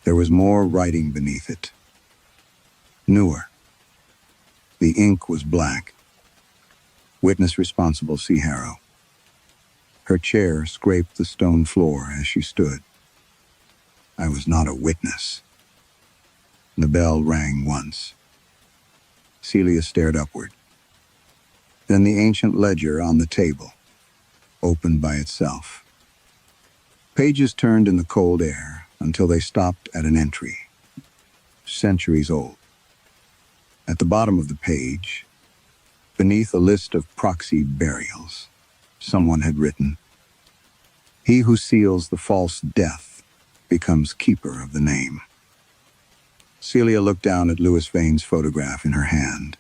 There was more writing beneath it. Newer. The ink was black. Witness responsible, C. Harrow. Her chair scraped the stone floor as she stood. I was not a witness. The bell rang once. Celia stared upward. Then the ancient ledger on the table opened by itself. Pages turned in the cold air until they stopped at an entry, centuries old. At the bottom of the page, beneath a list of proxy burials, someone had written, "He who seals the false death becomes keeper of the name." Celia looked down at Louis Vane's photograph in her hand.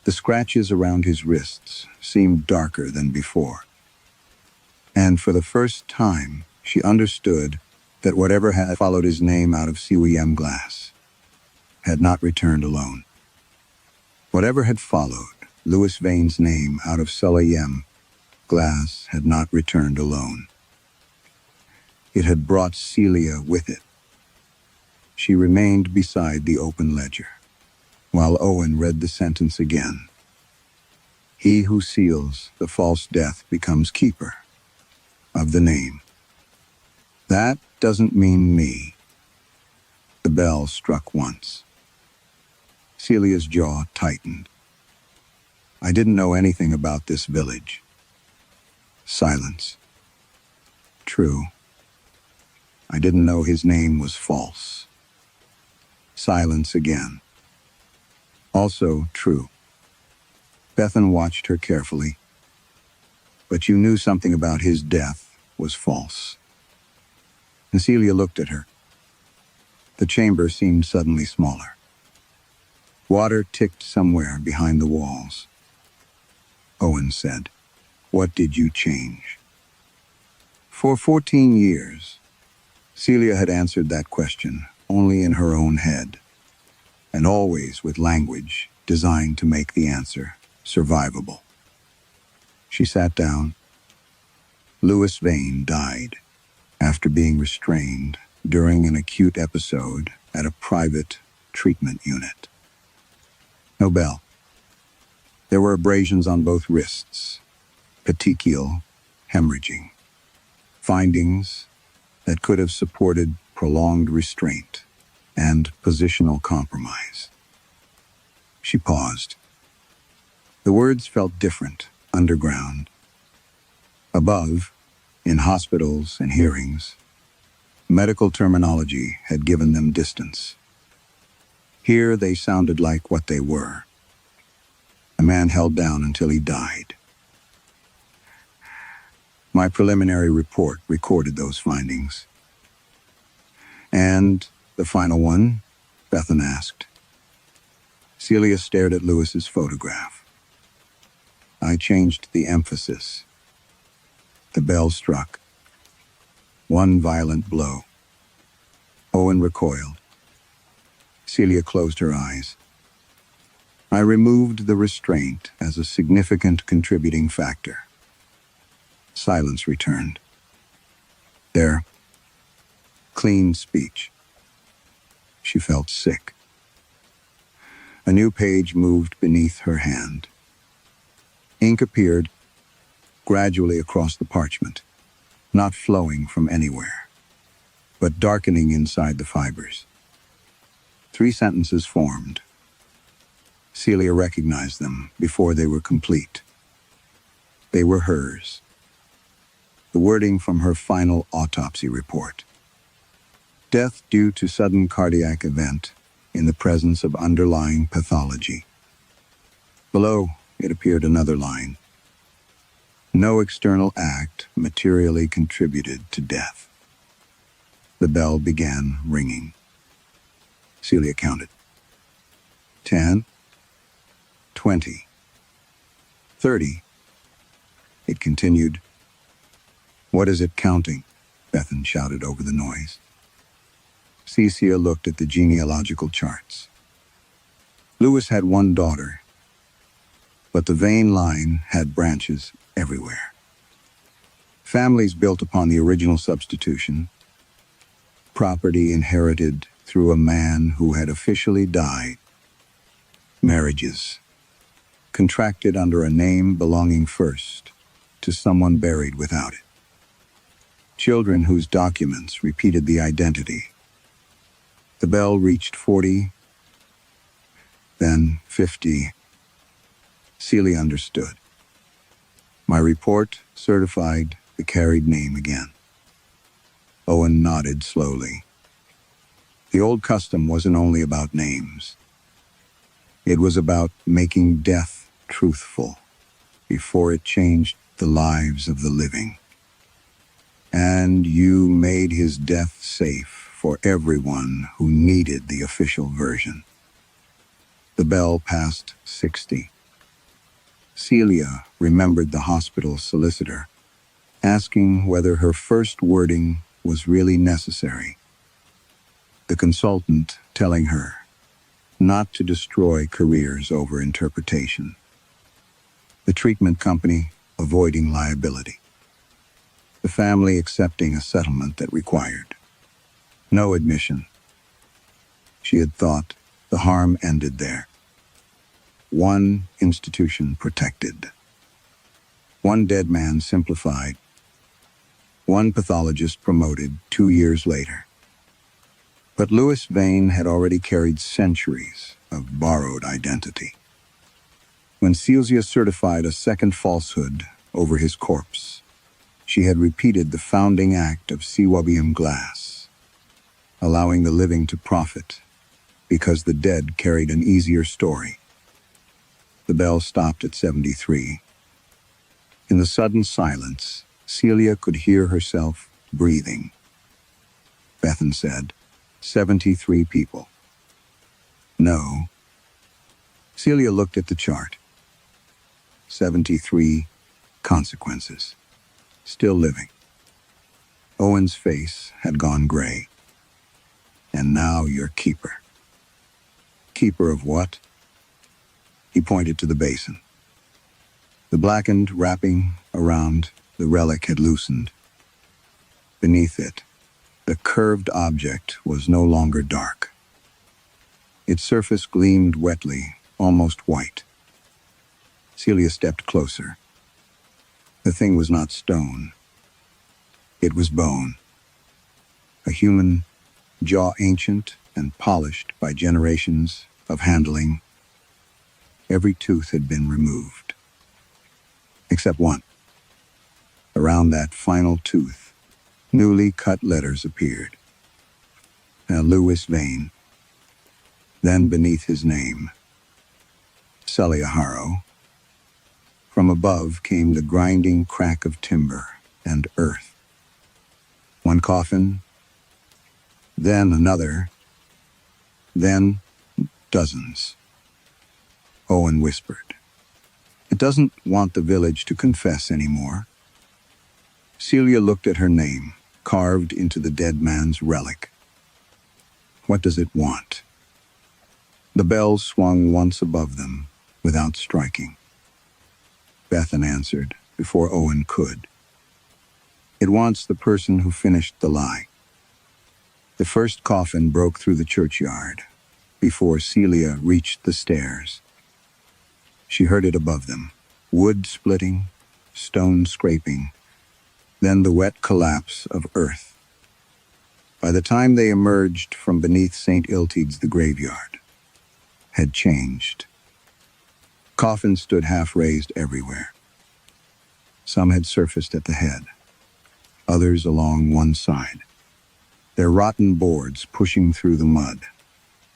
The scratches around his wrists seemed darker than before. And for the first time, she understood that whatever had followed his name out of William Glass had not returned alone. Whatever had followed Louis Vane's name out of William Glass had not returned alone. It had brought Celia with it. She remained beside the open ledger, while Owen read the sentence again. He who seals the false death becomes keeper of the name. That doesn't mean me. The bell struck once. Celia's jaw tightened. I didn't know anything about this village. Silence. True. I didn't know his name was false. Silence again. Also true. Bethan watched her carefully. But you knew something about his death was false. And Celia looked at her. The chamber seemed suddenly smaller. Water ticked somewhere behind the walls. Owen said, "What did you change?" For 14 years, Celia had answered that question only in her own head, and always with language designed to make the answer survivable. She sat down. Louis Vane died after being restrained during an acute episode at a private treatment unit. No bell. There were abrasions on both wrists, petechial hemorrhaging, findings that could have supported prolonged restraint and positional compromise. She paused. The words felt different, underground. Above, in hospitals and hearings, medical terminology had given them distance. Here they sounded like what they were. A man held down until he died. My preliminary report recorded those findings. And the final one? Bethan asked. Celia stared at Lewis's photograph. I changed the emphasis. The bell struck. One violent blow. Owen recoiled. Celia closed her eyes. I removed the restraint as a significant contributing factor. Silence returned. There, clean speech. She felt sick. A new page moved beneath her hand. Ink appeared gradually across the parchment, not flowing from anywhere, but darkening inside the fibers. 3 sentences formed. Celia recognized them before they were complete. They were hers. The wording from her final autopsy report. Death due to sudden cardiac event in the presence of underlying pathology. Below, it appeared another line. No external act materially contributed to death. The bell began ringing. Celia counted. 10, 20, 30. It continued. What is it counting? Bethan shouted over the noise. Celia looked at the genealogical charts. Lewis had 1 daughter, but the vein line had branches everywhere. Families built upon the original substitution, property inherited through a man who had officially died, marriages contracted under a name belonging first to someone buried without it, children whose documents repeated the identity. The bell reached 40, then 50. Celia understood. My report certified the carried name again. Owen nodded slowly. The old custom wasn't only about names. It was about making death truthful before it changed the lives of the living. And you made his death safe for everyone who needed the official version. The bell passed 60. Celia remembered the hospital solicitor asking whether her first wording was really necessary. The consultant telling her not to destroy careers over interpretation. The treatment company avoiding liability. The family accepting a settlement that required no admission. She had thought the harm ended there. One institution protected. One dead man simplified. One pathologist promoted 2 years later. But Louis Vane had already carried centuries of borrowed identity. When Celia certified a second falsehood over his corpse, she had repeated the founding act of Sewabium glass, allowing the living to profit because the dead carried an easier story. The bell stopped at 73. In the sudden silence, Celia could hear herself breathing. Bethan said, 73 people. No. Celia looked at the chart. 73 consequences. Still living. Owen's face had gone gray. And now your keeper. Keeper of what? He pointed to the basin. The blackened wrapping around the relic had loosened. Beneath it, the curved object was no longer dark. Its surface gleamed wetly, almost white. Celia stepped closer. The thing was not stone. It was bone. A human jaw ancient and polished by generations of handling. Every tooth had been removed. Except one. Around that final tooth, newly cut letters appeared. Now Louis Vane. Then beneath his name, Saliaharo, From above came the grinding crack of timber and earth. One coffin, then another, then dozens. Owen whispered, "It doesn't want the village to confess anymore." Celia looked at her name, carved into the dead man's relic. What does it want? The bell swung once above them, without striking. Bethan answered, before Owen could. It wants the person who finished the lie. The first coffin broke through the churchyard, before Celia reached the stairs. She heard it above them, wood splitting, stone scraping, then the wet collapse of earth. By the time they emerged from beneath St. Illtyd's, the graveyard had changed. Coffins stood half-raised everywhere. Some had surfaced at the head, others along one side, their rotten boards pushing through the mud,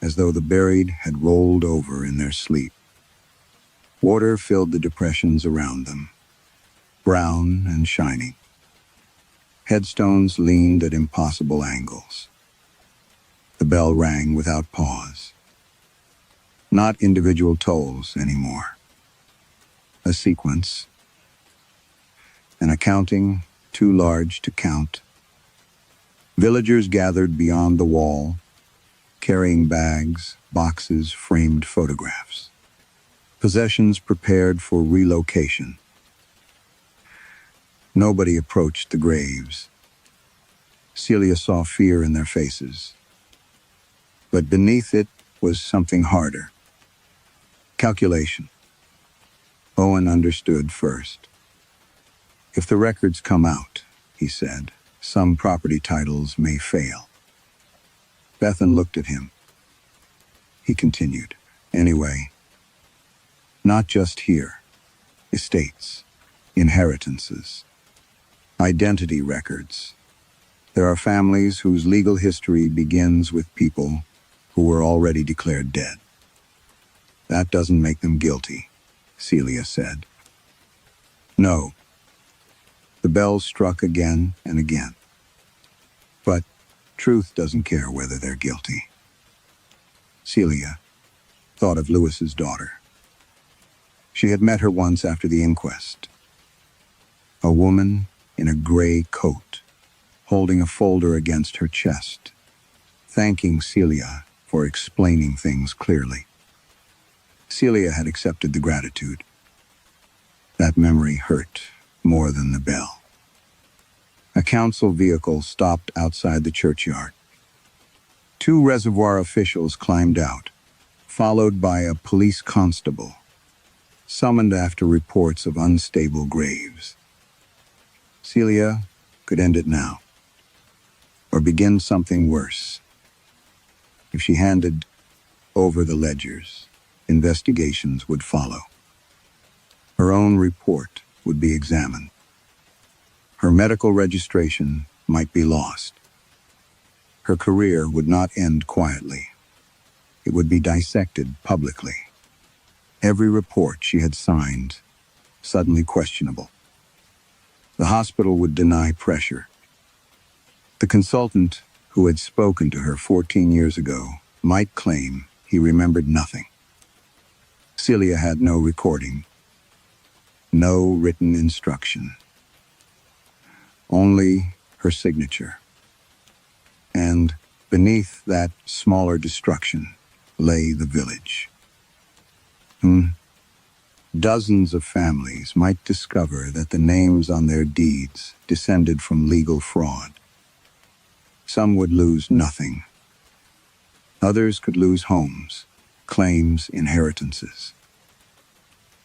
as though the buried had rolled over in their sleep. Water filled the depressions around them, brown and shining. Headstones leaned at impossible angles. The bell rang without pause. Not individual tolls anymore. A sequence. An accounting too large to count. Villagers gathered beyond the wall, carrying bags, boxes, framed photographs. Possessions prepared for relocation. Nobody approached the graves. Celia saw fear in their faces. But beneath it was something harder. Calculation. Owen understood first. If the records come out, he said, some property titles may fail. Bethan looked at him. He continued, anyway, not just here. Estates, inheritances, identity records. There are families whose legal history begins with people who were already declared dead. That doesn't make them guilty, Celia said. No. The bell struck again and again. But truth doesn't care whether they're guilty. Celia thought of Lewis's daughter. She had met her once after the inquest. A woman in a gray coat, holding a folder against her chest, thanking Celia for explaining things clearly. Celia had accepted the gratitude. That memory hurt more than the bell. A council vehicle stopped outside the churchyard. 2 reservoir officials climbed out, followed by a police constable, summoned after reports of unstable graves. Celia could end it now, or begin something worse. If she handed over the ledgers, investigations would follow. Her own report would be examined. Her medical registration might be lost. Her career would not end quietly. It would be dissected publicly. Every report she had signed, suddenly questionable. The hospital would deny pressure. The consultant who had spoken to her 14 years ago might claim he remembered nothing. Celia had no recording, no written instruction. Only her signature. And beneath that smaller destruction lay the village. Dozens of families might discover that the names on their deeds descended from legal fraud. Some would lose nothing. Others could lose homes, claims, inheritances.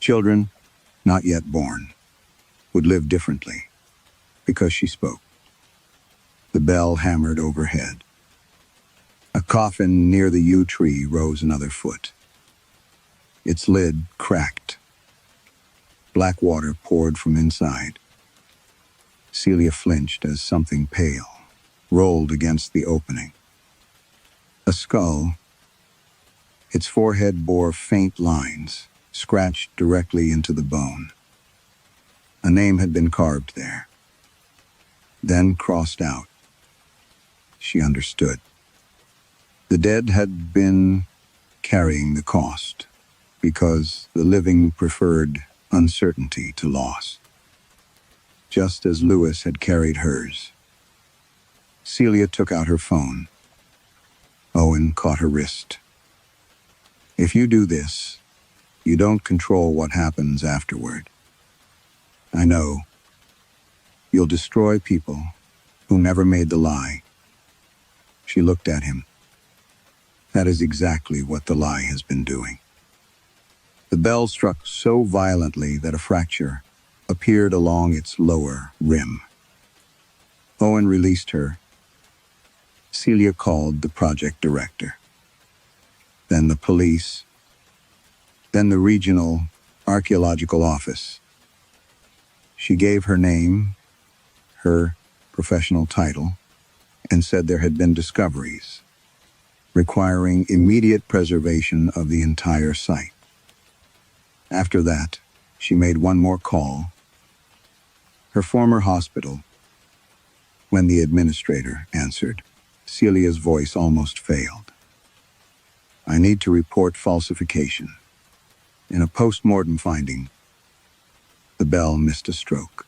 Children, not yet born, would live differently because she spoke. The bell hammered overhead. A coffin near the yew tree rose another foot. Its lid cracked. Black water poured from inside. Celia flinched as something pale rolled against the opening. A skull. Its forehead bore faint lines, scratched directly into the bone. A name had been carved there, then crossed out. She understood. The dead had been carrying the cost, because the living preferred uncertainty to loss. Just as Lewis had carried hers. Celia took out her phone. Owen caught her wrist. If you do this, you don't control what happens afterward. I know. You'll destroy people who never made the lie. She looked at him. That is exactly what the lie has been doing. The bell struck so violently that a fracture appeared along its lower rim. Owen released her. Celia called the project director. Then the police. Then the regional archaeological office. She gave her name, her professional title, and said there had been discoveries requiring immediate preservation of the entire site. After that, she made one more call. Her former hospital. When the administrator answered, Celia's voice almost failed. I need to report falsification. In a post-mortem finding, the bell missed a stroke.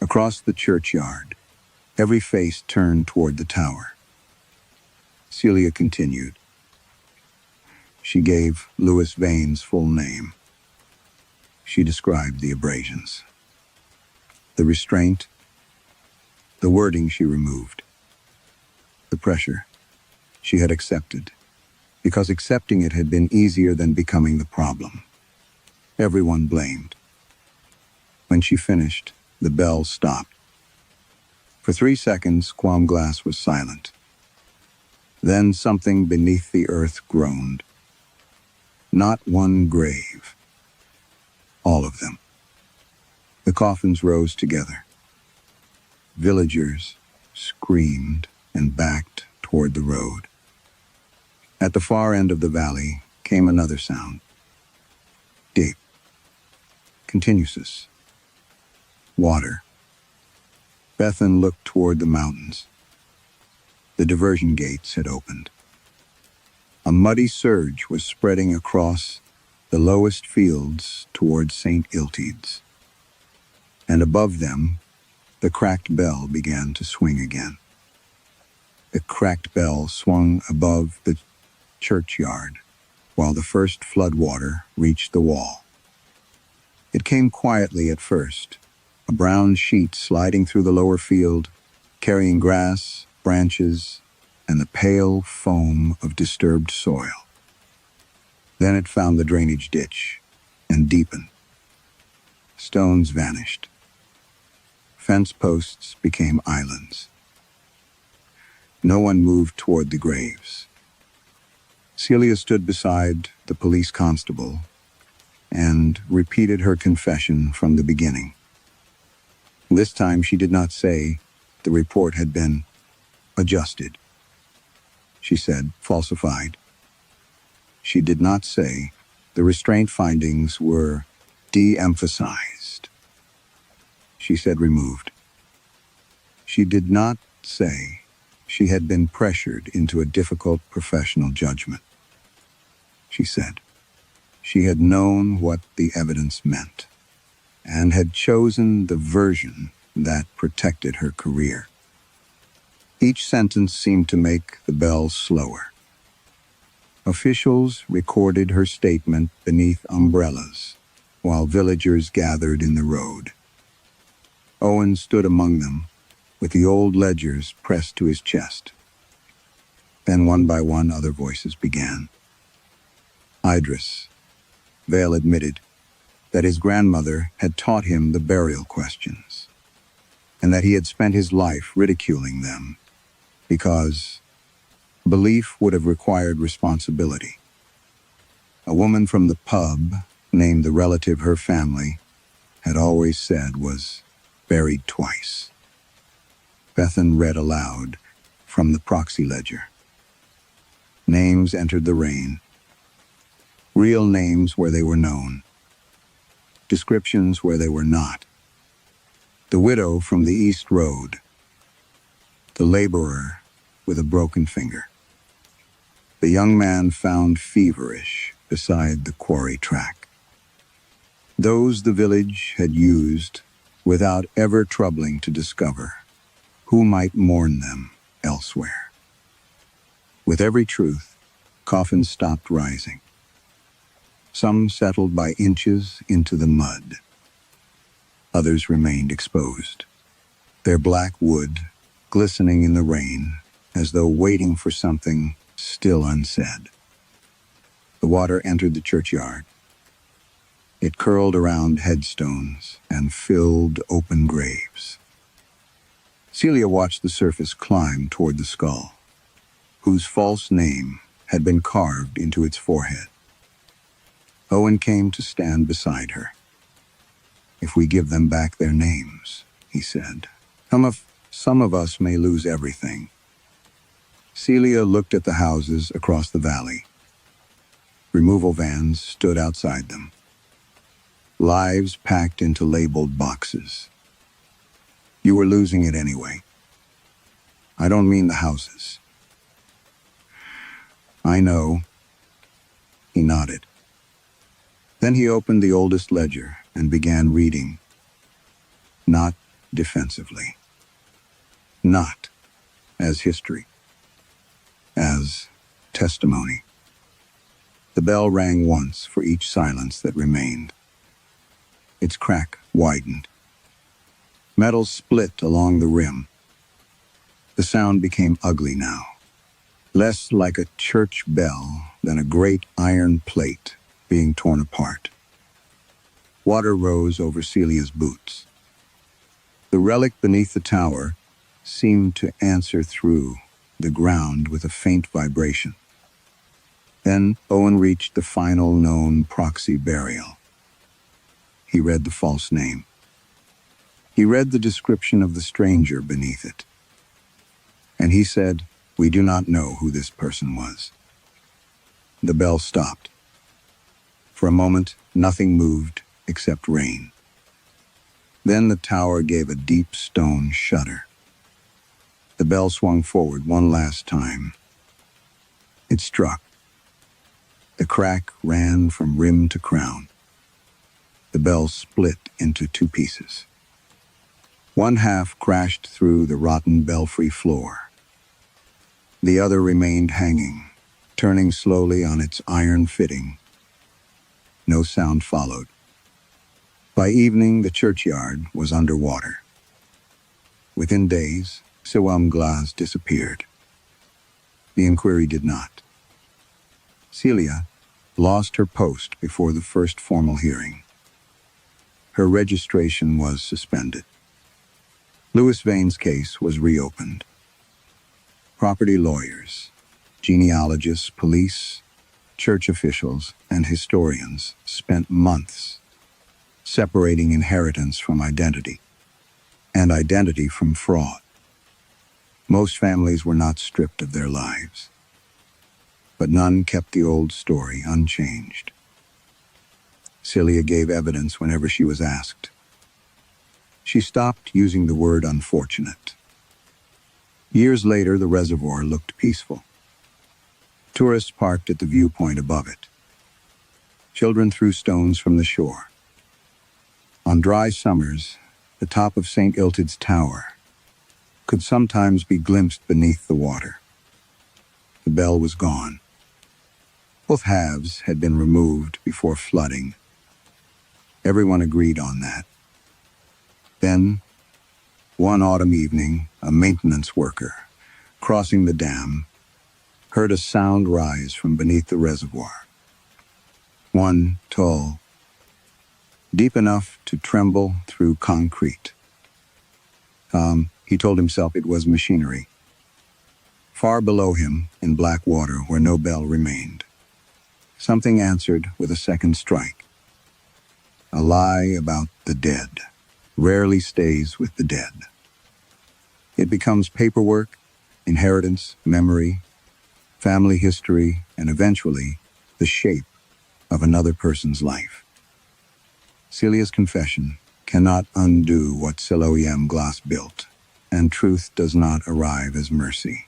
Across the churchyard, every face turned toward the tower. Celia continued. She gave Louis Vane's full name. She described the abrasions, the restraint, the wording she removed, the pressure she had accepted, because accepting it had been easier than becoming the problem. Everyone blamed. When she finished, the bell stopped. For 3 seconds, Quam Glass was silent. Then something beneath the earth groaned. Not one grave. All of them. The coffins rose together. Villagers screamed and backed toward the road. At the far end of the valley came another sound. Deep. Continuous. Water. Bethan looked toward the mountains. The diversion gates had opened. A muddy surge was spreading across the lowest fields toward St. Iltides. And above them, the cracked bell began to swing again. The cracked bell swung above the churchyard, while the first floodwater reached the wall. It came quietly at first, a brown sheet sliding through the lower field, carrying grass, branches, and the pale foam of disturbed soil. Then it found the drainage ditch and deepened. Stones vanished. Fence posts became islands. No one moved toward the graves. Celia stood beside the police constable and repeated her confession from the beginning. This time she did not say the report had been adjusted. She said falsified. She did not say the restraint findings were de-emphasized. She said removed. She did not say she had been pressured into a difficult professional judgment. She said she had known what the evidence meant and had chosen the version that protected her career. Each sentence seemed to make the bell slower. Officials recorded her statement beneath umbrellas while villagers gathered in the road. Owen stood among them with the old ledgers pressed to his chest. Then one by one other voices began. Idris, Vale admitted that his grandmother had taught him the burial questions, and that he had spent his life ridiculing them because belief would have required responsibility. A woman from the pub, named the relative her family had always said was buried twice. Bethan read aloud from the proxy ledger. Names entered the rain. Real names where they were known. descriptions where they were not. The widow from the East Road, the laborer with a broken finger, the young man found feverish beside the quarry track. Those the village had used without ever troubling to discover who might mourn them elsewhere. With every truth, coffins stopped rising. Some settled by inches into the mud. Others remained exposed, their black wood glistening in the rain as though waiting for something still unsaid. The water entered the churchyard. It curled around headstones and filled open graves. Celia watched the surface climb toward the skull, whose false name had been carved into its forehead. Owen came to stand beside her. "If we give them back their names," he said, some of us may lose everything." Celia looked at the houses across the valley. Removal vans stood outside them. Lives packed into labeled boxes. "You were losing it anyway. I don't mean the houses." "I know." He nodded. Then he opened the oldest ledger and began reading, not defensively, not as history, as testimony. The bell rang once for each silence that remained. Its crack widened. Metal split along the rim. The sound became ugly now, less like a church bell than a great iron plate being torn apart. Water rose over Celia's boots. The relic beneath the tower seemed to answer through the ground with a faint vibration. Then Owen reached the final known proxy burial. He read the false name. He read the description of the stranger beneath it. And he said, "We do not know who this person was." The bell stopped. For a moment, nothing moved except rain. Then the tower gave a deep stone shudder. The bell swung forward one last time. It struck. The crack ran from rim to crown. The bell split into two pieces. One half crashed through the rotten belfry floor. The other remained hanging, turning slowly on its iron fitting. No sound followed. By evening, the churchyard was underwater. Within days, Siwam Glass disappeared. The inquiry did not. Celia lost her post before the first formal hearing. Her registration was suspended. Louis Vane's case was reopened. Property lawyers, genealogists, police, church officials, and historians spent months separating inheritance from identity, and identity from fraud. Most families were not stripped of their lives, but none kept the old story unchanged. Celia gave evidence whenever she was asked. She stopped using the word unfortunate. Years later, the reservoir looked peaceful. Tourists parked at the viewpoint above it. Children threw stones from the shore. On dry summers, the top of St. Illtyd's tower could sometimes be glimpsed beneath the water. The bell was gone. Both halves had been removed before flooding. Everyone agreed on that. Then, one autumn evening, a maintenance worker, crossing the dam, heard a sound rise from beneath the reservoir. One tall, deep enough to tremble through concrete. He told himself it was machinery. Far below him, in black water where no bell remained, something answered with a second strike. A lie about the dead rarely stays with the dead. It becomes paperwork, inheritance, memory, family history, and eventually the shape of another person's life. Celia's confession cannot undo what Siloam Glass built, and truth does not arrive as mercy.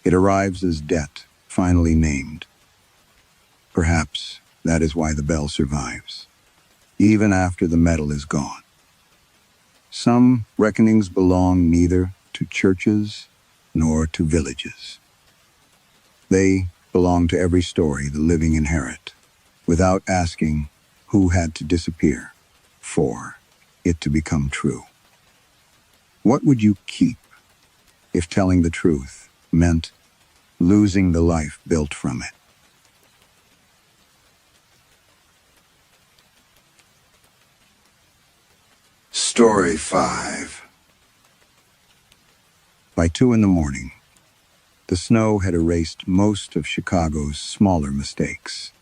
It arrives as debt, finally named. Perhaps that is why the bell survives, even after the metal is gone. Some reckonings belong neither to churches nor to villages. They belong to every story the living inherit, without asking who had to disappear for it to become true. What would you keep if telling the truth meant losing the life built from it? Story 5. By 2 a.m, the snow had erased most of Chicago's smaller mistakes.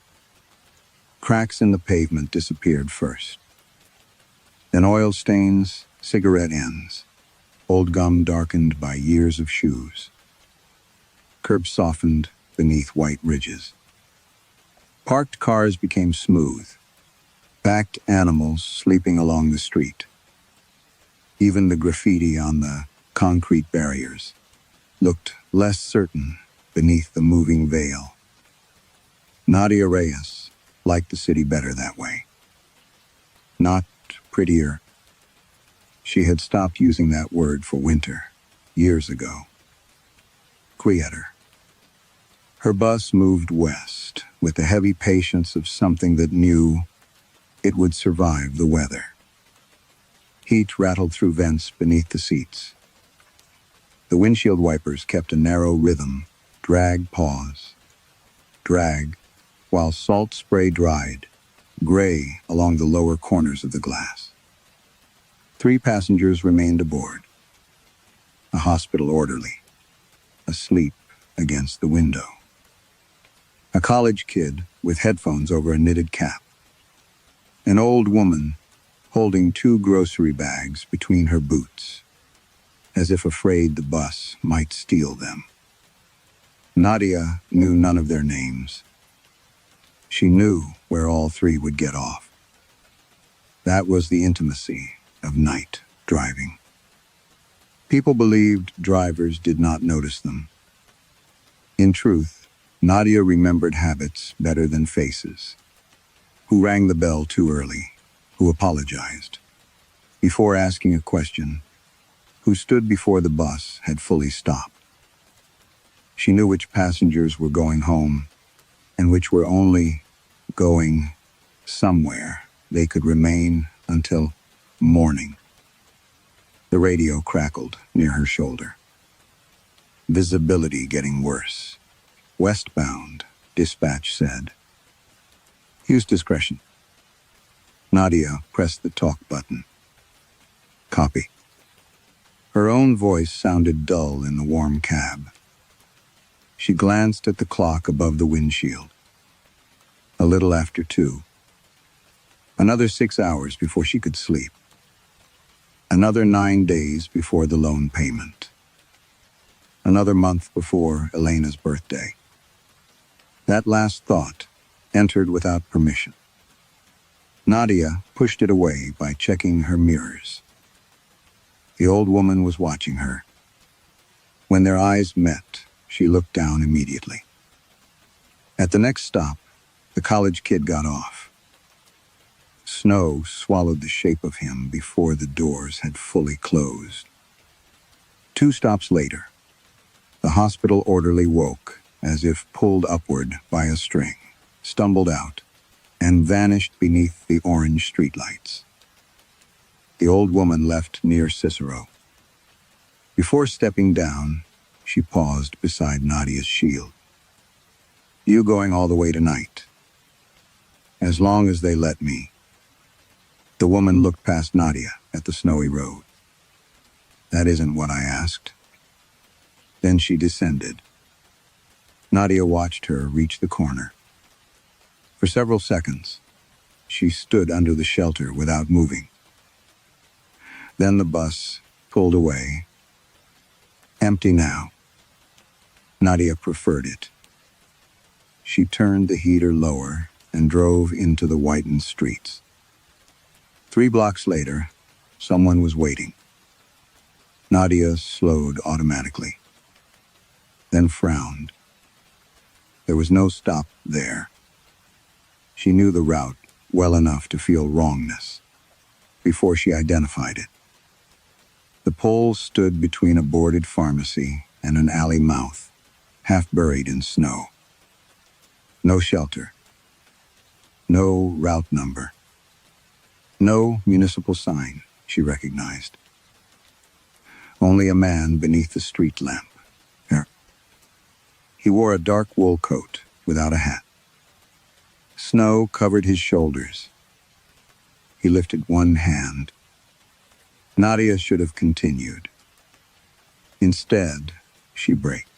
Cracks in the pavement disappeared first. Then oil stains, cigarette ends, old gum darkened by years of shoes. Curbs softened beneath white ridges. Parked cars became smooth, packed animals sleeping along the street. Even the graffiti on the concrete barriers looked less certain beneath the moving veil. Nadia Reyes liked the city better that way. Not prettier. She had stopped using that word for winter years ago. Quieter. Her bus moved west with the heavy patience of something that knew it would survive the weather. Heat rattled through vents beneath the seats. The windshield wipers kept a narrow rhythm, drag, pause, drag, while salt spray dried, gray along the lower corners of the glass. 3 passengers remained aboard. A hospital orderly, asleep against the window. A college kid with headphones over a knitted cap. An old woman holding 2 grocery bags between her boots, as if afraid the bus might steal them. Nadia knew none of their names. She knew where all 3 would get off. That was the intimacy of night driving. People believed drivers did not notice them. In truth, Nadia remembered habits better than faces. Who rang the bell too early? Who apologized before asking a question? Who stood before the bus had fully stopped? She knew which passengers were going home and which were only going somewhere they could remain until morning. The radio crackled near her shoulder. Visibility getting worse. Westbound, dispatch said. Use discretion. Nadia pressed the talk button. Copy. Her own voice sounded dull in the warm cab. She glanced at the clock above the windshield. A little after 2. Another 6 hours before she could sleep. Another 9 days before the loan payment. Another month before Elena's birthday. That last thought entered without permission. Nadia pushed it away by checking her mirrors. The old woman was watching her. When their eyes met, she looked down immediately. At the next stop, the college kid got off. Snow swallowed the shape of him before the doors had fully closed. 2 stops later, the hospital orderly woke as if pulled upward by a string, stumbled out, and vanished beneath the orange streetlights. The old woman left near Cicero. Before stepping down, she paused beside Nadia's shield. You going all the way tonight? As long as they let me. The woman looked past Nadia at the snowy road. That isn't what I asked. Then she descended. Nadia watched her reach the corner. For several seconds, she stood under the shelter without moving. Then the bus pulled away. Empty now. Nadia preferred it. She turned the heater lower and drove into the whitened streets. 3 blocks later, someone was waiting. Nadia slowed automatically, then frowned. There was no stop there. She knew the route well enough to feel wrongness before she identified it. The pole stood between a boarded pharmacy and an alley mouth, half buried in snow. No shelter. No route number. No municipal sign, she recognized. Only a man beneath the street lamp. He wore a dark wool coat without a hat. Snow covered his shoulders. He lifted one hand. Nadia should have continued. Instead, she braked.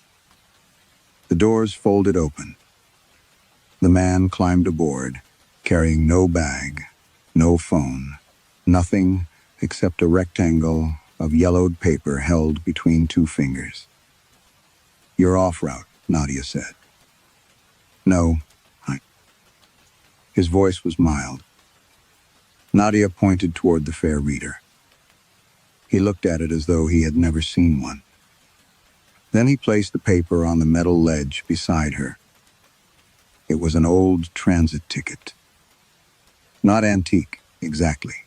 The doors folded open. The man climbed aboard, carrying no bag, no phone, nothing except a rectangle of yellowed paper held between 2 fingers. "You're off route," Nadia said. "No, His voice was mild. Nadia pointed toward the fare reader. He looked at it as though he had never seen one. Then he placed the paper on the metal ledge beside her. It was an old transit ticket. Not antique, exactly,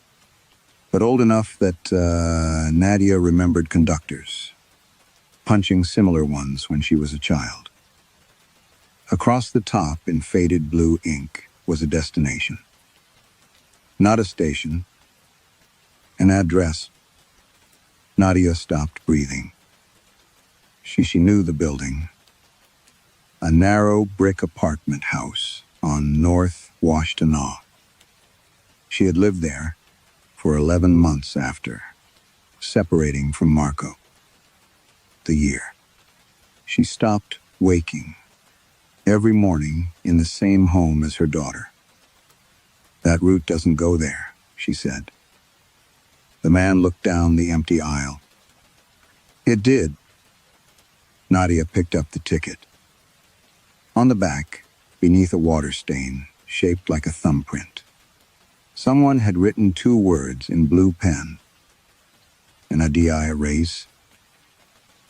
but old enough that Nadia remembered conductors, punching similar ones when she was a child. Across the top, in faded blue ink, was a destination. Not a station, an address. Nadia stopped breathing. She knew the building. A narrow brick apartment house on North Washtenaw. She had lived there for 11 months after separating from Marco. The year. She stopped waking every morning in the same home as her daughter. "That route doesn't go there," she said. The man looked down the empty aisle. "It did." Nadia picked up the ticket. On the back, beneath a water stain, shaped like a thumbprint, someone had written 2 words in blue pen. "An Adia race?"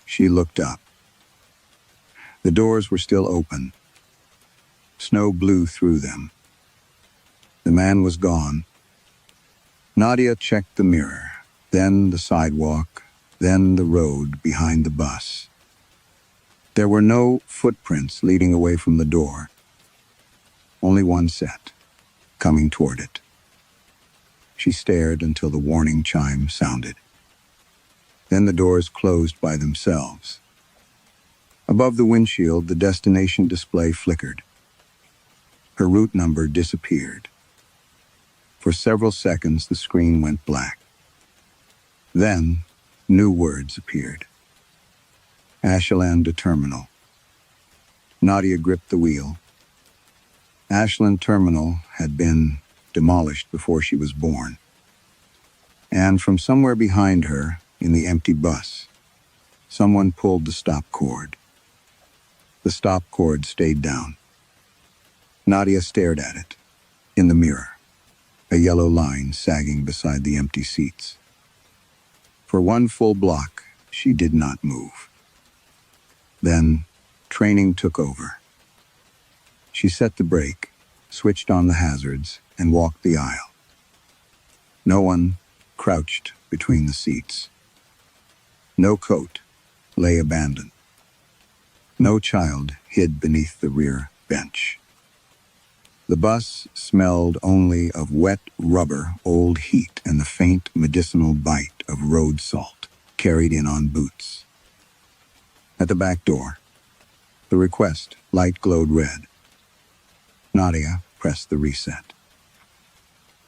She looked up. The doors were still open. Snow blew through them. The man was gone. Nadia checked the mirror, then the sidewalk, then the road behind the bus. There were no footprints leading away from the door. Only one set, coming toward it. She stared until the warning chime sounded. Then the doors closed by themselves. Above the windshield, the destination display flickered. Her route number disappeared. For several seconds, the screen went black. Then, new words appeared. Ashland Terminal. Nadia gripped the wheel. Ashland Terminal had been demolished before she was born. And from somewhere behind her, in the empty bus, someone pulled the stop cord. The stop cord stayed down. Nadia stared at it, in the mirror, a yellow line sagging beside the empty seats. For 1 full block, she did not move. Then, training took over. She set the brake, switched on the hazards, and walked the aisle. No one crouched between the seats. No coat lay abandoned. No child hid beneath the rear bench. The bus smelled only of wet rubber, old heat, and the faint medicinal bite of road salt carried in on boots. At the back door, the request light glowed red. Nadia pressed the reset.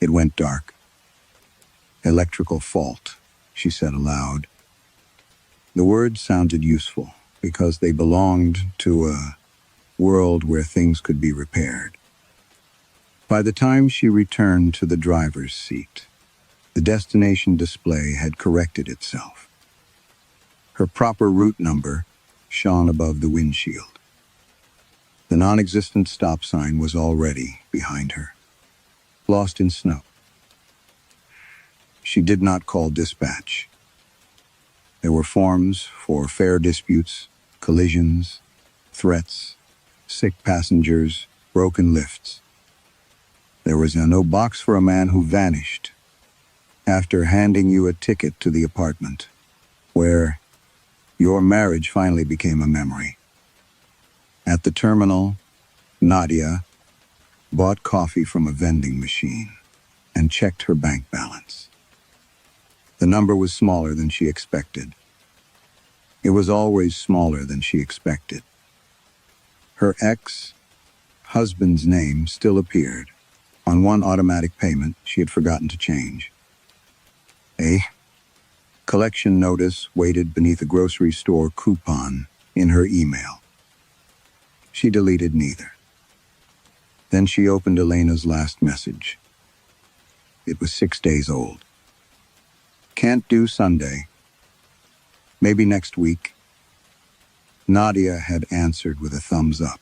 It went dark. "Electrical fault," she said aloud. The words sounded useful because they belonged to a world where things could be repaired. By the time she returned to the driver's seat, the destination display had corrected itself. Her proper route number shone above the windshield. The non-existent stop sign was already behind her, lost in snow. She did not call dispatch. There were forms for fare disputes, collisions, threats, sick passengers, broken lifts. There was no box for a man who vanished after handing you a ticket to the apartment, where your marriage finally became a memory. At the terminal, Nadia bought coffee from a vending machine and checked her bank balance. The number was smaller than she expected. It was always smaller than she expected. Her ex-husband's name still appeared on one automatic payment she had forgotten to change. A collection notice waited beneath a grocery store coupon in her email. She deleted neither. Then she opened Elena's last message. It was 6 days old. Can't do Sunday. Maybe next week. Nadia had answered with a thumbs up.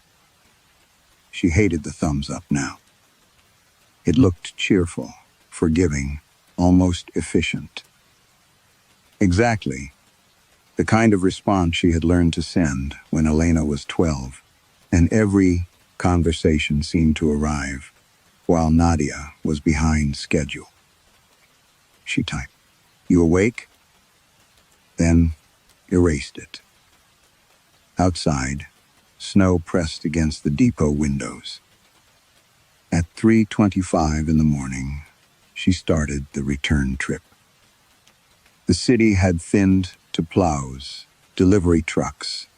She hated the thumbs up now. It looked cheerful, forgiving, almost efficient. Exactly the kind of response she had learned to send when Elena was 12, and every conversation seemed to arrive while Nadia was behind schedule. She typed, "You awake?" Then erased it. Outside, snow pressed against the depot windows. At 3:25 in the morning, she started the return trip. The city had thinned to plows, delivery trucks,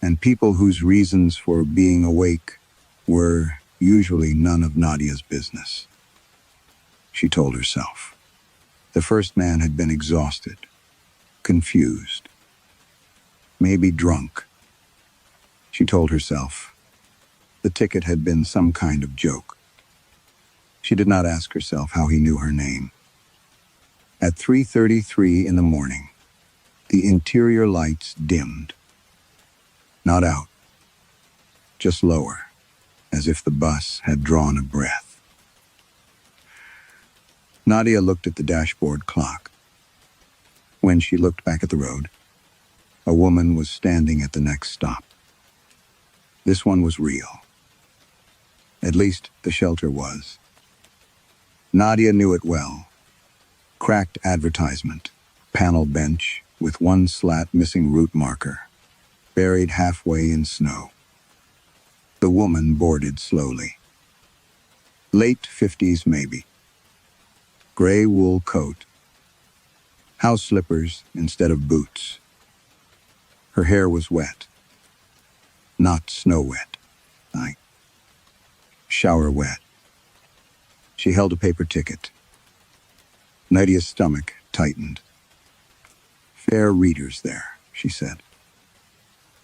and people whose reasons for being awake were usually none of Nadia's business. She told herself. The first man had been exhausted, confused, maybe drunk. She told herself the ticket had been some kind of joke. She did not ask herself how he knew her name. At 3:33 in the morning, the interior lights dimmed. Not out, just lower, as if the bus had drawn a breath. Nadia looked at the dashboard clock. When she looked back at the road, a woman was standing at the next stop. This one was real. At least the shelter was. Nadia knew it well. Cracked advertisement, panel bench with one slat missing route marker, buried halfway in snow. The woman boarded slowly. Late 50s maybe. Gray wool coat. House slippers instead of boots. Her hair was wet. Not snow wet. Shower wet. She held a paper ticket. Nadia's stomach tightened. "Fair readers there," she said.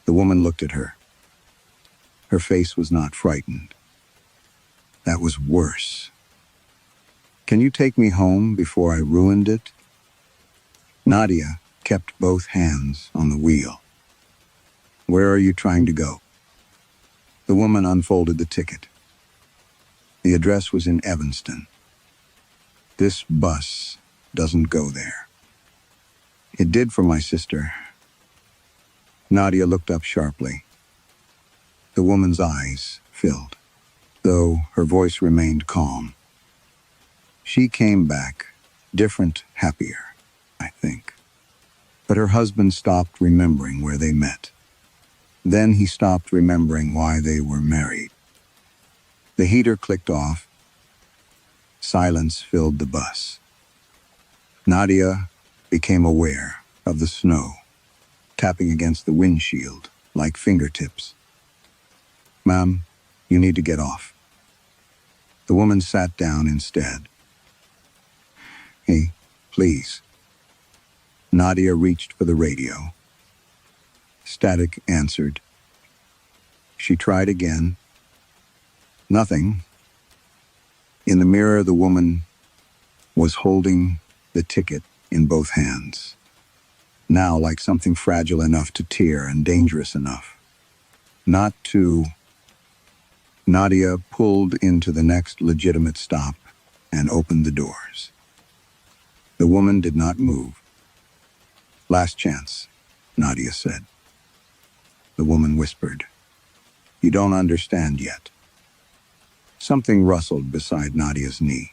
The woman looked at her. Her face was not frightened. That was worse. "Can you take me home before I ruined it?" Nadia kept both hands on the wheel. "Where are you trying to go?" The woman unfolded the ticket. The address was in Evanston. "This bus doesn't go there." "It did for my sister." Nadia looked up sharply. The woman's eyes filled, though her voice remained calm. "She came back, different, happier, I think." But her husband stopped remembering where they met. Then he stopped remembering why they were married. The heater clicked off. Silence filled the bus. Nadia became aware of the snow, tapping against the windshield like fingertips. "Ma'am, you need to get off." The woman sat down instead. "Hey, please." Nadia reached for the radio. Static answered. She tried again. Nothing. In the mirror, the woman was holding the ticket in both hands, now like something fragile enough to tear and dangerous enough not to. Nadia pulled into the next legitimate stop and opened the doors. The woman did not move. "Last chance," Nadia said. The woman whispered, "You don't understand yet." Something rustled beside Nadia's knee.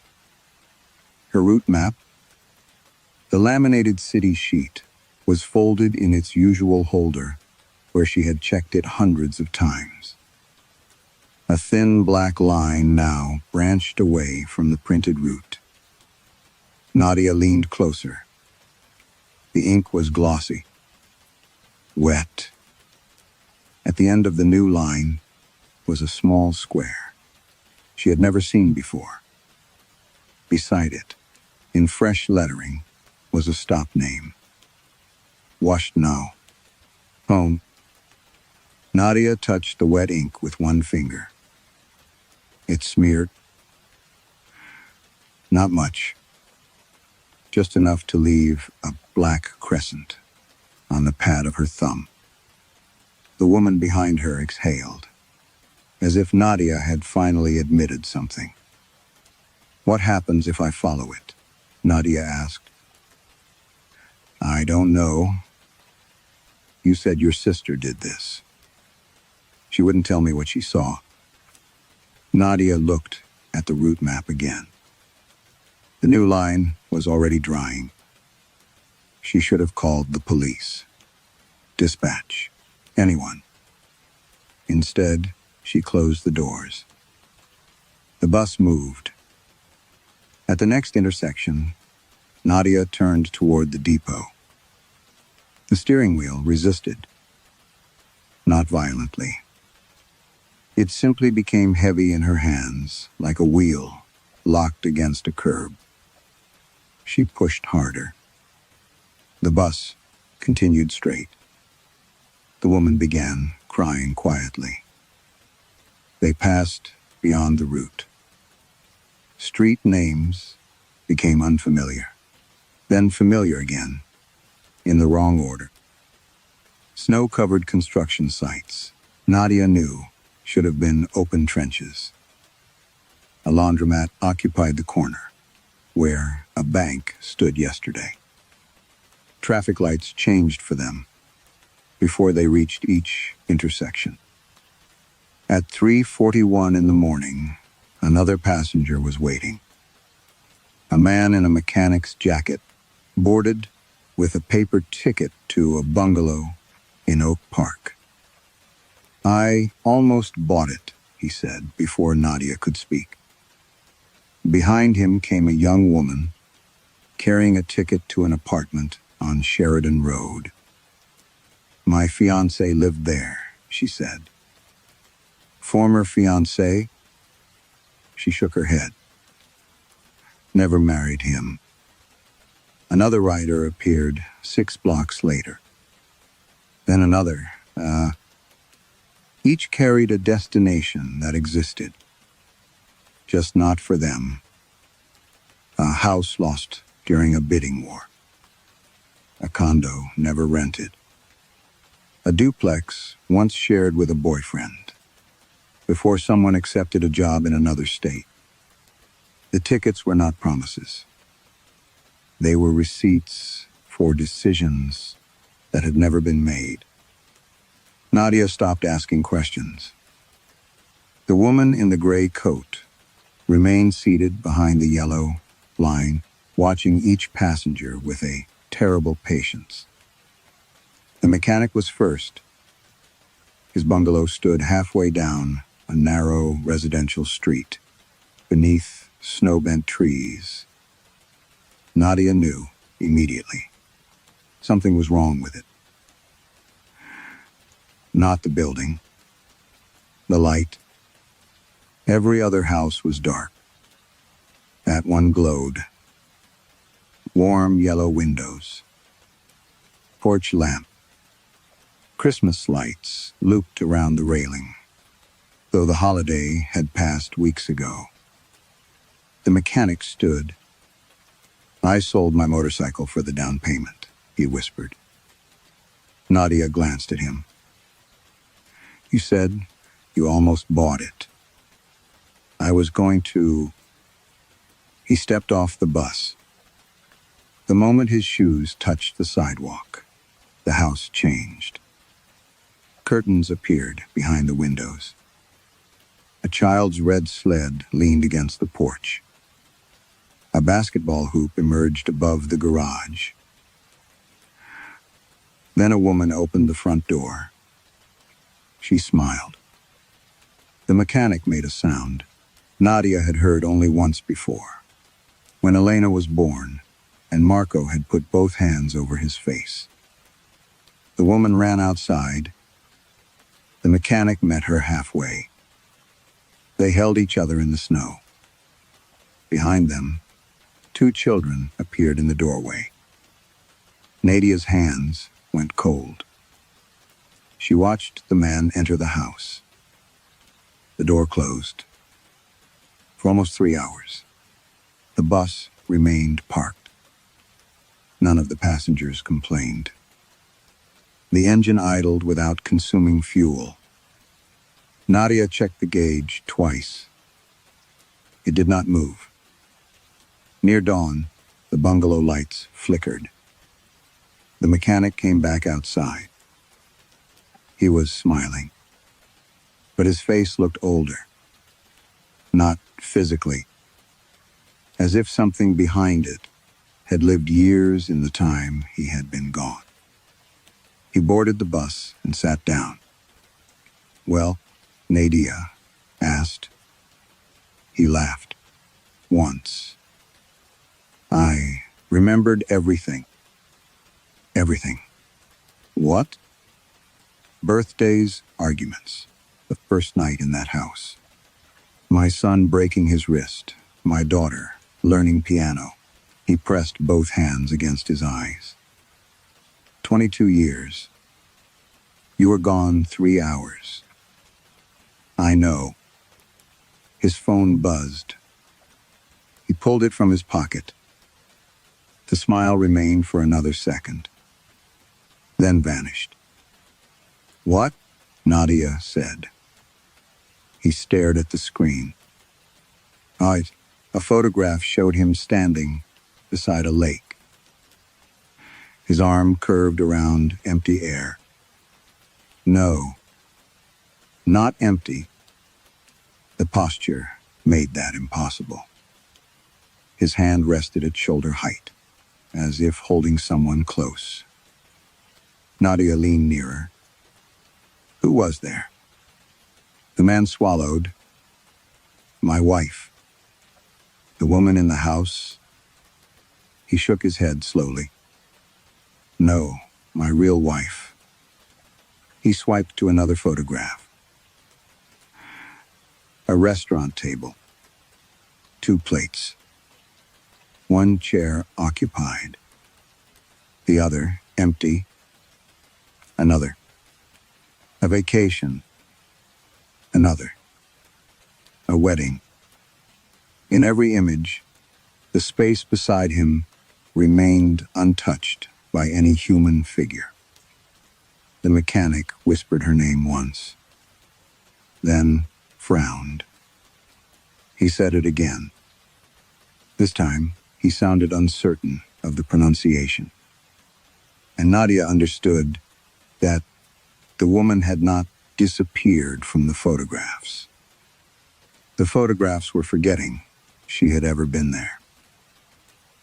Her route map, the laminated city sheet, was folded in its usual holder where she had checked it hundreds of times. A thin black line now branched away from the printed route. Nadia leaned closer. The ink was glossy, wet. At the end of the new line was a small square she had never seen before. Beside it, in fresh lettering, was a stop name. Washed now. Home. Nadia touched the wet ink with one finger. It smeared. Not much. Just enough to leave a black crescent on the pad of her thumb. The woman behind her exhaled, as if Nadia had finally admitted something. "What happens if I follow it?" Nadia asked. "I don't know. You said your sister did this." She wouldn't tell me what she saw. Nadia looked at the route map again. The new line was already drying. She should have called the police. Dispatch. Anyone. Instead, she closed the doors. The bus moved. At the next intersection, Nadia turned toward the depot. The steering wheel resisted. Not violently. It simply became heavy in her hands, like a wheel locked against a curb. She pushed harder. The bus continued straight. The woman began crying quietly. They passed beyond the route. Street names became unfamiliar, then familiar again, in the wrong order. Snow-covered construction sites, Nadia knew, should have been open trenches. A laundromat occupied the corner, where a bank stood yesterday. Traffic lights changed for them before they reached each intersection. At 3:41 in the morning, another passenger was waiting. A man in a mechanic's jacket, boarded with a paper ticket to a bungalow in Oak Park. "I almost bought it," he said, before Nadia could speak. Behind him came a young woman, carrying a ticket to an apartment on Sheridan Road. "My fiancé lived there," she said. "Former fiancé?" She shook her head. "Never married him." Another rider appeared 6 blocks later. Then another. Each carried a destination that existed, just not for them. A house lost during a bidding war. A condo never rented. A duplex once shared with a boyfriend, before someone accepted a job in another state. The tickets were not promises. They were receipts for decisions that had never been made. Nadia stopped asking questions. The woman in the gray coat remained seated behind the yellow line, watching each passenger with a terrible patience. The mechanic was first. His bungalow stood halfway down a narrow residential street, beneath snow-bent trees. Nadia knew immediately. Something was wrong with it. Not the building. The light. Every other house was dark. That one glowed. Warm yellow windows. Porch lamp. Christmas lights looped around the railing, though the holiday had passed weeks ago. The mechanic stood. "I sold my motorcycle for the down payment," he whispered. Nadia glanced at him. "You said you almost bought it." "I was going to..." He stepped off the bus. The moment his shoes touched the sidewalk, the house changed. Curtains appeared behind the windows. A child's red sled leaned against the porch. A basketball hoop emerged above the garage. Then a woman opened the front door. She smiled. The mechanic made a sound Nadia had heard only once before, when Elena was born, and Marco had put both hands over his face. The woman ran outside. The mechanic met her halfway. They held each other in the snow. Behind them, 2 children appeared in the doorway. Nadia's hands went cold. She watched the man enter the house. The door closed. For almost 3 hours, the bus remained parked. None of the passengers complained. The engine idled without consuming fuel. Nadia checked the gauge twice. It did not move. Near dawn, the bungalow lights flickered. The mechanic came back outside. He was smiling, but his face looked older. Not physically, as if something behind it had lived years in the time he had been gone. He boarded the bus and sat down. "Well?" Nadia asked. He laughed. "Once, I remembered everything. Everything." "What?" "Birthdays, arguments, the first night in that house. My son breaking his wrist, my daughter learning piano." He pressed both hands against his eyes. 22 years. You were gone 3 hours. I know. His phone buzzed. He pulled it from his pocket. The smile remained for another second, then vanished. "What?" Nadia said. He stared at the screen. A photograph showed him standing beside a lake. His arm curved around empty air. No, not empty. The posture made that impossible. His hand rested at shoulder height, as if holding someone close. Nadia leaned nearer. Who was there? The man swallowed. My wife. The woman in the house. He shook his head slowly. No, my real wife. He swiped to another photograph. A restaurant table. 2 plates. 1 chair occupied. The other empty. Another. A vacation. Another. A wedding. In every image, the space beside him remained untouched by any human figure. The mechanic whispered her name once, then frowned. He said it again. This time, he sounded uncertain of the pronunciation. And Nadia understood that the woman had not disappeared from the photographs. The photographs were forgetting she had ever been there.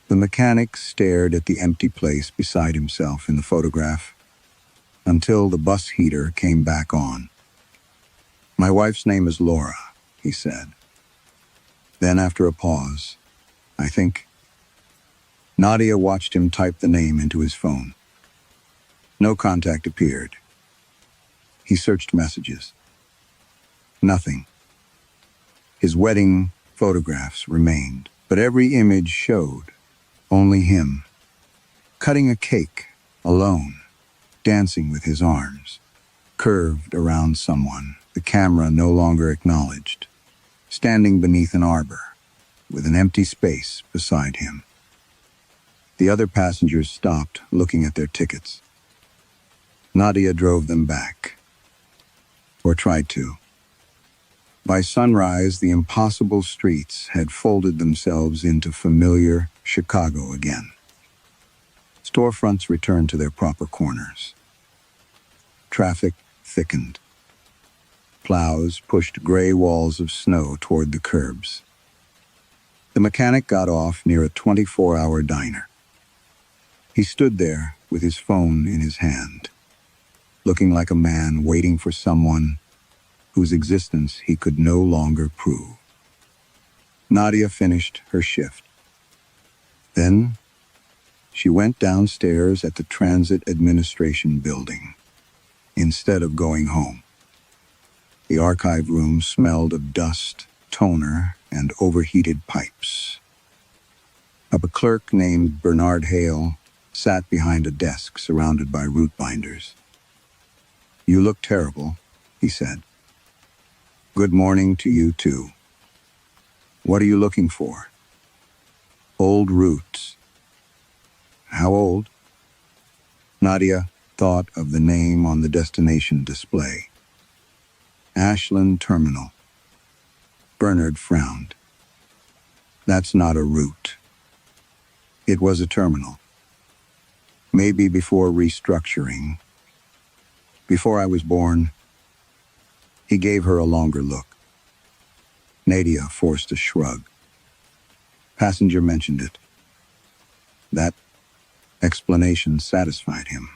The mechanic stared at the empty place beside himself in the photograph until the bus heater came back on. My wife's name is Laura, he said. Then after a pause, I think. Nadia watched him type the name into his phone. No contact appeared. He searched messages. Nothing. His wedding photographs remained, but every image showed only him, cutting a cake, alone, dancing with his arms, curved around someone the camera no longer acknowledged, standing beneath an arbor, with an empty space beside him. The other passengers stopped, looking at their tickets. Nadia drove them back, or tried to. By sunrise, the impossible streets had folded themselves into familiar Chicago again. Storefronts returned to their proper corners. Traffic thickened. Plows pushed gray walls of snow toward the curbs. The mechanic got off near a 24-hour diner. He stood there with his phone in his hand, looking like a man waiting for someone whose existence he could no longer prove. Nadia finished her shift. Then she went downstairs at the Transit Administration building, instead of going home. The archive room smelled of dust, toner, and overheated pipes. A clerk named Bernard Hale sat behind a desk surrounded by root binders. "You look terrible," he said. "Good morning to you too. What are you looking for?" "Old roots." "How old?" Nadia thought of the name on the destination display. Ashland Terminal. Bernard frowned. "That's not a route." It was a terminal. Maybe before restructuring. Before I was born. He gave her a longer look. Nadia forced a shrug. Passenger mentioned it. That explanation satisfied him,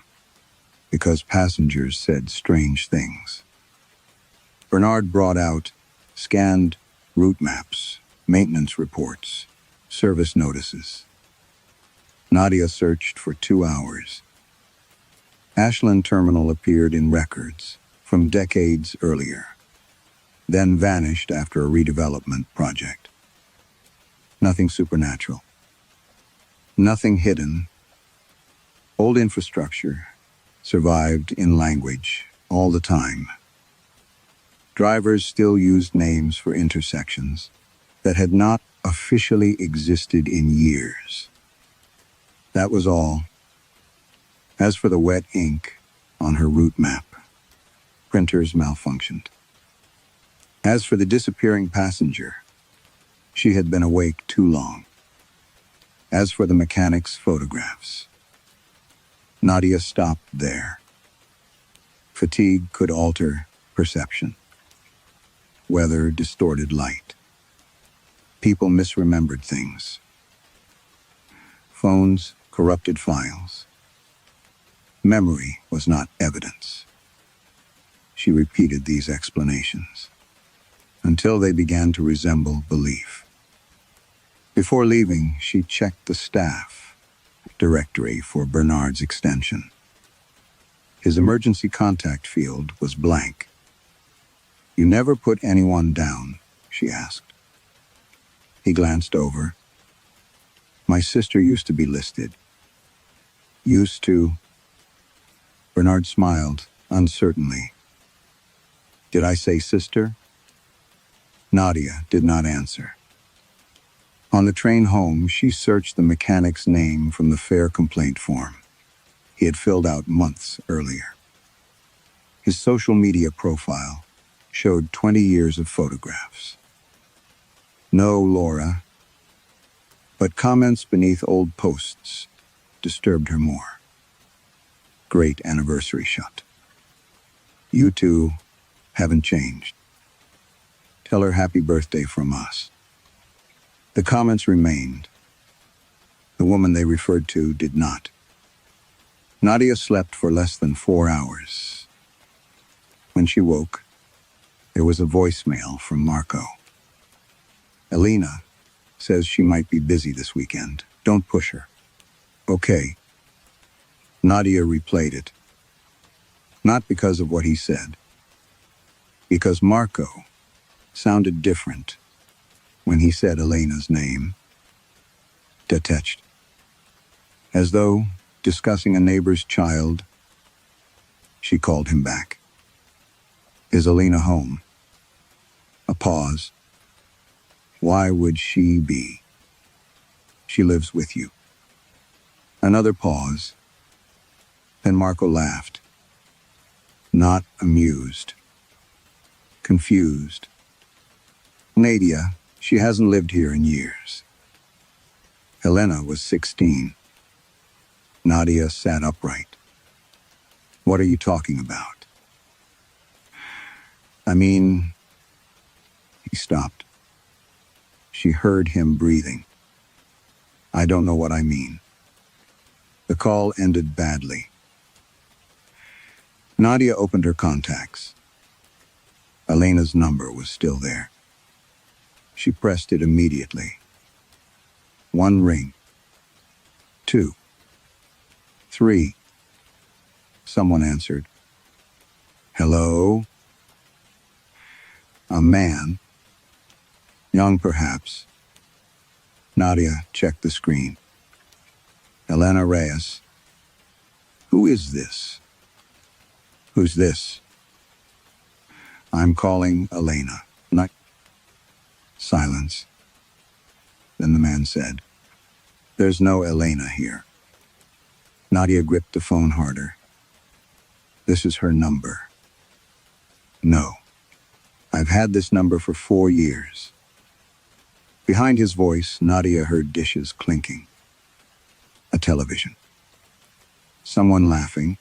because passengers said strange things. Bernard brought out scanned route maps, maintenance reports, service notices. Nadia searched for 2 hours. Ashland Terminal appeared in records from decades earlier, then vanished after a redevelopment project. Nothing supernatural. Nothing hidden. Old infrastructure survived in language all the time. Drivers still used names for intersections that had not officially existed in years. That was all. As for the wet ink on her route map, printers malfunctioned. As for the disappearing passenger, she had been awake too long. As for the mechanic's photographs, Nadia stopped there. Fatigue could alter perception. Weather distorted light. People misremembered things. Phones corrupted files. Memory was not evidence. She repeated these explanations until they began to resemble belief. Before leaving, she checked the staff directory for Bernard's extension. His emergency contact field was blank. "You never put anyone down?" she asked. He glanced over. "My sister used to be listed." "Used to?" Bernard smiled uncertainly. "Did I say sister?" Nadia did not answer. On the train home, she searched the mechanic's name from the fare complaint form he had filled out months earlier. His social media profile showed 20 years of photographs. No Laura, but comments beneath old posts disturbed her more. "Great anniversary shot. You two haven't changed. Tell her happy birthday from us." The comments remained. The woman they referred to did not. Nadia slept for less than 4 hours. When she woke, there was a voicemail from Marco. "Elena says she might be busy this weekend. Don't push her." "Okay." Nadia replayed it. Not because of what he said. Because Marco sounded different when he said Elena's name. Detached. As though discussing a neighbor's child, she called him back. "Is Elena home?" A pause. "Why would she be?" "She lives with you." Another pause. Then Marco laughed. Not amused. Confused. "Nadia, she hasn't lived here in years." Elena was 16. Nadia sat upright. What are you talking about? I mean, he stopped. She heard him breathing. I don't know what I mean. The call ended badly. Nadia opened her contacts. Elena's number was still there. She pressed it immediately. 1 ring. 2. 3. Someone answered. Hello? A man. Young, perhaps. Nadia checked the screen. Elena Reyes. Who is this? Who's this? I'm calling Elena. Not. Silence. Then the man said, There's no Elena here. Nadia gripped the phone harder. This is her number. No. I've had this number for 4 years. Behind his voice, Nadia heard dishes clinking. A television. Someone laughing.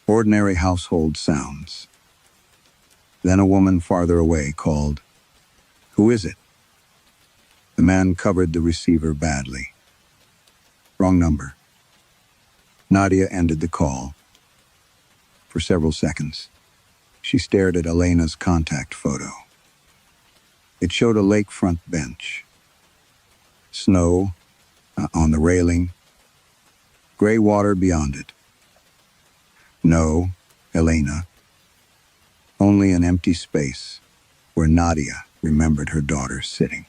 Ordinary household sounds. Then a woman farther away called, Who is it? The man covered the receiver badly. Wrong number. Nadia ended the call. For several seconds, she stared at Elena's contact photo. It showed a lakefront bench. Snow on the railing. Gray water beyond it. No, Elena. Only an empty space where Nadia remembered her daughter sitting.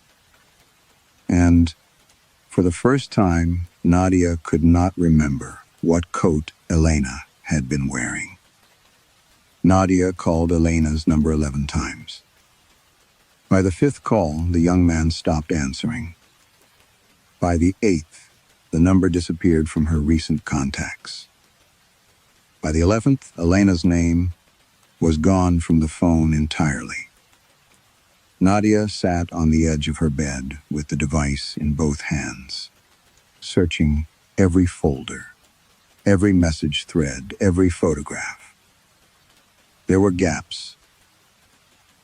And for the first time, Nadia could not remember what coat Elena had been wearing. Nadia called Elena's number 11 times. By the 5th call, the young man stopped answering. By the 8th, the number disappeared from her recent contacts. By the 11th, Elena's name was gone from the phone entirely. Nadia sat on the edge of her bed with the device in both hands, searching every folder, every message thread, every photograph. There were gaps,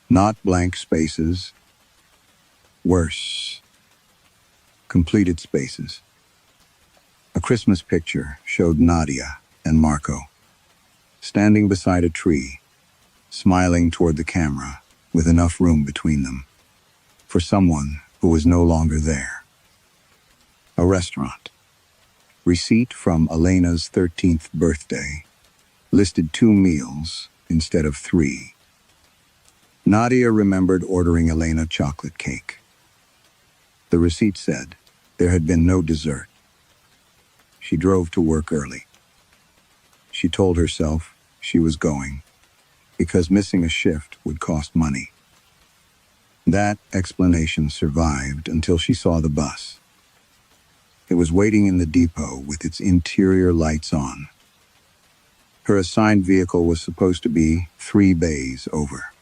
not blank spaces, worse, completed spaces. A Christmas picture showed Nadia and Marco standing beside a tree, smiling toward the camera with enough room between them for someone who was no longer there. A restaurant. Receipt from Elena's 13th birthday listed 2 meals instead of 3. Nadia remembered ordering Elena chocolate cake. The receipt said there had been no dessert. She drove to work early. She told herself she was going because missing a shift would cost money. That explanation survived until she saw the bus. It was waiting in the depot with its interior lights on. Her assigned vehicle was supposed to be 3 bays over.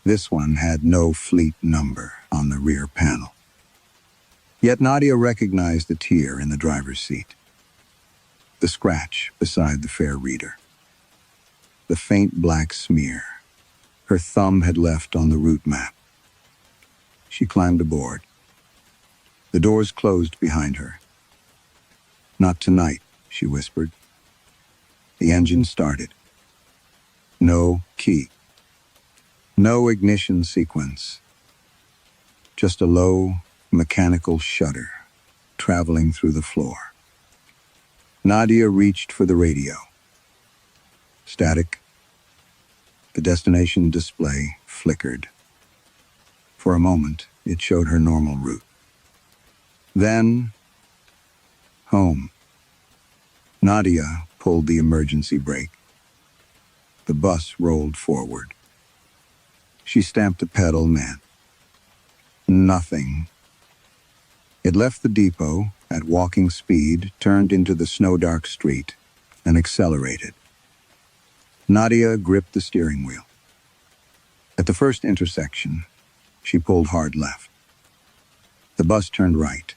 This one had no fleet number on the rear panel. Yet Nadia recognized the tear in the driver's seat. The scratch beside the fare reader. The faint black smear her thumb had left on the route map. She climbed aboard. The doors closed behind her. Not tonight, she whispered. The engine started. No key. No ignition sequence. Just a low, mechanical shudder traveling through the floor. Nadia reached for the radio. Static. The destination display flickered. For a moment, it showed her normal route. Then, home. Nadia pulled the emergency brake. The bus rolled forward. She stamped the pedal, man. Nothing. It left the depot at walking speed, turned into the snow-dark street, and accelerated. Nadia gripped the steering wheel. At the first intersection, she pulled hard left. The bus turned right.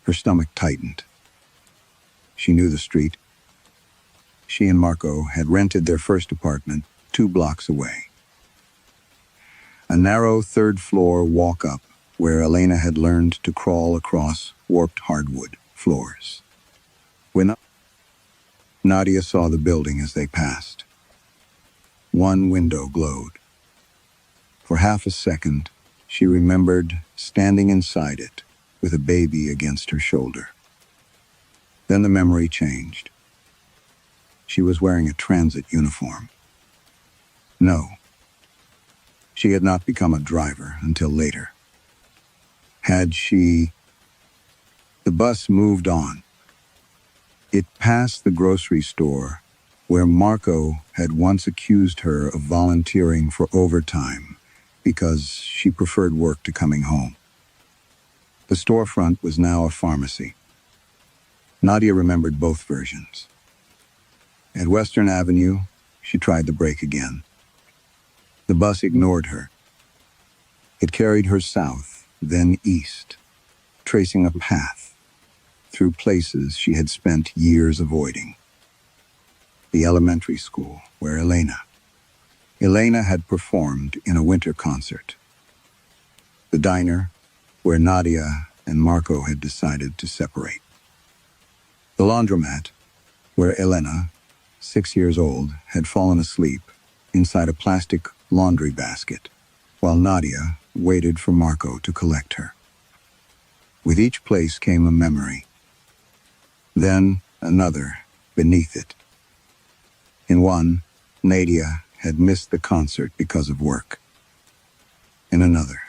Her stomach tightened. She knew the street. She and Marco had rented their first apartment 2 blocks away. A narrow third-floor walk-up where Elena had learned to crawl across warped hardwood floors. When Nadia saw the building as they passed, one window glowed. For half a second, she remembered standing inside it with a baby against her shoulder. Then the memory changed. She was wearing a transit uniform. No, she had not become a driver until later. Had she... The bus moved on. It passed the grocery store where Marco had once accused her of volunteering for overtime because she preferred work to coming home. The storefront was now a pharmacy. Nadia remembered both versions. At Western Avenue, she tried the brake again. The bus ignored her. It carried her south, then east, tracing a path through places she had spent years avoiding. The elementary school where Elena had performed in a winter concert. The diner where Nadia and Marco had decided to separate. The laundromat where Elena, 6 years old, had fallen asleep inside a plastic laundry basket while Nadia waited for Marco to collect her. With each place came a memory. Then another beneath it. In one, Nadia had missed the concert because of work. In another,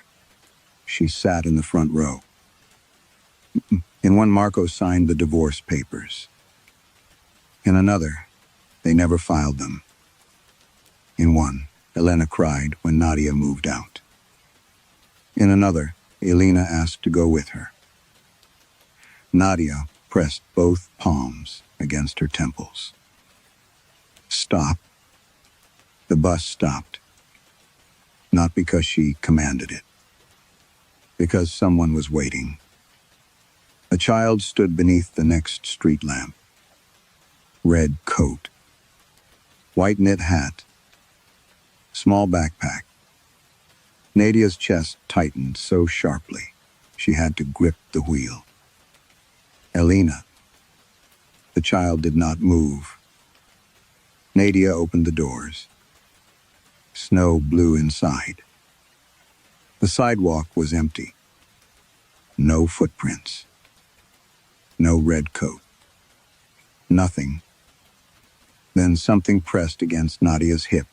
she sat in the front row. In one, Marco signed the divorce papers. In another, they never filed them. In one, Elena cried when Nadia moved out. In another, Elena asked to go with her. Nadia pressed both palms against her temples. Stop. The bus stopped. Not because she commanded it. Because someone was waiting. A child stood beneath the next street lamp. Red coat. White knit hat. Small backpack. Nadia's chest tightened so sharply, she had to grip the wheel. Elena. The child did not move. Nadia opened the doors. Snow blew inside. The sidewalk was empty. No footprints. No red coat. Nothing. Then something pressed against Nadia's hip.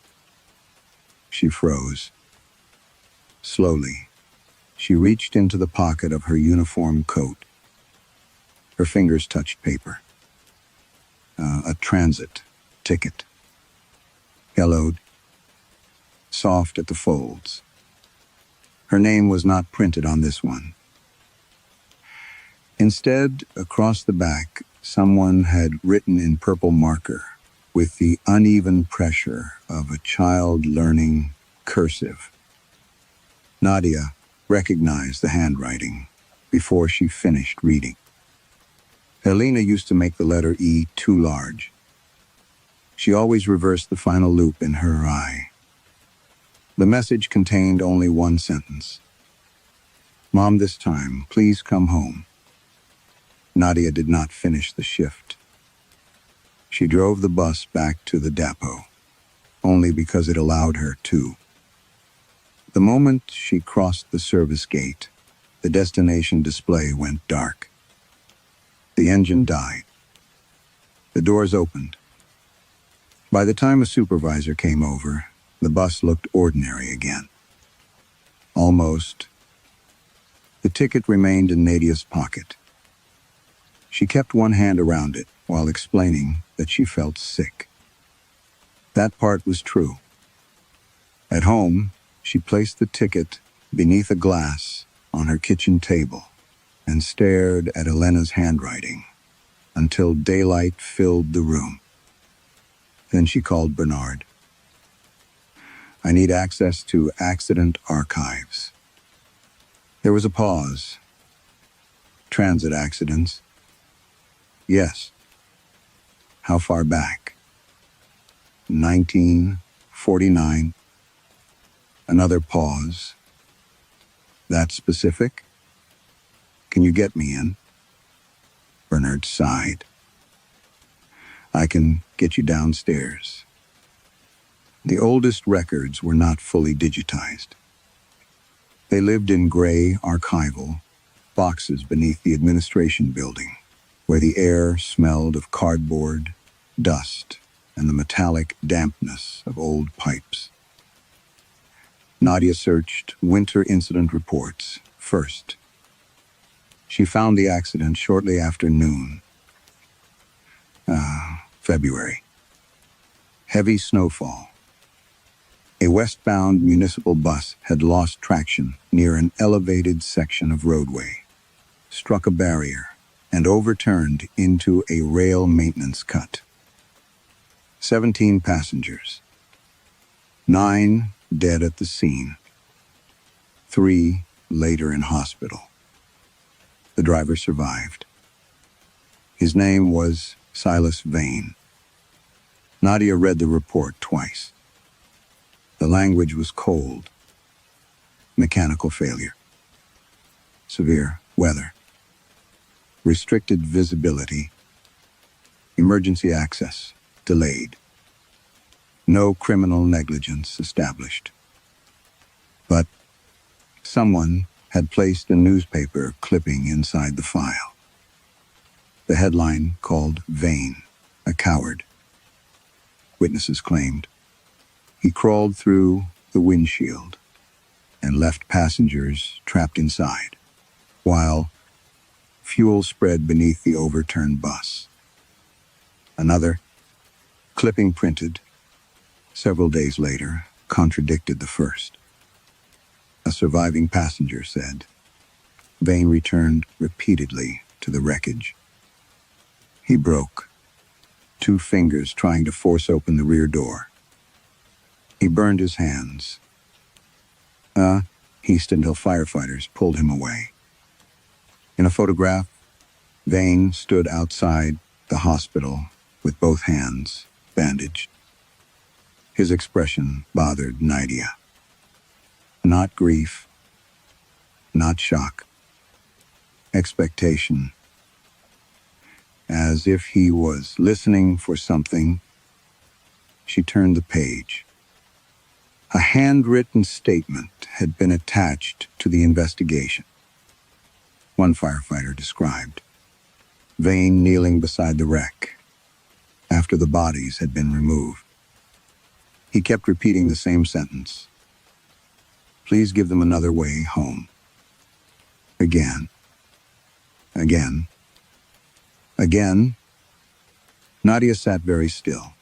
She froze. Slowly, she reached into the pocket of her uniform coat. Her fingers touched paper. A transit ticket. Yellowed, soft at the folds. Her name was not printed on this one. Instead, across the back, someone had written in purple marker, with the uneven pressure of a child learning cursive. Nadia recognized the handwriting before she finished reading. Elena used to make the letter E too large. She always reversed the final loop in her eye. The message contained only one sentence. Mom, this time, please come home. Nadia did not finish the shift. She drove the bus back to the depot, only because it allowed her to. The moment she crossed the service gate, the destination display went dark. The engine died. The doors opened. By the time a supervisor came over, the bus looked ordinary again. Almost. The ticket remained in Nadia's pocket. She kept one hand around it while explaining that she felt sick. That part was true. At home, she placed the ticket beneath a glass on her kitchen table and stared at Elena's handwriting until daylight filled the room. Then she called Bernard. I need access to accident archives. There was a pause. Transit accidents? Yes. How far back? 1949. Another pause. That specific? Can you get me in? Bernard sighed. I can get you downstairs. The oldest records were not fully digitized. They lived in gray archival boxes beneath the administration building, where the air smelled of cardboard, dust, and the metallic dampness of old pipes. Nadia searched winter incident reports first. She found the accident shortly after noon. February. Heavy snowfall. A westbound municipal bus had lost traction near an elevated section of roadway, struck a barrier, and overturned into a rail maintenance cut. 17 passengers. 9 dead at the scene. 3 later in hospital. The driver survived. His name was Silas Vane. Nadia read the report twice. The language was cold. Mechanical failure. Severe weather. Restricted visibility. Emergency access delayed. No criminal negligence established. But someone had placed a newspaper clipping inside the file. The headline called Vane, a coward. Witnesses claimed he crawled through the windshield and left passengers trapped inside, while fuel spread beneath the overturned bus. Another, clipping printed several days later, contradicted the first. A surviving passenger said Vane returned repeatedly to the wreckage. He broke 2 fingers trying to force open the rear door. He burned his hands. East until firefighters pulled him away. In a photograph, Vane stood outside the hospital with both hands bandaged. His expression bothered Nadia. Not grief, not shock, expectation. As if he was listening for something, she turned the page. A handwritten statement had been attached to the investigation. One firefighter described Vane kneeling beside the wreck after the bodies had been removed. He kept repeating the same sentence. Please give them another way home. Again. Again. Again. Nadia sat very still.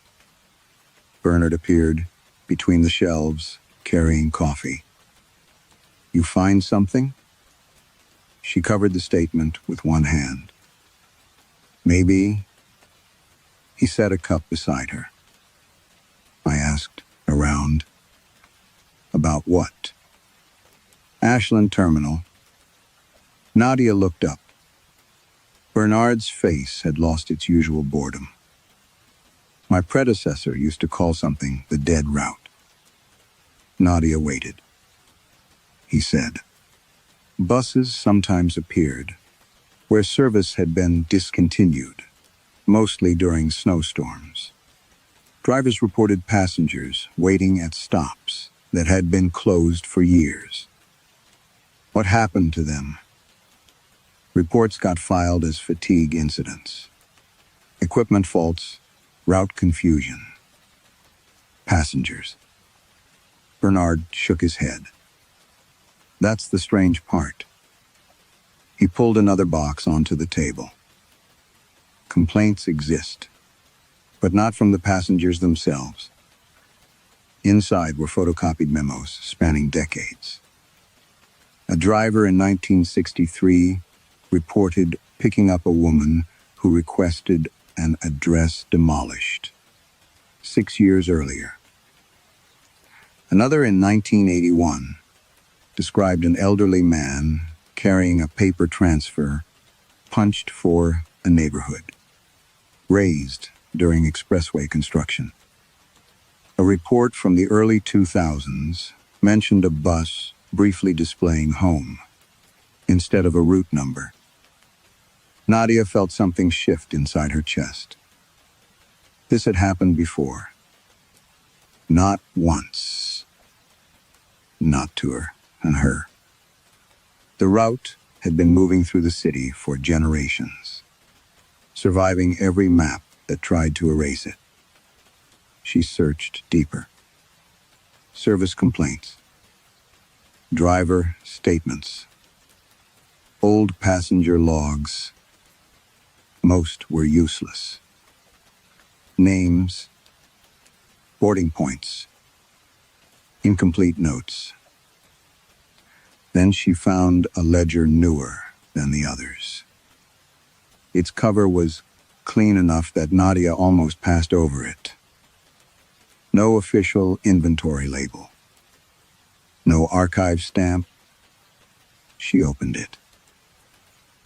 Bernard appeared between the shelves, carrying coffee. You find something? She covered the statement with one hand. Maybe. He set a cup beside her. I asked, around. About what? Ashland Terminal. Nadia looked up. Bernard's face had lost its usual boredom. My predecessor used to call something the dead route. Nadia waited. He said, buses sometimes appeared where service had been discontinued, mostly during snowstorms. Drivers reported passengers waiting at stops that had been closed for years. What happened to them? Reports got filed as fatigue incidents. Equipment faults, route confusion. Passengers. Bernard shook his head. That's the strange part. He pulled another box onto the table. Complaints exist, but not from the passengers themselves. Inside were photocopied memos spanning decades. A driver in 1963 reported picking up a woman who requested an address demolished 6 years earlier. Another in 1981 described an elderly man carrying a paper transfer punched for a neighborhood, raised during expressway construction. A report from the early 2000s mentioned a bus briefly displaying home instead of a route number. Nadia felt something shift inside her chest. This had happened before. Not once. Not to her and her. The route had been moving through the city for generations, surviving every map that tried to erase it. She searched deeper. Service complaints, driver statements, old passenger logs. Most were useless. Names, boarding points, incomplete notes. Then she found a ledger newer than the others. Its cover was clean enough that Nadia almost passed over it. No official inventory label. No archive stamp. She opened it.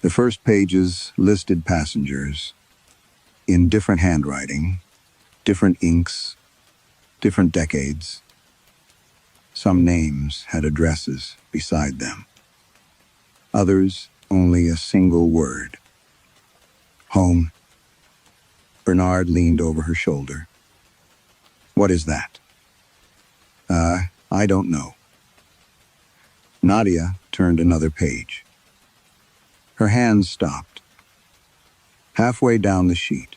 The first pages listed passengers in different handwriting, different inks, different decades. Some names had addresses beside them. Others only a single word. Home. Bernard leaned over her shoulder. What is that? I don't know. Nadia turned another page. Her hands stopped. Halfway down the sheet,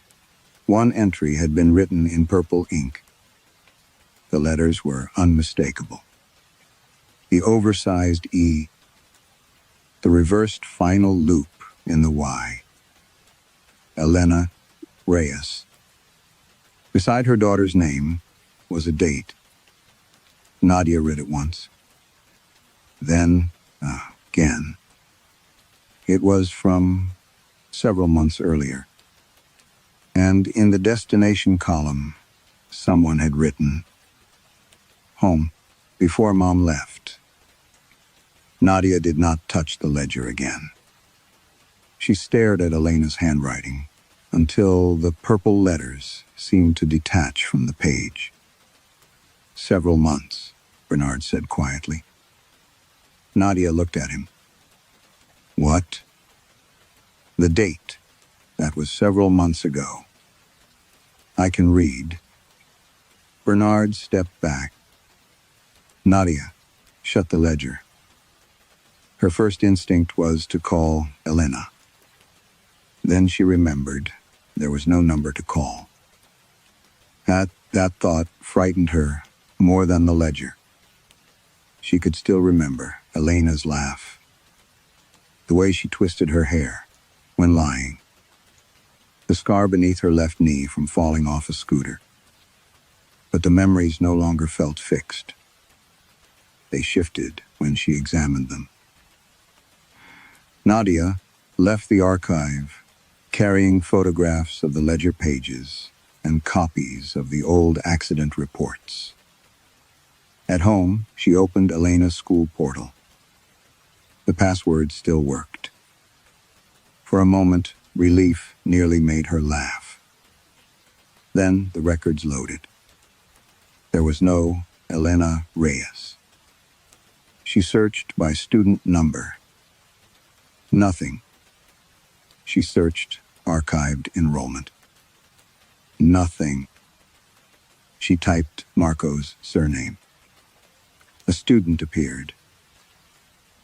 one entry had been written in purple ink. The letters were unmistakable. The oversized E, the reversed final loop in the Y. Elena Reyes. Beside her daughter's name was a date. Nadia read it once. Then, again. It was from several months earlier. And in the destination column, someone had written, home, before Mom left. Nadia did not touch the ledger again. She stared at Elena's handwriting until the purple letters seemed to detach from the page. Several months, Bernard said quietly. Nadia looked at him. What? The date. That was several months ago. I can read. Bernard stepped back. Nadia, shut the ledger. Her first instinct was to call Elena. Then she remembered there was no number to call. That thought frightened her more than the ledger. She could still remember Elena's laugh, the way she twisted her hair when lying, the scar beneath her left knee from falling off a scooter. But the memories no longer felt fixed. They shifted when she examined them. Nadia left the archive, carrying photographs of the ledger pages and copies of the old accident reports. At home, she opened Elena's school portal. The password still worked. For a moment, relief nearly made her laugh. Then the records loaded. There was no Elena Reyes. She searched by student number. Nothing. She searched archived enrollment. Nothing. She typed Marco's surname. A student appeared.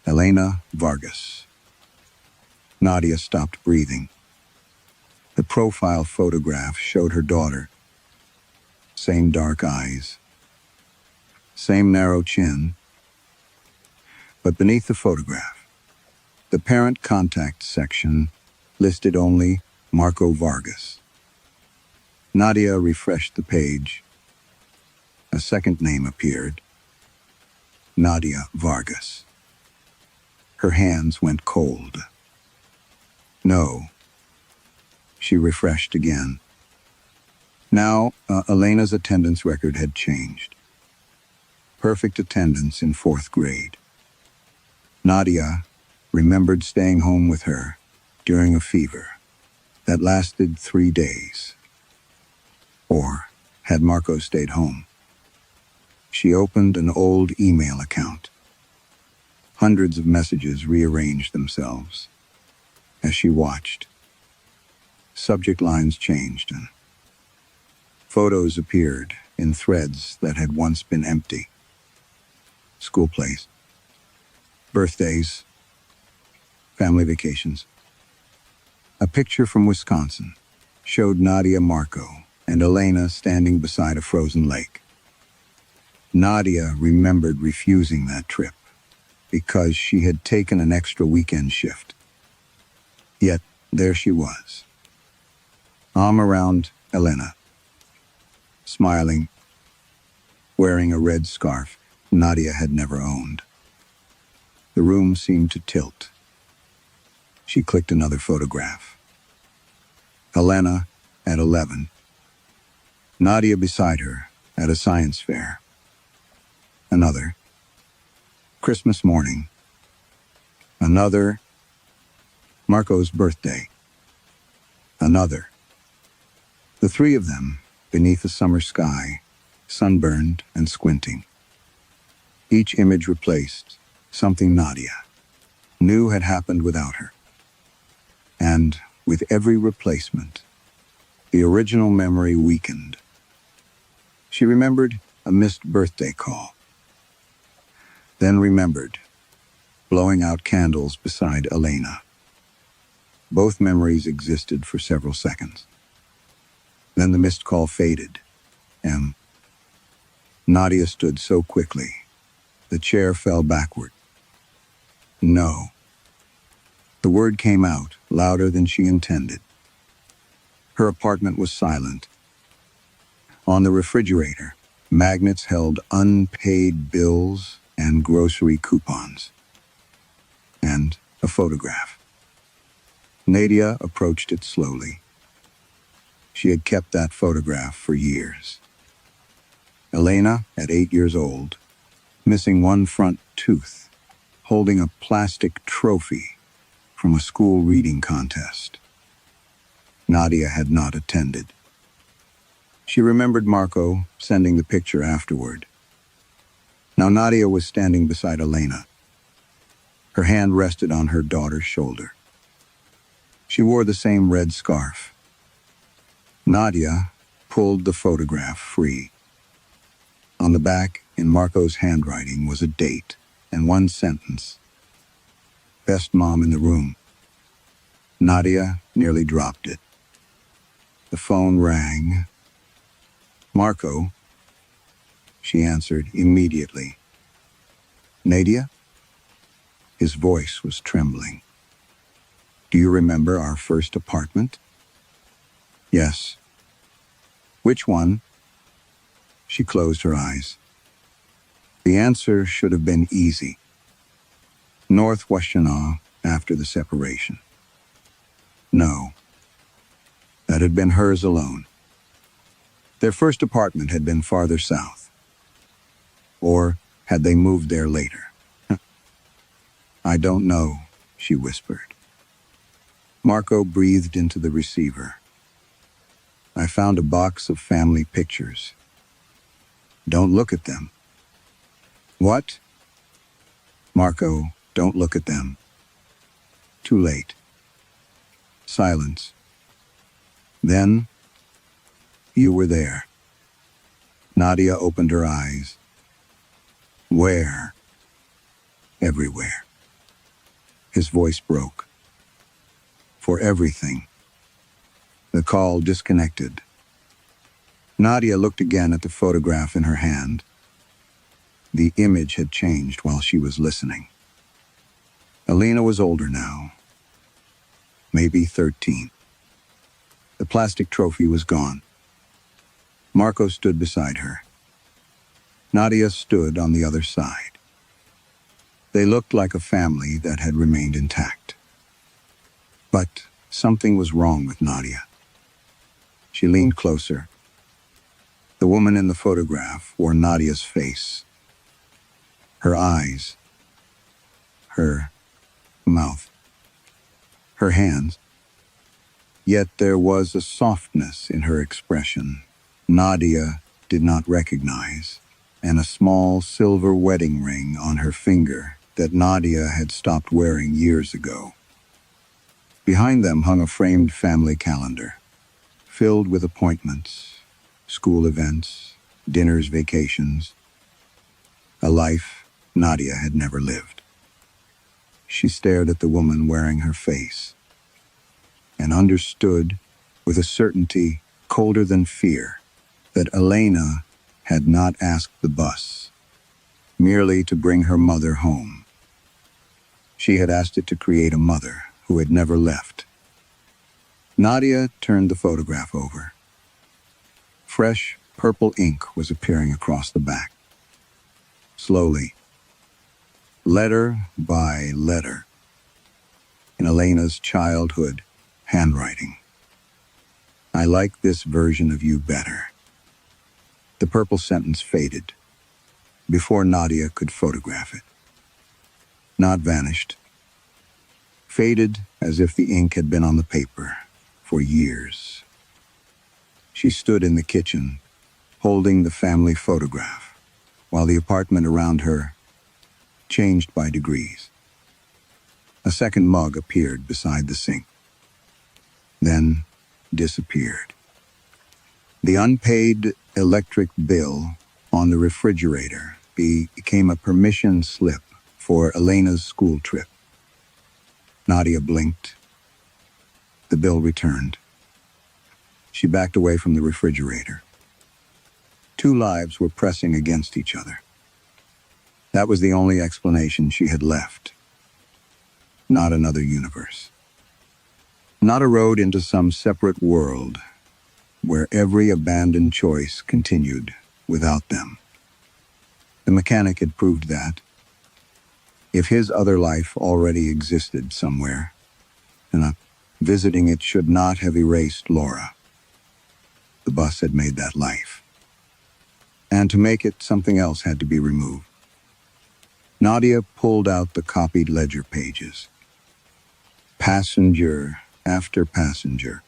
Elena Vargas. Nadia stopped breathing. The profile photograph showed her daughter. Same dark eyes. Same narrow chin. But beneath the photograph, the parent contact section listed only Marco Vargas. Nadia refreshed the page. A second name appeared. Nadia Vargas. Her hands went cold. No. She refreshed again. Now, Elena's attendance record had changed. Perfect attendance in 4th grade. Nadia remembered staying home with her during a fever that lasted 3 days. Or had Marco stayed home? She opened an old email account. Hundreds of messages rearranged themselves. As she watched, subject lines changed and photos appeared in threads that had once been empty. School plays, birthdays, family vacations. A picture from Wisconsin showed Nadia, Marco, and Elena standing beside a frozen lake. Nadia remembered refusing that trip because she had taken an extra weekend shift. Yet there she was, arm around Elena, smiling, wearing a red scarf Nadia had never owned. The room seemed to tilt. She clicked another photograph. Elena at 11. Nadia beside her at a science fair. Another. Christmas morning. Another. Marco's birthday. Another. The three of them, beneath a summer sky, sunburned and squinting. Each image replaced something Nadia knew had happened without her. And with every replacement, the original memory weakened. She remembered a missed birthday call. Then remembered blowing out candles beside Elena. Both memories existed for several seconds. Then the missed call faded. Nadia stood so quickly, the chair fell backward. No. The word came out louder than she intended. Her apartment was silent. On the refrigerator, magnets held unpaid bills and grocery coupons. And a photograph. Nadia approached it slowly. She had kept that photograph for years. Elena, at 8 years old, missing one front tooth, holding a plastic trophy from a school reading contest. Nadia had not attended. She remembered Marco sending the picture afterward. Now Nadia was standing beside Elena. Her hand rested on her daughter's shoulder. She wore the same red scarf. Nadia pulled the photograph free. On the back, in Marco's handwriting, was a date and one sentence. Best mom in the room. Nadia nearly dropped it. The phone rang. Marco, she answered immediately. Nadia? His voice was trembling. Do you remember our first apartment? Yes. Which one? She closed her eyes. The answer should have been easy. North Washtenaw after the separation. No. That had been hers alone. Their first apartment had been farther south. Or had they moved there later? I don't know, she whispered. Marco breathed into the receiver. I found a box of family pictures. Don't look at them. What? Marco, don't look at them. Too late. Silence. Then, you were there. Nadia opened her eyes. Where? Everywhere. His voice broke. For everything. The call disconnected. Nadia looked again at the photograph in her hand. The image had changed while she was listening. Elena was older now. Maybe 13. The plastic trophy was gone. Marco stood beside her. Nadia stood on the other side. They looked like a family that had remained intact. But something was wrong with Nadia. She leaned closer. The woman in the photograph wore Nadia's face. Her eyes. Her mouth. Her hands. Yet there was a softness in her expression Nadia did not recognize, and a small silver wedding ring on her finger that Nadia had stopped wearing years ago. Behind them hung a framed family calendar, filled with appointments, school events, dinners, vacations, a life Nadia had never lived. She stared at the woman wearing her face and understood with a certainty colder than fear that Elena had not asked the bus merely to bring her mother home. She had asked it to create a mother who had never left. Nadia turned the photograph over. Fresh purple ink was appearing across the back. Slowly, letter by letter, in Elena's childhood handwriting. I like this version of you better. The purple sentence faded before Nadia could photograph it. Not vanished. Faded as if the ink had been on the paper for years. She stood in the kitchen, holding the family photograph, while the apartment around her changed by degrees. A second mug appeared beside the sink, then disappeared. The unpaid electric bill on the refrigerator became a permission slip for Elena's school trip. Nadia blinked. The bill returned. She backed away from the refrigerator. Two lives were pressing against each other. That was the only explanation she had left. Not another universe. Not a road into some separate world where every abandoned choice continued without them. The mechanic had proved that. If his other life already existed somewhere, then visiting it should not have erased Laura. The bus had made that life. And to make it, something else had to be removed. Nadia pulled out the copied ledger pages. Passenger after passenger.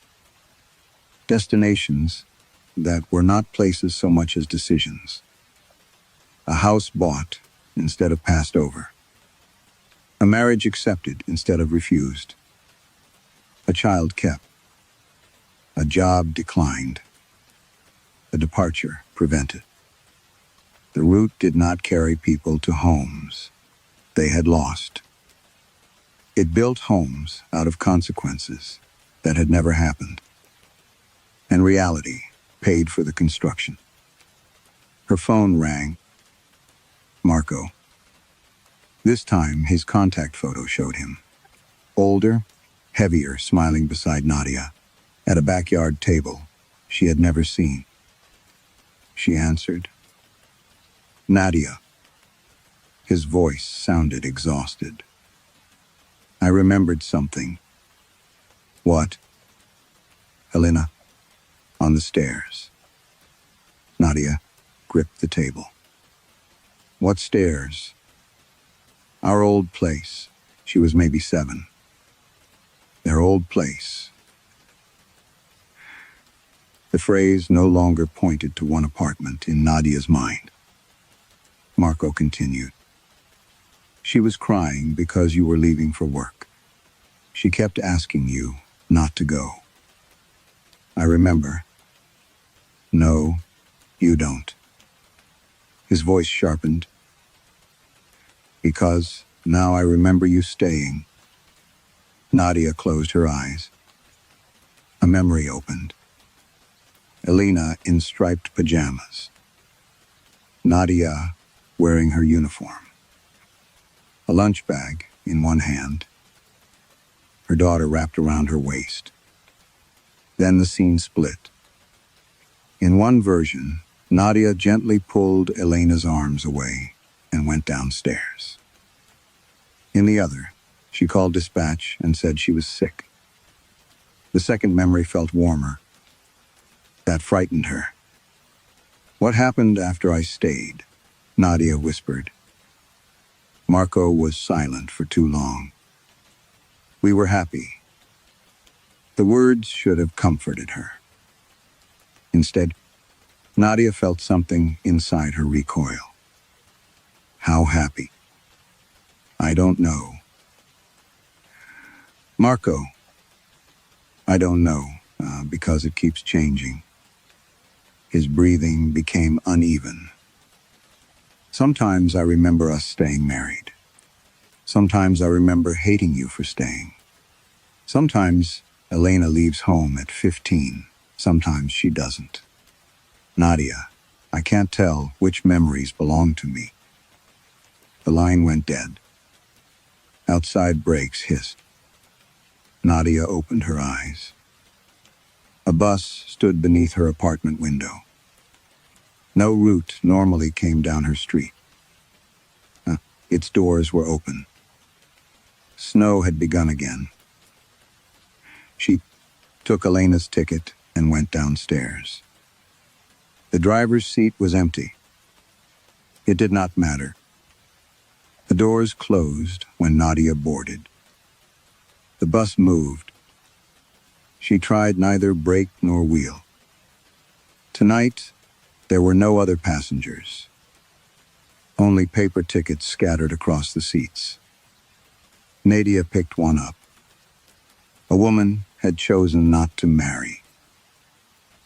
Destinations that were not places so much as decisions. A house bought instead of passed over. A marriage accepted instead of refused. A child kept. A job declined. A departure prevented. The route did not carry people to homes they had lost. It built homes out of consequences that had never happened. And reality paid for the construction. Her phone rang. Marco. This time, his contact photo showed him. Older, heavier, smiling beside Nadia, at a backyard table she had never seen. She answered. Nadia. His voice sounded exhausted. I remembered something. What? Helena. On the stairs. Nadia gripped the table. What stairs? Our old place. She was maybe 7. Their old place. The phrase no longer pointed to one apartment in Nadia's mind. Marco continued. She was crying because you were leaving for work. She kept asking you not to go. I remember. No, you don't. His voice sharpened. Because now I remember you staying. Nadia closed her eyes. A memory opened. Elena in striped pajamas. Nadia wearing her uniform. A lunch bag in one hand. Her daughter wrapped around her waist. Then the scene split. In one version, Nadia gently pulled Elena's arms away and went downstairs. In the other, she called dispatch and said she was sick. The second memory felt warmer. That frightened her. What happened after I stayed? Nadia whispered. Marco was silent for too long. We were happy. The words should have comforted her. Instead, Nadia felt something inside her recoil. How happy? I don't know. Marco, I don't know, because it keeps changing. His breathing became uneven. Sometimes I remember us staying married. Sometimes I remember hating you for staying. Sometimes Elena leaves home at 15. Sometimes she doesn't. Nadia, I can't tell which memories belong to me. The line went dead. Outside brakes hissed. Nadia opened her eyes. A bus stood beneath her apartment window. No route normally came down her street. Its doors were open. Snow had begun again. She took Elena's ticket and went downstairs. The driver's seat was empty. It did not matter. The doors closed when Nadia boarded. The bus moved. She tried neither brake nor wheel. Tonight, there were no other passengers. Only paper tickets scattered across the seats. Nadia picked one up. A woman had chosen not to marry.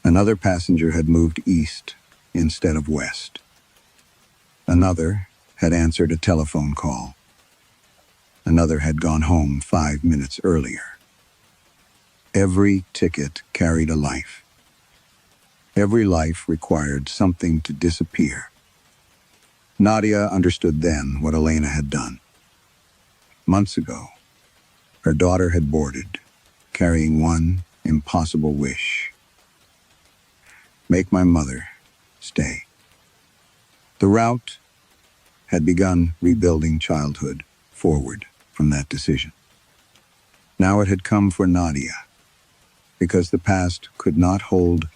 Another passenger had moved east instead of west. Another had answered a telephone call. Another had gone home 5 minutes earlier. Every ticket carried a life. Every life required something to disappear. Nadia understood then what Elena had done. Months ago, her daughter had boarded, carrying one impossible wish. Make my mother stay. The route had begun rebuilding childhood forward from that decision. Now it had come for Nadia, because the past could not hold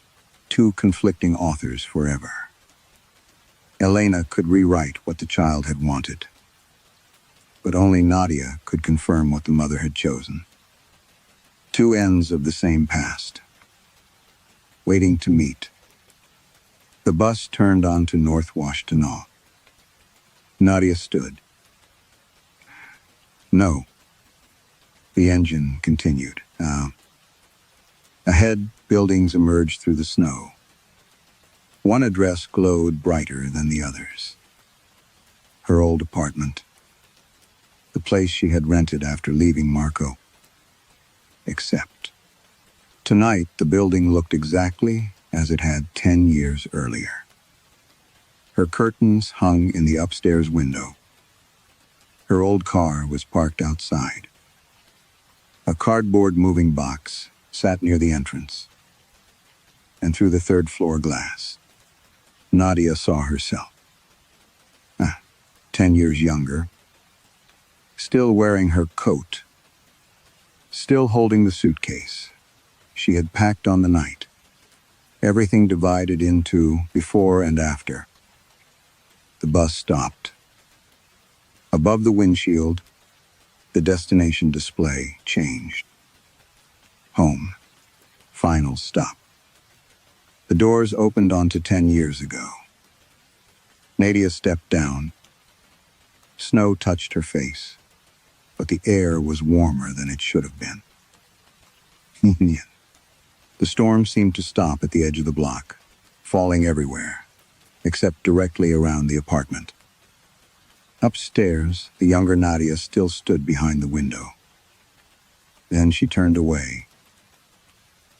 two conflicting authors forever. Elena could rewrite what the child had wanted, but only Nadia could confirm what the mother had chosen. Two ends of the same past, waiting to meet. The bus turned onto North Washtenaw. Nadia stood. No. The engine continued. Ahead, buildings emerged through the snow. One address glowed brighter than the others. Her old apartment. The place she had rented after leaving Marco. Except, tonight the building looked exactly as it had 10 years earlier. Her curtains hung in the upstairs window. Her old car was parked outside. A cardboard moving box sat near the entrance. And through the third-floor glass, Nadia saw herself. 10 years younger. Still wearing her coat. Still holding the suitcase she had packed on the night. Everything divided into before and after. The bus stopped. Above the windshield, the destination display changed. Home. Final stop. The doors opened onto 10 years ago. Nadia stepped down. Snow touched her face, but the air was warmer than it should have been. The storm seemed to stop at the edge of the block, falling everywhere, except directly around the apartment. Upstairs, the younger Nadia still stood behind the window. Then she turned away.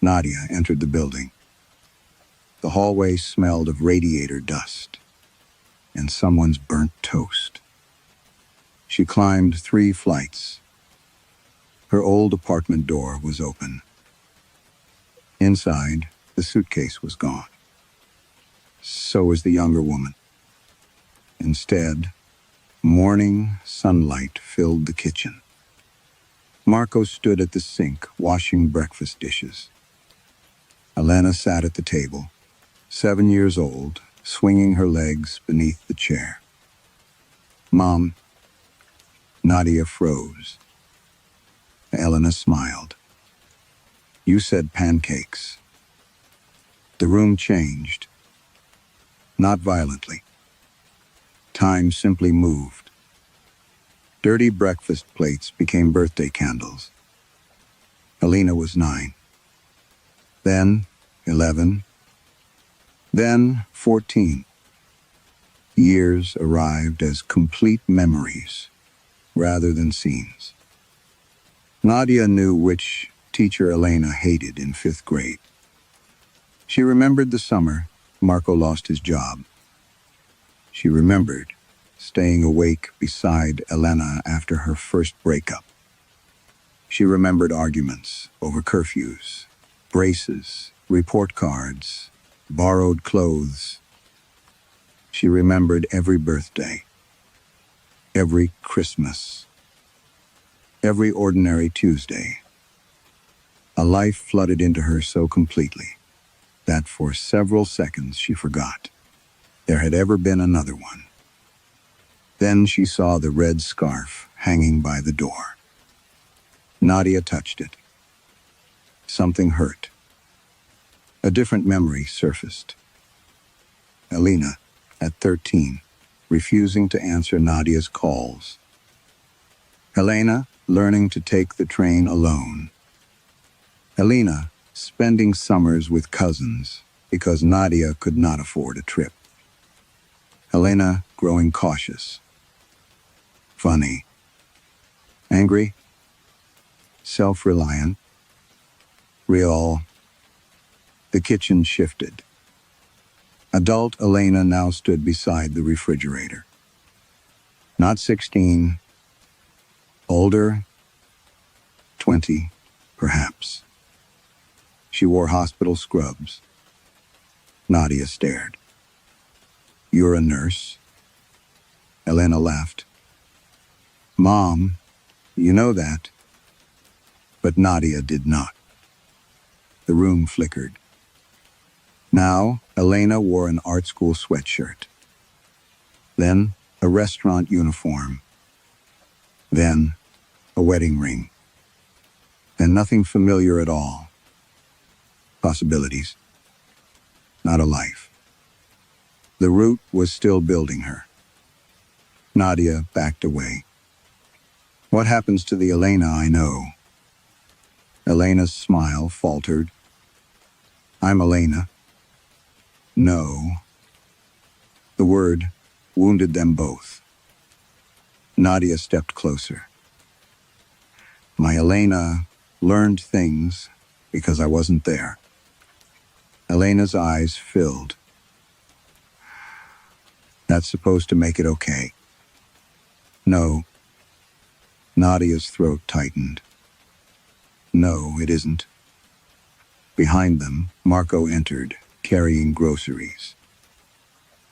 Nadia entered the building. The hallway smelled of radiator dust and someone's burnt toast. She climbed 3 flights. Her old apartment door was open. Inside, the suitcase was gone. So was the younger woman. Instead, morning sunlight filled the kitchen. Marco stood at the sink, washing breakfast dishes. Elena sat at the table, 7 years old, swinging her legs beneath the chair. Mom. Nadia froze. Elena smiled. You said pancakes. The room changed. not violently. Time simply moved. Dirty breakfast plates became birthday candles. Alina was 9. Then 11. Then 14. Years arrived as complete memories rather than scenes. Nadia knew which teacher Elena hated in 5th grade. She remembered the summer Marco lost his job. She remembered staying awake beside Elena after her first breakup. She remembered arguments over curfews, braces, report cards, borrowed clothes. She remembered every birthday, every Christmas, every ordinary Tuesday. A life flooded into her so completely that for several seconds she forgot there had ever been another one. Then she saw the red scarf hanging by the door. Nadia touched it. Something hurt. A different memory surfaced. Elena, at 13, refusing to answer Nadia's calls. Elena, learning to take the train alone. Elena, spending summers with cousins because Nadia could not afford a trip. Elena, growing cautious. Funny. Angry. Self-reliant. Real. The kitchen shifted. Adult Elena now stood beside the refrigerator. Not 16. Older. 20, perhaps. She wore hospital scrubs. Nadia stared. "You're a nurse?" Elena laughed. "Mom, you know that." But Nadia did not. The room flickered. Now, Elena wore an art school sweatshirt. Then, a restaurant uniform. Then, a wedding ring. And nothing familiar at all. Possibilities. Not a life. The root was still building her. Nadia backed away. "What happens to the Elena I know?" Elena's smile faltered. "I'm Elena." "No." The word wounded them both. Nadia stepped closer. "My Elena learned things because I wasn't there." Elena's eyes filled. "That's supposed to make it okay." "No." Nadia's throat tightened. "No, it isn't." Behind them, Marco entered, carrying groceries.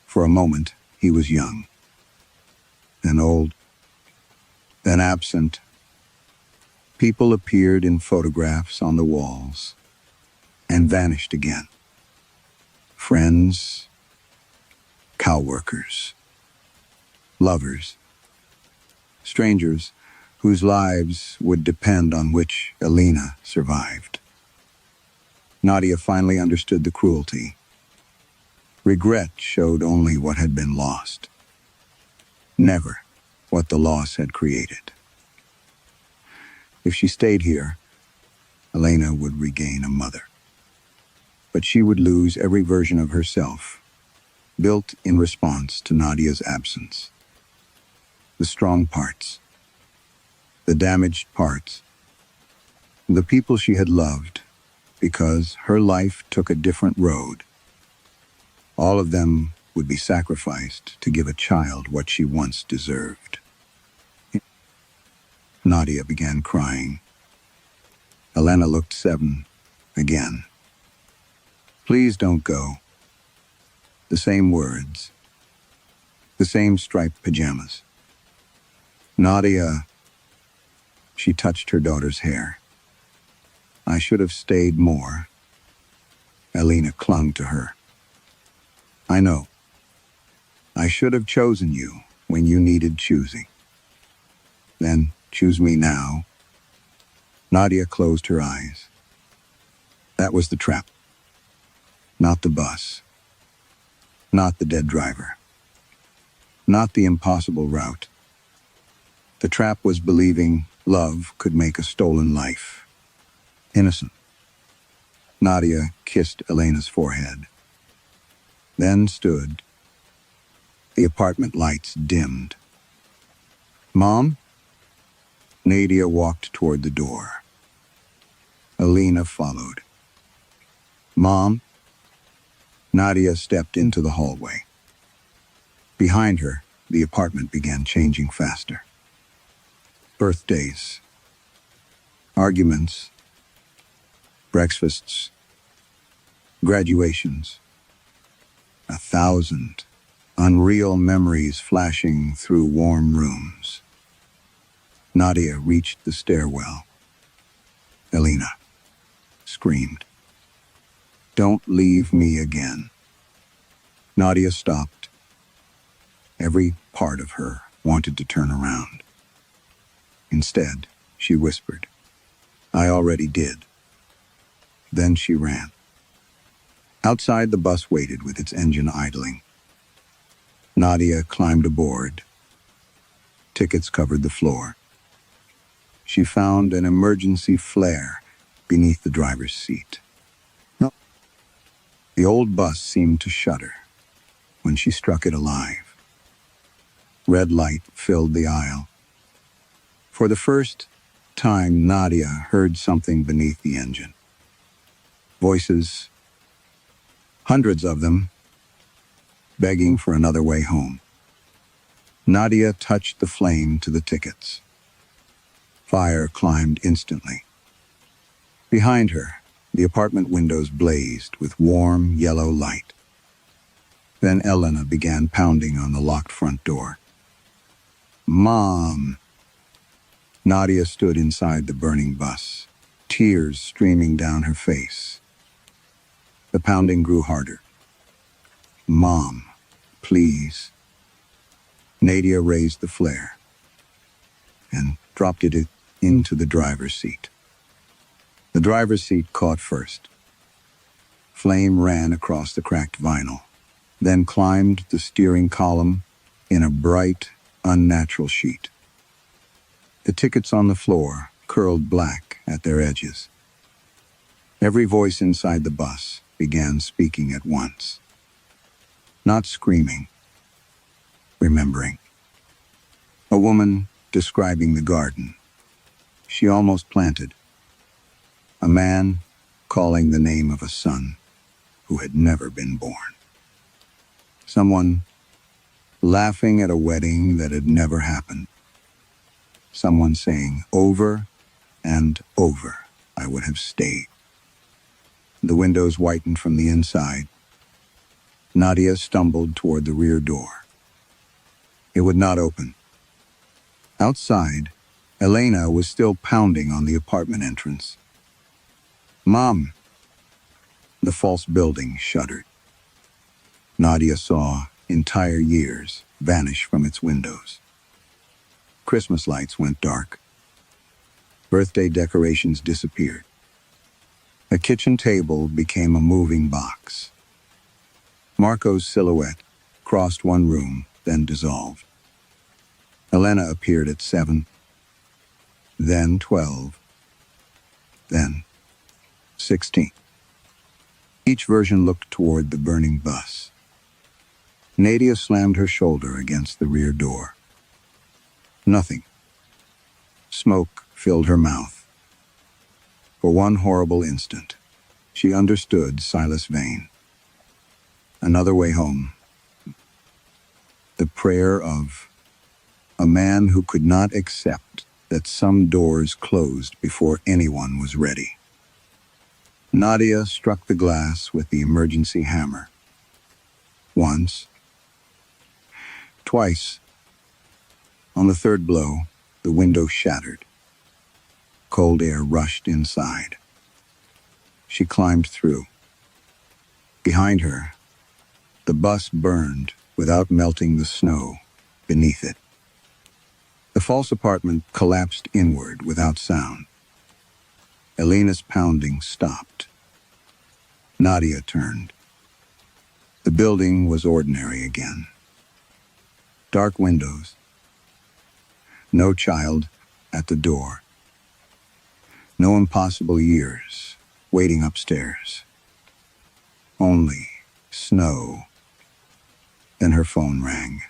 For a moment, he was young. Then old. Then absent. People appeared in photographs on the walls and vanished again. Friends, cow-workers, lovers, strangers whose lives would depend on which Elena survived. Nadia finally understood the cruelty. Regret showed only what had been lost, never what the loss had created. If she stayed here, Elena would regain a mother. But she would lose every version of herself, built in response to Nadia's absence. The strong parts, the damaged parts, the people she had loved because her life took a different road. All of them would be sacrificed to give a child what she once deserved. Nadia began crying. Elena looked 7 again. "Please don't go." The same words. The same striped pajamas. "Nadia." She touched her daughter's hair. "I should have stayed more." Elena clung to her. "I know. I should have chosen you when you needed choosing. Then choose me now." Nadia closed her eyes. That was the trap. Not the bus. Not the dead driver. Not the impossible route. The trap was believing love could make a stolen life innocent. Nadia kissed Elena's forehead, then stood. The apartment lights dimmed. "Mom?" Nadia walked toward the door. Elena followed. "Mom?" Nadia stepped into the hallway. Behind her, the apartment began changing faster. Birthdays, arguments, breakfasts, graduations. 1,000 unreal memories flashing through warm rooms. Nadia reached the stairwell. Elena screamed, "Don't leave me again." Nadia stopped. Every part of her wanted to turn around. Instead, she whispered, "I already did." Then she ran. Outside, the bus waited with its engine idling. Nadia climbed aboard. Tickets covered the floor. She found an emergency flare beneath the driver's seat. No. The old bus seemed to shudder when she struck it alive. Red light filled the aisle. For the first time, Nadia heard something beneath the engine. Voices, hundreds of them, begging for another way home. Nadia touched the flame to the tickets. Fire climbed instantly. Behind her, the apartment windows blazed with warm yellow light. Then Elena began pounding on the locked front door. "Mom!" Nadia stood inside the burning bus, tears streaming down her face. The pounding grew harder. "Mom, please." Nadia raised the flare and dropped it into the driver's seat. The driver's seat caught first. Flame ran across the cracked vinyl, then climbed the steering column in a bright, unnatural sheet. The tickets on the floor curled black at their edges. Every voice inside the bus began speaking at once. Not screaming, remembering. A woman describing the garden she almost planted. A man calling the name of a son who had never been born. Someone laughing at a wedding that had never happened. Someone saying over and over, "I would have stayed." The windows whitened from the inside. Nadia stumbled toward the rear door. It would not open. Outside, Elena was still pounding on the apartment entrance. "Mom!" The false building shuddered. Nadia saw entire years vanish from its windows. Christmas lights went dark. Birthday decorations disappeared. A kitchen table became a moving box. Marco's silhouette crossed one room, then dissolved. Elena appeared at 7, then 12, then 16. Each version looked toward the burning bus. Nadia slammed her shoulder against the rear door. Nothing. Smoke filled her mouth. For one horrible instant, she understood Silas Vane. Another way home. The prayer of a man who could not accept that some doors closed before anyone was ready. Nadia struck the glass with the emergency hammer. Once. Twice. On the third blow, the window shattered. Cold air rushed inside. She climbed through. Behind her, the bus burned without melting the snow beneath it. The false apartment collapsed inward without sound. Elena's pounding stopped. Nadia turned. The building was ordinary again. Dark windows. No child at the door. No impossible years waiting upstairs. Only snow. Then her phone rang.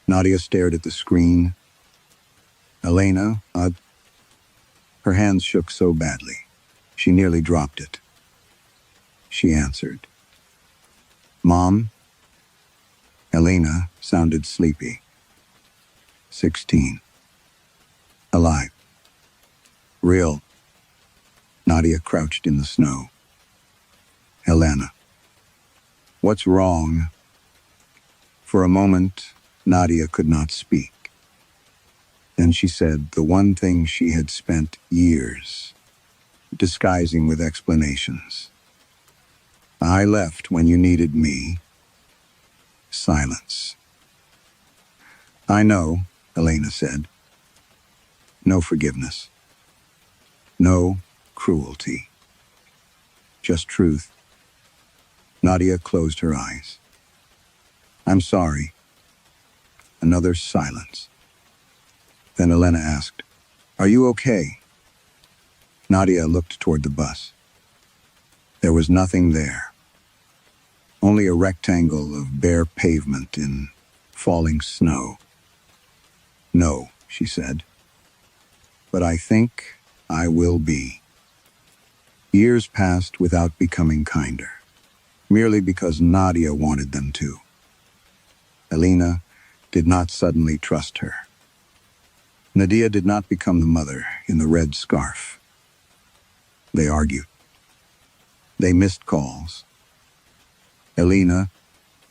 Nadia stared at the screen. Elena, her hands shook so badly, she nearly dropped it. She answered. Mom? Elena sounded sleepy. 16. Alive. Real. Nadia crouched in the snow. Elena. What's wrong? For a moment, Nadia could not speak. Then she said the one thing she had spent years disguising with explanations. I left when you needed me. Silence. I know, Elena said. No forgiveness. No cruelty. Just truth. Nadia closed her eyes. I'm sorry. Another silence. Then Elena asked, Are you okay? Nadia looked toward the bus. There was nothing there. Only a rectangle of bare pavement in falling snow. No, she said. But I think I will be. Years passed without becoming kinder, merely because Nadia wanted them to. Elena did not suddenly trust her. Nadia did not become the mother in the red scarf. They argued. They missed calls. Elena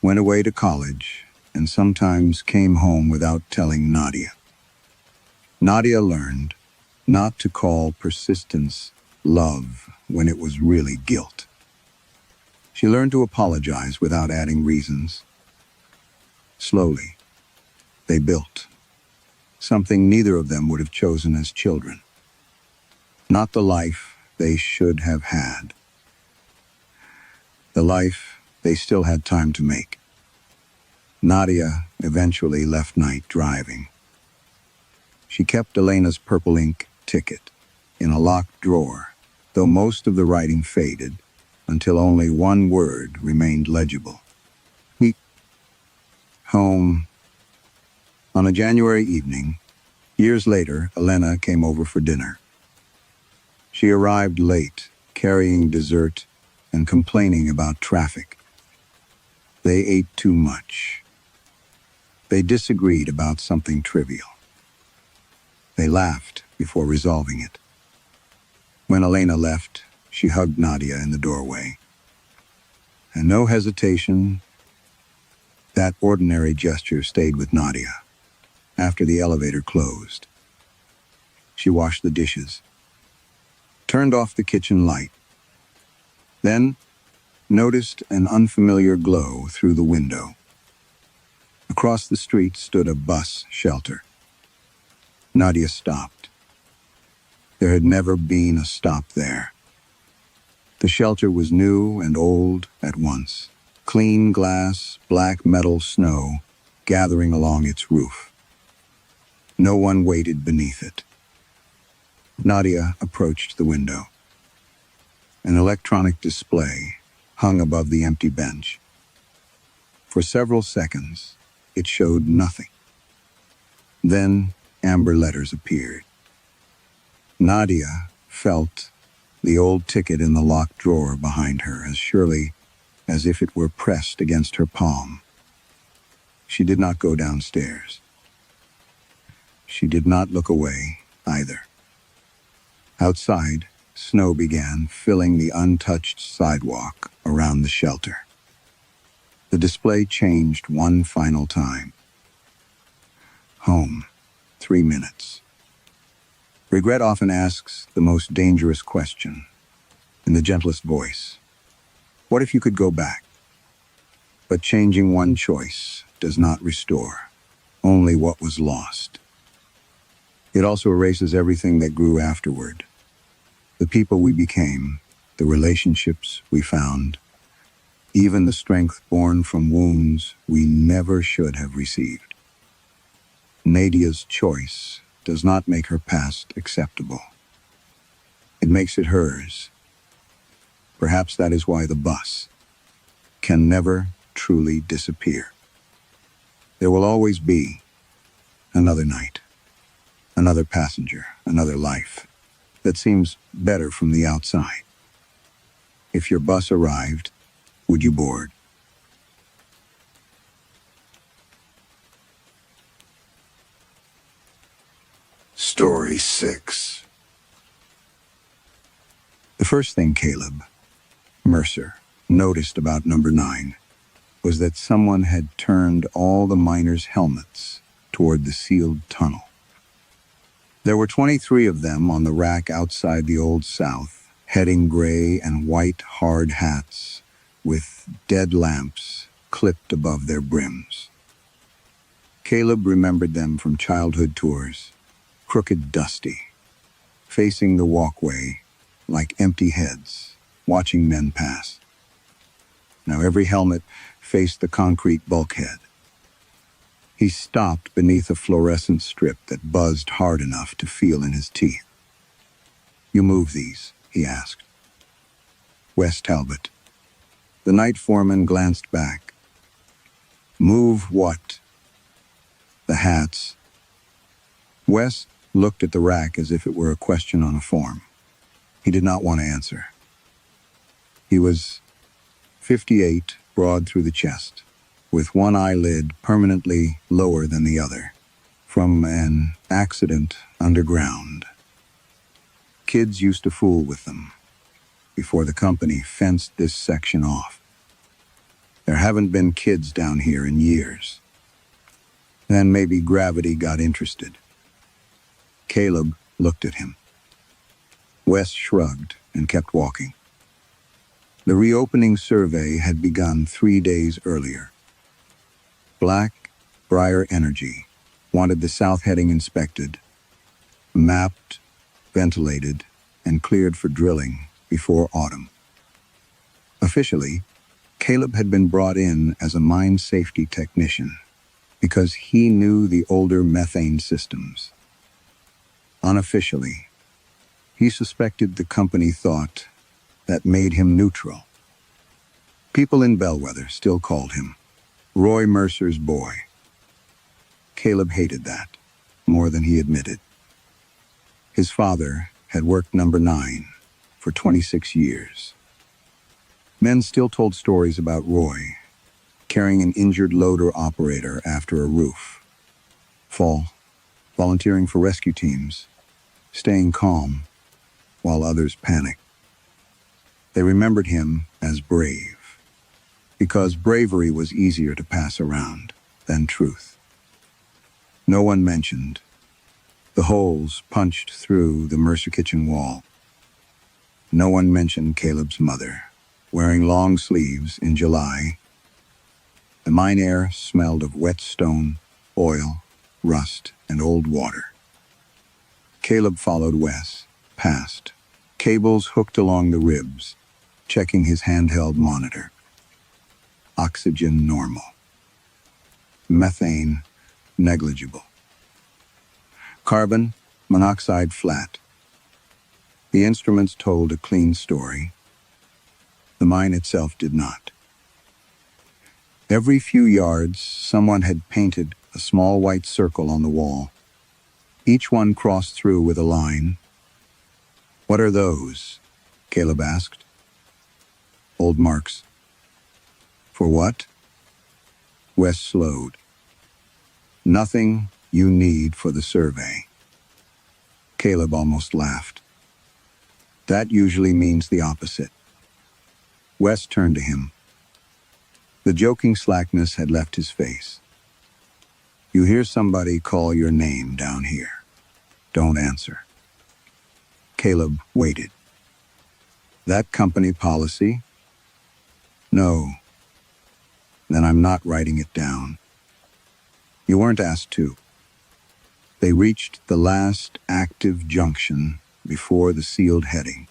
went away to college and sometimes came home without telling Nadia. Nadia learned not to call persistence love when it was really guilt. She learned to apologize without adding reasons. Slowly, they built something neither of them would have chosen as children. Not the life they should have had. The life they still had time to make. Nadia eventually left night driving. She kept Elena's purple ink ticket in a locked drawer, though most of the writing faded until only one word remained legible. Home. On a January evening, years later, Elena came over for dinner. She arrived late, carrying dessert and complaining about traffic. They ate too much. They disagreed about something trivial. They laughed before resolving it. When Elena left, she hugged Nadia in the doorway. And no hesitation, that ordinary gesture stayed with Nadia after the elevator closed. She washed the dishes, turned off the kitchen light, then noticed an unfamiliar glow through the window. Across the street stood a bus shelter. Nadia stopped. There had never been a stop there. The shelter was new and old at once. Clean glass, black metal snow gathering along its roof. No one waited beneath it. Nadia approached the window. An electronic display hung above the empty bench. For several seconds, it showed nothing. Then amber letters appeared. Nadia felt the old ticket in the locked drawer behind her as surely as if it were pressed against her palm. She did not go downstairs. She did not look away either. Outside, snow began filling the untouched sidewalk around the shelter. The display changed one final time. Home, 3 minutes. Regret often asks the most dangerous question, in the gentlest voice. What if you could go back? But changing one choice does not restore, only what was lost. It also erases everything that grew afterward. The people we became, the relationships we found, even the strength born from wounds we never should have received. Nadia's choice does not make her past acceptable. It makes it hers. Perhaps that is why the bus can never truly disappear. There will always be another night, another passenger, another life that seems better from the outside. If your bus arrived, would you board? Story 6. The first thing Caleb Mercer noticed about number 9 was that someone had turned all the miners' helmets toward the sealed tunnel. There were 23 of them on the rack outside the Old South, heading gray and white hard hats with dead lamps clipped above their brims. Caleb remembered them from childhood tours, crooked dusty, facing the walkway like empty heads, watching men pass. Now every helmet faced the concrete bulkhead. He stopped beneath a fluorescent strip that buzzed hard enough to feel in his teeth. "You move these," he asked. Wes Talbot. The night foreman glanced back. "Move what?" "The hats." Wes looked at the rack as if it were a question on a form. He did not want to answer. He was 58, broad through the chest, with one eyelid permanently lower than the other, from an accident underground. Kids used to fool with them before the company fenced this section off. There haven't been kids down here in years. Then maybe gravity got interested. Caleb looked at him. Wes shrugged and kept walking. The reopening survey had begun 3 days earlier. Black Briar Energy wanted the south heading inspected, mapped, ventilated, and cleared for drilling before autumn. Officially, Caleb had been brought in as a mine safety technician because he knew the older methane systems. Unofficially, he suspected the company thought that made him neutral. People in Bellwether still called him Roy Mercer's boy. Caleb hated that more than he admitted. His father had worked number 9 for 26 years. Men still told stories about Roy carrying an injured loader operator after a roof fall, volunteering for rescue teams, staying calm while others panicked. They remembered him as brave, because bravery was easier to pass around than truth. No one mentioned the holes punched through the Mercer kitchen wall. No one mentioned Caleb's mother, wearing long sleeves in July. The mine air smelled of wet stone, oil, rust, and old water. Caleb followed Wes, past, cables hooked along the ribs, checking his handheld monitor. Oxygen normal. Methane negligible. Carbon monoxide flat. The instruments told a clean story. The mine itself did not. Every few yards, someone had painted a small white circle on the wall. Each one crossed through with a line. "What are those?" Caleb asked. "Old marks." "For what?" Wes slowed. "Nothing you need for the survey." Caleb almost laughed. That usually means the opposite. Wes turned to him. The joking slackness had left his face. "You hear somebody call your name down here. Don't answer." Caleb waited. "That company policy?" "No." "Then I'm not writing it down." "You weren't asked to." They reached the last active junction before the sealed heading.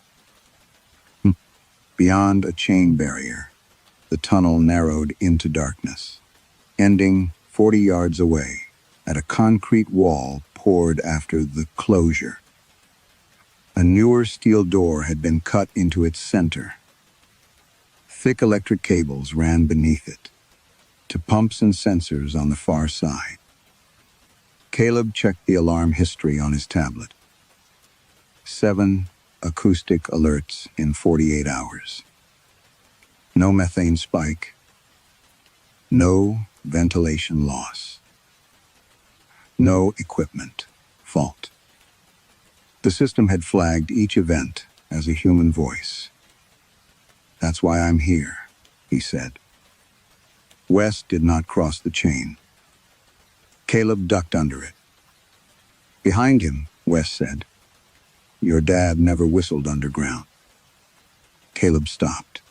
Beyond a chain barrier, the tunnel narrowed into darkness, ending 40 yards away at a concrete wall poured after the closure. A newer steel door had been cut into its center. Thick electric cables ran beneath it, to pumps and sensors on the far side. Caleb checked the alarm history on his tablet. 7 acoustic alerts in 48 hours. No methane spike. No ventilation loss. No equipment fault. The system had flagged each event as a human voice. "That's why I'm here," he said. Wes did not cross the chain. Caleb ducked under it. Behind him, Wes said, "Your dad never whistled underground." Caleb stopped.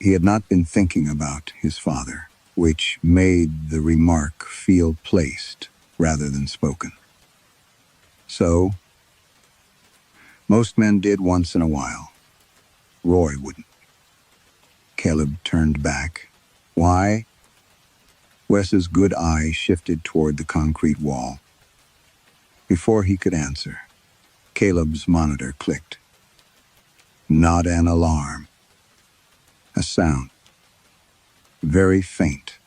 He had not been thinking about his father, which made the remark feel placed rather than spoken. So, most men did once in a while. Roy wouldn't. Caleb turned back. "Why?" Wes's good eye shifted toward the concrete wall. Before he could answer, Caleb's monitor clicked. Not an alarm. A sound. Very faint.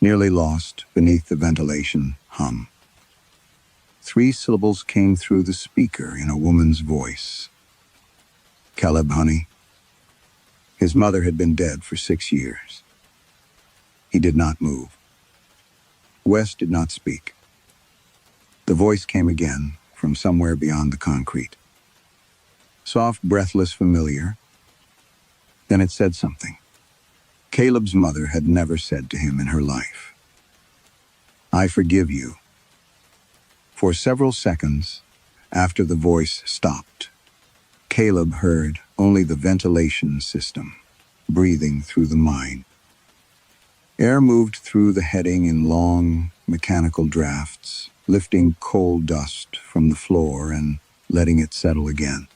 Nearly lost beneath the ventilation hum. 3 syllables came through the speaker in a woman's voice. "Caleb, honey." His mother had been dead for 6 years. He did not move. Wes did not speak. The voice came again from somewhere beyond the concrete. Soft, breathless, familiar. Then it said something. Caleb's mother had never said to him in her life. "I forgive you." For several seconds, after the voice stopped, Caleb heard only the ventilation system breathing through the mine. Air moved through the heading in long, mechanical drafts, lifting coal dust from the floor and letting it settle again.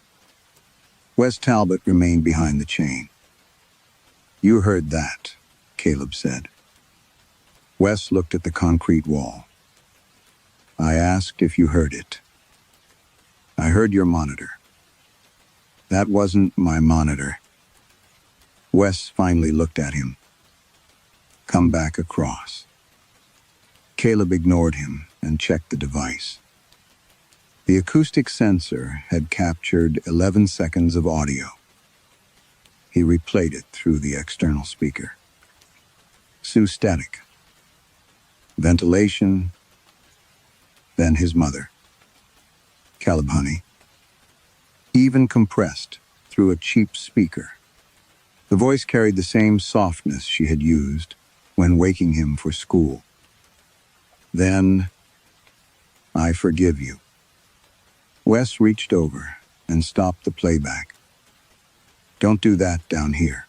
Wes Talbot remained behind the chain. "You heard that," Caleb said. Wes looked at the concrete wall. "I asked if you heard it." "I heard your monitor." "That wasn't my monitor." Wes finally looked at him. "Come back across." Caleb ignored him and checked the device. The acoustic sensor had captured 11 seconds of audio. He replayed it through the external speaker. Sue static. Ventilation. Then his mother. "Caleb, honey." Even compressed through a cheap speaker. The voice carried the same softness she had used when waking him for school. "Then, I forgive you." Wes reached over and stopped the playback. "Don't do that down here."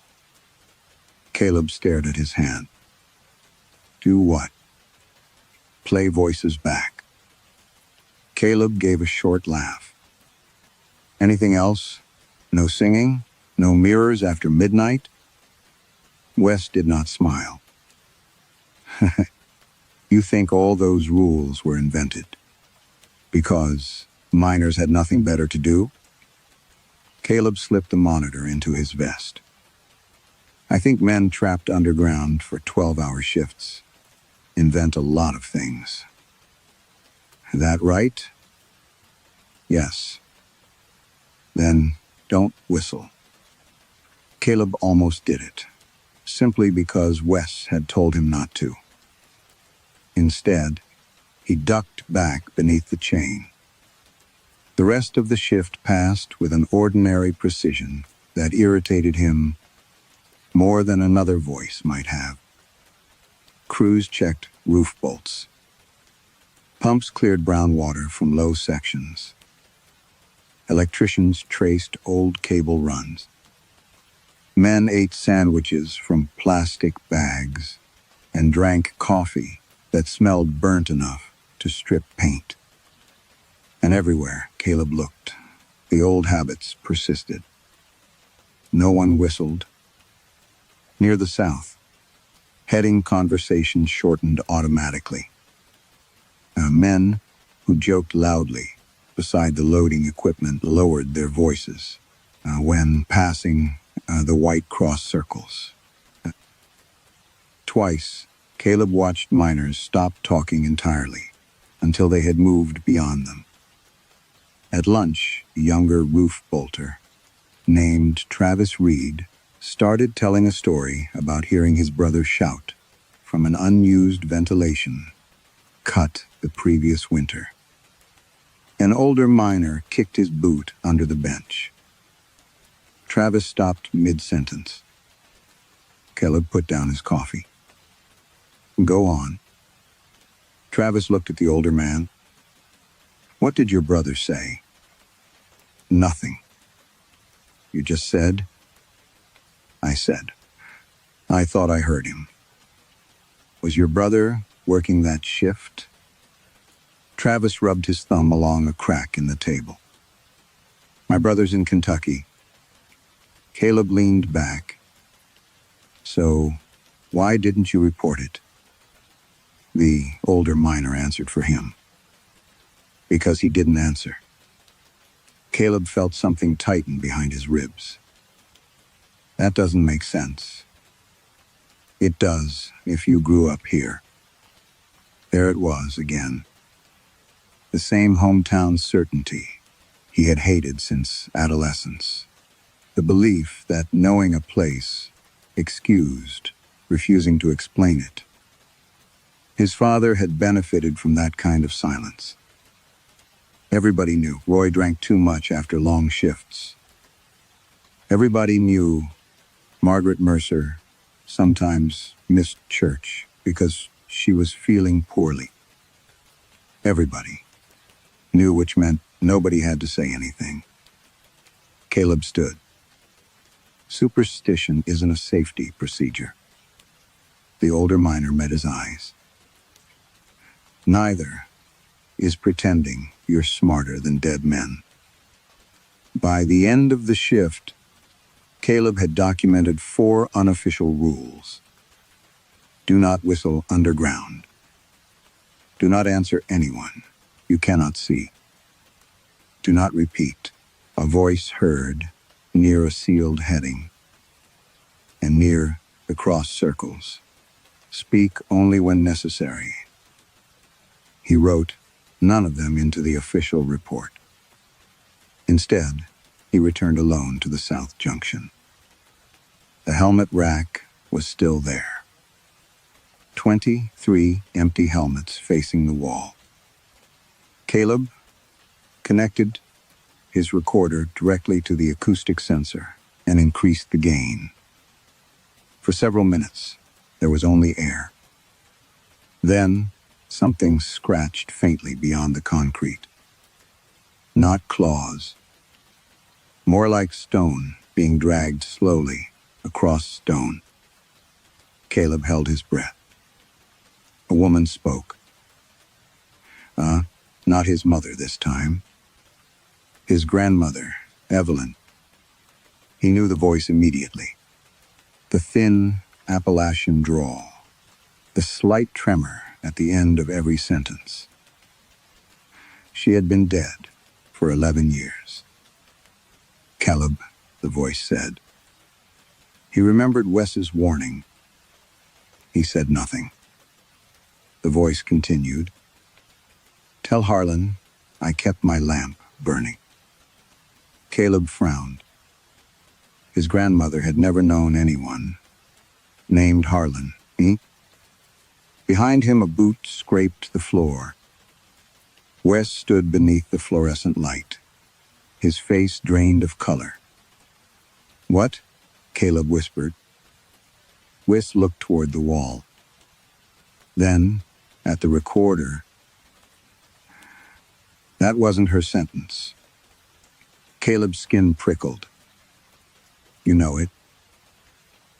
Caleb stared at his hand. "Do what?" "Play voices back." Caleb gave a short laugh. "Anything else? No singing? No mirrors after midnight?" Wes did not smile. "You think all those rules were invented because miners had nothing better to do?" Caleb slipped the monitor into his vest. "I think men trapped underground for 12-hour shifts invent a lot of things." "That right?" "Yes." "Then don't whistle." Caleb almost did it, simply because Wes had told him not to. Instead, he ducked back beneath the chain. The rest of the shift passed with an ordinary precision that irritated him more than another voice might have. Crews checked roof bolts. Pumps cleared brown water from low sections. Electricians traced old cable runs. Men ate sandwiches from plastic bags and drank coffee that smelled burnt enough to strip paint. And everywhere Caleb looked, the old habits persisted. No one whistled. Near the south, heading conversation shortened automatically. Men who joked loudly beside the loading equipment lowered their voices when passing the white cross circles. Twice, Caleb watched miners stop talking entirely until they had moved beyond them. At lunch, a younger roof bolter, named Travis Reed, started telling a story about hearing his brother shout from an unused ventilation cut the previous winter. An older miner kicked his boot under the bench. Travis stopped mid-sentence. Caleb put down his coffee. Go on. Travis looked at the older man. What did your brother say? Nothing. You just said? I said. I thought I heard him. Was your brother working that shift? Travis rubbed his thumb along a crack in the table. My brother's in Kentucky. Caleb leaned back. So, why didn't you report it? The older miner answered for him. Because he didn't answer. Caleb felt something tighten behind his ribs. That doesn't make sense. It does if you grew up here. There it was again. The same hometown certainty he had hated since adolescence. The belief that knowing a place excused refusing to explain it. His father had benefited from that kind of silence. Everybody knew Roy drank too much after long shifts. Everybody knew Margaret Mercer sometimes missed church because she was feeling poorly. Everybody knew, which meant nobody had to say anything. Caleb stood. Superstition isn't a safety procedure. The older miner met his eyes. Neither is pretending you're smarter than dead men. By the end of the shift, Caleb had documented 4 unofficial rules. Do not whistle underground. Do not answer anyone you cannot see. Do not repeat. A voice heard near a sealed heading and near the cross circles. Speak only when necessary. He wrote none of them into the official report. Instead, he returned alone to the South Junction. The helmet rack was still there. 23 empty helmets facing the wall. Caleb connected his recorder directly to the acoustic sensor and increased the gain. For several minutes, there was only air. Then, something scratched faintly beyond the concrete. Not claws. More like stone being dragged slowly across stone. Caleb held his breath. A woman spoke. Not his mother this time. His grandmother, Evelyn. He knew the voice immediately. The thin Appalachian drawl. The slight tremor at the end of every sentence. She had been dead for 11 years. Caleb, the voice said. He remembered Wes's warning. He said nothing. The voice continued. Tell Harlan I kept my lamp burning. Caleb frowned. His grandmother had never known anyone named Harlan. Behind him, a boot scraped the floor. Wes stood beneath the fluorescent light, his face drained of color. What? Caleb whispered. Wes looked toward the wall. Then, at the recorder. That wasn't her sentence. Caleb's skin prickled. You know it.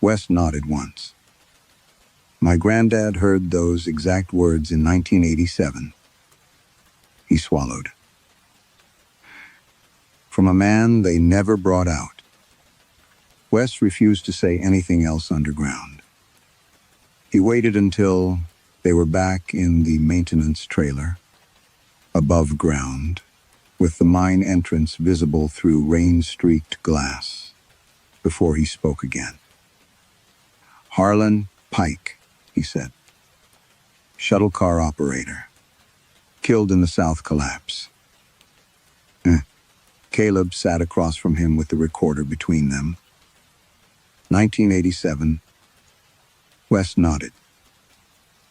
Wes nodded once. My granddad heard those exact words in 1987. He swallowed. From a man they never brought out. Wes refused to say anything else underground. He waited until they were back in the maintenance trailer, above ground, with the mine entrance visible through rain-streaked glass, before he spoke again. "Harlan Pike," he said. "Shuttle car operator. Killed in the South collapse." Caleb sat across from him with the recorder between them. 1987. Wes nodded.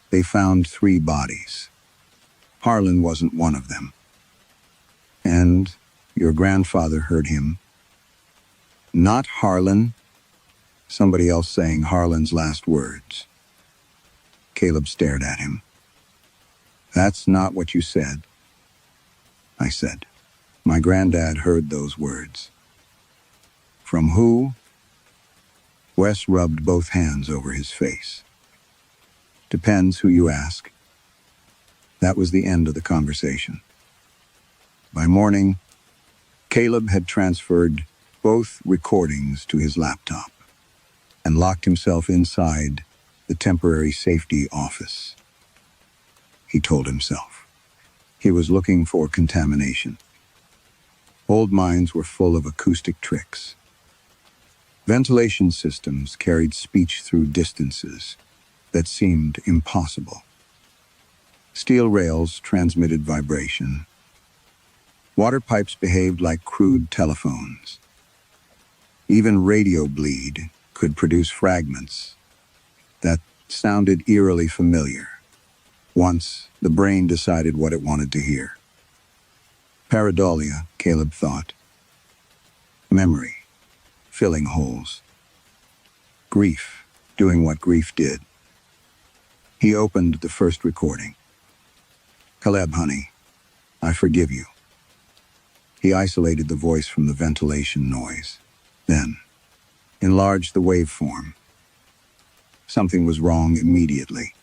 They found 3 bodies. Harlan wasn't one of them. "And your grandfather heard him." "Not Harlan." Somebody else saying Harlan's last words. Caleb stared at him. "That's not what you said." "I said, my granddad heard those words." "From who?" Wes rubbed both hands over his face. "Depends who you ask." That was the end of the conversation. By morning, Caleb had transferred both recordings to his laptop and locked himself inside the temporary safety office. He told himself he was looking for contamination. Old mines were full of acoustic tricks. Ventilation systems carried speech through distances that seemed impossible. Steel rails transmitted vibration. Water pipes behaved like crude telephones. Even radio bleed could produce fragments that sounded eerily familiar once the brain decided what it wanted to hear. Pareidolia, Caleb thought. Memory, filling holes. Grief, doing what grief did. He opened the first recording. "Caleb, honey, I forgive you." He isolated the voice from the ventilation noise, then enlarged the waveform. Something was wrong immediately.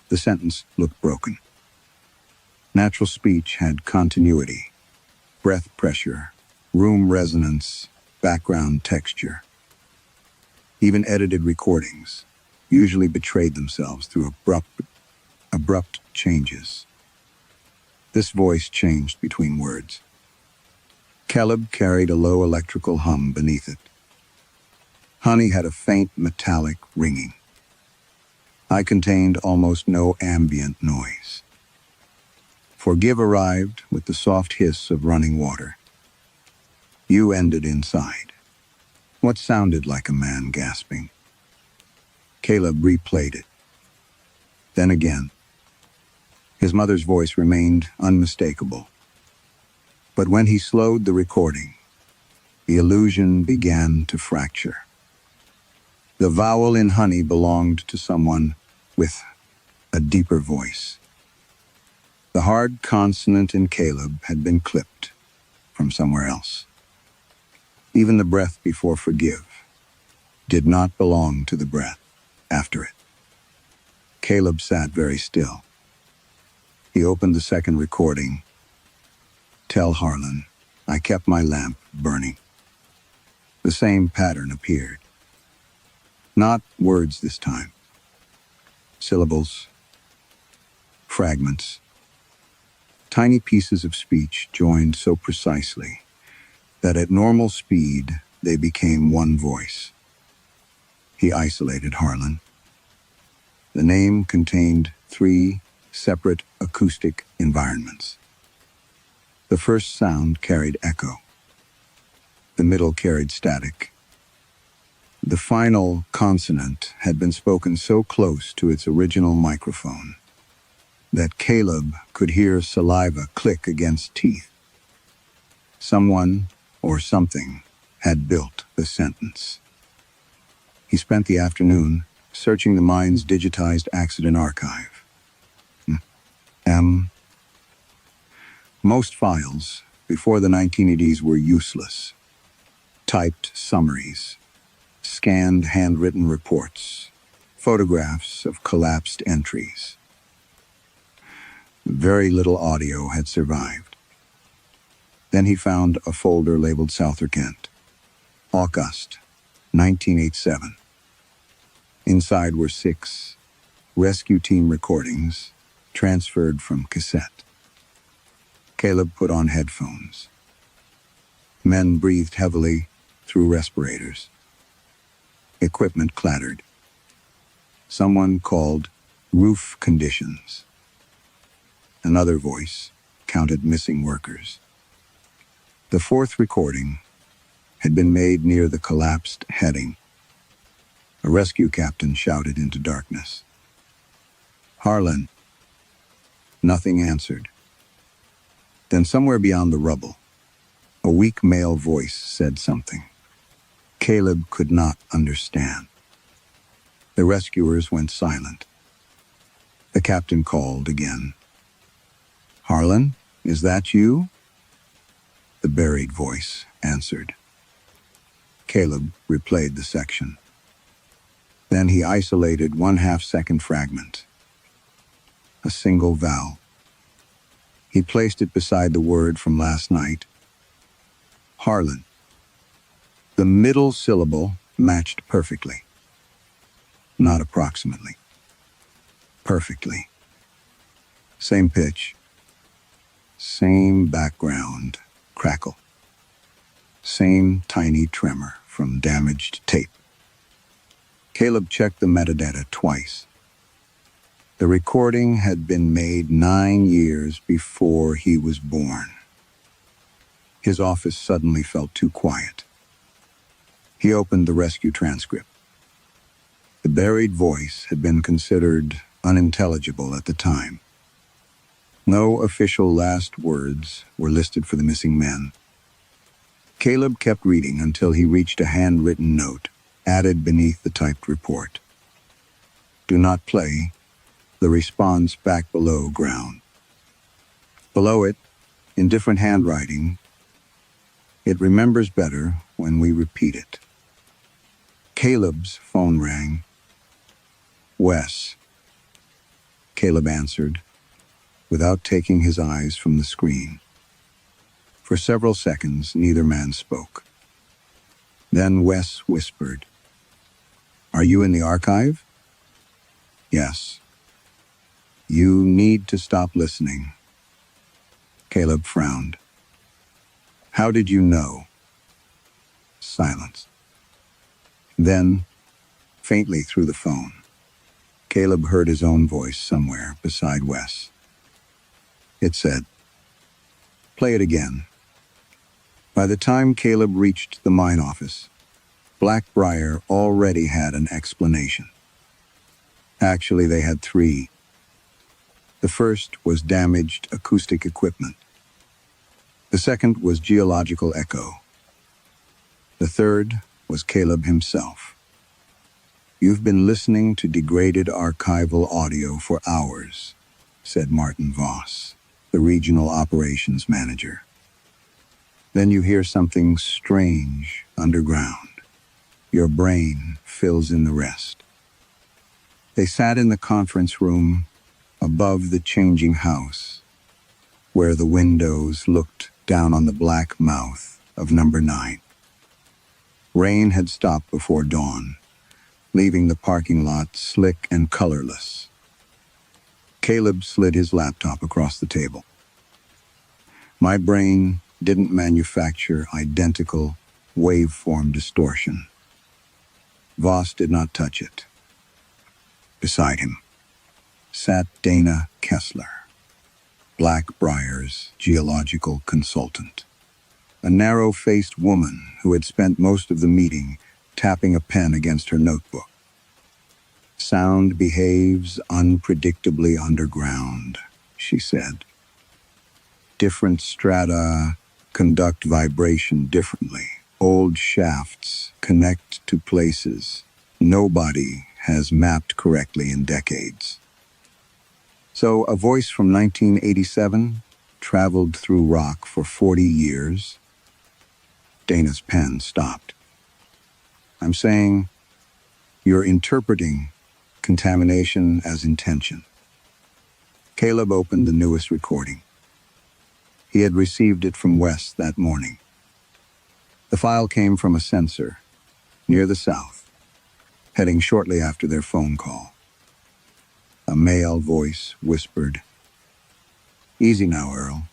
The sentence looked broken. Natural speech had continuity, breath pressure, room resonance, background texture. Even edited recordings usually betrayed themselves through abrupt changes. This voice changed between words. Caleb carried a low electrical hum beneath it. Honey had a faint metallic ringing. I contained almost no ambient noise. Forgive arrived with the soft hiss of running water. You ended inside. What sounded like a man gasping. Caleb replayed it. Then again. His mother's voice remained unmistakable. But when he slowed the recording, the illusion began to fracture. The vowel in honey belonged to someone with a deeper voice. The hard consonant in Caleb had been clipped from somewhere else. Even the breath before forgive did not belong to the breath after it. Caleb sat very still. He opened the second recording. Tell Harlan, I kept my lamp burning. The same pattern appeared. Not words this time. Syllables. Fragments. Tiny pieces of speech joined so precisely that at normal speed they became one voice. He isolated Harlan. The name contained 3 separate acoustic environments. The first sound carried echo. The middle carried static. The final consonant had been spoken so close to its original microphone that Caleb could hear saliva click against teeth. Someone or something had built the sentence. He spent the afternoon searching the mine's digitized accident archive. Most files before the 1980s were useless. Typed summaries, scanned handwritten reports, photographs of collapsed entries. Very little audio had survived. Then he found a folder labeled Souther Kent. August 1987. Inside were 6 rescue team recordings, transferred from cassette. Caleb put on headphones. Men breathed heavily through respirators. Equipment clattered. Someone called roof conditions. Another voice counted missing workers. The 4th recording had been made near the collapsed heading. A rescue captain shouted into darkness. "Harlan." Nothing answered. Then somewhere beyond the rubble, a weak male voice said something. Caleb could not understand. The rescuers went silent. The captain called again. "Harlan, is that you?" The buried voice answered. Caleb replayed the section. Then he isolated 1/2-second fragment. A single vowel. He placed it beside the word from last night. Harlan. The middle syllable matched perfectly. Not approximately. Perfectly. Same pitch. Same background crackle. Same tiny tremor from damaged tape. Caleb checked the metadata twice. The recording had been made 9 years before he was born. His office suddenly felt too quiet. He opened the rescue transcript. The buried voice had been considered unintelligible at the time. No official last words were listed for the missing men. Caleb kept reading until he reached a handwritten note added beneath the typed report. "Do not play. The response back below ground." Below it, in different handwriting, "It remembers better when we repeat it." Caleb's phone rang. "Wes." Caleb answered, without taking his eyes from the screen. For several seconds, neither man spoke. Then Wes whispered, "Are you in the archive?" "Yes." "You need to stop listening." Caleb frowned. "How did you know?" Silence. Then, faintly through the phone, Caleb heard his own voice somewhere beside Wes. It said, "Play it again." By the time Caleb reached the mine office, Blackbriar already had an explanation. Actually, they had 3. The first was damaged acoustic equipment. The second was geological echo. The third was Caleb himself. "You've been listening to degraded archival audio for hours," said Martin Voss, the regional operations manager. "Then you hear something strange underground. Your brain fills in the rest." They sat in the conference room above the changing house, where the windows looked down on the black mouth of number 9. Rain had stopped before dawn, leaving the parking lot slick and colorless. Caleb slid his laptop across the table. "My brain didn't manufacture identical waveform distortion." Voss did not touch it. Beside him sat Dana Kessler, Blackbriar's geological consultant, a narrow-faced woman who had spent most of the meeting tapping a pen against her notebook. "Sound behaves unpredictably underground," she said. "Different strata conduct vibration differently. Old shafts connect to places nobody has mapped correctly in decades." So a voice from 1987 traveled through rock for 40 years. Dana's pen stopped. "I'm saying you're interpreting contamination as intention." Caleb opened the newest recording. He had received it from Wes that morning. The file came from a sensor, near the south, heading shortly after their phone call. A male voice whispered, "Easy now, Earl.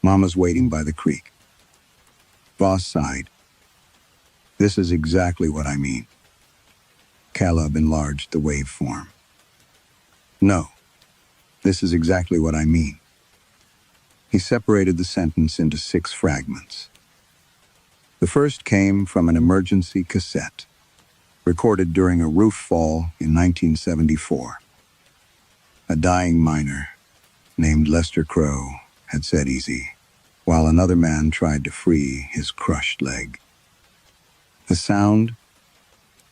Mama's waiting by the creek." Voss sighed. "This is exactly what I mean." Caleb enlarged the waveform. "No, this is exactly what I mean." He separated the sentence into 6 fragments. The first came from an emergency cassette, recorded during a roof fall in 1974. A dying miner, named Lester Crow, had said easy, while another man tried to free his crushed leg. The sound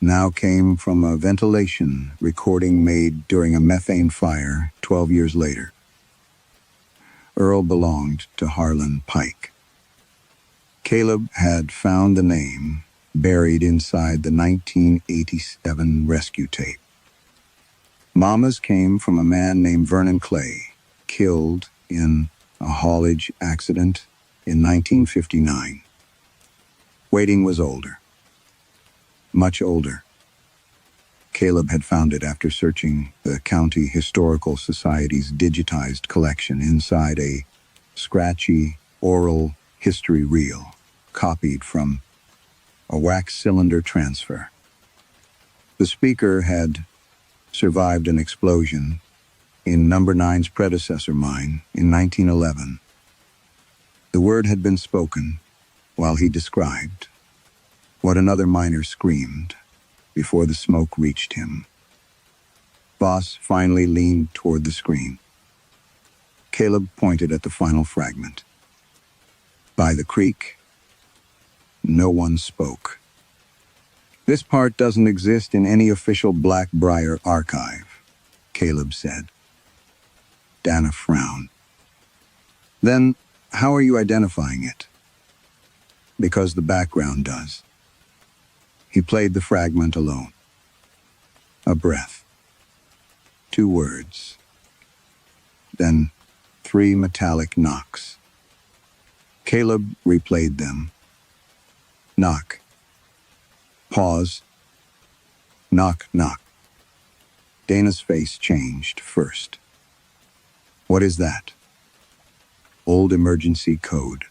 now came from a ventilation recording made during a methane fire 12 years later. Earl belonged to Harlan Pike. Caleb had found the name buried inside the 1987 rescue tape. Mama's came from a man named Vernon Clay, killed in a haulage accident in 1959. Waiting was older. Much older. Caleb had found it after searching the County Historical Society's digitized collection inside a scratchy oral history reel, copied from a wax cylinder transfer. The speaker had survived an explosion in Number 9's predecessor mine in 1911. The word had been spoken while he described what another miner screamed before the smoke reached him. Voss finally leaned toward the screen. Caleb pointed at the final fragment. By the creek, no one spoke. "This part doesn't exist in any official Blackbriar archive," Caleb said. Dana frowned. "Then, how are you identifying it?" "Because the background does." He played the fragment alone. A breath. 2 words. Then 3 metallic knocks. Caleb replayed them. Knock. Pause. Knock, knock. Dana's face changed first. "What is that?" "Old emergency code.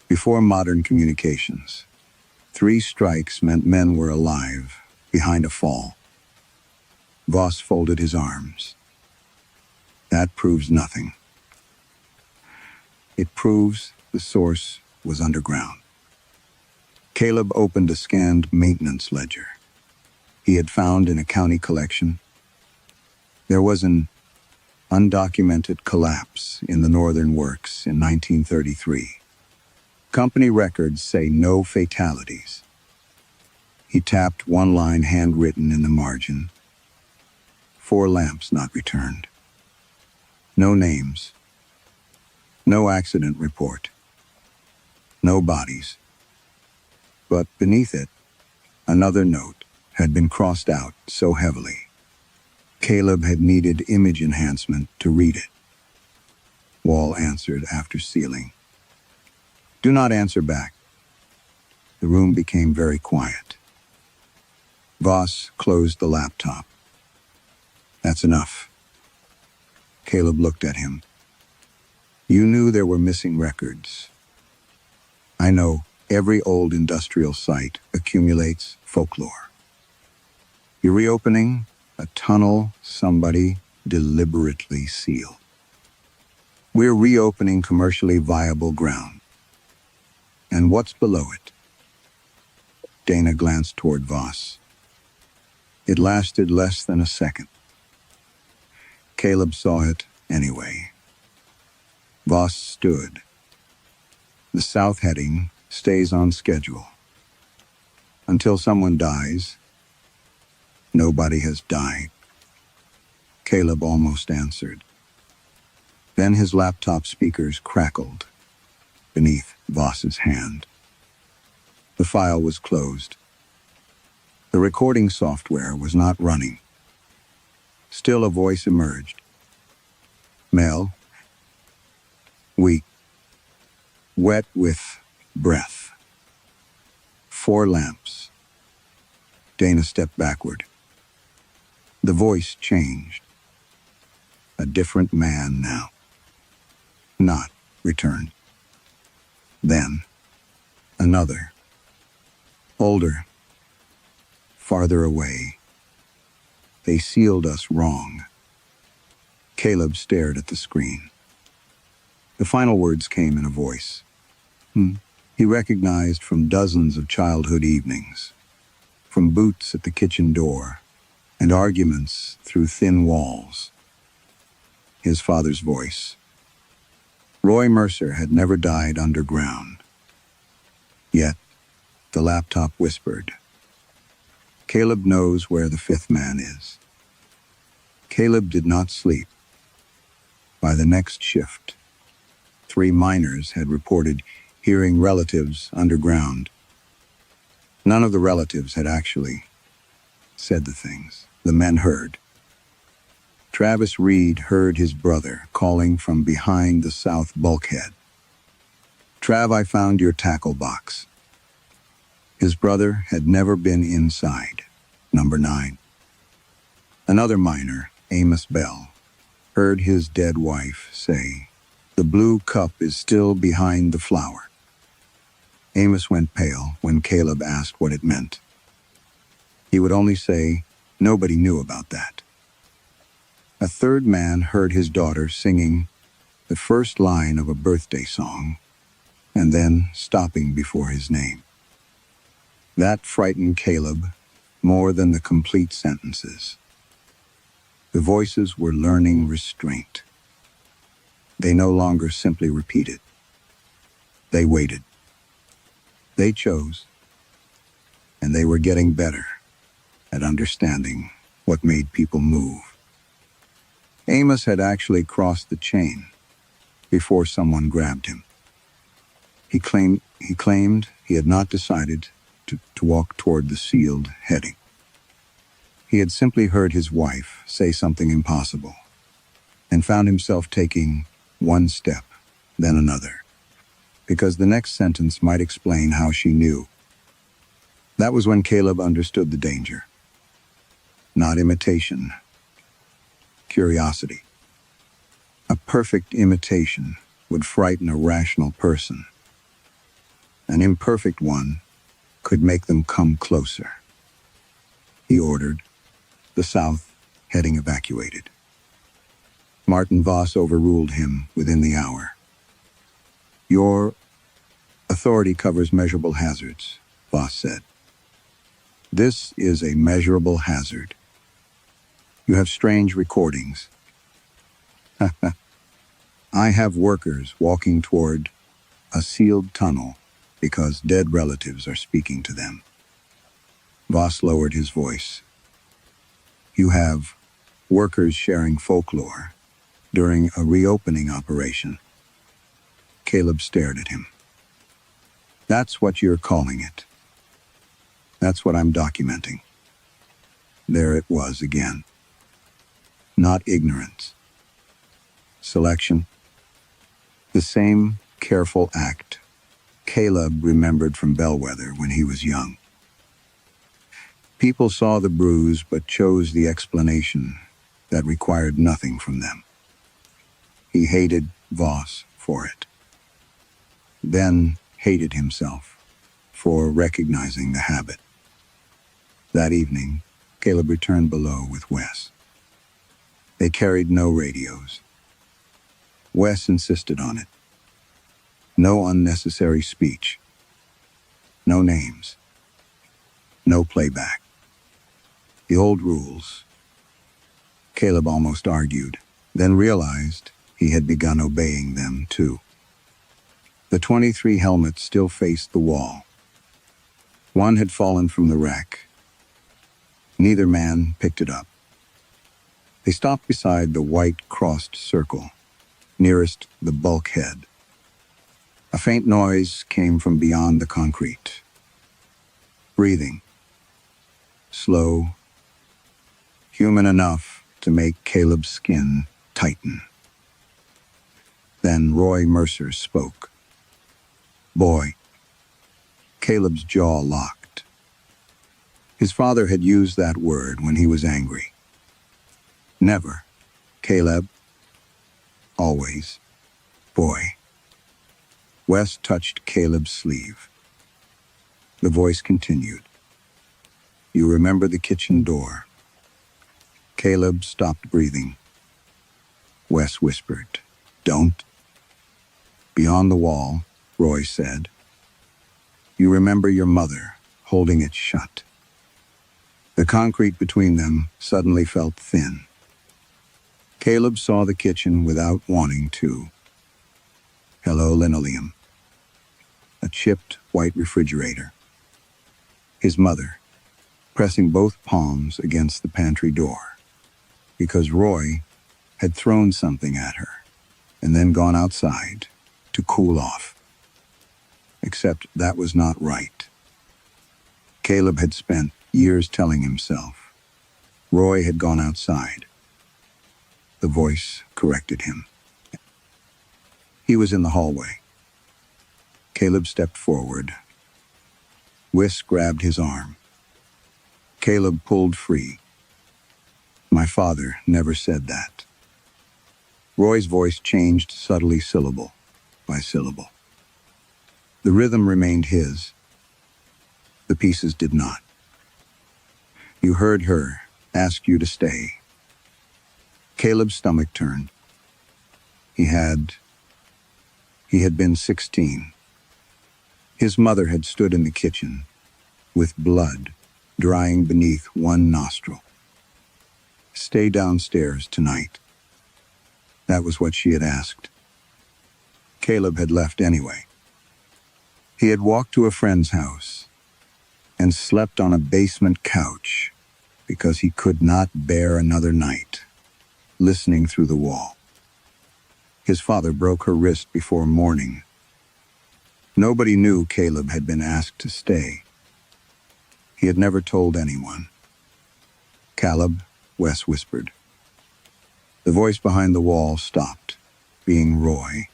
Before modern communications, 3 strikes meant men were alive behind a fall." Voss folded his arms. "That proves nothing. It proves the source was underground." Caleb opened a scanned maintenance ledger he had found in a county collection. There was an undocumented collapse in the Northern Works in 1933. Company records say no fatalities. He tapped one line handwritten in the margin. 4 lamps not returned. No names. No accident report. No bodies. But beneath it, another note had been crossed out so heavily. Caleb had needed image enhancement to read it. Wall answered after sealing. "Do not answer back." The room became very quiet. Voss closed the laptop. "That's enough." Caleb looked at him. "You knew there were missing records. I know every old industrial site accumulates folklore. You're reopening a tunnel somebody deliberately sealed. We're reopening commercially viable ground. And what's below it?" Dana glanced toward Voss. It lasted less than a second. Caleb saw it anyway. Voss stood. "The south heading stays on schedule. Until someone dies, nobody has died." Caleb almost answered. Then his laptop speakers crackled beneath Voss's hand. The file was closed. The recording software was not running. Still a voice emerged. "Mel, weak, wet with breath. 4 lamps, Dana stepped backward. The voice changed. A different man now. Not returned. Then, another. Older. Farther away. They sealed us wrong. Caleb stared at the screen. The final words came in a voice he recognized from dozens of childhood evenings, from boots at the kitchen door and arguments through thin walls. His father's voice. Roy Mercer had never died underground. Yet, the laptop whispered, "Caleb knows where the fifth man is." Caleb did not sleep. By the next shift, 3 miners had reported hearing relatives underground. None of the relatives had actually said the things the men heard. Travis Reed heard his brother calling from behind the south bulkhead. "Trav, I found your tackle box." His brother had never been inside. Number 9. Another miner, Amos Bell, heard his dead wife say, "The blue cup is still behind the flower." Amos went pale when Caleb asked what it meant. He would only say, "Nobody knew about that." A third man heard his daughter singing the first line of a birthday song and then stopping before his name. That frightened Caleb more than the complete sentences. The voices were learning restraint. They no longer simply repeated. They waited. They chose. And they were getting better at understanding what made people move. Amos had actually crossed the chain before someone grabbed him. He claimed he had not decided to walk toward the sealed heading. He had simply heard his wife say something impossible and found himself taking one step, then another, because the next sentence might explain how she knew. That was when Caleb understood the danger. Not imitation. Curiosity. A perfect imitation would frighten a rational person. An imperfect one could make them come closer. He ordered the south heading evacuated. Martin Voss overruled him within the hour. "Your authority covers measurable hazards," Voss said. "This is a measurable hazard. You have strange recordings." "I have workers walking toward a sealed tunnel because dead relatives are speaking to them." Voss lowered his voice. "You have workers sharing folklore during a reopening operation." Caleb stared at him. "That's what you're calling it. That's what I'm documenting." There it was again. Not ignorance. Selection. The same careful act Caleb remembered from Bellwether when he was young. People saw the bruise but chose the explanation that required nothing from them. He hated Voss for it. Then hated himself for recognizing the habit. That evening, Caleb returned below with Wes. They carried no radios. Wes insisted on it. No unnecessary speech. No names. No playback. The old rules. Caleb almost argued, then realized he had begun obeying them too. The 23 helmets still faced the wall. One had fallen from the wreck. Neither man picked it up. They stopped beside the white crossed circle, nearest the bulkhead. A faint noise came from beyond the concrete. Breathing. Slow. Human enough to make Caleb's skin tighten. Then Roy Mercer spoke. "Boy." Caleb's jaw locked. His father had used that word when he was angry. Never. Caleb. Always. Boy. Wes touched Caleb's sleeve. The voice continued. You remember the kitchen door. Caleb stopped breathing. Wes whispered, Don't. Beyond the wall, Roy said, You remember your mother holding it shut. The concrete between them suddenly felt thin. Caleb saw the kitchen without wanting to. Hello, linoleum. A chipped white refrigerator. His mother, pressing both palms against the pantry door, because Roy had thrown something at her and then gone outside to cool off. Except that was not right. Caleb had spent years telling himself. Roy had gone outside. The voice corrected him. He was in the hallway. Caleb stepped forward. Wes grabbed his arm. Caleb pulled free. My father never said that. Roy's voice changed subtly syllable by syllable. The rhythm remained his. The pieces did not. You heard her ask you to stay. Caleb's stomach turned. He had been 16. His mother had stood in the kitchen, with blood drying beneath one nostril. Stay downstairs tonight. That was what she had asked. Caleb had left anyway. He had walked to a friend's house and slept on a basement couch because he could not bear another night, listening through the wall. His father broke her wrist before morning. Nobody knew Caleb had been asked to stay. He had never told anyone. Caleb, Wes whispered. The voice behind the wall stopped, being Roy.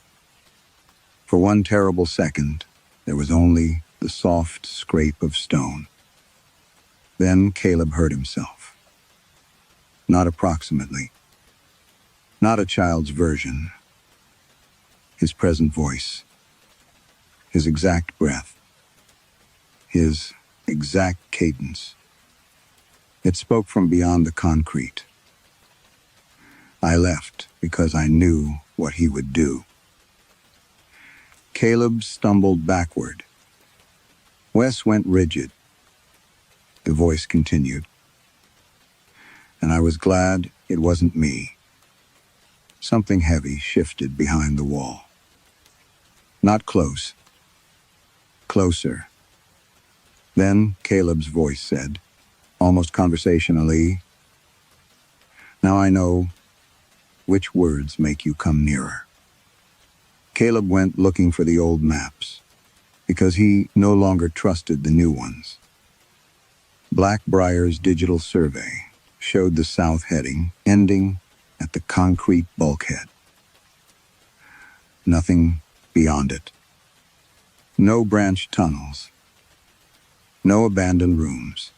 For one terrible second, there was only the soft scrape of stone. Then Caleb heard himself. Not approximately. Not a child's version. His present voice. His exact breath. His exact cadence. It spoke from beyond the concrete. I left because I knew what he would do. Caleb stumbled backward. Wes went rigid. The voice continued. And I was glad it wasn't me. Something heavy shifted behind the wall. Not close. Closer. Then Caleb's voice said, almost conversationally, Now I know which words make you come nearer. Caleb went looking for the old maps, because he no longer trusted the new ones. Blackbriar's digital survey showed the south heading, ending at the concrete bulkhead. Nothing beyond it. No branch tunnels. No abandoned rooms.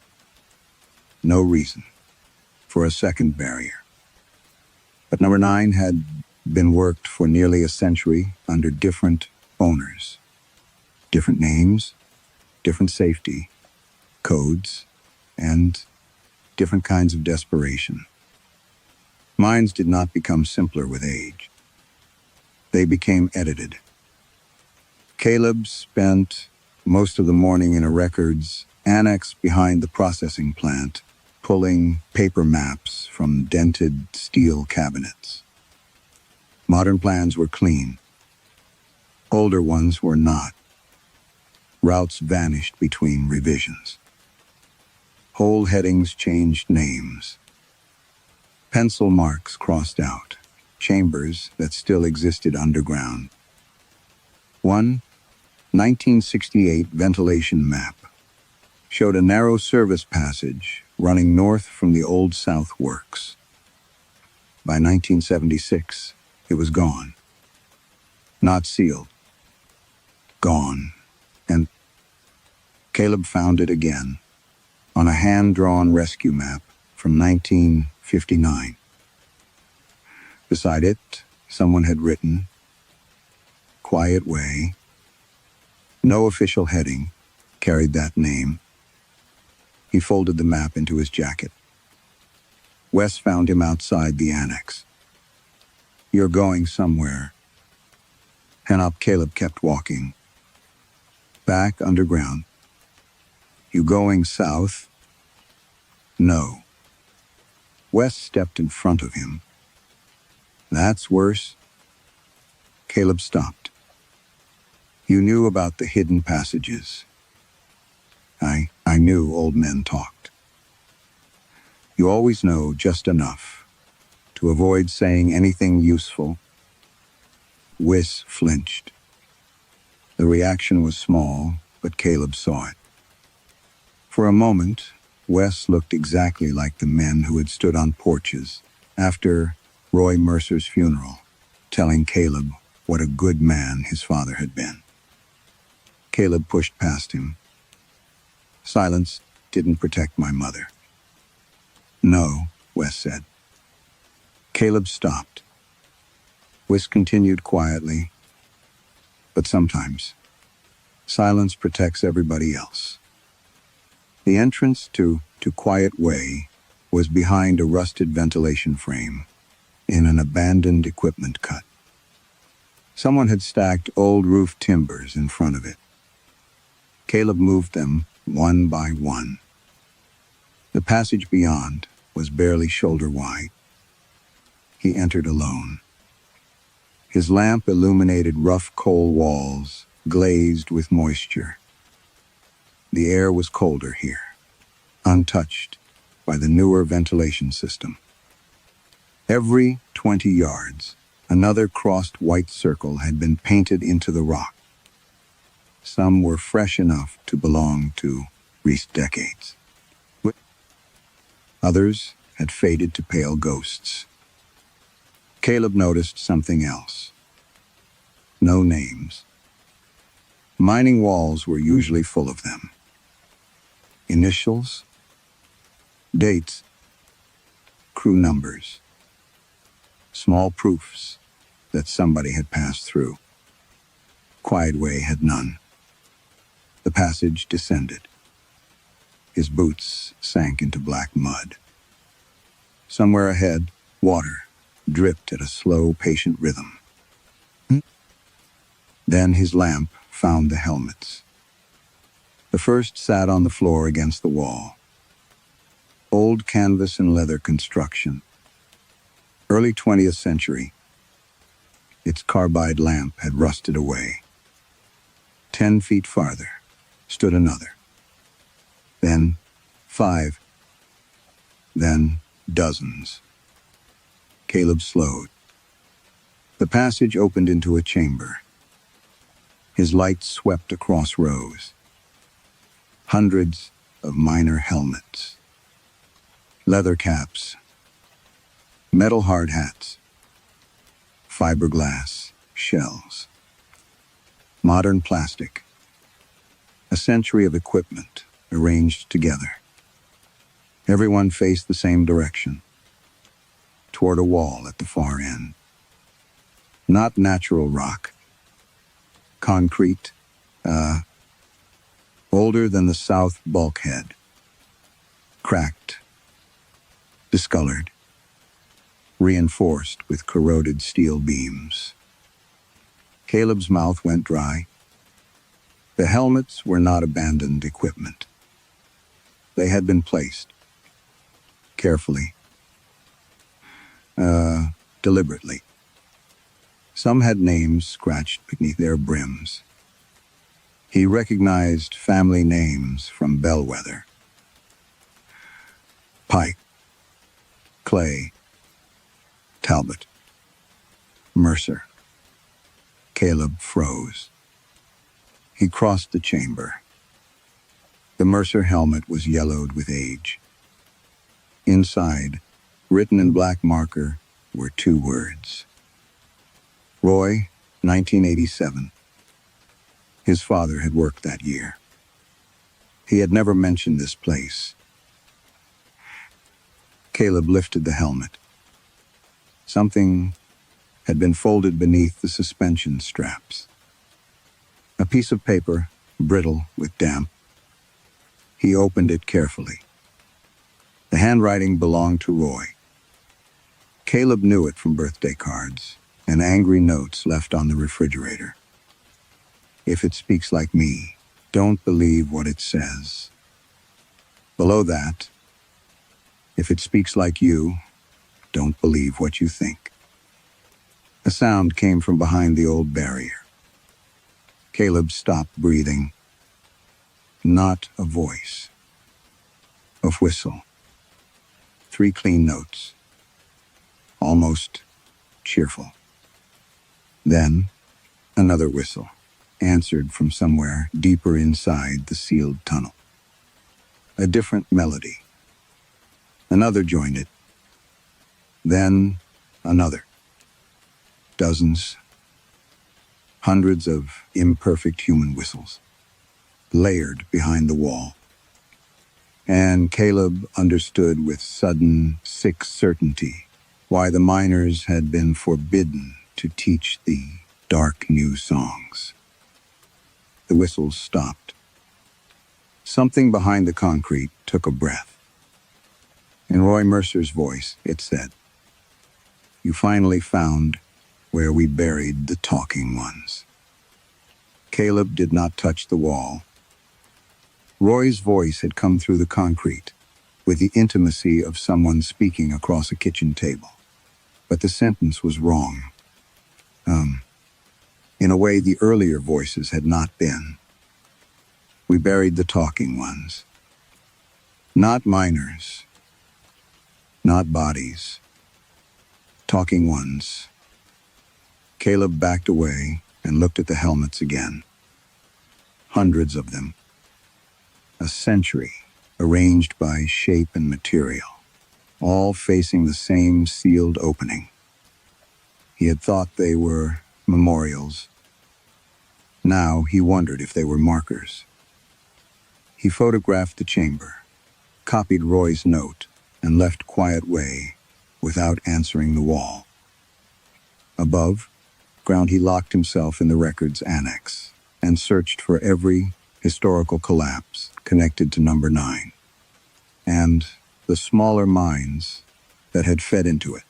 No reason for a second barrier. But number 9 had been worked for nearly a century under different owners. Different names, different safety, codes, and different kinds of desperation. Minds did not become simpler with age. They became edited. Caleb spent most of the morning in a records annex behind the processing plant, pulling paper maps from dented steel cabinets. Modern plans were clean. Older ones were not. Routes vanished between revisions. Whole headings changed names. Pencil marks crossed out, chambers that still existed underground. One 1968 ventilation map showed a narrow service passage running north from the Old South Works. By 1976, it was gone. Not sealed. Gone. And Caleb found it again, on a hand-drawn rescue map from 1959. Beside it, someone had written, "Quiet Way." No official heading carried that name. He folded the map into his jacket. Wes found him outside the annex. "You're going somewhere." Caleb kept walking. "Back underground." "You going south?" "No." Wes stepped in front of him. "That's worse." Caleb stopped. "You knew about the hidden passages." I knew old men talked." "You always know just enough to avoid saying anything useful." Wes flinched. The reaction was small, but Caleb saw it. For a moment, Wes looked exactly like the men who had stood on porches after Roy Mercer's funeral, telling Caleb what a good man his father had been. Caleb pushed past him. "Silence didn't protect my mother." "No," Wes said. Caleb stopped. Wes continued quietly, "But sometimes, silence protects everybody else." The entrance to Quiet Way was behind a rusted ventilation frame in an abandoned equipment cut. Someone had stacked old roof timbers in front of it. Caleb moved them one by one. The passage beyond was barely shoulder wide. He entered alone. His lamp illuminated rough coal walls, glazed with moisture. The air was colder here, untouched by the newer ventilation system. Every 20 yards, another crossed white circle had been painted into the rock. Some were fresh enough to belong to recent decades. Others had faded to pale ghosts. Caleb noticed something else. No names. Mining walls were usually full of them. Initials, dates, crew numbers, small proofs that somebody had passed through. Quiet Way had none. The passage descended. His boots sank into black mud. Somewhere ahead, water dripped at a slow, patient rhythm. Then his lamp found the helmets. The first sat on the floor against the wall. Old canvas and leather construction. Early 20th century. Its carbide lamp had rusted away. 10 feet farther stood another. Then 5. Then dozens. Caleb slowed. The passage opened into a chamber. His light swept across rows. Hundreds of miner helmets. Leather caps. Metal hard hats. Fiberglass shells. Modern plastic. A century of equipment arranged together. Everyone faced the same direction, toward a wall at the far end. Not natural rock. Concrete, older than the south bulkhead. Cracked, discolored, reinforced with corroded steel beams. Caleb's mouth went dry. The helmets were not abandoned equipment. They had been placed, carefully, deliberately. Some had names scratched beneath their brims. He recognized family names from Bellwether. Pike, Clay, Talbot, Mercer. Caleb froze. He crossed the chamber. The Mercer helmet was yellowed with age. Inside, written in black marker, were 2 words. Roy, 1987. His father had worked that year. He had never mentioned this place, Caleb lifted the helmet. Something had been folded beneath the suspension straps. A piece of paper, brittle with damp. He opened it carefully. The handwriting belonged to Roy. Caleb knew it from birthday cards and angry notes left on the refrigerator. If it speaks like me, don't believe what it says. Below that, if it speaks like you, don't believe what you think. A sound came from behind the old barrier. Caleb stopped breathing. Not a voice. A whistle. 3 clean notes. Almost cheerful. Then, another whistle, answered from somewhere deeper inside the sealed tunnel. A different melody. Another joined it. Then, another. Dozens. Hundreds of imperfect human whistles, layered behind the wall. And Caleb understood with sudden, sick certainty why the miners had been forbidden to teach the dark new songs. The whistles stopped. Something behind the concrete took a breath. In Roy Mercer's voice, it said, "You finally found where we buried the talking ones." Caleb did not touch the wall. Roy's voice had come through the concrete with the intimacy of someone speaking across a kitchen table. But the sentence was wrong. In a way the earlier voices had not been. We buried the talking ones. Not miners. Not bodies. Talking ones. Caleb backed away and looked at the helmets again. Hundreds of them. A century, arranged by shape and material, all facing the same sealed opening. He had thought they were memorials. Now he wondered if they were markers. He photographed the chamber, copied Roy's note, and left quiet way without answering the wall. Above ground, he locked himself in the records annex and searched for every historical collapse connected to number 9 and the smaller mines that had fed into it.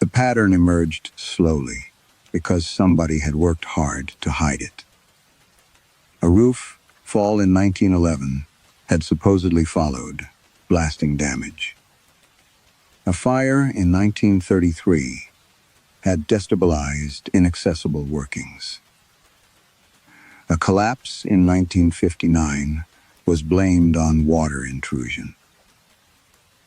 The pattern emerged slowly because somebody had worked hard to hide it. A roof fall in 1911 had supposedly followed, blasting damage. A fire in 1933 had destabilized inaccessible workings. A collapse in 1959 was blamed on water intrusion.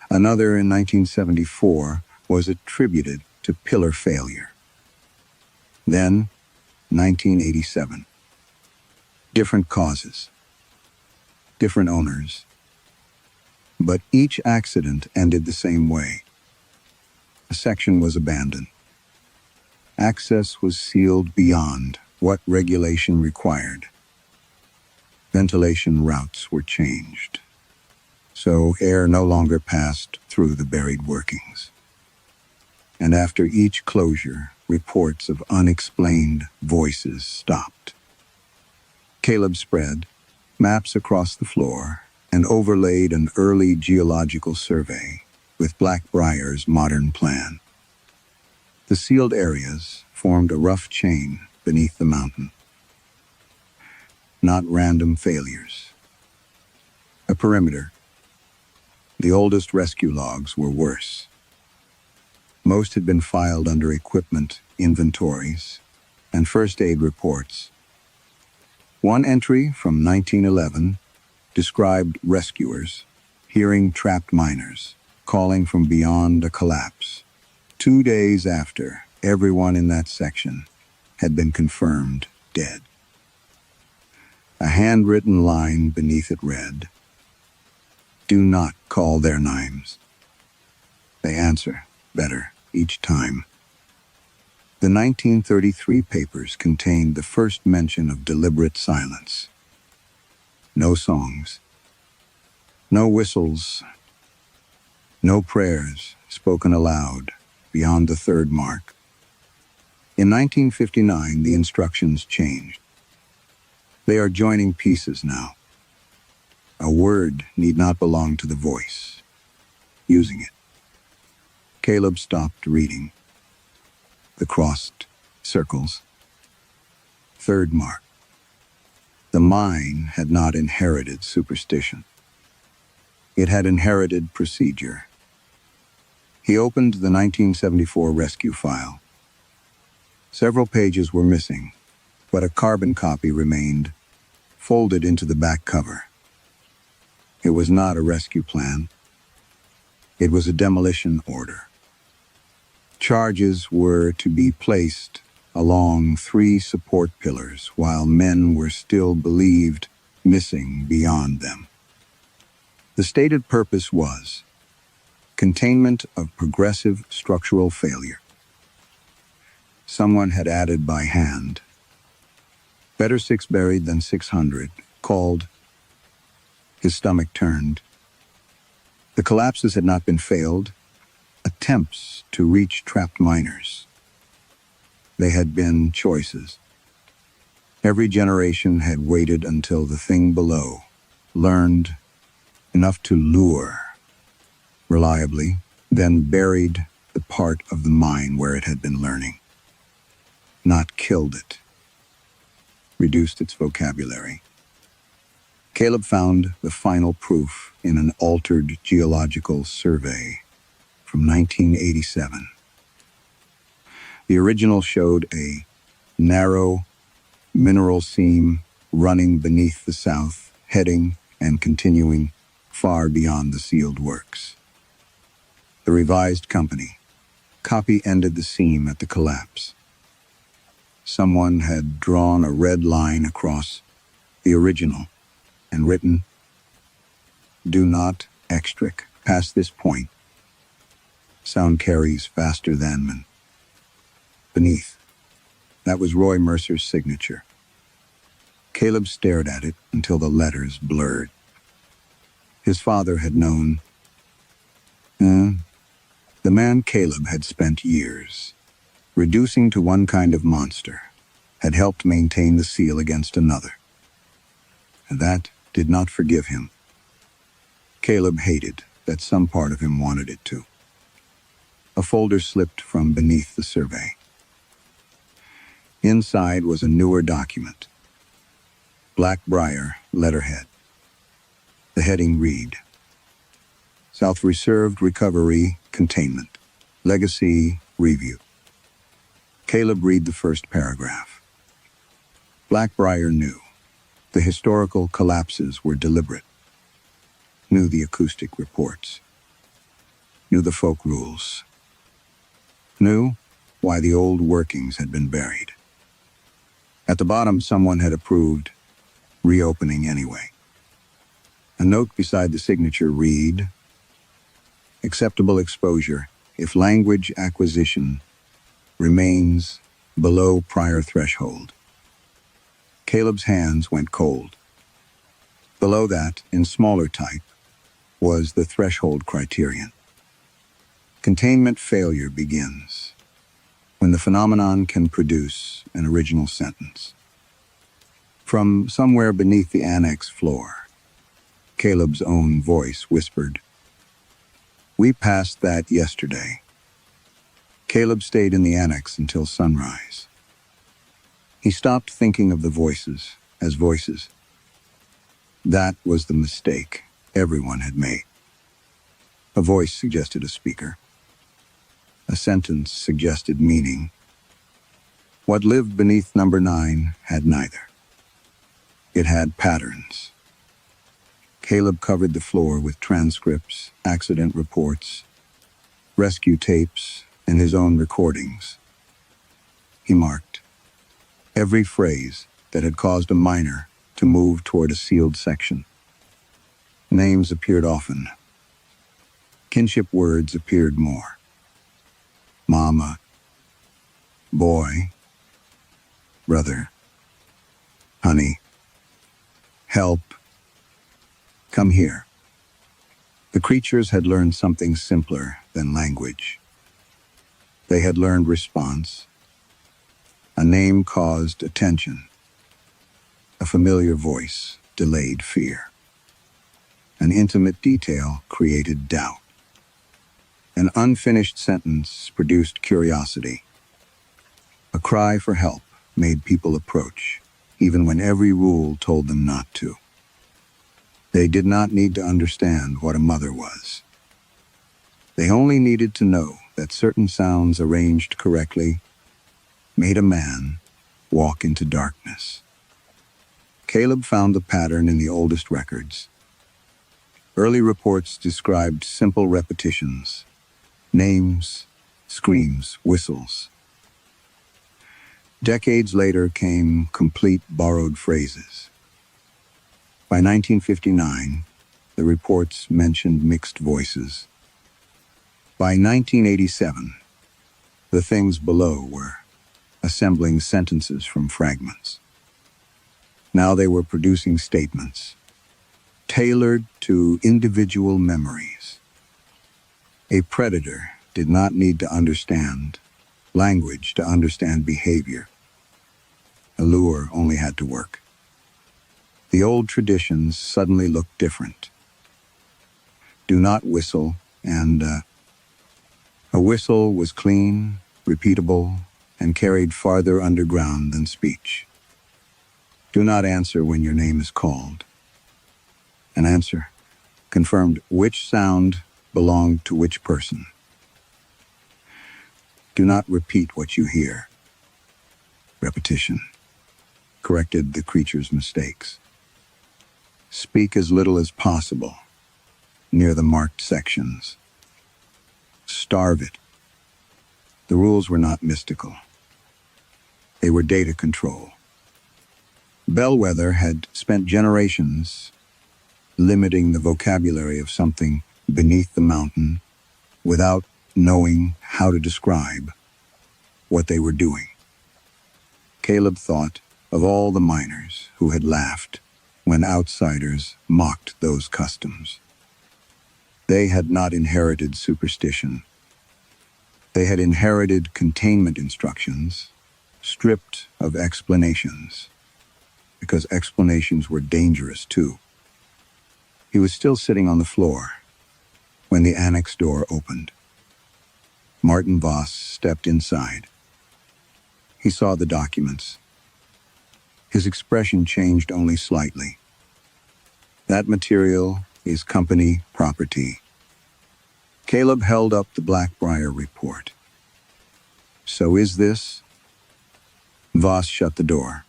Another in 1974 was attributed to pillar failure. Then, 1987. Different causes, different owners, but each accident ended the same way. A section was abandoned. Access was sealed beyond what regulation required. Ventilation routes were changed, so air no longer passed through the buried workings. And after each closure, reports of unexplained voices stopped. Caleb spread maps across the floor and overlaid an early geological survey with Blackbriar's modern plan. The sealed areas formed a rough chain beneath the mountain. Not random failures. A perimeter. The oldest rescue logs were worse. Most had been filed under equipment inventories and first aid reports. One entry from 1911 described rescuers hearing trapped miners calling from beyond a collapse. 2 days after, everyone in that section had been confirmed dead. A handwritten line beneath it read, "Do not call their names. They answer better each time." The 1933 papers contained the first mention of deliberate silence. No songs, no whistles, No prayers spoken aloud beyond the third mark. In 1959, the instructions changed. They are joining pieces now. A word need not belong to the voice using it. Caleb stopped reading. The crossed circles. Third mark. The mine had not inherited superstition. It had inherited procedure. He opened the 1974 rescue file. Several pages were missing, but a carbon copy remained, folded into the back cover. It was not a rescue plan. It was a demolition order. Charges were to be placed along 3 support pillars while men were still believed missing beyond them. The stated purpose was containment of progressive structural failure. Someone had added by hand, better 6 buried than 600, called. His stomach turned. The collapses had not been failed attempts to reach trapped miners. They had been choices. Every generation had waited until the thing below learned enough to lure reliably, then buried the part of the mine where it had been learning. Not killed it. Reduced its vocabulary. Caleb found the final proof in an altered geological survey from 1987. The original showed a narrow mineral seam running beneath the south, heading and continuing far beyond the sealed works. The revised copy ended the seam at the collapse. Someone had drawn a red line across the original and written, "Do not extrict past this point. Sound carries faster than man." Beneath, that was Roy Mercer's signature. Caleb stared at it until the letters blurred. His father had known. The man Caleb had spent years reducing to one kind of monster, had helped maintain the seal against another. And that did not forgive him. Caleb hated that some part of him wanted it to. A folder slipped from beneath the survey. Inside was a newer document. Blackbriar letterhead. The heading read, South Reserved Recovery Containment. Legacy Review. Caleb read the first paragraph. Blackbriar knew. The historical collapses were deliberate. Knew the acoustic reports. Knew the folk rules. Knew why the old workings had been buried. At the bottom, someone had approved reopening anyway. A note beside the signature read, Acceptable exposure if language acquisition remains below prior threshold. Caleb's hands went cold. Below that, in smaller type, was the threshold criterion. Containment failure begins when the phenomenon can produce an original sentence. From somewhere beneath the annex floor, Caleb's own voice whispered, We passed that yesterday. Caleb stayed in the annex until sunrise. He stopped thinking of the voices as voices. That was the mistake everyone had made. A voice suggested a speaker. A sentence suggested meaning. What lived beneath number 9 had neither. It had patterns. Caleb covered the floor with transcripts, accident reports, rescue tapes, and his own recordings. He marked every phrase that had caused a miner to move toward a sealed section. Names appeared often. Kinship words appeared more. Mama, boy, brother, honey, help, come here. The creatures had learned something simpler than language. They had learned response. A name caused attention. A familiar voice delayed fear. An intimate detail created doubt. An unfinished sentence produced curiosity. A cry for help made people approach, even when every rule told them not to. They did not need to understand what a mother was. They only needed to know that certain sounds arranged correctly made a man walk into darkness. Caleb found the pattern in the oldest records. Early reports described simple repetitions, names, screams, whistles. Decades later came complete borrowed phrases. By 1959, the reports mentioned mixed voices. By 1987, the things below were assembling sentences from fragments. Now they were producing statements, tailored to individual memories. A predator did not need to understand language to understand behavior. A lure only had to work. The old traditions suddenly looked different. Do not whistle, and a whistle was clean, repeatable, and carried farther underground than speech. Do not answer when your name is called. An answer confirmed which sound belonged to which person. Do not repeat what you hear. Repetition corrected the creature's mistakes. Speak as little as possible near the marked sections. Starve it. The rules were not mystical. They were data control. Bellwether had spent generations limiting the vocabulary of something beneath the mountain without knowing how to describe what they were doing. Caleb thought of all the miners who had laughed when outsiders mocked those customs. They had not inherited superstition. They had inherited containment instructions, stripped of explanations, because explanations were dangerous too. He was still sitting on the floor when the annex door opened. Martin Voss stepped inside. He saw the documents. His expression changed only slightly. That material is company property. Caleb held up the Blackbriar report. So is this? Voss shut the door.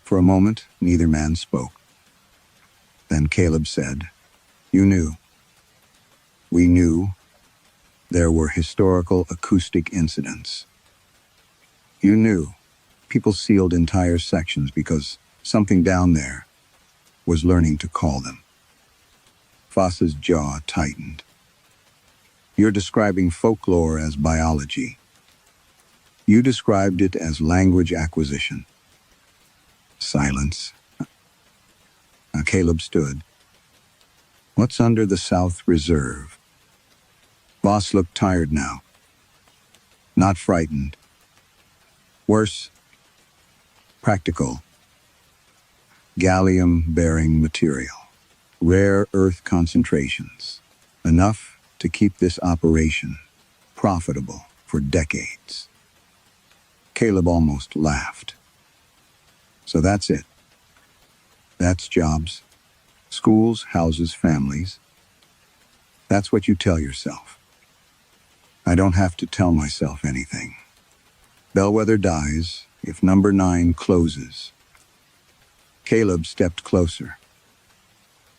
For a moment, neither man spoke. Then Caleb said, "You knew. We knew there were historical acoustic incidents. You knew. People sealed entire sections because something down there was learning to call them." Voss's jaw tightened. You're describing folklore as biology. You described it as language acquisition. Silence. Caleb stood. What's under the South Reserve? Voss looked tired now. Not frightened. Worse, practical. Gallium-bearing material. Rare earth concentrations. Enough to keep this operation profitable for decades. Caleb almost laughed. So that's it. That's jobs. Schools, houses, families. That's what you tell yourself. I don't have to tell myself anything. Bellwether dies if number 9 closes. Caleb stepped closer.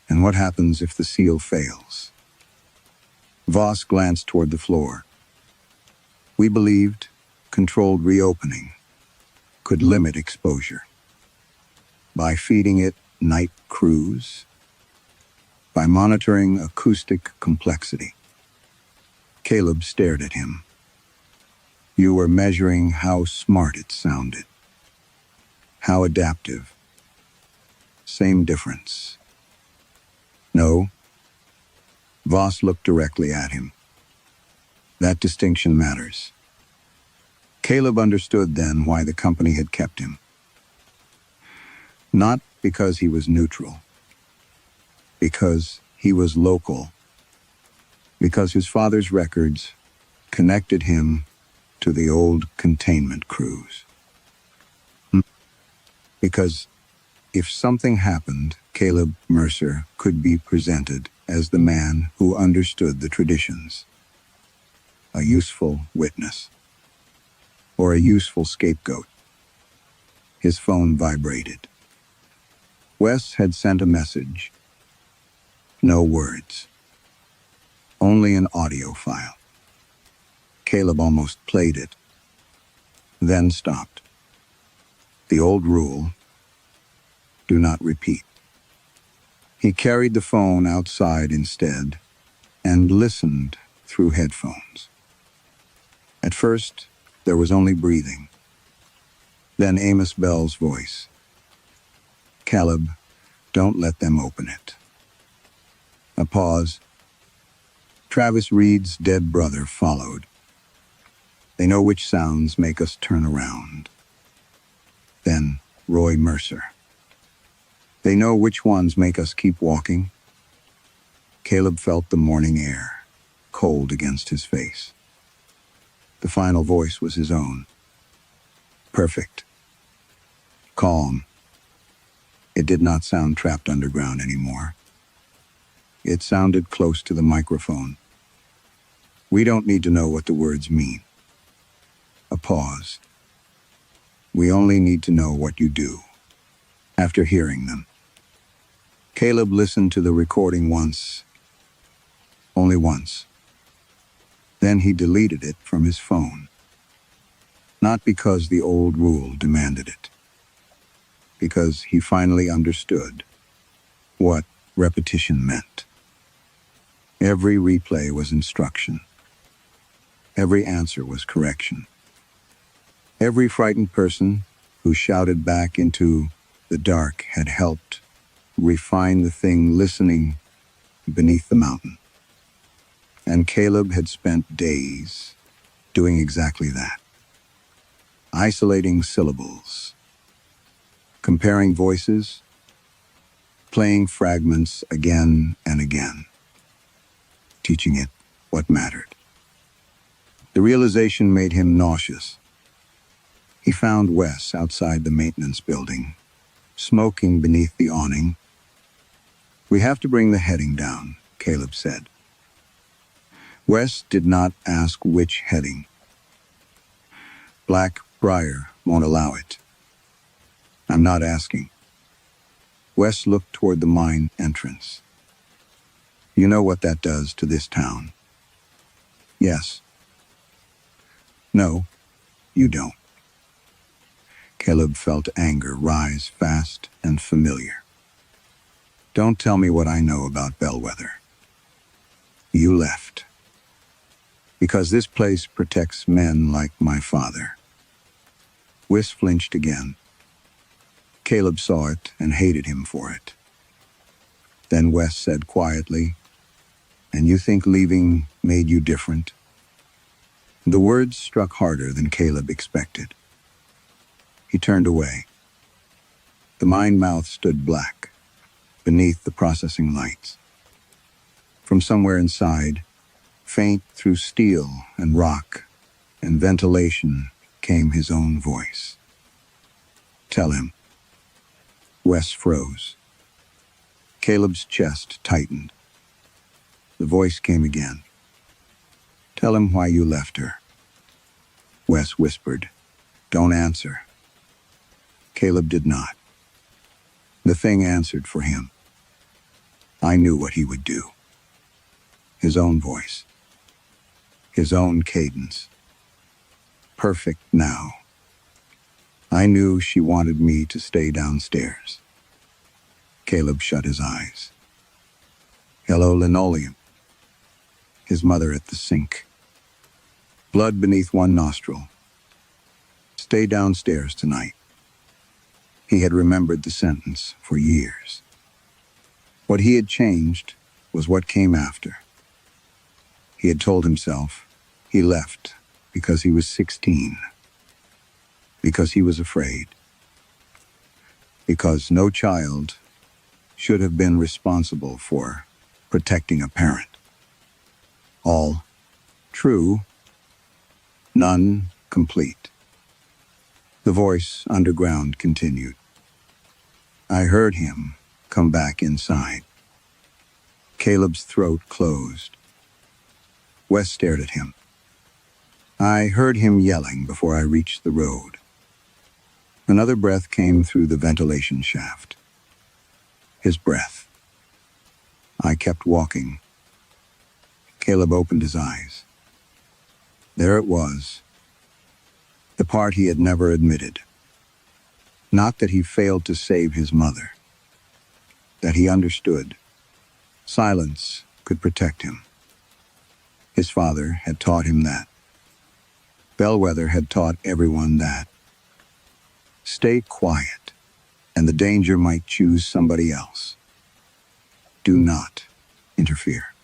And what happens if the seal fails? Voss glanced toward the floor. We believed controlled reopening could limit exposure. By feeding it night crews, by monitoring acoustic complexity. Caleb stared at him. You were measuring how smart it sounded. How adaptive. Same difference. No, Voss looked directly at him. That distinction matters. Caleb understood then why the company had kept him. Not because he was neutral. Because he was local. Because his father's records connected him to the old containment crews. Because if something happened, Caleb Mercer could be presented as the man who understood the traditions. A useful witness. Or a useful scapegoat. His phone vibrated. Wes had sent a message. No words. Only an audio file. Caleb almost played it. Then stopped. The old rule, do not repeat. He carried the phone outside instead and listened through headphones. At first, there was only breathing. Then Amos Bell's voice. Caleb, don't let them open it. A pause. Travis Reed's dead brother followed. They know which sounds make us turn around. Then Roy Mercer. They know which ones make us keep walking. Caleb felt the morning air, cold against his face. The final voice was his own. Perfect. Calm. It did not sound trapped underground anymore. It sounded close to the microphone. We don't need to know what the words mean. A pause. We only need to know what you do. After hearing them. Caleb listened to the recording once. Only once. Then he deleted it from his phone. Not because the old rule demanded it. Because he finally understood what repetition meant. Every replay was instruction. Every answer was correction. Every frightened person who shouted back into the dark had helped refine the thing listening beneath the mountain. And Caleb had spent days doing exactly that. Isolating syllables, comparing voices, playing fragments again and again, teaching it what mattered. The realization made him nauseous. He found Wes outside the maintenance building, smoking beneath the awning. We have to bring the heading down, Caleb said. Wes did not ask which heading. Black Briar won't allow it. I'm not asking. Wes looked toward the mine entrance. You know what that does to this town? Yes. No, you don't. Caleb felt anger rise fast and familiar. Don't tell me what I know about Bellwether. You left. Because this place protects men like my father. Wes flinched again. Caleb saw it and hated him for it. Then Wes said quietly, and you think leaving made you different? The words struck harder than Caleb expected. He turned away. The mine mouth stood black, beneath the processing lights. From somewhere inside, faint through steel and rock and ventilation, came his own voice. Tell him. Wes froze. Caleb's chest tightened. The voice came again. Tell him why you left her. Wes whispered, don't answer. Caleb did not. The thing answered for him. I knew what he would do. His own voice. His own cadence. Perfect now. I knew she wanted me to stay downstairs. Caleb shut his eyes. Hello, linoleum. His mother at the sink. Blood beneath one nostril. Stay downstairs tonight. He had remembered the sentence for years. What he had changed was what came after. He had told himself he left because he was 16, because he was afraid, because no child should have been responsible for protecting a parent. All true, none complete. The voice underground continued. I heard him come back inside. Caleb's throat closed. Wes stared at him. I heard him yelling before I reached the road. Another breath came through the ventilation shaft. His breath. I kept walking. Caleb opened his eyes. There it was. The part he had never admitted. Not that he failed to save his mother. That he understood. Silence could protect him. His father had taught him that. Bellwether had taught everyone that. Stay quiet, and the danger might choose somebody else. Do not interfere.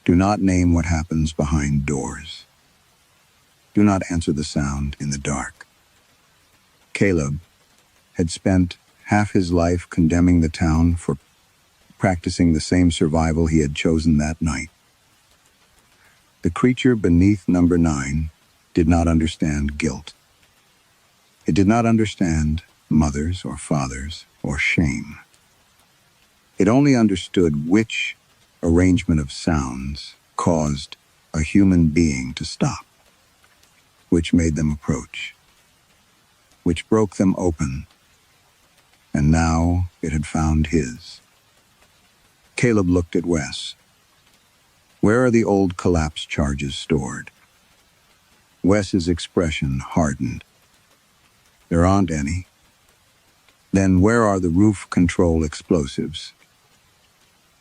Do not name what happens behind doors. Do not answer the sound in the dark. Caleb had spent half his life condemning the town for practicing the same survival he had chosen that night. The creature beneath number 9 did not understand guilt. It did not understand mothers or fathers or shame. It only understood which arrangement of sounds caused a human being to stop, which made them approach, which broke them open, and now it had found his. Caleb looked at Wes. Where are the old collapse charges stored? Wes's expression hardened. There aren't any. Then where are the roof control explosives?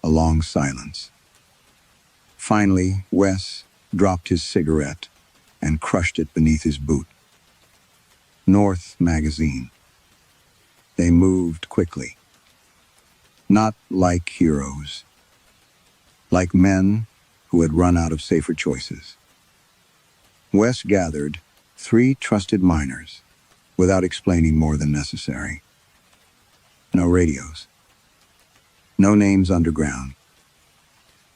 A long silence. Finally, Wes dropped his cigarette and crushed it beneath his boot. North magazine. They moved quickly. Not like heroes. Like men who had run out of safer choices. Wes gathered 3 trusted miners without explaining more than necessary. No radios. No names underground.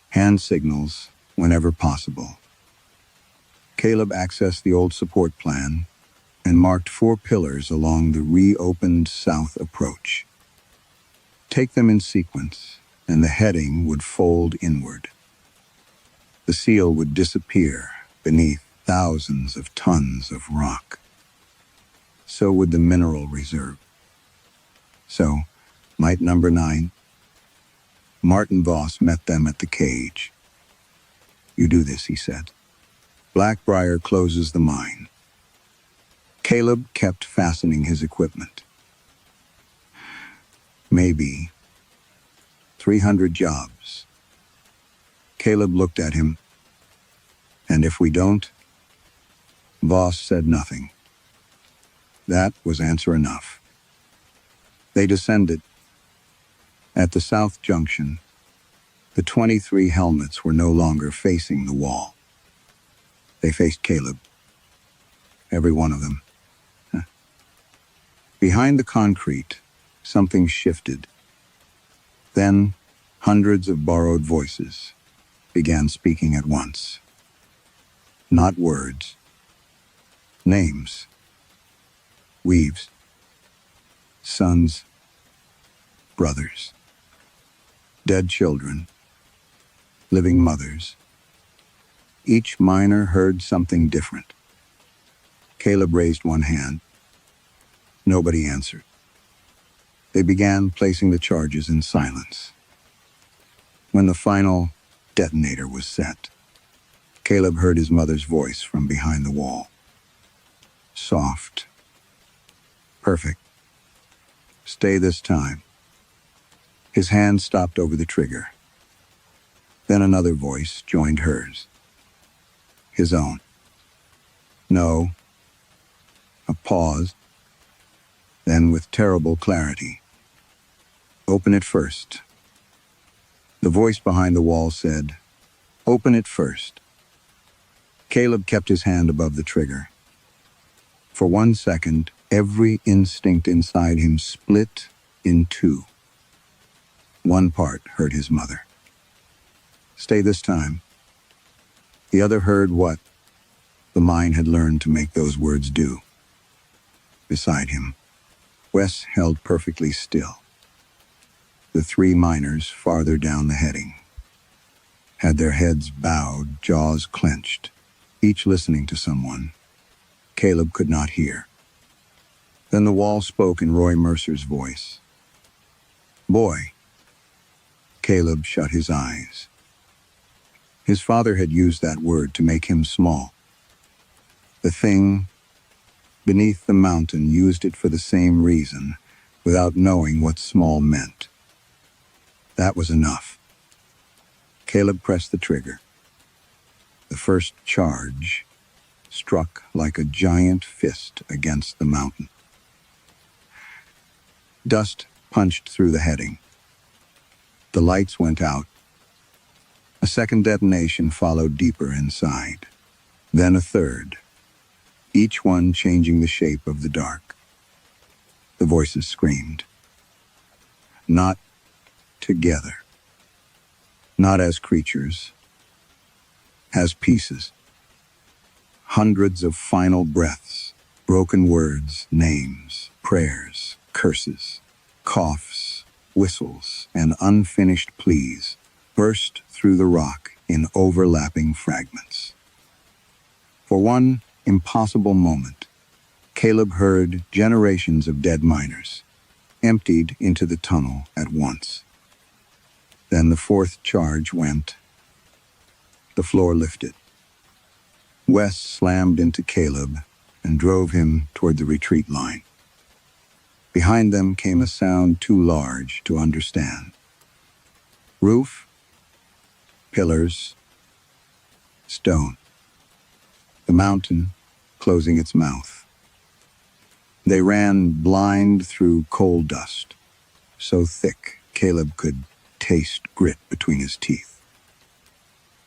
Hand signals whenever possible. Caleb accessed the old support plan and marked 4 pillars along the reopened south approach. Take them in sequence, and the heading would fold inward. The seal would disappear beneath thousands of tons of rock. So would the mineral reserve. So might number 9. Martin Voss met them at the cage. You do this, he said. Blackbriar closes the mine. Caleb kept fastening his equipment. Maybe 300 jobs. Caleb looked at him. And if we don't? Voss said nothing. That was answer enough. They descended. At the south junction, the 23 helmets were no longer facing the wall. They faced Caleb. Every one of them. Behind the concrete, something shifted. Then, hundreds of borrowed voices began speaking at once. Not words. Names. Weaves. Sons. Brothers. Dead children. Living mothers. Each miner heard something different. Caleb raised one hand. Nobody answered. They began placing the charges in silence. When the final detonator was set, Caleb heard his mother's voice from behind the wall. Soft. Perfect. Stay this time. His hand stopped over the trigger. Then another voice joined hers. His own. No. A pause. Then with terrible clarity. Open it first. The voice behind the wall said, Open it first. Caleb kept his hand above the trigger. For 1 second, every instinct inside him split in two. One part heard his mother. Stay this time. The other heard what the mind had learned to make those words do. Beside him, Wes held perfectly still. The 3 miners farther down the heading had their heads bowed, jaws clenched, each listening to someone Caleb could not hear. Then the wall spoke in Roy Mercer's voice. "Boy." Caleb shut his eyes. His father had used that word to make him small. The thing beneath the mountain used it for the same reason, without knowing what small meant. That was enough. Caleb pressed the trigger. The first charge struck like a giant fist against the mountain. Dust punched through the heading. The lights went out. A second detonation followed deeper inside. Then a third, each one changing the shape of the dark. The voices screamed. Not together. Not as creatures. As pieces. Hundreds of final breaths, broken words, names, prayers, curses, coughs, whistles, and unfinished pleas burst through the rock in overlapping fragments. For one impossible moment, Caleb heard generations of dead miners emptied into the tunnel at once. Then the fourth charge went. The floor lifted. Wes slammed into Caleb and drove him toward the retreat line. Behind them came a sound too large to understand. Roof, pillars, stone. The mountain closing its mouth. They ran blind through coal dust, so thick Caleb could taste grit between his teeth.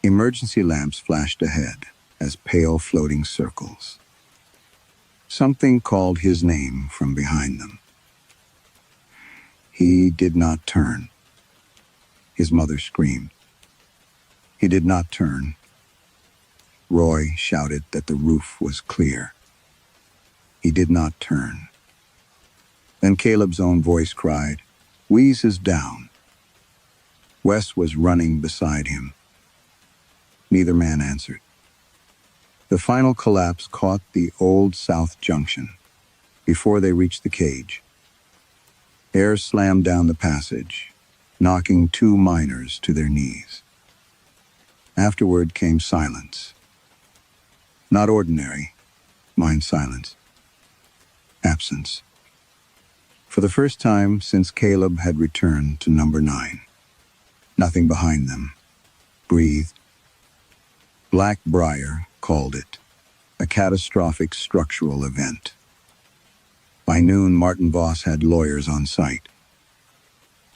Emergency lamps flashed ahead as pale floating circles. Something called his name from behind them. He did not turn. His mother screamed. He did not turn. Roy shouted that the roof was clear. He did not turn. Then Caleb's own voice cried, "Wheeze is down." Wes was running beside him. Neither man answered. The final collapse caught the old South Junction before they reached the cage. Air slammed down the passage, knocking 2 miners to their knees. Afterward came silence. Not ordinary, mine silence. Absence. For the first time since Caleb had returned to number 9. Nothing behind them. Breathed. Black Briar called it a catastrophic structural event. By noon, Martin Voss had lawyers on site.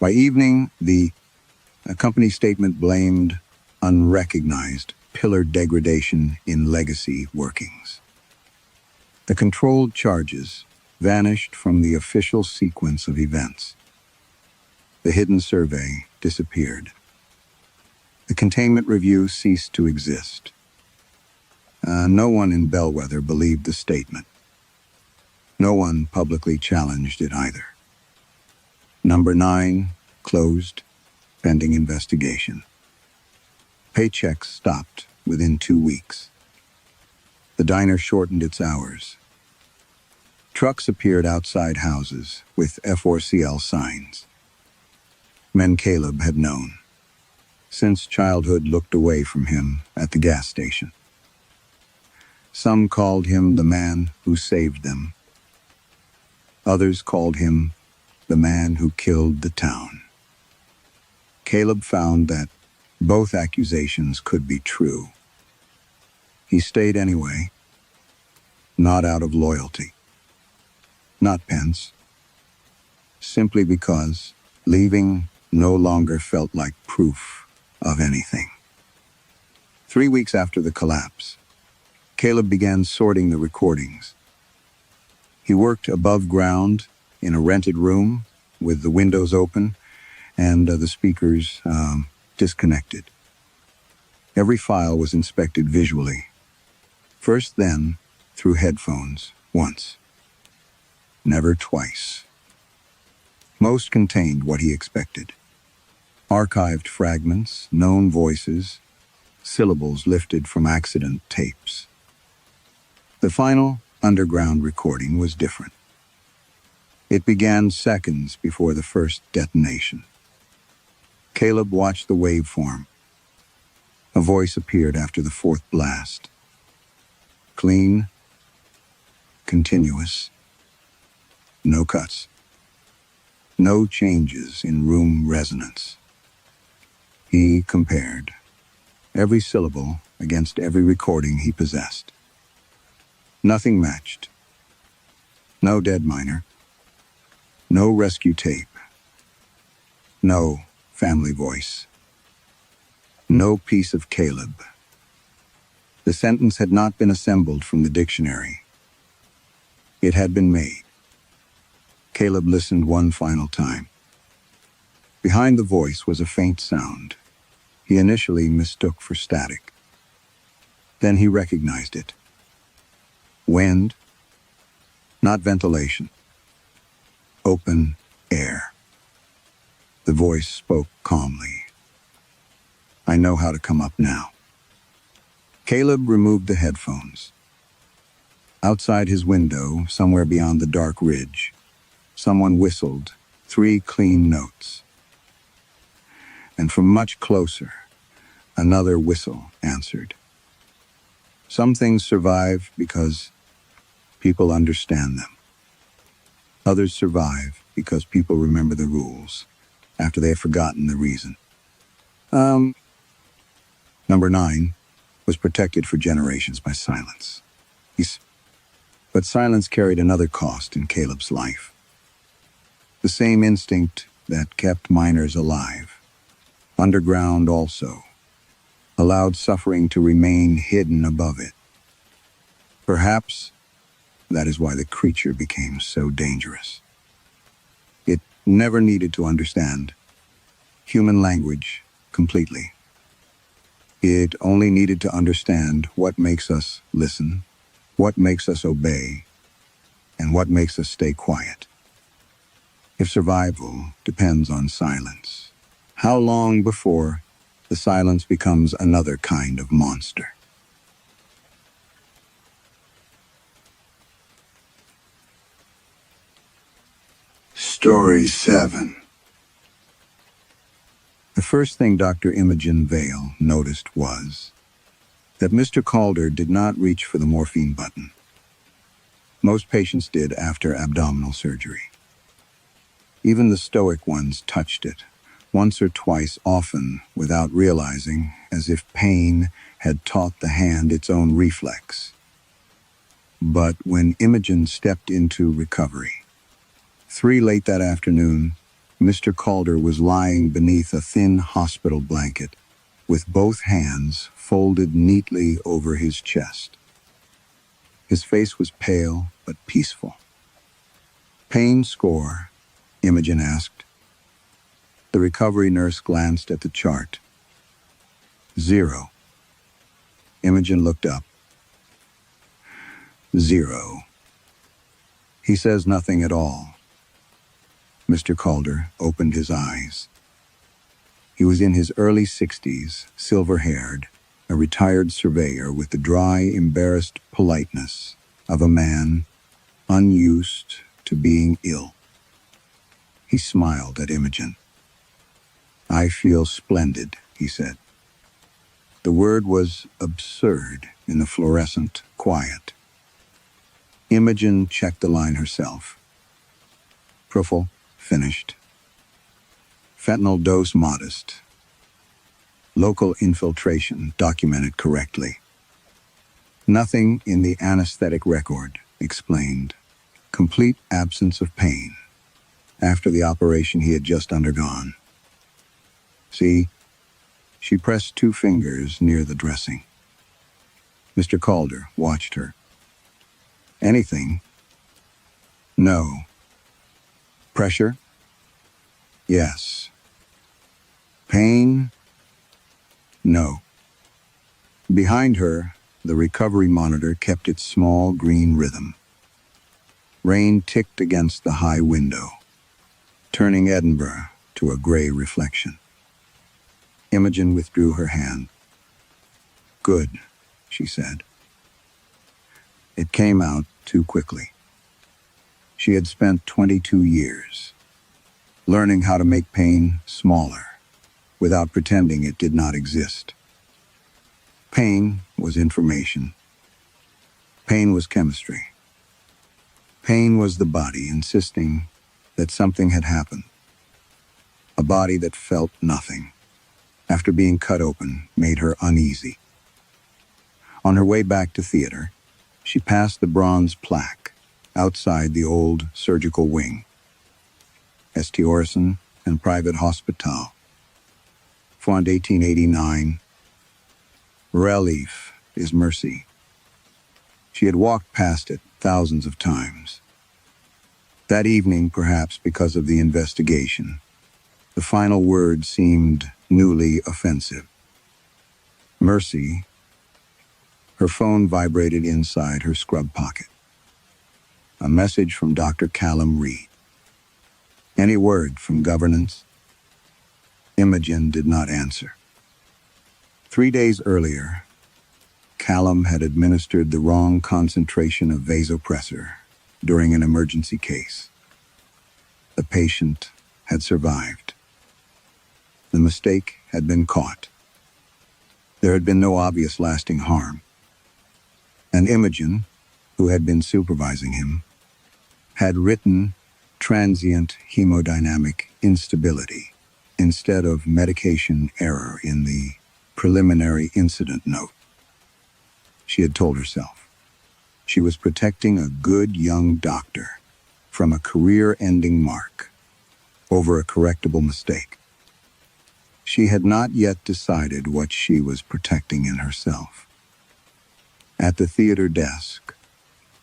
By evening, the company statement blamed unrecognized pillar degradation in legacy workings. The controlled charges vanished from the official sequence of events. The hidden survey disappeared. The containment review ceased to exist. No one in Bellwether believed the statement. No one publicly challenged it either. Number 9 closed, pending investigation. Paychecks stopped within 2 weeks. The diner shortened its hours. Trucks appeared outside houses with F4CL signs. Men Caleb had known. Since childhood looked away from him at the gas station. Some called him the man who saved them. Others called him the man who killed the town. Caleb found that both accusations could be true. He stayed anyway, not out of loyalty, not pence, simply because leaving no longer felt like proof of anything. 3 weeks after the collapse, Caleb began sorting the recordings. He worked above ground in a rented room with the windows open and the speakers disconnected. Every file was inspected visually. First, then, through headphones, once. Never twice. Most contained what he expected. Archived fragments, known voices, syllables lifted from accident tapes. The final underground recording was different. It began seconds before the first detonation. Caleb watched the waveform. A voice appeared after the fourth blast. Clean, continuous, no cuts, no changes in room resonance. He compared every syllable against every recording he possessed. Nothing matched. No dead miner. No rescue tape. No family voice. No piece of Caleb. The sentence had not been assembled from the dictionary. It had been made. Caleb listened one final time. Behind the voice was a faint sound he initially mistook for static. Then he recognized it. Wind, not ventilation. Open air. The voice spoke calmly. I know how to come up now. Caleb removed the headphones. Outside his window, somewhere beyond the dark ridge, someone whistled 3 clean notes. And from much closer, another whistle answered. Some things survive because people understand them. Others survive because people remember the rules after they have forgotten the reason. Number 9 was protected for generations by silence. But silence carried another cost in Caleb's life. The same instinct that kept miners alive, underground also, allowed suffering to remain hidden above it. Perhaps that is why the creature became so dangerous. It never needed to understand human language completely. It only needed to understand what makes us listen, what makes us obey, and what makes us stay quiet. If survival depends on silence, how long before the silence becomes another kind of monster? Story 7. The first thing Dr. Imogen Vale noticed was that Mr. Calder did not reach for the morphine button. Most patients did after abdominal surgery. Even the stoic ones touched it, once or twice, often without realizing, as if pain had taught the hand its own reflex. But when Imogen stepped into recovery, 3 late that afternoon, Mr. Calder was lying beneath a thin hospital blanket, with both hands folded neatly over his chest. His face was pale but peaceful. Pain score? Imogen asked. The recovery nurse glanced at the chart. 0. Imogen looked up. 0. He says nothing at all. Mr. Calder opened his eyes. He was in his early 60s, silver-haired, a retired surveyor with the dry, embarrassed politeness of a man unused to being ill. He smiled at Imogen. I feel splendid, he said. The word was absurd in the fluorescent quiet. Imogen checked the line herself. Profile finished. Fentanyl dose modest. Local infiltration documented correctly. Nothing in the anesthetic record explained. Complete absence of pain after the operation he had just undergone. See, She pressed 2 fingers near the dressing. Mr. Calder watched her. Anything? No. Pressure? Yes. Pain? No. Behind her, the recovery monitor kept its small green rhythm. Rain ticked against the high window, turning Edinburgh to a gray reflection. Imogen withdrew her hand. Good, she said. It came out too quickly. She had spent 22 years learning how to make pain smaller without pretending it did not exist. Pain was information. Pain was chemistry. Pain was the body insisting that something had happened. A body that felt nothing, after being cut open, made her uneasy. On her way back to theater, she passed the bronze plaque outside the old surgical wing. St. Orison and Private Hospital. Font 1889. Relief is mercy. She had walked past it thousands of times. That evening, perhaps because of the investigation, the final word seemed newly offensive. Mercy. Her phone vibrated inside her scrub pocket. A message from Dr. Callum Reed. Any word from governance? Imogen did not answer. 3 days earlier, Callum had administered the wrong concentration of vasopressor during an emergency case. The patient had survived. The mistake had been caught. There had been no obvious lasting harm. And Imogen, who had been supervising him, had written transient hemodynamic instability instead of medication error in the preliminary incident note. She had told herself she was protecting a good young doctor from a career-ending mark over a correctable mistake. She had not yet decided what she was protecting in herself. At the theater desk,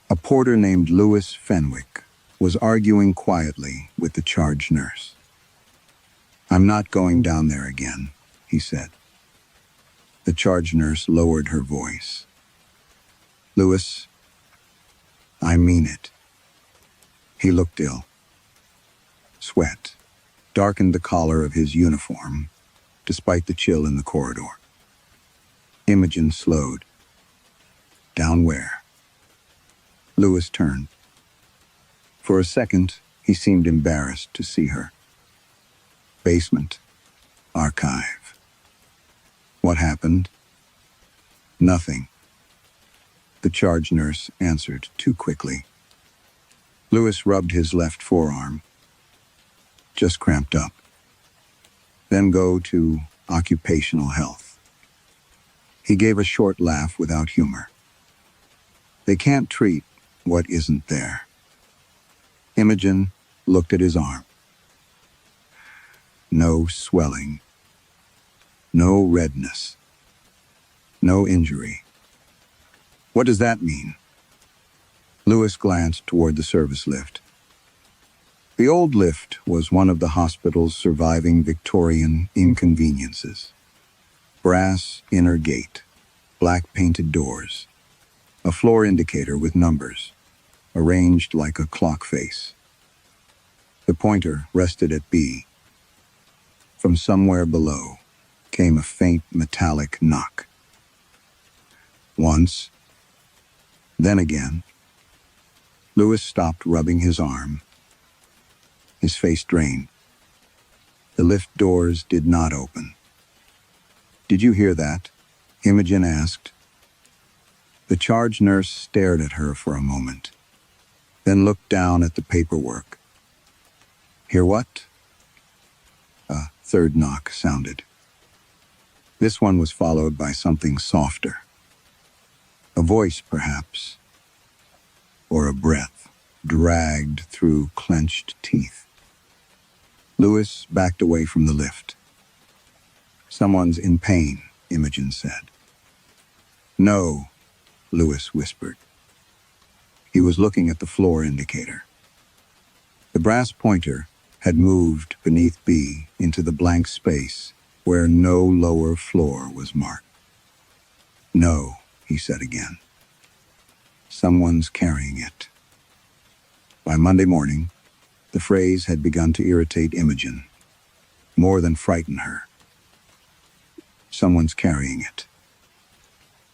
a porter named Louis Fenwick was arguing quietly with the charge nurse. "I'm not going down there again," he said. The charge nurse lowered her voice. "Louis, I mean it." He looked ill. Sweat darkened the collar of his uniform, despite the chill in the corridor. Imogen slowed. Down where? Louis turned. For a second, he seemed embarrassed to see her. Basement. Archive. What happened? Nothing. The charge nurse answered too quickly. Louis rubbed his left forearm. Just cramped up. Then go to occupational health. He gave a short laugh without humor. They can't treat what isn't there. Imogen looked at his arm. No swelling. No redness. No injury. What does that mean? Louis glanced toward the service lift. The old lift was one of the hospital's surviving Victorian inconveniences. Brass inner gate, black painted doors, a floor indicator with numbers, arranged like a clock face. The pointer rested at B. From somewhere below came a faint metallic knock. Once, then again. Louis stopped rubbing his arm. His face drained. The lift doors did not open. "Did you hear that?" Imogen asked. The charge nurse stared at her for a moment, then looked down at the paperwork. "Hear what?" A third knock sounded. This one was followed by something softer. A voice, perhaps, or a breath dragged through clenched teeth. Louis backed away from the lift. Someone's in pain, Imogen said. No, Lewis whispered. He was looking at the floor indicator. The brass pointer had moved beneath B into the blank space where no lower floor was marked. No, he said again. Someone's carrying it. By Monday morning, the phrase had begun to irritate Imogen, more than frighten her. Someone's carrying it.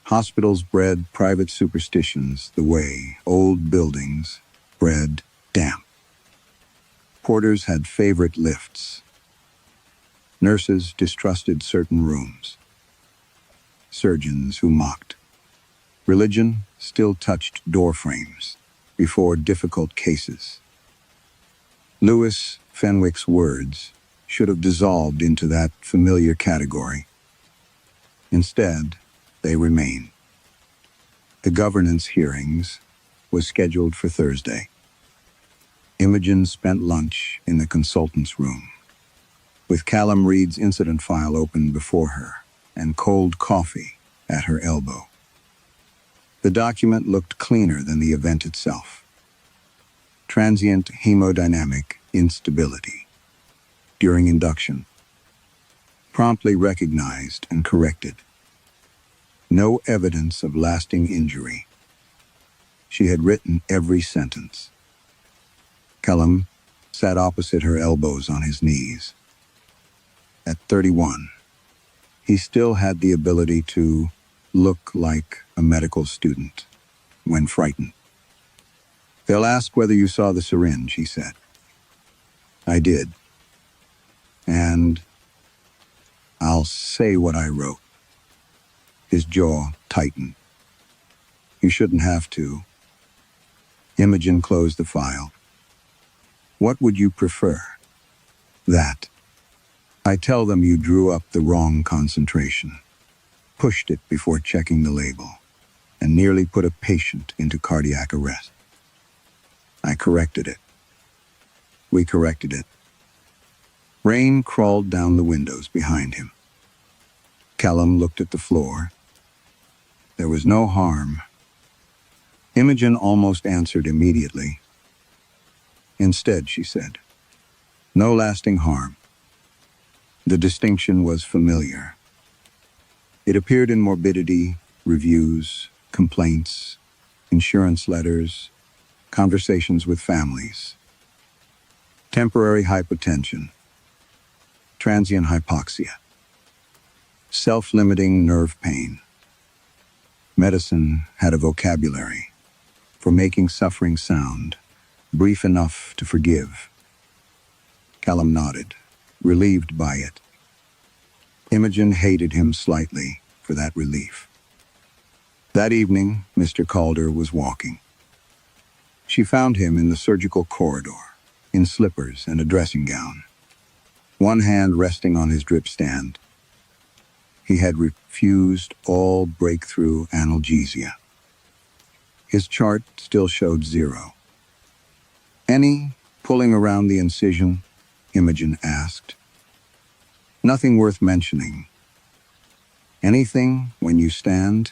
Hospitals bred private superstitions the way old buildings bred damp. Porters had favorite lifts. Nurses distrusted certain rooms. Surgeons who mocked. Religion still touched door frames before difficult cases. Lewis Fenwick's words should have dissolved into that familiar category. Instead, they remain. The governance hearings was scheduled for Thursday. Imogen spent lunch in the consultant's room, with Callum Reed's incident file open before her and cold coffee at her elbow. The document looked cleaner than the event itself. Transient hemodynamic instability during induction. Promptly recognized and corrected. No evidence of lasting injury. She had written every sentence. Callum sat opposite her, elbows on his knees. At 31, he still had the ability to look like a medical student when frightened. They'll ask whether you saw the syringe, he said. I did. And I'll say what I wrote. His jaw tightened. You shouldn't have to. Imogen closed the file. What would you prefer? That. I tell them you drew up the wrong concentration, pushed it before checking the label, and nearly put a patient into cardiac arrest. I corrected it. We corrected it. Rain crawled down the windows behind him. Callum looked at the floor. There was no harm. Imogen almost answered immediately. Instead, she said, no lasting harm. The distinction was familiar. It appeared in morbidity, reviews, complaints, insurance letters, conversations with families. Temporary hypotension, transient hypoxia, self-limiting nerve pain. Medicine had a vocabulary for making suffering sound brief enough to forgive. Callum nodded, relieved by it. Imogen hated him slightly for that relief. That evening, Mr. Calder was walking. She found him in the surgical corridor, in slippers and a dressing gown, one hand resting on his drip stand. He had refused all breakthrough analgesia. His chart still showed 0. Any pulling around the incision? Imogen asked. Nothing worth mentioning. Anything when you stand?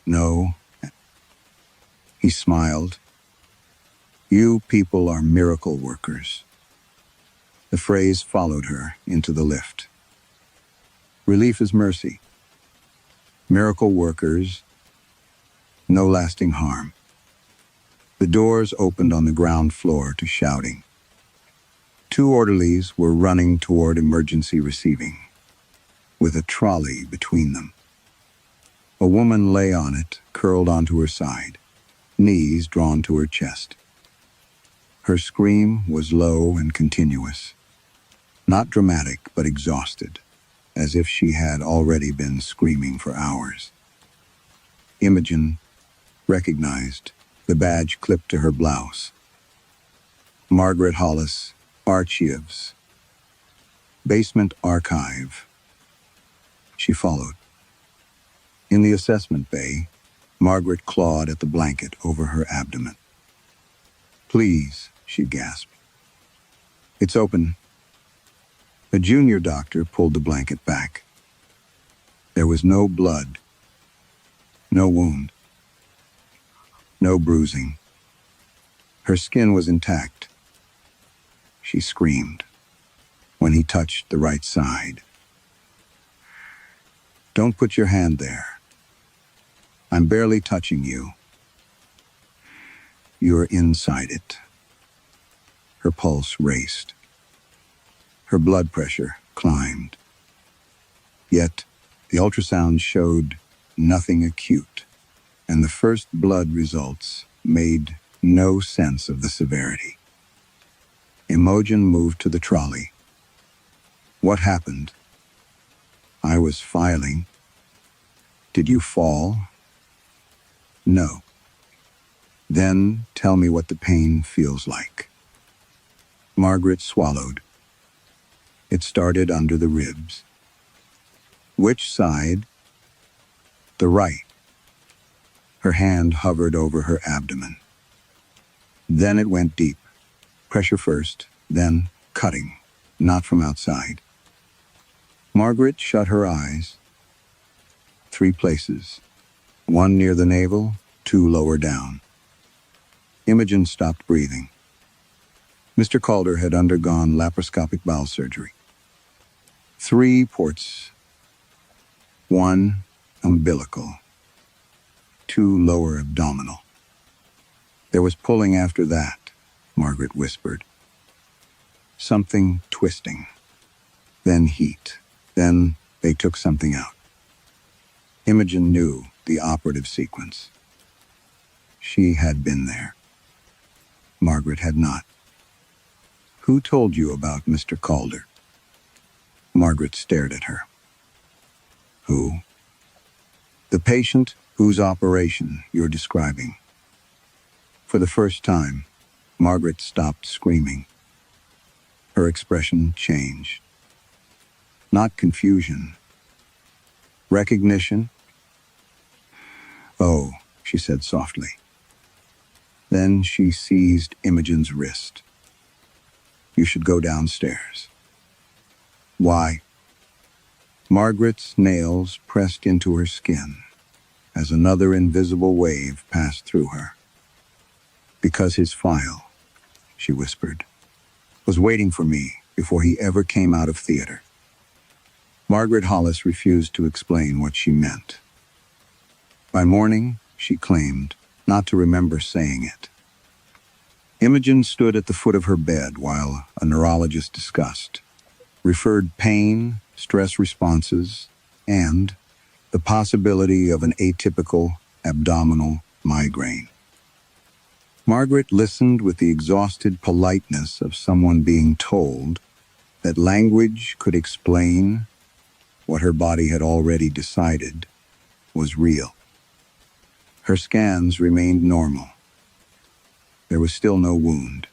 No. He smiled. You people are miracle workers. The phrase followed her into the lift. Relief is mercy. Miracle workers, no lasting harm. The doors opened on the ground floor to shouting. 2 orderlies were running toward emergency receiving, with a trolley between them. A woman lay on it, curled onto her side, knees drawn to her chest. Her scream was low and continuous, not dramatic but exhausted, as if she had already been screaming for hours. Imogen recognized the badge clipped to her blouse. Margaret Hollis, Archives, Basement Archive. She followed. In the assessment bay, Margaret clawed at the blanket over her abdomen. Please, she gasped. It's open. A junior doctor pulled the blanket back. There was no blood, no wound, no bruising. Her skin was intact. She screamed when he touched the right side. "Don't put your hand there. I'm barely touching you. You're inside it." Her pulse raced. Her blood pressure climbed. Yet, the ultrasound showed nothing acute, and the first blood results made no sense of the severity. Imogen moved to the trolley. "What happened?" "I was filing." "Did you fall?" "No." "Then tell me what the pain feels like." Margaret swallowed. It started under the ribs. "Which side?" "The right." Her hand hovered over her abdomen. Then it went deep. Pressure first, then cutting, not from outside. Margaret shut her eyes. 3 places. 1 near the navel, 2 lower down. Imogen stopped breathing. Mr. Calder had undergone laparoscopic bowel surgery. 3 ports. 1 umbilical. 2 lower abdominal. "There was pulling after that," Margaret whispered. "Something twisting. Then heat. Then they took something out." Imogen knew the operative sequence. She had been there. Margaret had not. "Who told you about Mr. Calder?" Margaret stared at her. "Who?" "The patient whose operation you're describing." For the first time, Margaret stopped screaming. Her expression changed. Not confusion. Recognition. "Oh," she said softly. Then she seized Imogen's wrist. "You should go downstairs." "Why?" Margaret's nails pressed into her skin as another invisible wave passed through her. "Because his file," she whispered, "was waiting for me before he ever came out of theater." Margaret Hollis refused to explain what she meant. By morning, she claimed not to remember saying it. Imogen stood at the foot of her bed while a neurologist discussed, referred pain, stress responses, and the possibility of an atypical abdominal migraine. Margaret listened with the exhausted politeness of someone being told that language could explain what her body had already decided was real. Her scans remained normal. There was still no wound.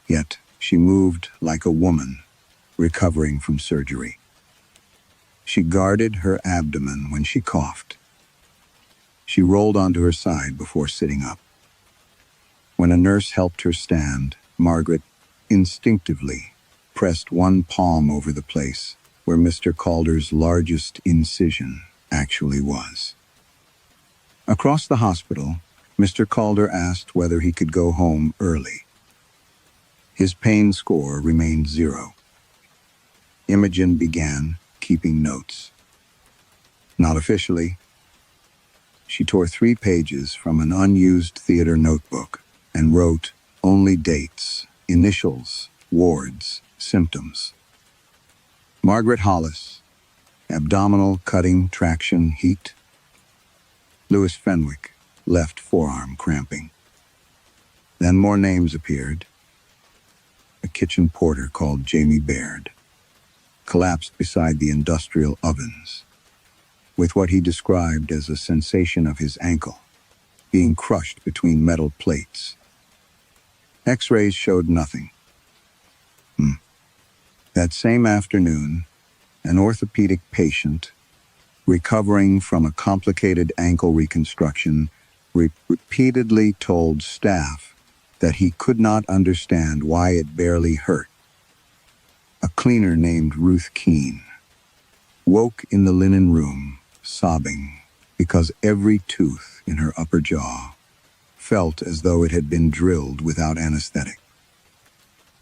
Yet she moved like a woman recovering from surgery. She guarded her abdomen when she coughed. She rolled onto her side before sitting up. When a nurse helped her stand, Margaret instinctively pressed one palm over the place where Mr. Calder's largest incision actually was. Across the hospital, Mr. Calder asked whether he could go home early. His pain score remained 0. Imogen began keeping notes. Not officially. She tore 3 pages from an unused theater notebook and wrote only dates, initials, wards, symptoms. Margaret Hollis, abdominal cutting, traction, heat. Louis Fenwick, left forearm cramping. Then more names appeared. A kitchen porter called Jamie Baird collapsed beside the industrial ovens, with what he described as a sensation of his ankle being crushed between metal plates. X-rays showed nothing. That same afternoon, an orthopedic patient recovering from a complicated ankle reconstruction repeatedly told staff that he could not understand why it barely hurt. A cleaner named Ruth Keene woke in the linen room, sobbing, because every tooth in her upper jaw felt as though it had been drilled without anesthetic.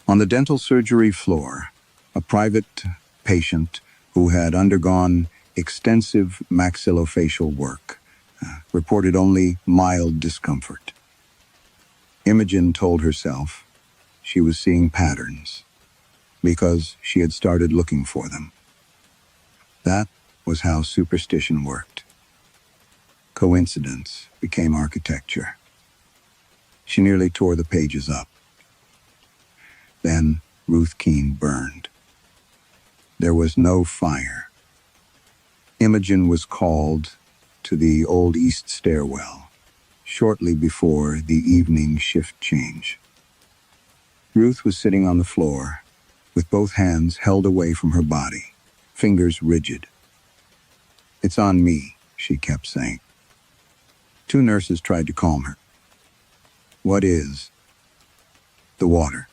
On the dental surgery floor, a private patient who had undergone extensive maxillofacial work reported only mild discomfort. Imogen told herself she was seeing patterns because she had started looking for them. That was how superstition worked. Coincidence became architecture. She nearly tore the pages up. Then Ruth Keene burned. There was no fire. Imogen was called to the old east stairwell shortly before the evening shift change. Ruth was sitting on the floor with both hands held away from her body, fingers rigid. "It's on me," she kept saying. Two nurses tried to calm her. "What is?" "The water."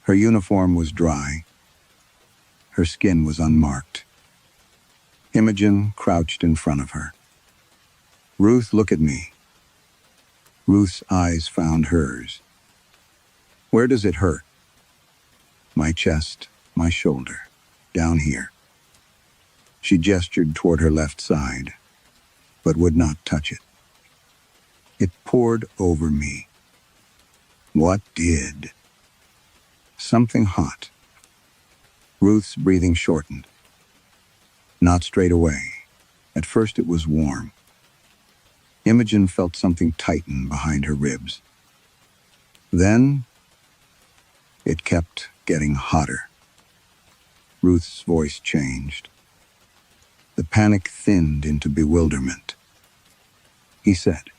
Her uniform was dry. Her skin was unmarked. Imogen crouched in front of her. "Ruth, look at me." Ruth's eyes found hers. "Where does it hurt?" "My chest, my shoulder, down here." She gestured toward her left side, but would not touch it. "It poured over me." "What did?" "Something hot." Ruth's breathing shortened. Not straight away. At first it was warm. Imogen felt something tighten behind her ribs. Then it kept getting hotter. Ruth's voice changed. The panic thinned into bewilderment. He said,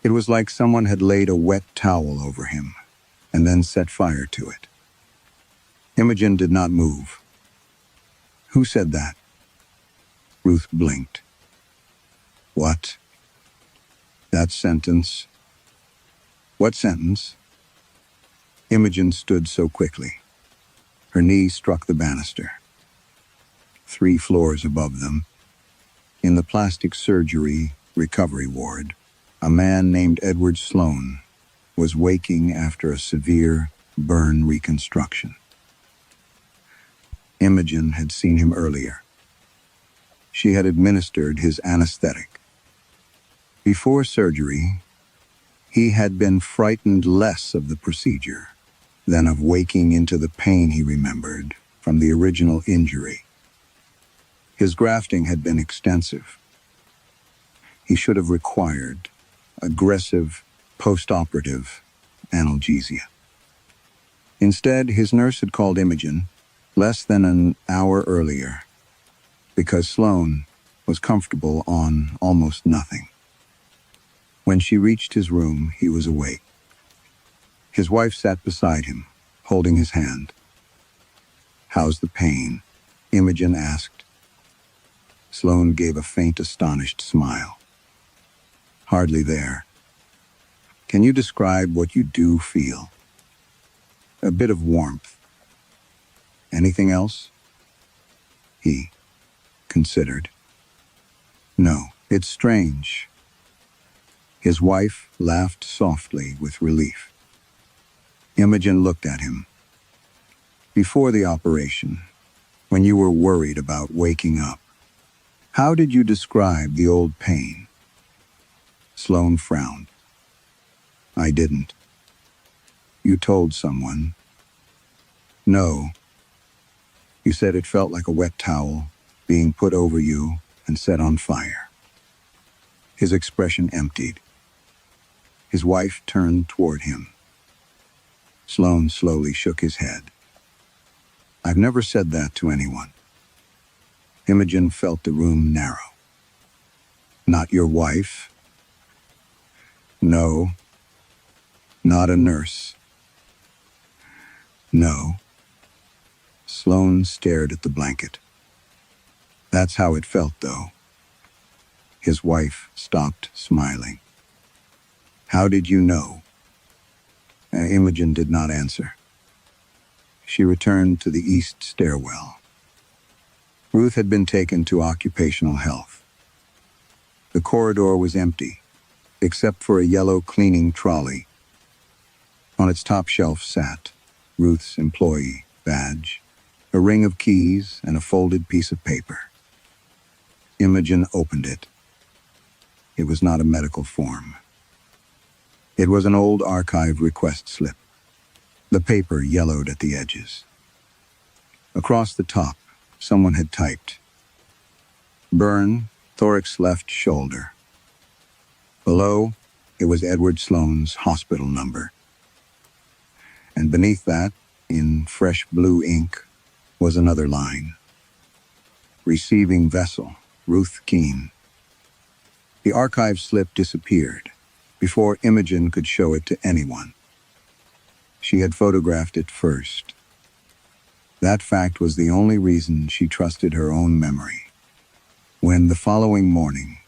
it was like someone had laid a wet towel over him and then set fire to it. Imogen did not move. "Who said that?" Ruth blinked. "What?" "That sentence." "What sentence?" Imogen stood so quickly. Her knee struck the banister. 3 floors above them, in the plastic surgery recovery ward, a man named Edward Sloan was waking after a severe burn reconstruction. Imogen had seen him earlier. She had administered his anesthetic. Before surgery, he had been frightened less of the procedure than of waking into the pain he remembered from the original injury. His grafting had been extensive. He should have required aggressive post-operative analgesia. Instead, his nurse had called Imogen less than an hour earlier because Sloan was comfortable on almost nothing. When she reached his room, he was awake. His wife sat beside him, holding his hand. "How's the pain?" Imogen asked. Sloan gave a faint, astonished smile. "Hardly there." "Can you describe what you do feel?" "A bit of warmth." "Anything else?" He considered. "No, it's strange." His wife laughed softly with relief. Imogen looked at him. "Before the operation, when you were worried about waking up, how did you describe the old pain?" Sloan frowned. "I didn't." "You told someone?" "No. You said it felt like a wet towel being put over you and set on fire." His expression emptied. His wife turned toward him. Sloan slowly shook his head. "I've never said that to anyone." Imogen felt the room narrow. "Not your wife?" "No." "Not a nurse?" "No." Sloan stared at the blanket. "That's how it felt, though." His wife stopped smiling. "How did you know?" Imogen did not answer. She returned to the east stairwell. Ruth had been taken to occupational health. The corridor was empty, except for a yellow cleaning trolley. On its top shelf sat Ruth's employee badge, a ring of keys, and a folded piece of paper. Imogen opened it. It was not a medical form. It was an old archive request slip. The paper yellowed at the edges. Across the top, someone had typed, "Burn, thorax left shoulder." Below, it was Edward Sloan's hospital number. And beneath that, in fresh blue ink, was another line. "Receiving vessel, Ruth Keene." The archive slip disappeared before Imogen could show it to anyone. She had photographed it first. That fact was the only reason she trusted her own memory. When the following morning,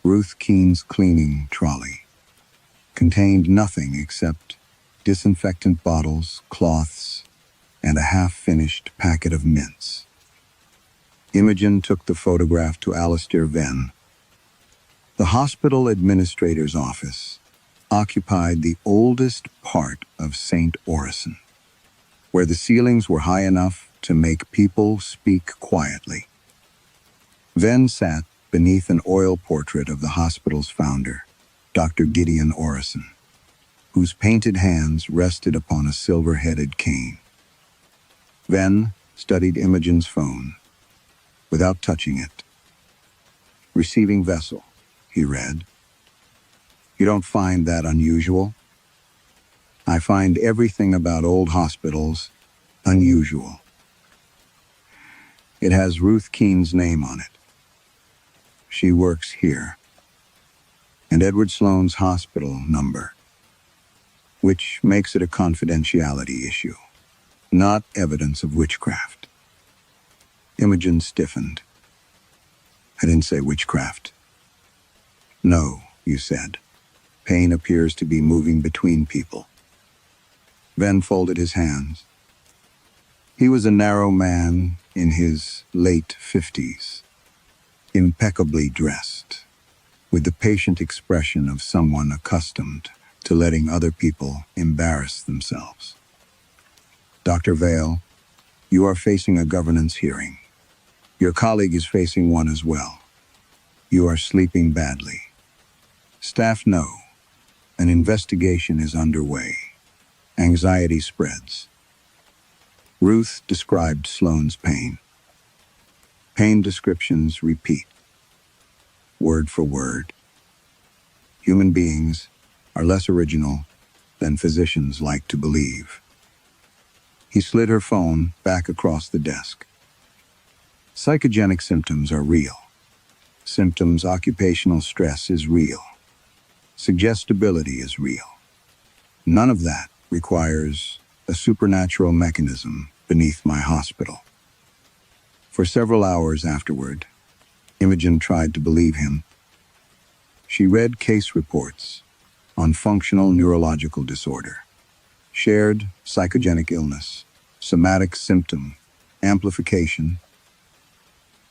Ruth Keene's cleaning trolley contained nothing except disinfectant bottles, cloths, and a half-finished packet of mints. Imogen took the photograph to Alistair Venn. The hospital administrator's office occupied the oldest part of St. Orison, where the ceilings were high enough to make people speak quietly. Venn sat beneath an oil portrait of the hospital's founder, Dr. Gideon Orison, whose painted hands rested upon a silver-headed cane. Venn studied Imogen's phone without touching it. "Receiving vessel," he read. "You don't find that unusual?" "I find everything about old hospitals unusual. It has Ruth Keene's name on it. She works here. And Edward Sloan's hospital number, which makes it a confidentiality issue, not evidence of witchcraft." Imogen stiffened. "I didn't say witchcraft." "No, you said. Pain appears to be moving between people." Venn folded his hands. He was a narrow man in his late 50s, impeccably dressed, with the patient expression of someone accustomed to letting other people embarrass themselves. "Dr. Vale, you are facing a governance hearing. Your colleague is facing one as well. You are sleeping badly. Staff know. An investigation is underway. Anxiety spreads." Ruth described Sloan's pain. Pain descriptions repeat, word for word. Human beings are less original than physicians like to believe. He slid her phone back across the desk. "Psychogenic symptoms are real. Symptoms occupational stress is real. Suggestibility is real. None of that requires a supernatural mechanism beneath my hospital." For several hours afterward, Imogen tried to believe him. She read case reports on functional neurological disorder, shared psychogenic illness, somatic symptom, amplification.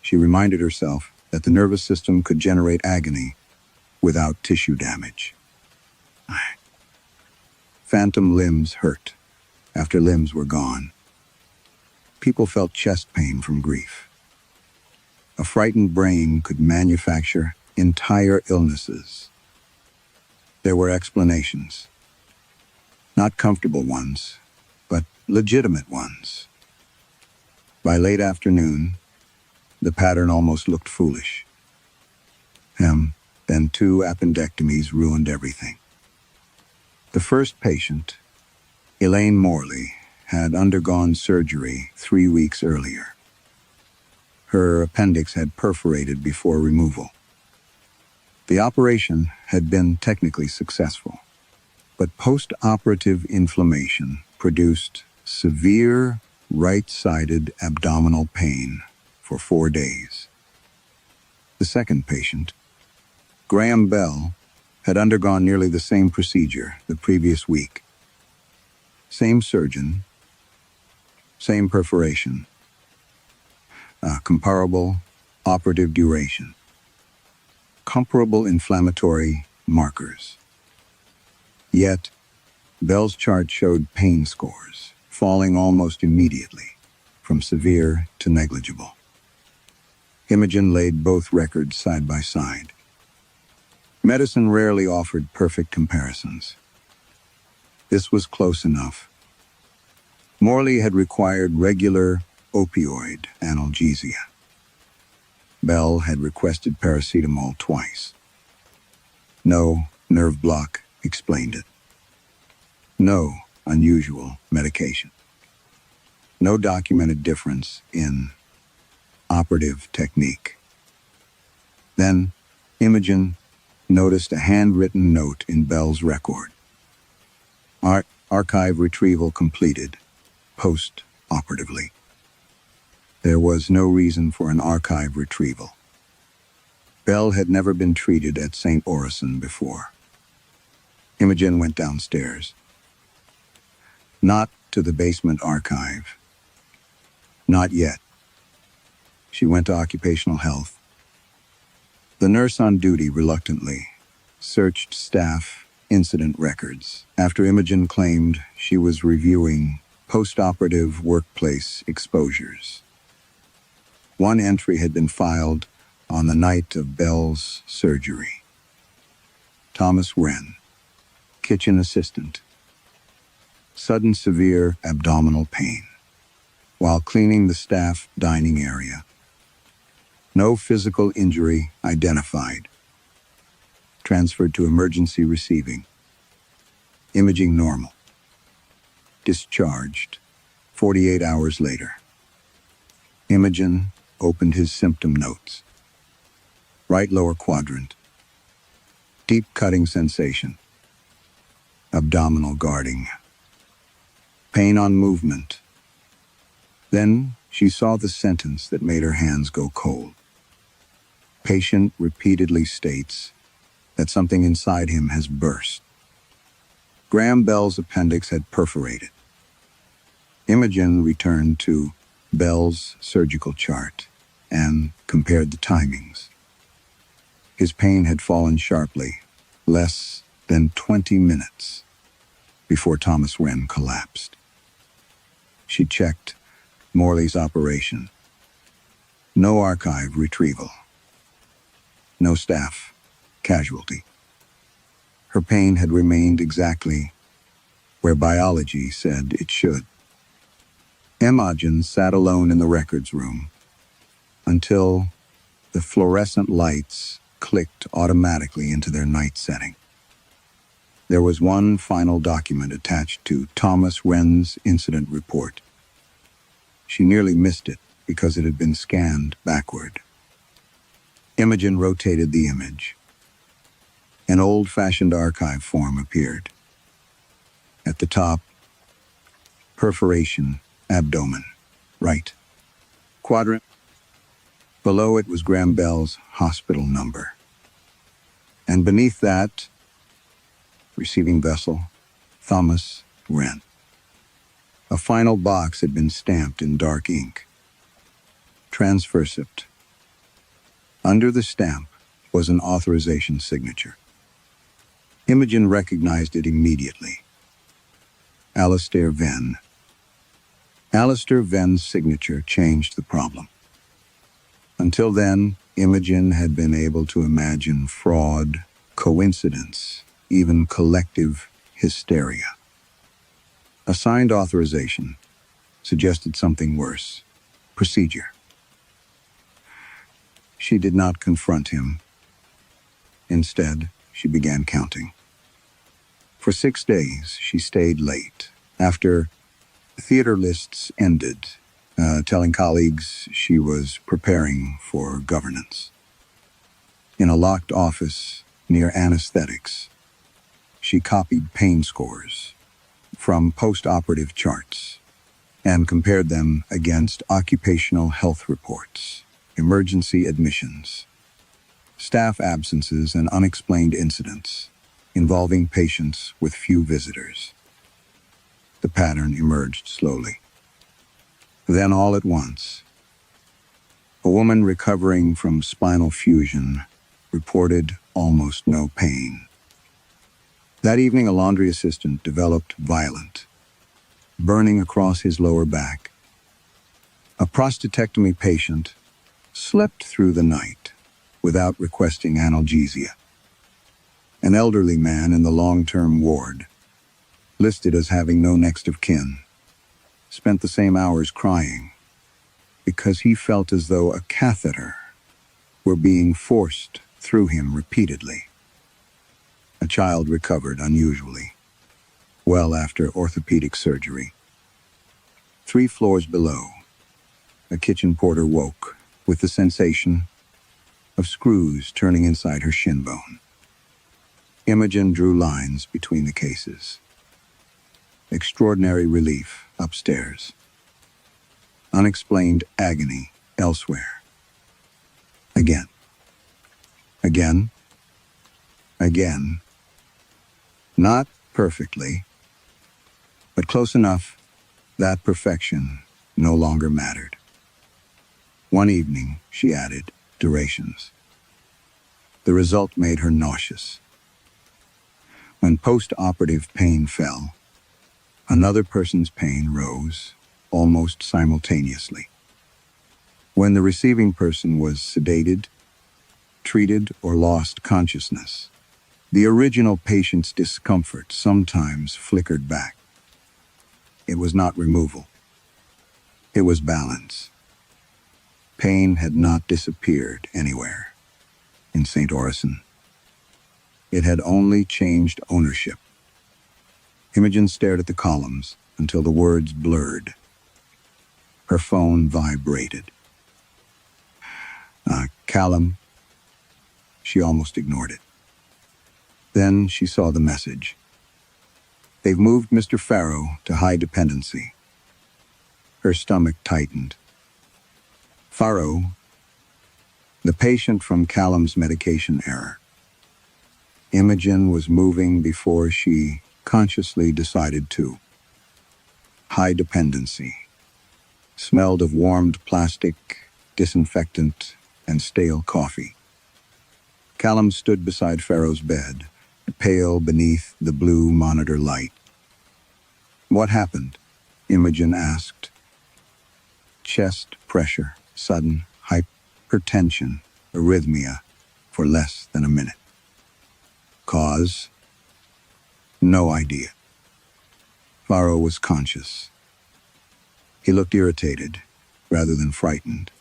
She reminded herself that the nervous system could generate agony without tissue damage. Phantom limbs hurt after limbs were gone. People felt chest pain from grief. A frightened brain could manufacture entire illnesses. There were explanations. Not comfortable ones, but legitimate ones. By late afternoon, the pattern almost looked foolish. Then 2 appendectomies ruined everything. The first patient, Elaine Morley, had undergone surgery 3 weeks earlier. Her appendix had perforated before removal. The operation had been technically successful, but post-operative inflammation produced severe right-sided abdominal pain for 4 days. The second patient, Graham Bell, had undergone nearly the same procedure the previous week. Same surgeon, Same perforation. Comparable operative duration. Comparable inflammatory markers. Yet, Bell's chart showed pain scores, falling almost immediately, from severe to negligible. Imogen laid both records side by side. Medicine rarely offered perfect comparisons. This was close enough. Morley had required regular opioid analgesia. Bell had requested paracetamol twice. No nerve block explained it. No unusual medication. No documented difference in operative technique. Then, Imogen noticed a handwritten note in Bell's record. Archive retrieval completed, post-operatively. There was no reason for an archive retrieval. Bell had never been treated at St. Orison before. Imogen went downstairs. Not to the basement archive. Not yet. She went to occupational health. The nurse on duty reluctantly searched staff incident records after Imogen claimed she was reviewing post-operative workplace exposures. One entry had been filed on the night of Bell's surgery. Thomas Wren, kitchen assistant. Sudden severe abdominal pain while cleaning the staff dining area. No physical injury identified. Transferred to emergency receiving. Imaging normal. Discharged 48 hours later. Imogen opened his symptom notes. Right lower quadrant. Deep cutting sensation. Abdominal guarding. Pain on movement. Then she saw the sentence that made her hands go cold. Patient repeatedly states that something inside him has burst. Graham Bell's appendix had perforated. Imogen returned to Bell's surgical chart and compared the timings. His pain had fallen sharply, less than 20 minutes before Thomas Wren collapsed. She checked Morley's operation. No archive retrieval. No staff casualty. Her pain had remained exactly where biology said it should. Imogen sat alone in the records room until the fluorescent lights clicked automatically into their night setting. There was one final document attached to Thomas Wren's incident report. She nearly missed it because it had been scanned backward. Imogen rotated the image. An old-fashioned archive form appeared. At the top, perforation, abdomen, right. Quadrant. Below it was Graham Bell's hospital number. And beneath that, receiving vessel, Thomas Wren. A final box had been stamped in dark ink. Transfersipt. Under the stamp was an authorization signature. Imogen recognized it immediately. Alistair Venn. Alistair Venn's signature changed the problem. Until then, Imogen had been able to imagine fraud, coincidence, even collective hysteria. A signed authorization suggested something worse. Procedure. She did not confront him. Instead, she began counting. For 6 days, she stayed late. After theater lists ended, telling colleagues she was preparing for governance. In a locked office near anesthetics, she copied pain scores from post-operative charts and compared them against occupational health reports, emergency admissions, staff absences, and unexplained incidents involving patients with few visitors. The pattern emerged slowly. Then all at once, a woman recovering from spinal fusion reported almost no pain. That evening, a laundry assistant developed violent burning across his lower back. A prostatectomy patient slept through the night without requesting analgesia. An elderly man in the long-term ward, listed as having no next of kin, spent the same hours crying because he felt as though a catheter were being forced through him repeatedly. A child recovered unusually, well after orthopedic surgery. 3 floors below, a kitchen porter woke with the sensation of screws turning inside her shin bone. Imogen drew lines between the cases. Extraordinary relief upstairs. Unexplained agony elsewhere. Again. Again. Again. Not perfectly, but close enough that perfection no longer mattered. One evening, she added durations. The result made her nauseous. When post-operative pain fell, another person's pain rose almost simultaneously. When the receiving person was sedated, treated, or lost consciousness, the original patient's discomfort sometimes flickered back. It was not removal. It was balance. Pain had not disappeared anywhere in St. Orison. It had only changed ownership. Imogen stared at the columns until the words blurred. Her phone vibrated. Callum. She almost ignored it. Then she saw the message. They've moved Mr. Farrow to high dependency. Her stomach tightened. Farrow, the patient from Callum's medication error. Imogen was moving before she consciously decided to. High dependency. Smelled of warmed plastic, disinfectant, and stale coffee. Callum stood beside Farrow's bed, pale beneath the blue monitor light. What happened? Imogen asked. Chest pressure, sudden hypertension, arrhythmia, for less than a minute. Cause? No idea. Farrow was conscious. He looked irritated, rather than frightened.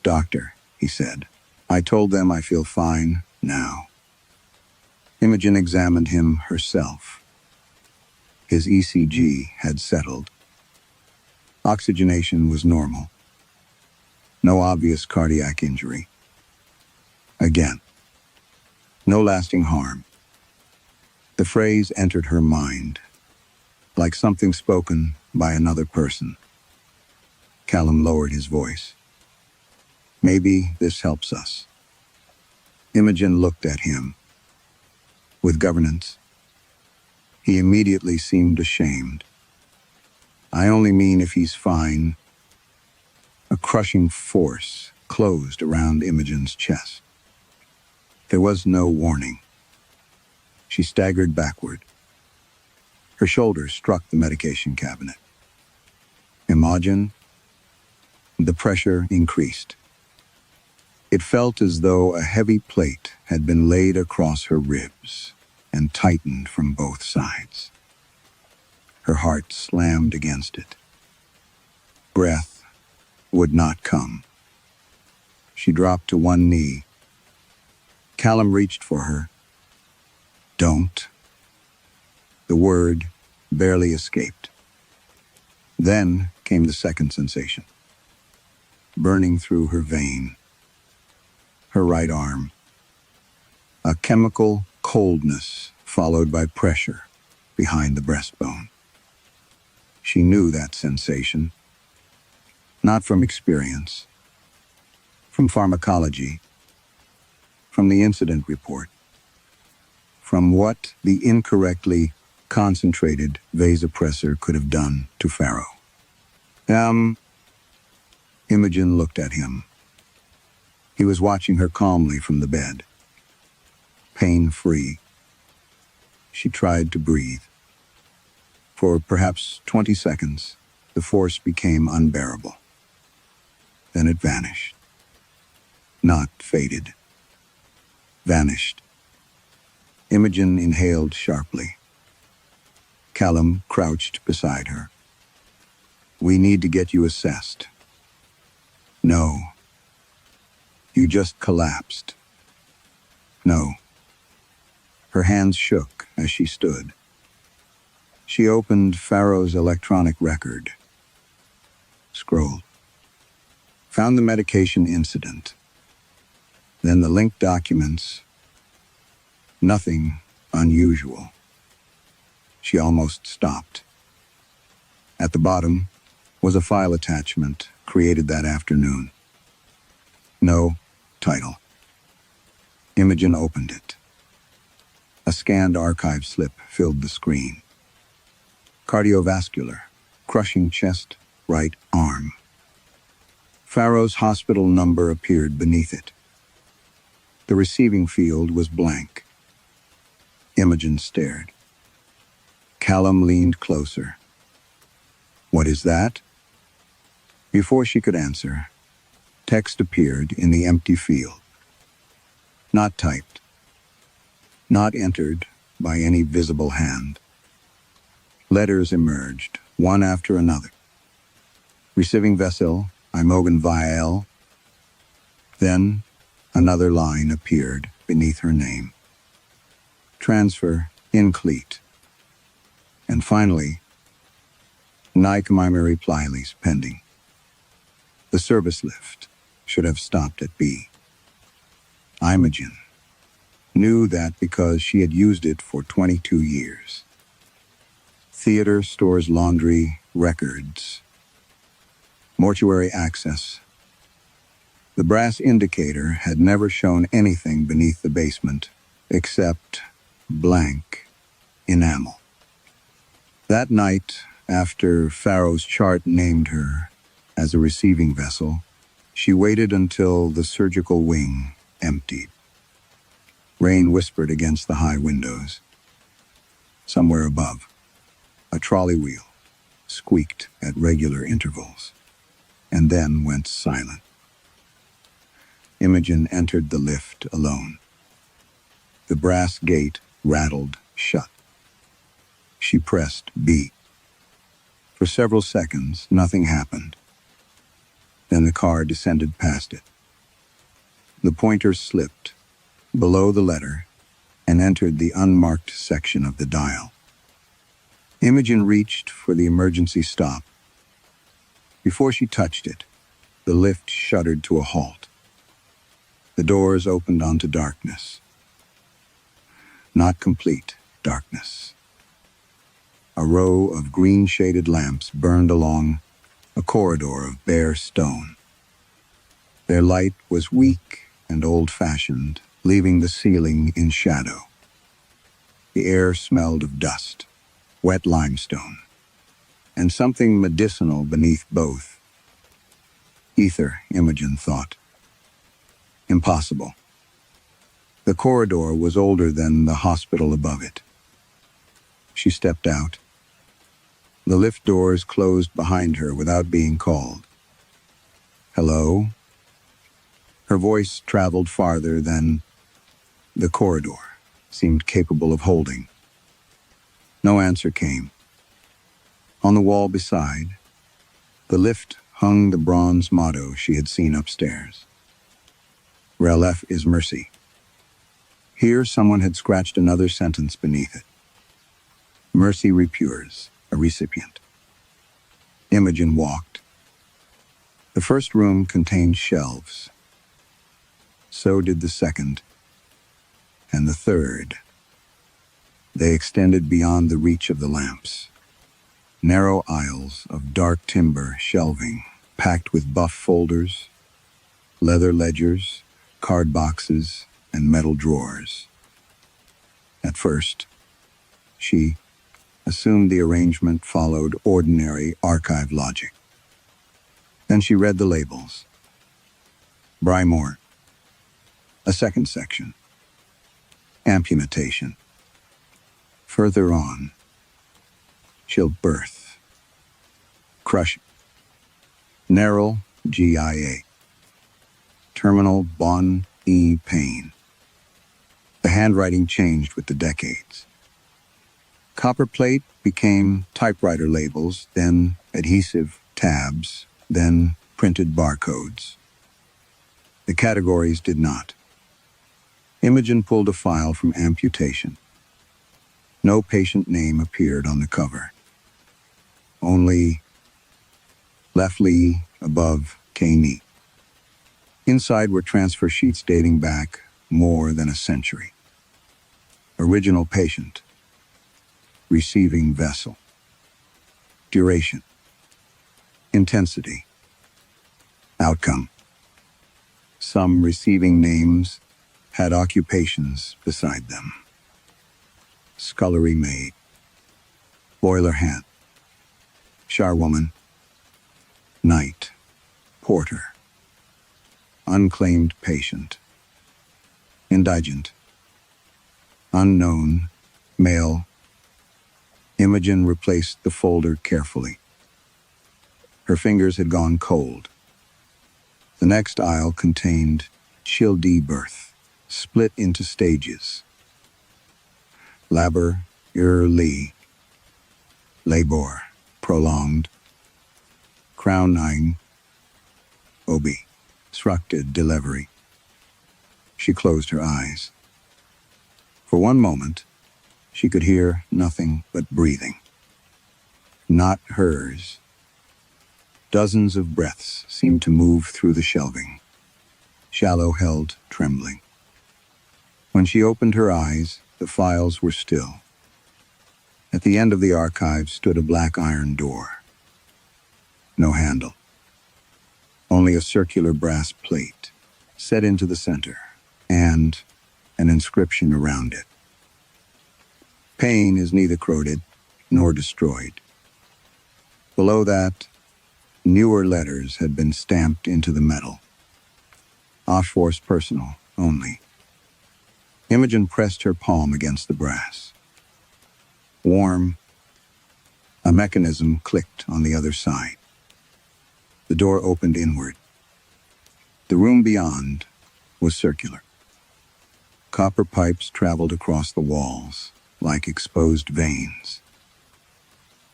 Doctor, he said, I told them I feel fine now. Imogen examined him herself. His ECG had settled. Oxygenation was normal. No obvious cardiac injury. Again. No lasting harm. The phrase entered her mind, like something spoken by another person. Callum lowered his voice. Maybe this helps us. Imogen looked at him. With governance. He immediately seemed ashamed. I only mean if he's fine. A crushing force closed around Imogen's chest. There was no warning. She staggered backward. Her shoulders struck the medication cabinet. Imogen, the pressure increased. It felt as though a heavy plate had been laid across her ribs and tightened from both sides. Her heart slammed against it. Breath would not come. She dropped to one knee. Callum reached for her. Don't. The word barely escaped. Then came the second sensation. Burning through her vein. Her right arm. A chemical coldness followed by pressure behind the breastbone. She knew that sensation. Not from experience. From pharmacology. From the incident report. From what the incorrectly concentrated vasopressor could have done to Farrow. Um, Imogen looked at him. He was watching her calmly from the bed. Pain-free. She tried to breathe. For perhaps 20 seconds, the force became unbearable. Then it vanished. Not faded. Vanished. Imogen inhaled sharply. Callum crouched beside her. "We need to get you assessed." "No." "You just collapsed." "No." Her hands shook as she stood. She opened Farrow's electronic record. Scrolled. Found the medication incident. Then the linked documents. Nothing unusual. She almost stopped. At the bottom was a file attachment created that afternoon. No title. Imogen opened it. A scanned archive slip filled the screen. Cardiovascular, crushing chest, right arm. Farrow's hospital number appeared beneath it. The receiving field was blank. Imogen stared. Callum leaned closer. "What is that?" Before she could answer, text appeared in the empty field. Not typed. Not entered by any visible hand. Letters emerged, one after another. Receiving vessel, Imogen Vial. Then, another line appeared beneath her name. Transfer, incomplete. And finally, Nike Plileys pending. The service lift should have stopped at B. Imogen knew that because she had used it for 22 years. Theater, stores, laundry, records. Mortuary access. The brass indicator had never shown anything beneath the basement except blank enamel. That night, after Farrow's chart named her as a receiving vessel, she waited until the surgical wing emptied. Rain whispered against the high windows. Somewhere above, a trolley wheel squeaked at regular intervals, and then went silent. Imogen entered the lift alone. The brass gate rattled shut. She pressed B. For several seconds, nothing happened. Then the car descended past it. The pointer slipped below the letter and entered the unmarked section of the dial. Imogen reached for the emergency stop. Before she touched it, the lift shuddered to a halt. The doors opened onto darkness. Not complete darkness. A row of green-shaded lamps burned along a corridor of bare stone. Their light was weak and old-fashioned, leaving the ceiling in shadow. The air smelled of dust, wet limestone, and something medicinal beneath both. Ether, Imogen thought. Impossible. The corridor was older than the hospital above it. She stepped out. The lift doors closed behind her without being called. "Hello?" Her voice traveled farther than the corridor seemed capable of holding. No answer came. On the wall beside, the lift hung the bronze motto she had seen upstairs. "Relef is mercy." Here someone had scratched another sentence beneath it. "Mercy repures a recipient." Imogen walked. The first room contained shelves. So did the second, and the third. They extended beyond the reach of the lamps. Narrow aisles of dark timber shelving, packed with buff folders, leather ledgers, card boxes, and metal drawers. At first, she assumed the arrangement followed ordinary archive logic. Then she read the labels. Brymore. A second section. Amputation. Further on. Chilled birth. Crush. Narrow, GIA. Terminal Bon E pain. The handwriting changed with the decades. Copper plate became typewriter labels, then adhesive tabs, then printed barcodes. The categories did not. Imogen pulled a file from amputation. No patient name appeared on the cover. Only left Lee above K-knee. Inside were transfer sheets dating back more than a century. Original patient. Receiving vessel. Duration. Intensity. Outcome. Some receiving names had occupations beside them. Scullery maid. Boiler hand. Charwoman. Knight. Porter. Unclaimed patient. Indigent. Unknown. Male. Imogen replaced the folder carefully. Her fingers had gone cold. The next aisle contained chilled birth, split into stages. Labor, Lee. Labor, prolonged. Crowning, obstructed delivery. She closed her eyes. For one moment, she could hear nothing but breathing. Not hers. Dozens of breaths seemed to move through the shelving, shallow-held, trembling. When she opened her eyes, the files were still. At the end of the archive stood a black iron door. No handle. Only a circular brass plate, set into the center, and an inscription around it. Pain is neither corroded nor destroyed. Below that, newer letters had been stamped into the metal. Oshforce personal only. Imogen pressed her palm against the brass. Warm. A mechanism clicked on the other side. The door opened inward. The room beyond was circular. Copper pipes traveled across the walls, like exposed veins.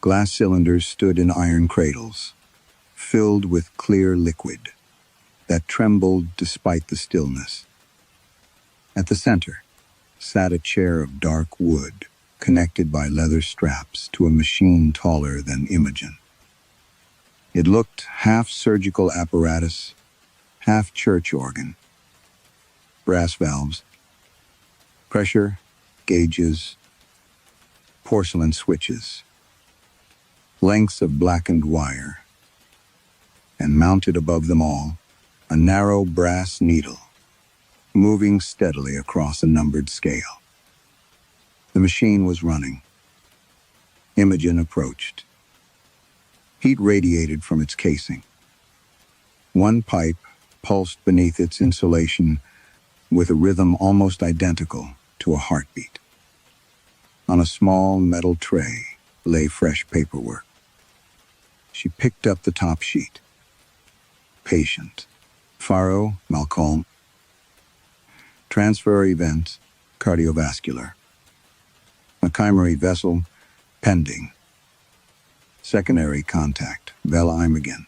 Glass cylinders stood in iron cradles, filled with clear liquid that trembled despite the stillness. At the center sat a chair of dark wood, connected by leather straps to a machine taller than Imogen. It looked half surgical apparatus, half church organ. Brass valves, pressure gauges, porcelain switches, lengths of blackened wire, and mounted above them all, a narrow brass needle, moving steadily across a numbered scale. The machine was running. Imogen approached. Heat radiated from its casing. One pipe pulsed beneath its insulation with a rhythm almost identical to a heartbeat. On a small metal tray lay fresh paperwork. She picked up the top sheet. Patient. Faro, Malcolm. Transfer event, cardiovascular. Chimery vessel, pending. Secondary contact, Leanh again.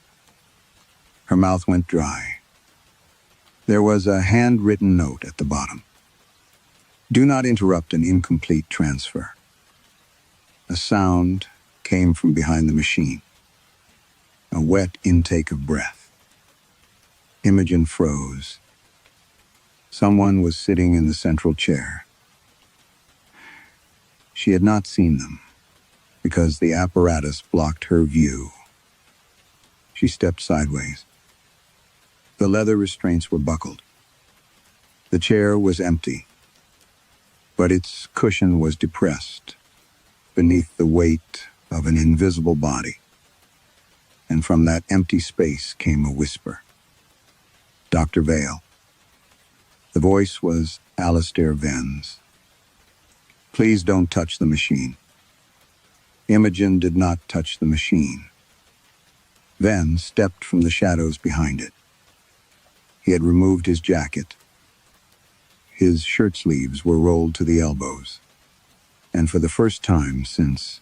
Her mouth went dry. There was a handwritten note at the bottom. Do not interrupt an incomplete transfer. A sound came from behind the machine. A wet intake of breath. Imogen froze. Someone was sitting in the central chair. She had not seen them, because the apparatus blocked her view. She stepped sideways. The leather restraints were buckled. The chair was empty, but its cushion was depressed beneath the weight of an invisible body. and from that empty space came a whisper. Dr. Vale. The voice was Alistair Ven's. Please don't touch the machine. Imogen did not touch the machine. Ven stepped from the shadows behind it. He had removed his jacket. His shirt sleeves were rolled to the elbows, and for the first time since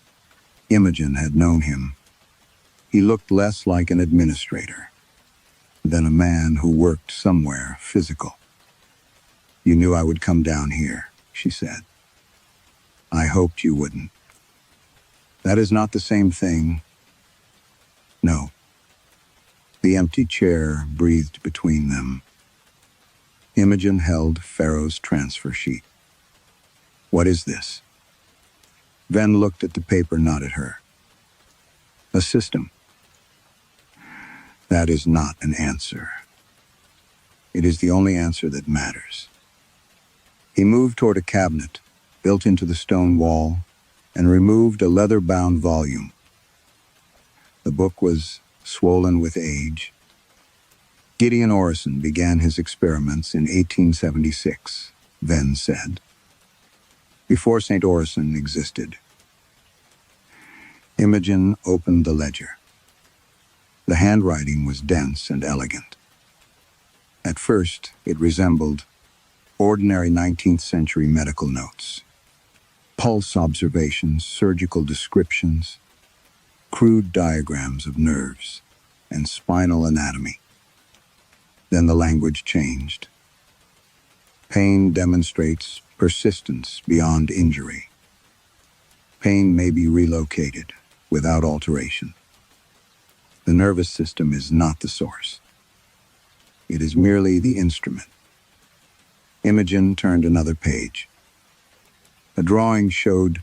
Imogen had known him, he looked less like an administrator than a man who worked somewhere physical. You knew I would come down here, she said. I hoped you wouldn't. That is not the same thing. No. The empty chair breathed between them. Imogen held Pharaoh's transfer sheet. What is this? Ven looked at the paper, not at her. A system. That is not an answer. It is the only answer that matters. He moved toward a cabinet built into the stone wall and removed a leather-bound volume. The book was swollen with age. Gideon Orison began his experiments in 1876, Ven said, before St. Orison existed. Imogen opened the ledger. The handwriting was dense and elegant. At first, it resembled ordinary 19th century medical notes. Pulse observations, surgical descriptions, crude diagrams of nerves and spinal anatomy. Then the language changed. Pain demonstrates persistence beyond injury. Pain may be relocated without alteration. The nervous system is not the source. It is merely the instrument. Imogen turned another page. A drawing showed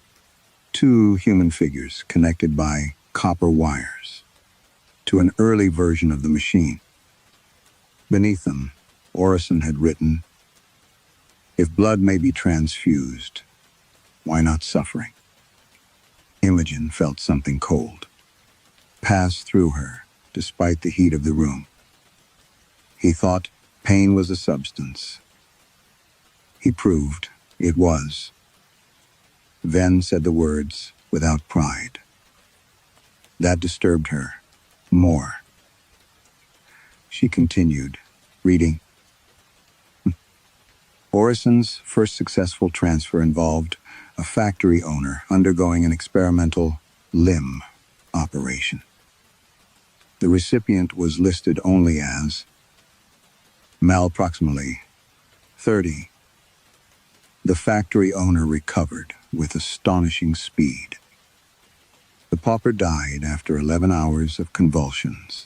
two human figures connected by copper wires to an early version of the machine. Beneath them, Orison had written, "If blood may be transfused, why not suffering?" Imogen felt something cold pass through her despite the heat of the room. He thought pain was a substance. He proved it was. Ven said the words without pride. That disturbed her more. She continued, reading. Orison's first successful transfer involved a factory owner undergoing an experimental limb operation. The recipient was listed only as malproximally 30. The factory owner recovered with astonishing speed. The pauper died after 11 hours of convulsions.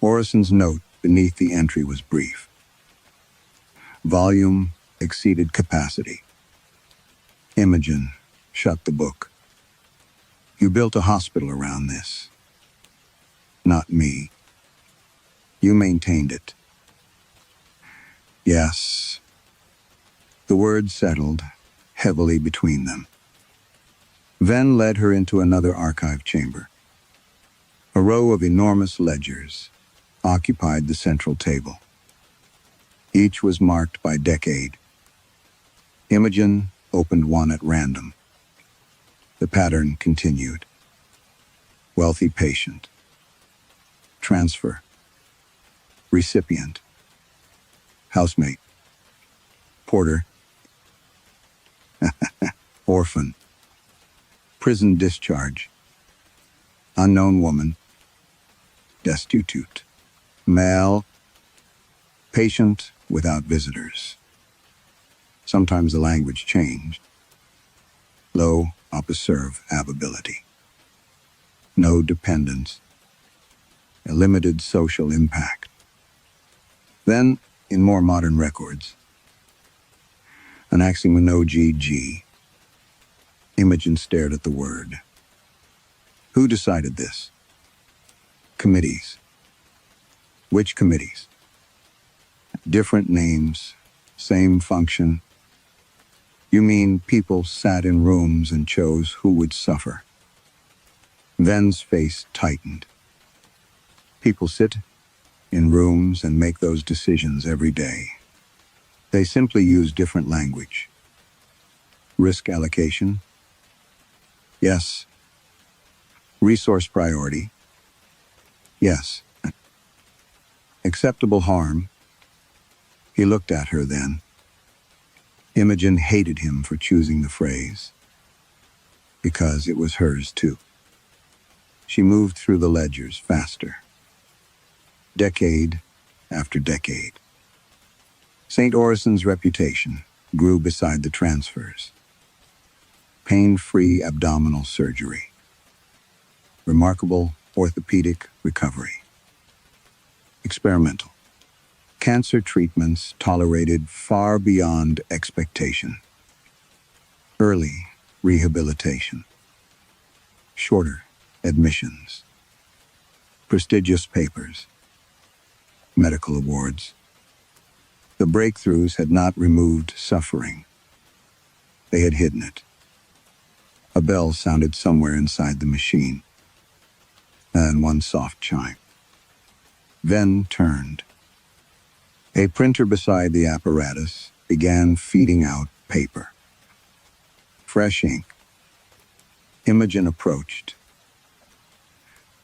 Orison's note beneath the entry was brief. Volume exceeded capacity. Imogen shut the book. You built a hospital around this. Not me. You maintained it. Yes. The words settled heavily between them. Ven led her into another archive chamber. A row of enormous ledgers occupied the central table. Each was marked by decade. Imogen opened one at random. The pattern continued. Wealthy patient. Transfer. Recipient. Housemate. Porter. Orphan. Prison discharge. Unknown woman. Destitute. Male. Patient without visitors. Sometimes the language changed. Low observe ability. No dependence. A limited social impact. Then, in more modern records, annexing with no GG. Imogen stared at the word. Who decided this? Committees. Which committees? Different names, same function. You mean people sat in rooms and chose who would suffer? Ven's face tightened. People sit in rooms and make those decisions every day. They simply use different language. Risk allocation? Yes. Resource priority? Yes. Acceptable harm? He looked at her then. Imogen hated him for choosing the phrase, because it was hers too. She moved through the ledgers faster. Decade after decade. St. Orison's reputation grew beside the transfers. Pain-free abdominal surgery. Remarkable orthopedic recovery. Experimental. Cancer treatments tolerated far beyond expectation. Early rehabilitation. Shorter admissions. Prestigious papers. Medical awards. The breakthroughs had not removed suffering. They had hidden it. A bell sounded somewhere inside the machine, and one soft chime. Then turned. A printer beside the apparatus began feeding out paper. Fresh ink. Imogen approached.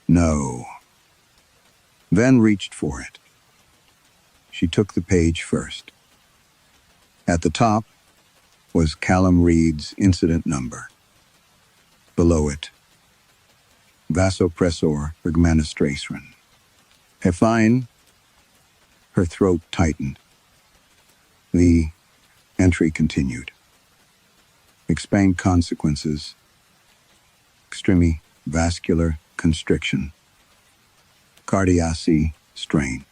No. Then reached for it. She took the page first. At the top was Callum Reed's incident number. Below it, vasopressor administration. Fine. Her throat tightened. The entry continued. Expand consequences. Extreme vascular constriction. Cardiac strain.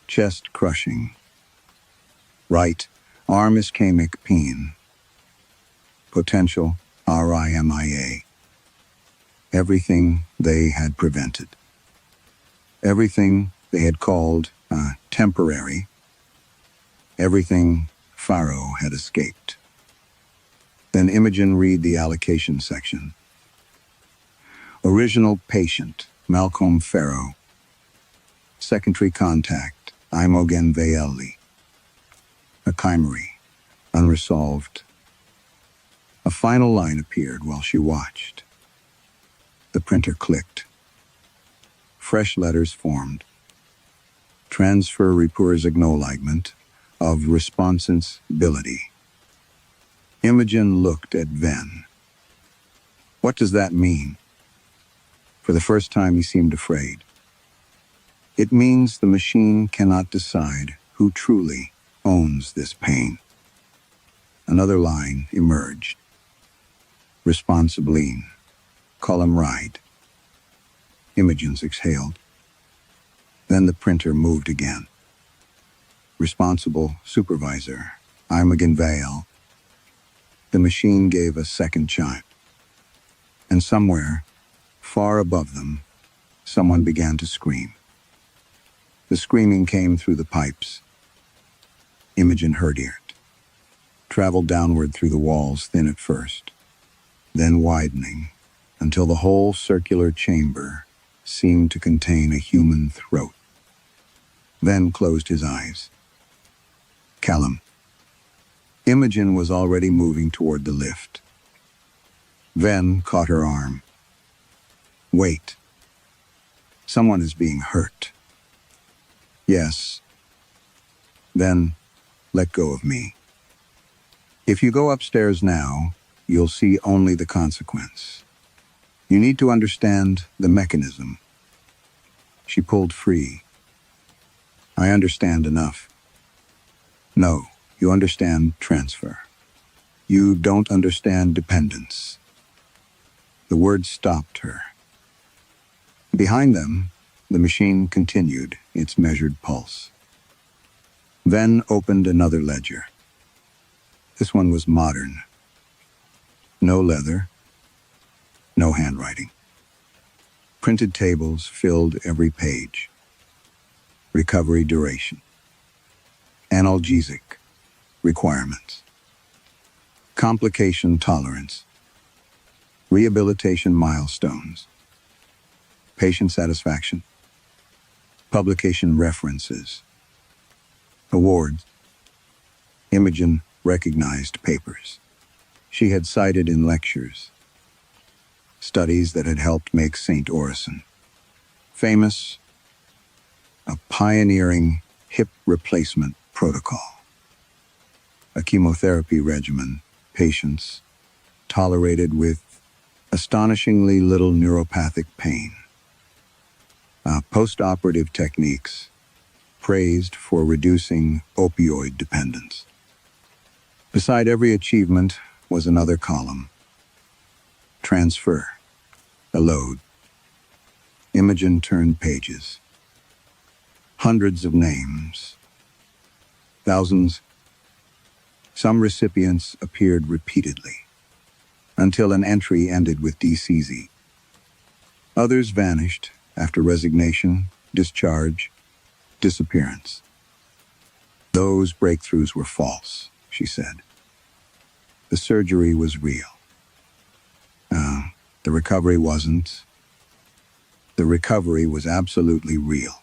Chest crushing. Right arm ischemic pain. Potential RIMIA. Everything they had prevented. Everything they had called temporary. Everything Faro had escaped. Then Imogen read the allocation section. Original patient, Malcolm Faro. Secondary contact, Imogen Vaeli. A chimera, unresolved. A final line appeared while she watched. The printer clicked. Fresh letters formed. Transfer repoursignoligment of responsibility. Imogen looked at Ven. What does that mean? For the first time he seemed afraid. It means the machine cannot decide who truly owns this pain. Another line emerged. Responsibleen. Column right. Imogen's exhaled. Then the printer moved again. Responsible supervisor, Imogen Vale. The machine gave a second chime. And somewhere, far above them, someone began to scream. The screaming came through the pipes. Imogen heard it. Traveled downward through the walls, thin at first, then widening, until the whole circular chamber seemed to contain a human throat. Then closed his eyes. Callum. Imogen was already moving toward the lift. Ven caught her arm. Wait. Someone is being hurt. Yes. Then let go of me. If you go upstairs now, you'll see only the consequence. You need to understand the mechanism. She pulled free. I understand enough. No, you understand transfer. You don't understand dependence. The word stopped her. Behind them, the machine continued its measured pulse. Then opened another ledger. This one was modern. No leather, no handwriting. Printed tables filled every page. Recovery duration. Analgesic requirements. Complication tolerance. Rehabilitation milestones. Patient satisfaction. Publication references. Awards. Imogen recognized papers she had cited in lectures, studies that had helped make St. Orison famous, a pioneering hip replacement protocol, a chemotherapy regimen patients tolerated with astonishingly little neuropathic pain, post-operative techniques praised for reducing opioid dependence. Beside every achievement was another column. Transfer. A load. Imogen turned pages. Hundreds of names. Thousands. Some recipients appeared repeatedly, until an entry ended with DCZ. Others vanished after resignation, discharge, disappearance. Those breakthroughs were false, she said. The surgery was real. The recovery wasn't. The recovery was absolutely real,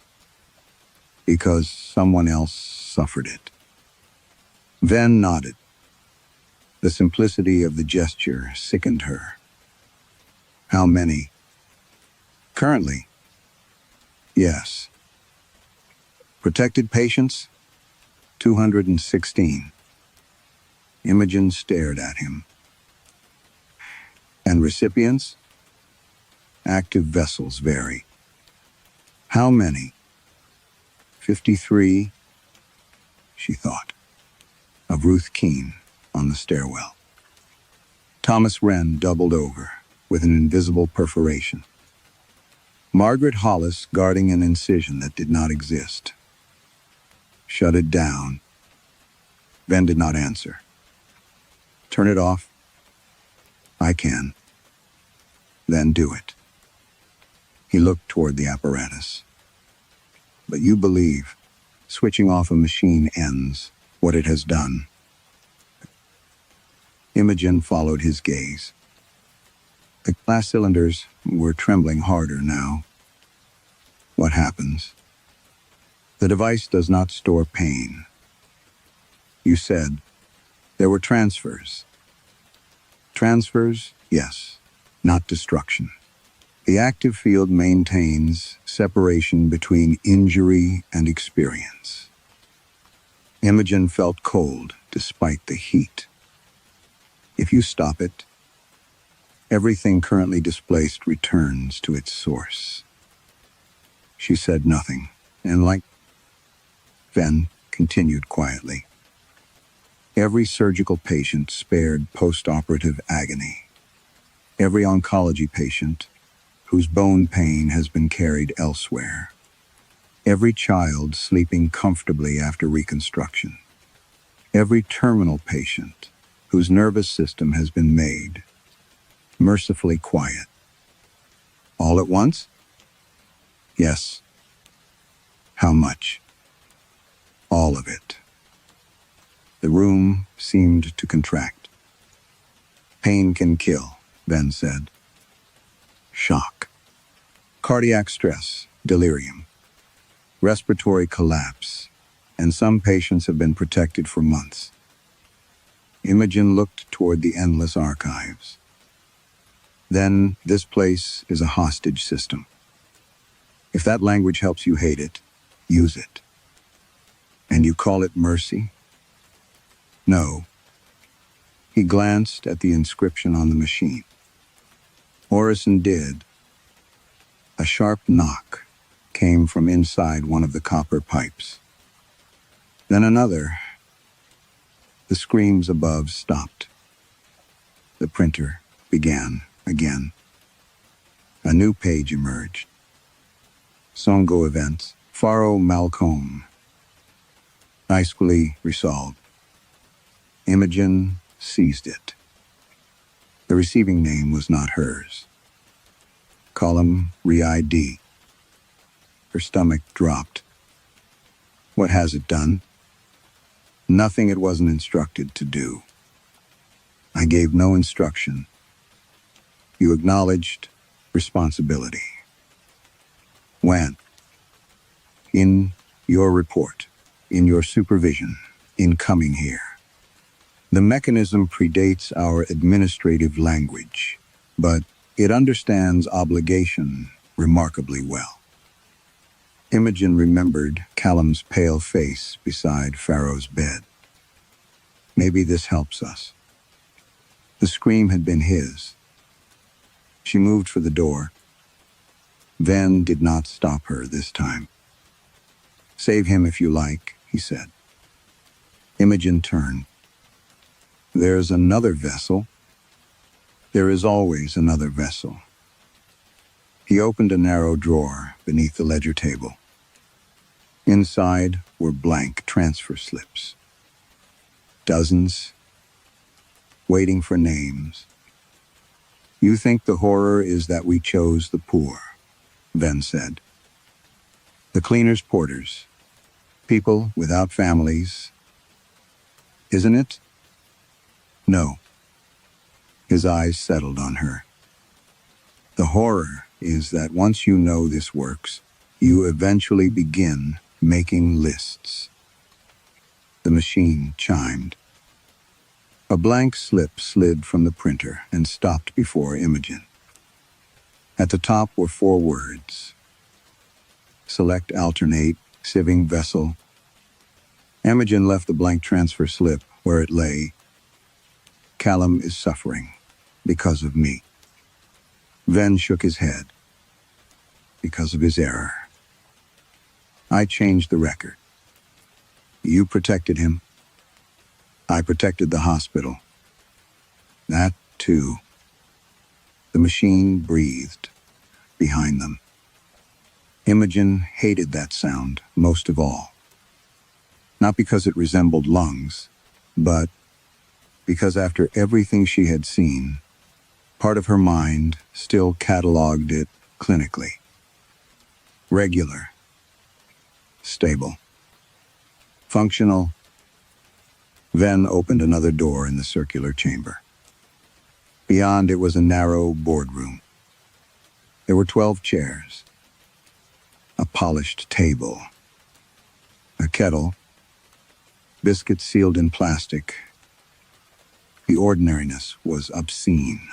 because someone else suffered it. Ven nodded. The simplicity of the gesture sickened her. How many? Currently? Yes. Protected patients? 216. Imogen stared at him. And recipients? Active vessels vary. How many? 53, she thought, of Ruth Keene on the stairwell. Thomas Wren doubled over with an invisible perforation. Margaret Hollis guarding an incision that did not exist. Shut it down. Ven did not answer. Turn it off? I can. Then do it. He looked toward the apparatus. But you believe switching off a machine ends what it has done. Imogen followed his gaze. The glass cylinders were trembling harder now. What happens? The device does not store pain. You said there were transfers. Transfers, yes, not destruction. The active field maintains separation between injury and experience. Imogen felt cold despite the heat. If you stop it, everything currently displaced returns to its source. She said nothing, and Ven continued quietly. Every surgical patient spared post-operative agony. Every oncology patient whose bone pain has been carried elsewhere. Every child sleeping comfortably after reconstruction. Every terminal patient whose nervous system has been made mercifully quiet. All at once? Yes. How much? All of it. The room seemed to contract. Pain can kill, Ven said. Shock. Cardiac stress, delirium, respiratory collapse, and some patients have been protected for months. Imogen looked toward the endless archives. Then, this place is a hostage system. If that language helps you hate it, use it. And you call it mercy? No. He glanced at the inscription on the machine. Orison did. A sharp knock came from inside one of the copper pipes. Then another. The screams above stopped. The printer began again. A new page emerged. Songo events. Faro Malcolm. Nicely resolved. Imogen seized it. The receiving name was not hers. Column re-ID. Her stomach dropped. What has it done? Nothing it wasn't instructed to do. I gave no instruction. You acknowledged responsibility. When? In your report, in your supervision, in coming here. The mechanism predates our administrative language, but it understands obligation remarkably well. Imogen remembered Callum's pale face beside Pharaoh's bed. Maybe this helps us. The scream had been his. She moved for the door. Ven did not stop her this time. "Save him if you like," he said. Imogen turned. "There's another vessel." "There is always another vessel." He opened a narrow drawer beneath the ledger table. Inside were blank transfer slips. Dozens, waiting for names. "You think the horror is that we chose the poor," Ven said. "The cleaners, porters, people without families, isn't it?" "No." His eyes settled on her. "The horror is that once you know this works, you eventually begin making lists." The machine chimed. A blank slip slid from the printer and stopped before Imogen. At the top were 4 words. Select alternate, sieving vessel. Imogen left the blank transfer slip where it lay. "Callum is suffering because of me." Ven shook his head. "Because of his error. I changed the record. You protected him. I protected the hospital. That, too." The machine breathed behind them. Imogen hated that sound most of all. Not because it resembled lungs, but because after everything she had seen, part of her mind still cataloged it clinically. Regular. Stable. Functional. Ven opened another door in the circular chamber. Beyond it was a narrow boardroom. There were 12 chairs. A polished table. A kettle. Biscuits sealed in plastic. The ordinariness was obscene.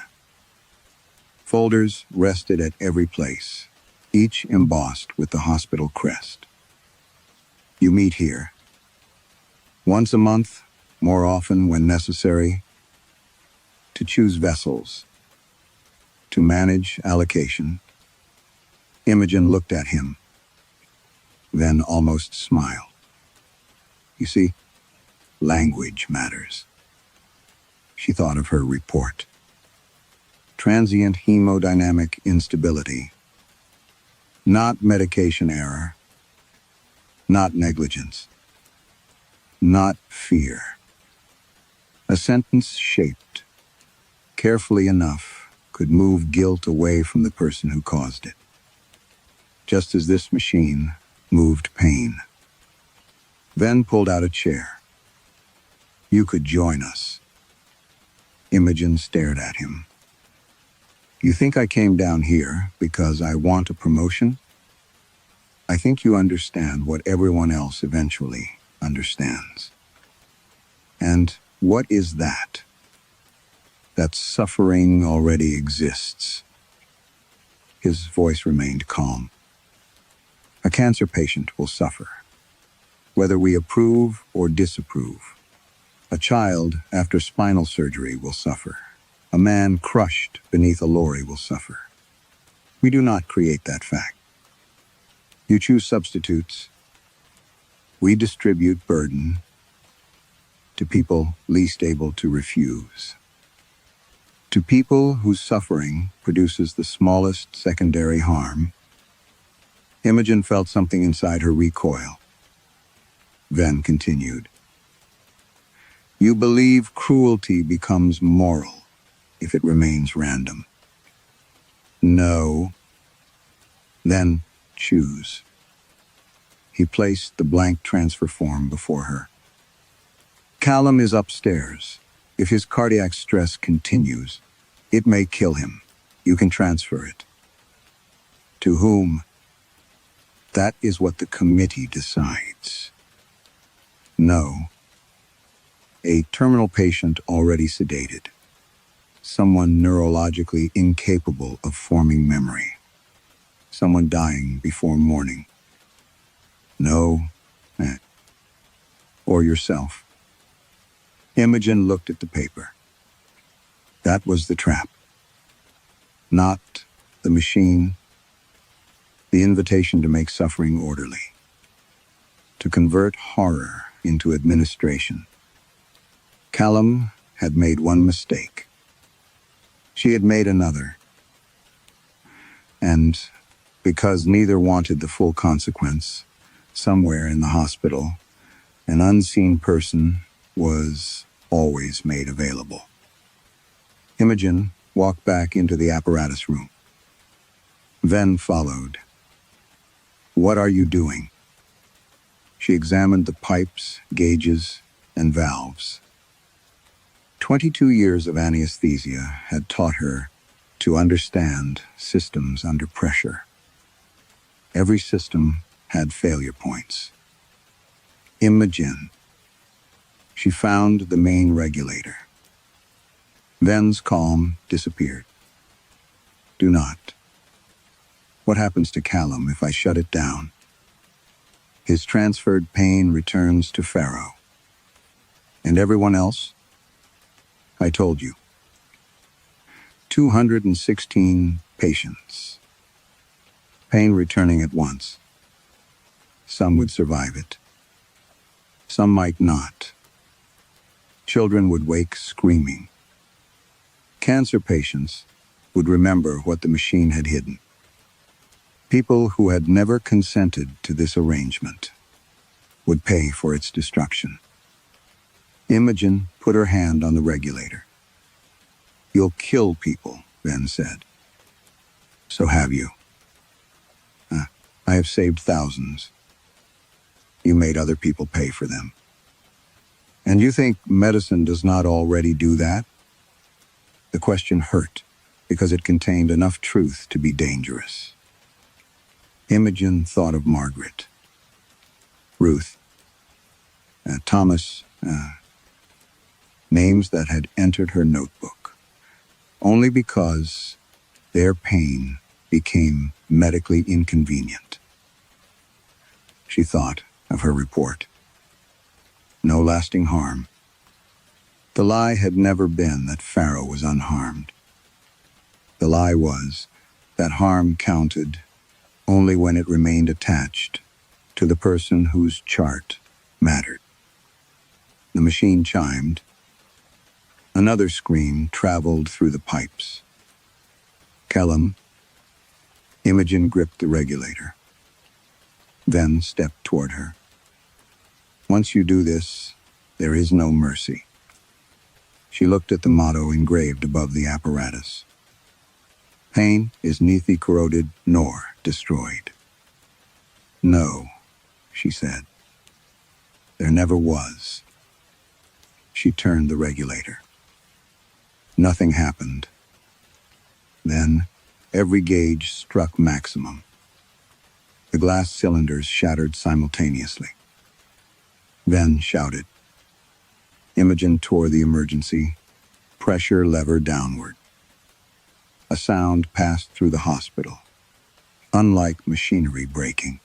Folders rested at every place, each embossed with the hospital crest. "You meet here. Once a month, more often when necessary, to choose vessels, to manage allocation." Imogen looked at him, then almost smiled. "You see, language matters." She thought of her report. Transient hemodynamic instability. Not medication error. Not negligence. Not fear. A sentence shaped, carefully enough, could move guilt away from the person who caused it. Just as this machine moved pain. Ven pulled out a chair. "You could join us." Imogen stared at him. "You think I came down here because I want a promotion? I think you understand what everyone else eventually understands. And what is that? That suffering already exists." His voice remained calm. "A cancer patient will suffer, whether we approve or disapprove. A child after spinal surgery will suffer. A man crushed beneath a lorry will suffer. We do not create that fact. You choose substitutes. We distribute burden to people least able to refuse. To people whose suffering produces the smallest secondary harm." Imogen felt something inside her recoil. Ven continued. "You believe cruelty becomes moral if it remains random. No. Then choose." He placed the blank transfer form before her. "Callum is upstairs. If his cardiac stress continues, it may kill him. You can transfer it." "To whom?" That is what the committee decides. No. A terminal patient already sedated. Someone neurologically incapable of forming memory. Someone dying before morning. No. Or yourself. Imogen looked at the paper. That was the trap. Not the machine. The invitation to make suffering orderly. To convert horror into administration. Callum had made one mistake. She had made another. And because neither wanted the full consequence, somewhere in the hospital, an unseen person was always made available. Imogen walked back into the apparatus room. Ven followed. "What are you doing?" She examined the pipes, gauges, and valves. 22 years of anesthesia had taught her to understand systems under pressure. Every system had failure points. Imogen. She found the main regulator. Ven's calm disappeared. "Do not. What happens to Callum if I shut it down? His transferred pain returns to Pharaoh. And everyone else? I told you. 216 patients. Pain returning at once. Some would survive it. Some might not. Children would wake screaming. Cancer patients would remember what the machine had hidden. People who had never consented to this arrangement would pay for its destruction. Imogen put her hand on the regulator. "You'll kill people," Ben said. "So have you. I have saved thousands. You made other people pay for them. And you think medicine does not already do that?" The question hurt because it contained enough truth to be dangerous. Imogen thought of Margaret, Ruth, Thomas, names that had entered her notebook, only because their pain became medically inconvenient. She thought of her report. No lasting harm. The lie had never been that Pharaoh was unharmed. The lie was that harm counted only when it remained attached to the person whose chart mattered. The machine chimed. Another scream traveled through the pipes. "Callum." Imogen gripped the regulator, then stepped toward her. "Once you do this, there is no mercy." She looked at the motto engraved above the apparatus. "Pain is neither corroded nor destroyed." "No," she said. "There never was." She turned the regulator. Nothing happened. Then, every gauge struck maximum. The glass cylinders shattered simultaneously. Ven shouted. Imogen tore the emergency pressure lever downward. A sound passed through the hospital, unlike machinery breaking.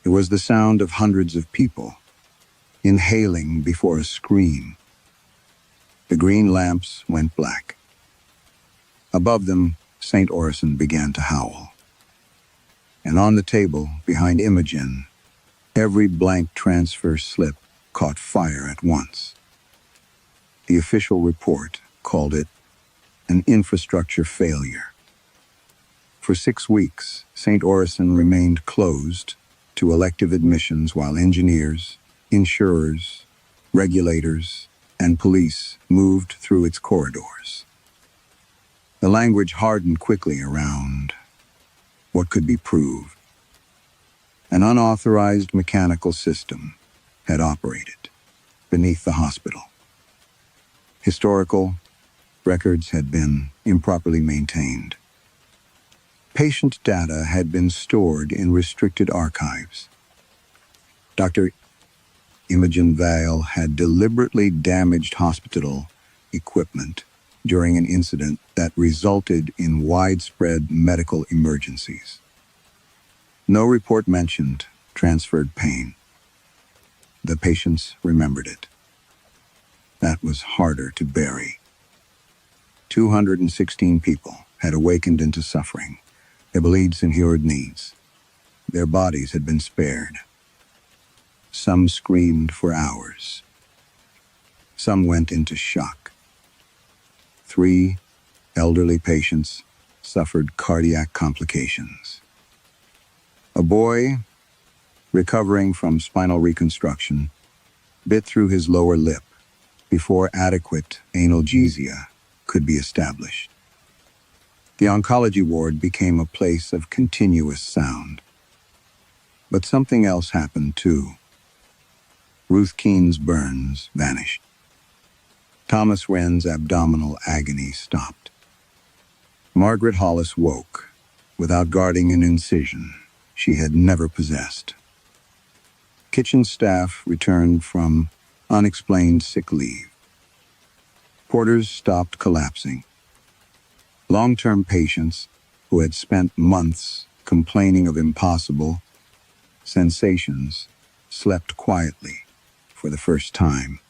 It was the sound of hundreds of people, inhaling before a scream. The green lamps went black. Above them, St. Orison began to howl. And on the table, behind Imogen, every blank transfer slip caught fire at once. The official report called it an infrastructure failure. For 6 weeks, St. Orison remained closed to elective admissions while engineers, insurers, regulators, and police moved through its corridors. The language hardened quickly around what could be proved. An unauthorized mechanical system had operated beneath the hospital. Historical records had been improperly maintained. Patient data had been stored in restricted archives. Dr. Imogen Vale had deliberately damaged hospital equipment during an incident that resulted in widespread medical emergencies. No report mentioned transferred pain. The patients remembered it. That was harder to bury. 216 people had awakened into suffering. Their beliefs and hued needs. Their bodies had been spared. Some screamed for hours. Some went into shock. 3 elderly patients suffered cardiac complications. A boy, recovering from spinal reconstruction, bit through his lower lip before adequate analgesia could be established. The oncology ward became a place of continuous sound. But something else happened too. Ruth Keene's burns vanished. Thomas Wren's abdominal agony stopped. Margaret Hollis woke without guarding an incision she had never possessed. Kitchen staff returned from unexplained sick leave. Porters stopped collapsing. Long-term patients who had spent months complaining of impossible sensations slept quietly for the first time.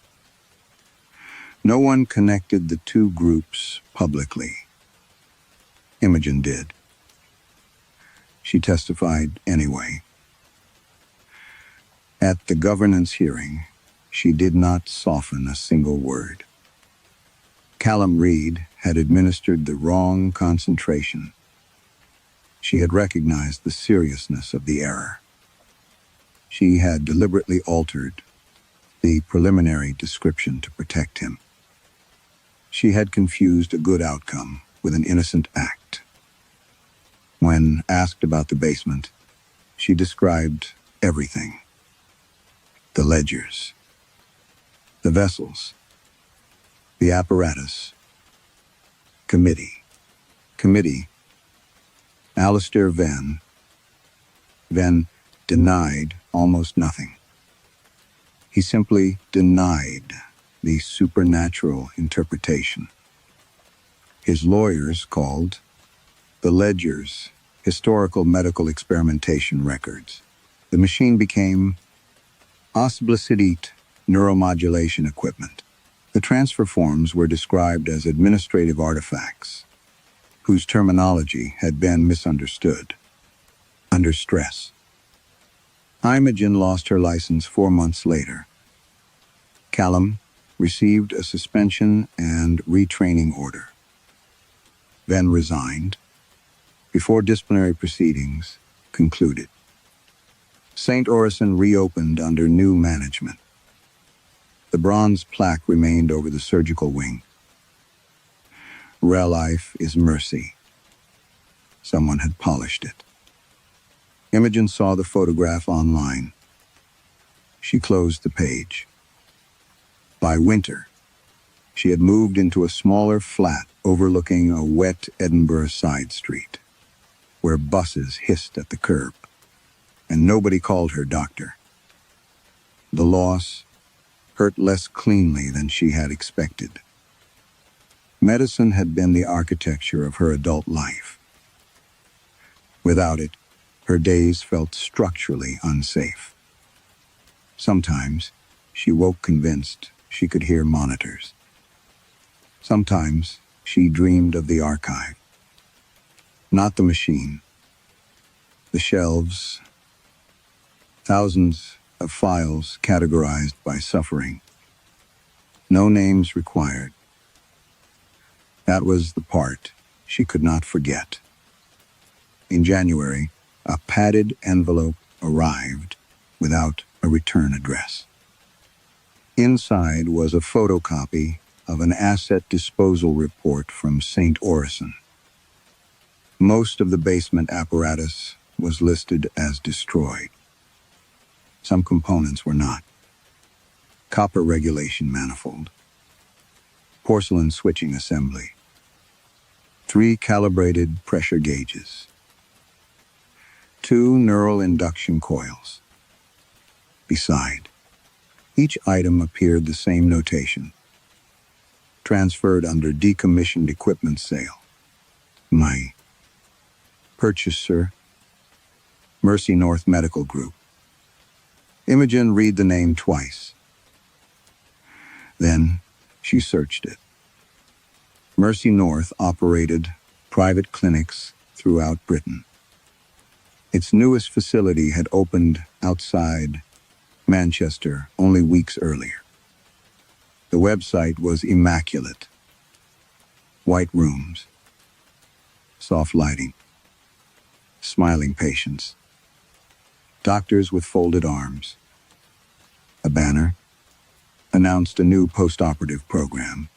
No one connected the two groups publicly. Imogen did. She testified anyway. At the governance hearing, she did not soften a single word. Callum Reed had administered the wrong concentration. She had recognized the seriousness of the error. She had deliberately altered the preliminary description to protect him. She had confused a good outcome with an innocent act. When asked about the basement, she described everything. The ledgers, the vessels, the apparatus, committee. Alistair Venn denied almost nothing. He simply denied the supernatural interpretation. His lawyers called the ledgers historical medical experimentation records. The machine became osblicite neuromodulation equipment. The transfer forms were described as administrative artifacts, whose terminology had been misunderstood. Under stress. Imogen lost her license 4 months later. Callum received a suspension and retraining order. Venn resigned before disciplinary proceedings concluded. St. Orison reopened under new management. The bronze plaque remained over the surgical wing. Real life is mercy. Someone had polished it. Imogen saw the photograph online. She closed the page. By winter, she had moved into a smaller flat overlooking a wet Edinburgh side street, where buses hissed at the curb, and nobody called her doctor. The loss hurt less cleanly than she had expected. Medicine had been the architecture of her adult life. Without it, her days felt structurally unsafe. Sometimes, she woke convinced she could hear monitors. Sometimes, she dreamed of the archive. Not the machine. The shelves. Thousands of files categorized by suffering. No names required. That was the part she could not forget. In January, a padded envelope arrived without a return address. Inside was a photocopy of an asset disposal report from St. Orison. Most of the basement apparatus was listed as destroyed. Some components were not. Copper regulation manifold. Porcelain switching assembly. 3 calibrated pressure gauges. 2 neural induction coils. Beside each item appeared the same notation, transferred under decommissioned equipment sale. My purchaser, Mercy North Medical Group. Imogen read the name twice. Then she searched it. Mercy North operated private clinics throughout Britain. Its newest facility had opened outside Manchester only weeks earlier. The website was immaculate. White rooms, soft lighting, smiling patients, doctors with folded arms. A banner announced a new post-operative program,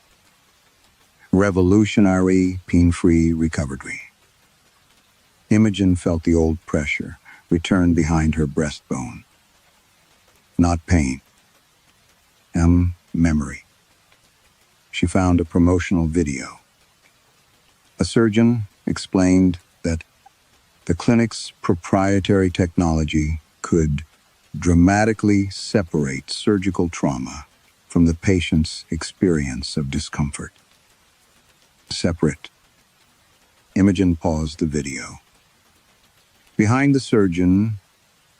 revolutionary pain-free recovery. Imogen felt the old pressure return behind her breastbone. Not pain, memory. She found a promotional video. A surgeon explained that the clinic's proprietary technology could dramatically separate surgical trauma from the patient's experience of discomfort. Separate. Imogen paused the video. Behind the surgeon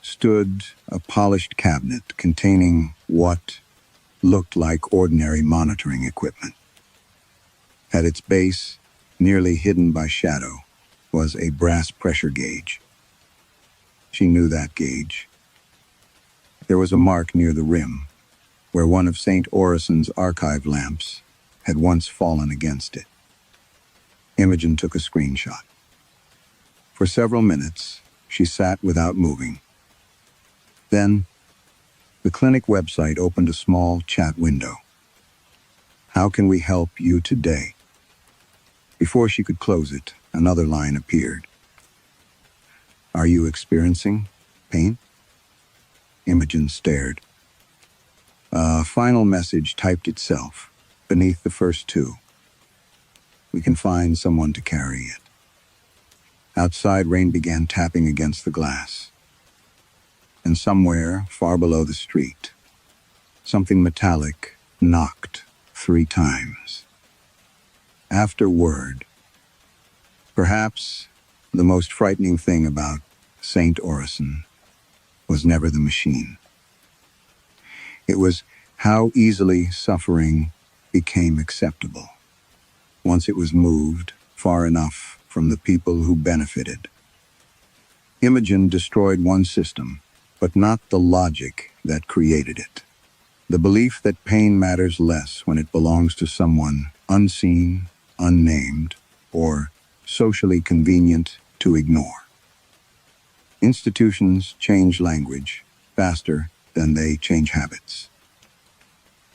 stood a polished cabinet containing what looked like ordinary monitoring equipment. At its base, nearly hidden by shadow, was a brass pressure gauge. She knew that gauge. There was a mark near the rim, where one of St. Orison's archive lamps had once fallen against it. Imogen took a screenshot. For several minutes, she sat without moving. Then, the clinic website opened a small chat window. How can we help you today? Before she could close it, another line appeared. Are you experiencing pain? Imogen stared. A final message typed itself beneath the first 2. We can find someone to carry it. Outside, rain began tapping against the glass. And somewhere, far below the street, something metallic knocked 3 times. Afterward, perhaps the most frightening thing about St. Orison was never the machine. It was how easily suffering became acceptable once it was moved far enough from the people who benefited. Imogen destroyed one system, but not the logic that created it. The belief that pain matters less when it belongs to someone unseen, unnamed, or socially convenient to ignore. Institutions change language faster than they change habits.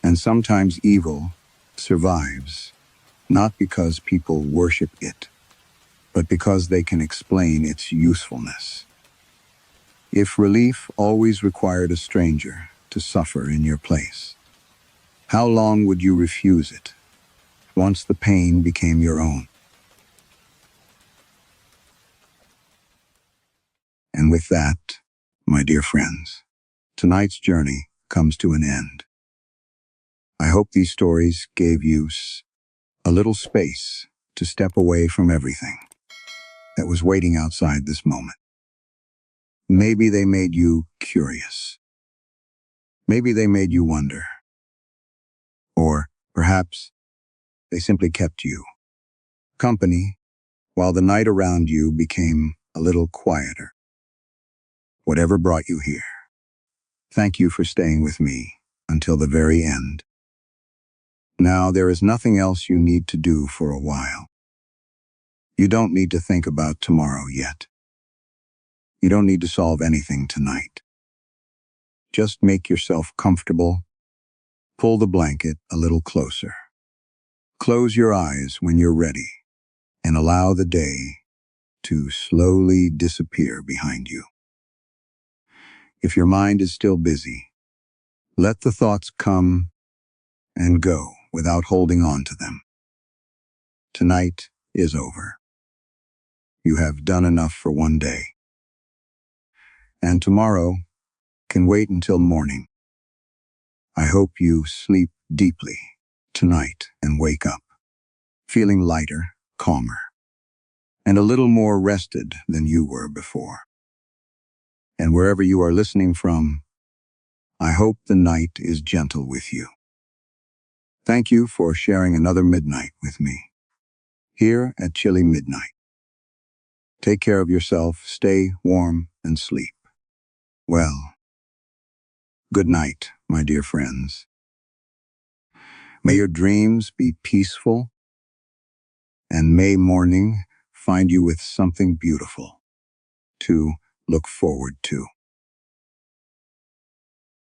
And sometimes evil survives, not because people worship it, but because they can explain its usefulness. If relief always required a stranger to suffer in your place, how long would you refuse it once the pain became your own? And with that, my dear friends, tonight's journey comes to an end. I hope these stories gave you a little space to step away from everything that was waiting outside this moment. Maybe they made you curious. Maybe they made you wonder. Or perhaps they simply kept you company while the night around you became a little quieter. Whatever brought you here, thank you for staying with me until the very end. Now, there is nothing else you need to do for a while. You don't need to think about tomorrow yet. You don't need to solve anything tonight. Just make yourself comfortable. Pull the blanket a little closer. Close your eyes when you're ready and allow the day to slowly disappear behind you. If your mind is still busy, let the thoughts come and go without holding on to them. Tonight is over. You have done enough for one day. And tomorrow can wait until morning. I hope you sleep deeply tonight and wake up feeling lighter, calmer, and a little more rested than you were before. And wherever you are listening from, I hope the night is gentle with you. Thank you for sharing another midnight with me, here at Chilly Midnight. Take care of yourself, stay warm, and sleep. Well, good night, my dear friends. May your dreams be peaceful, and may morning find you with something beautiful to look forward to.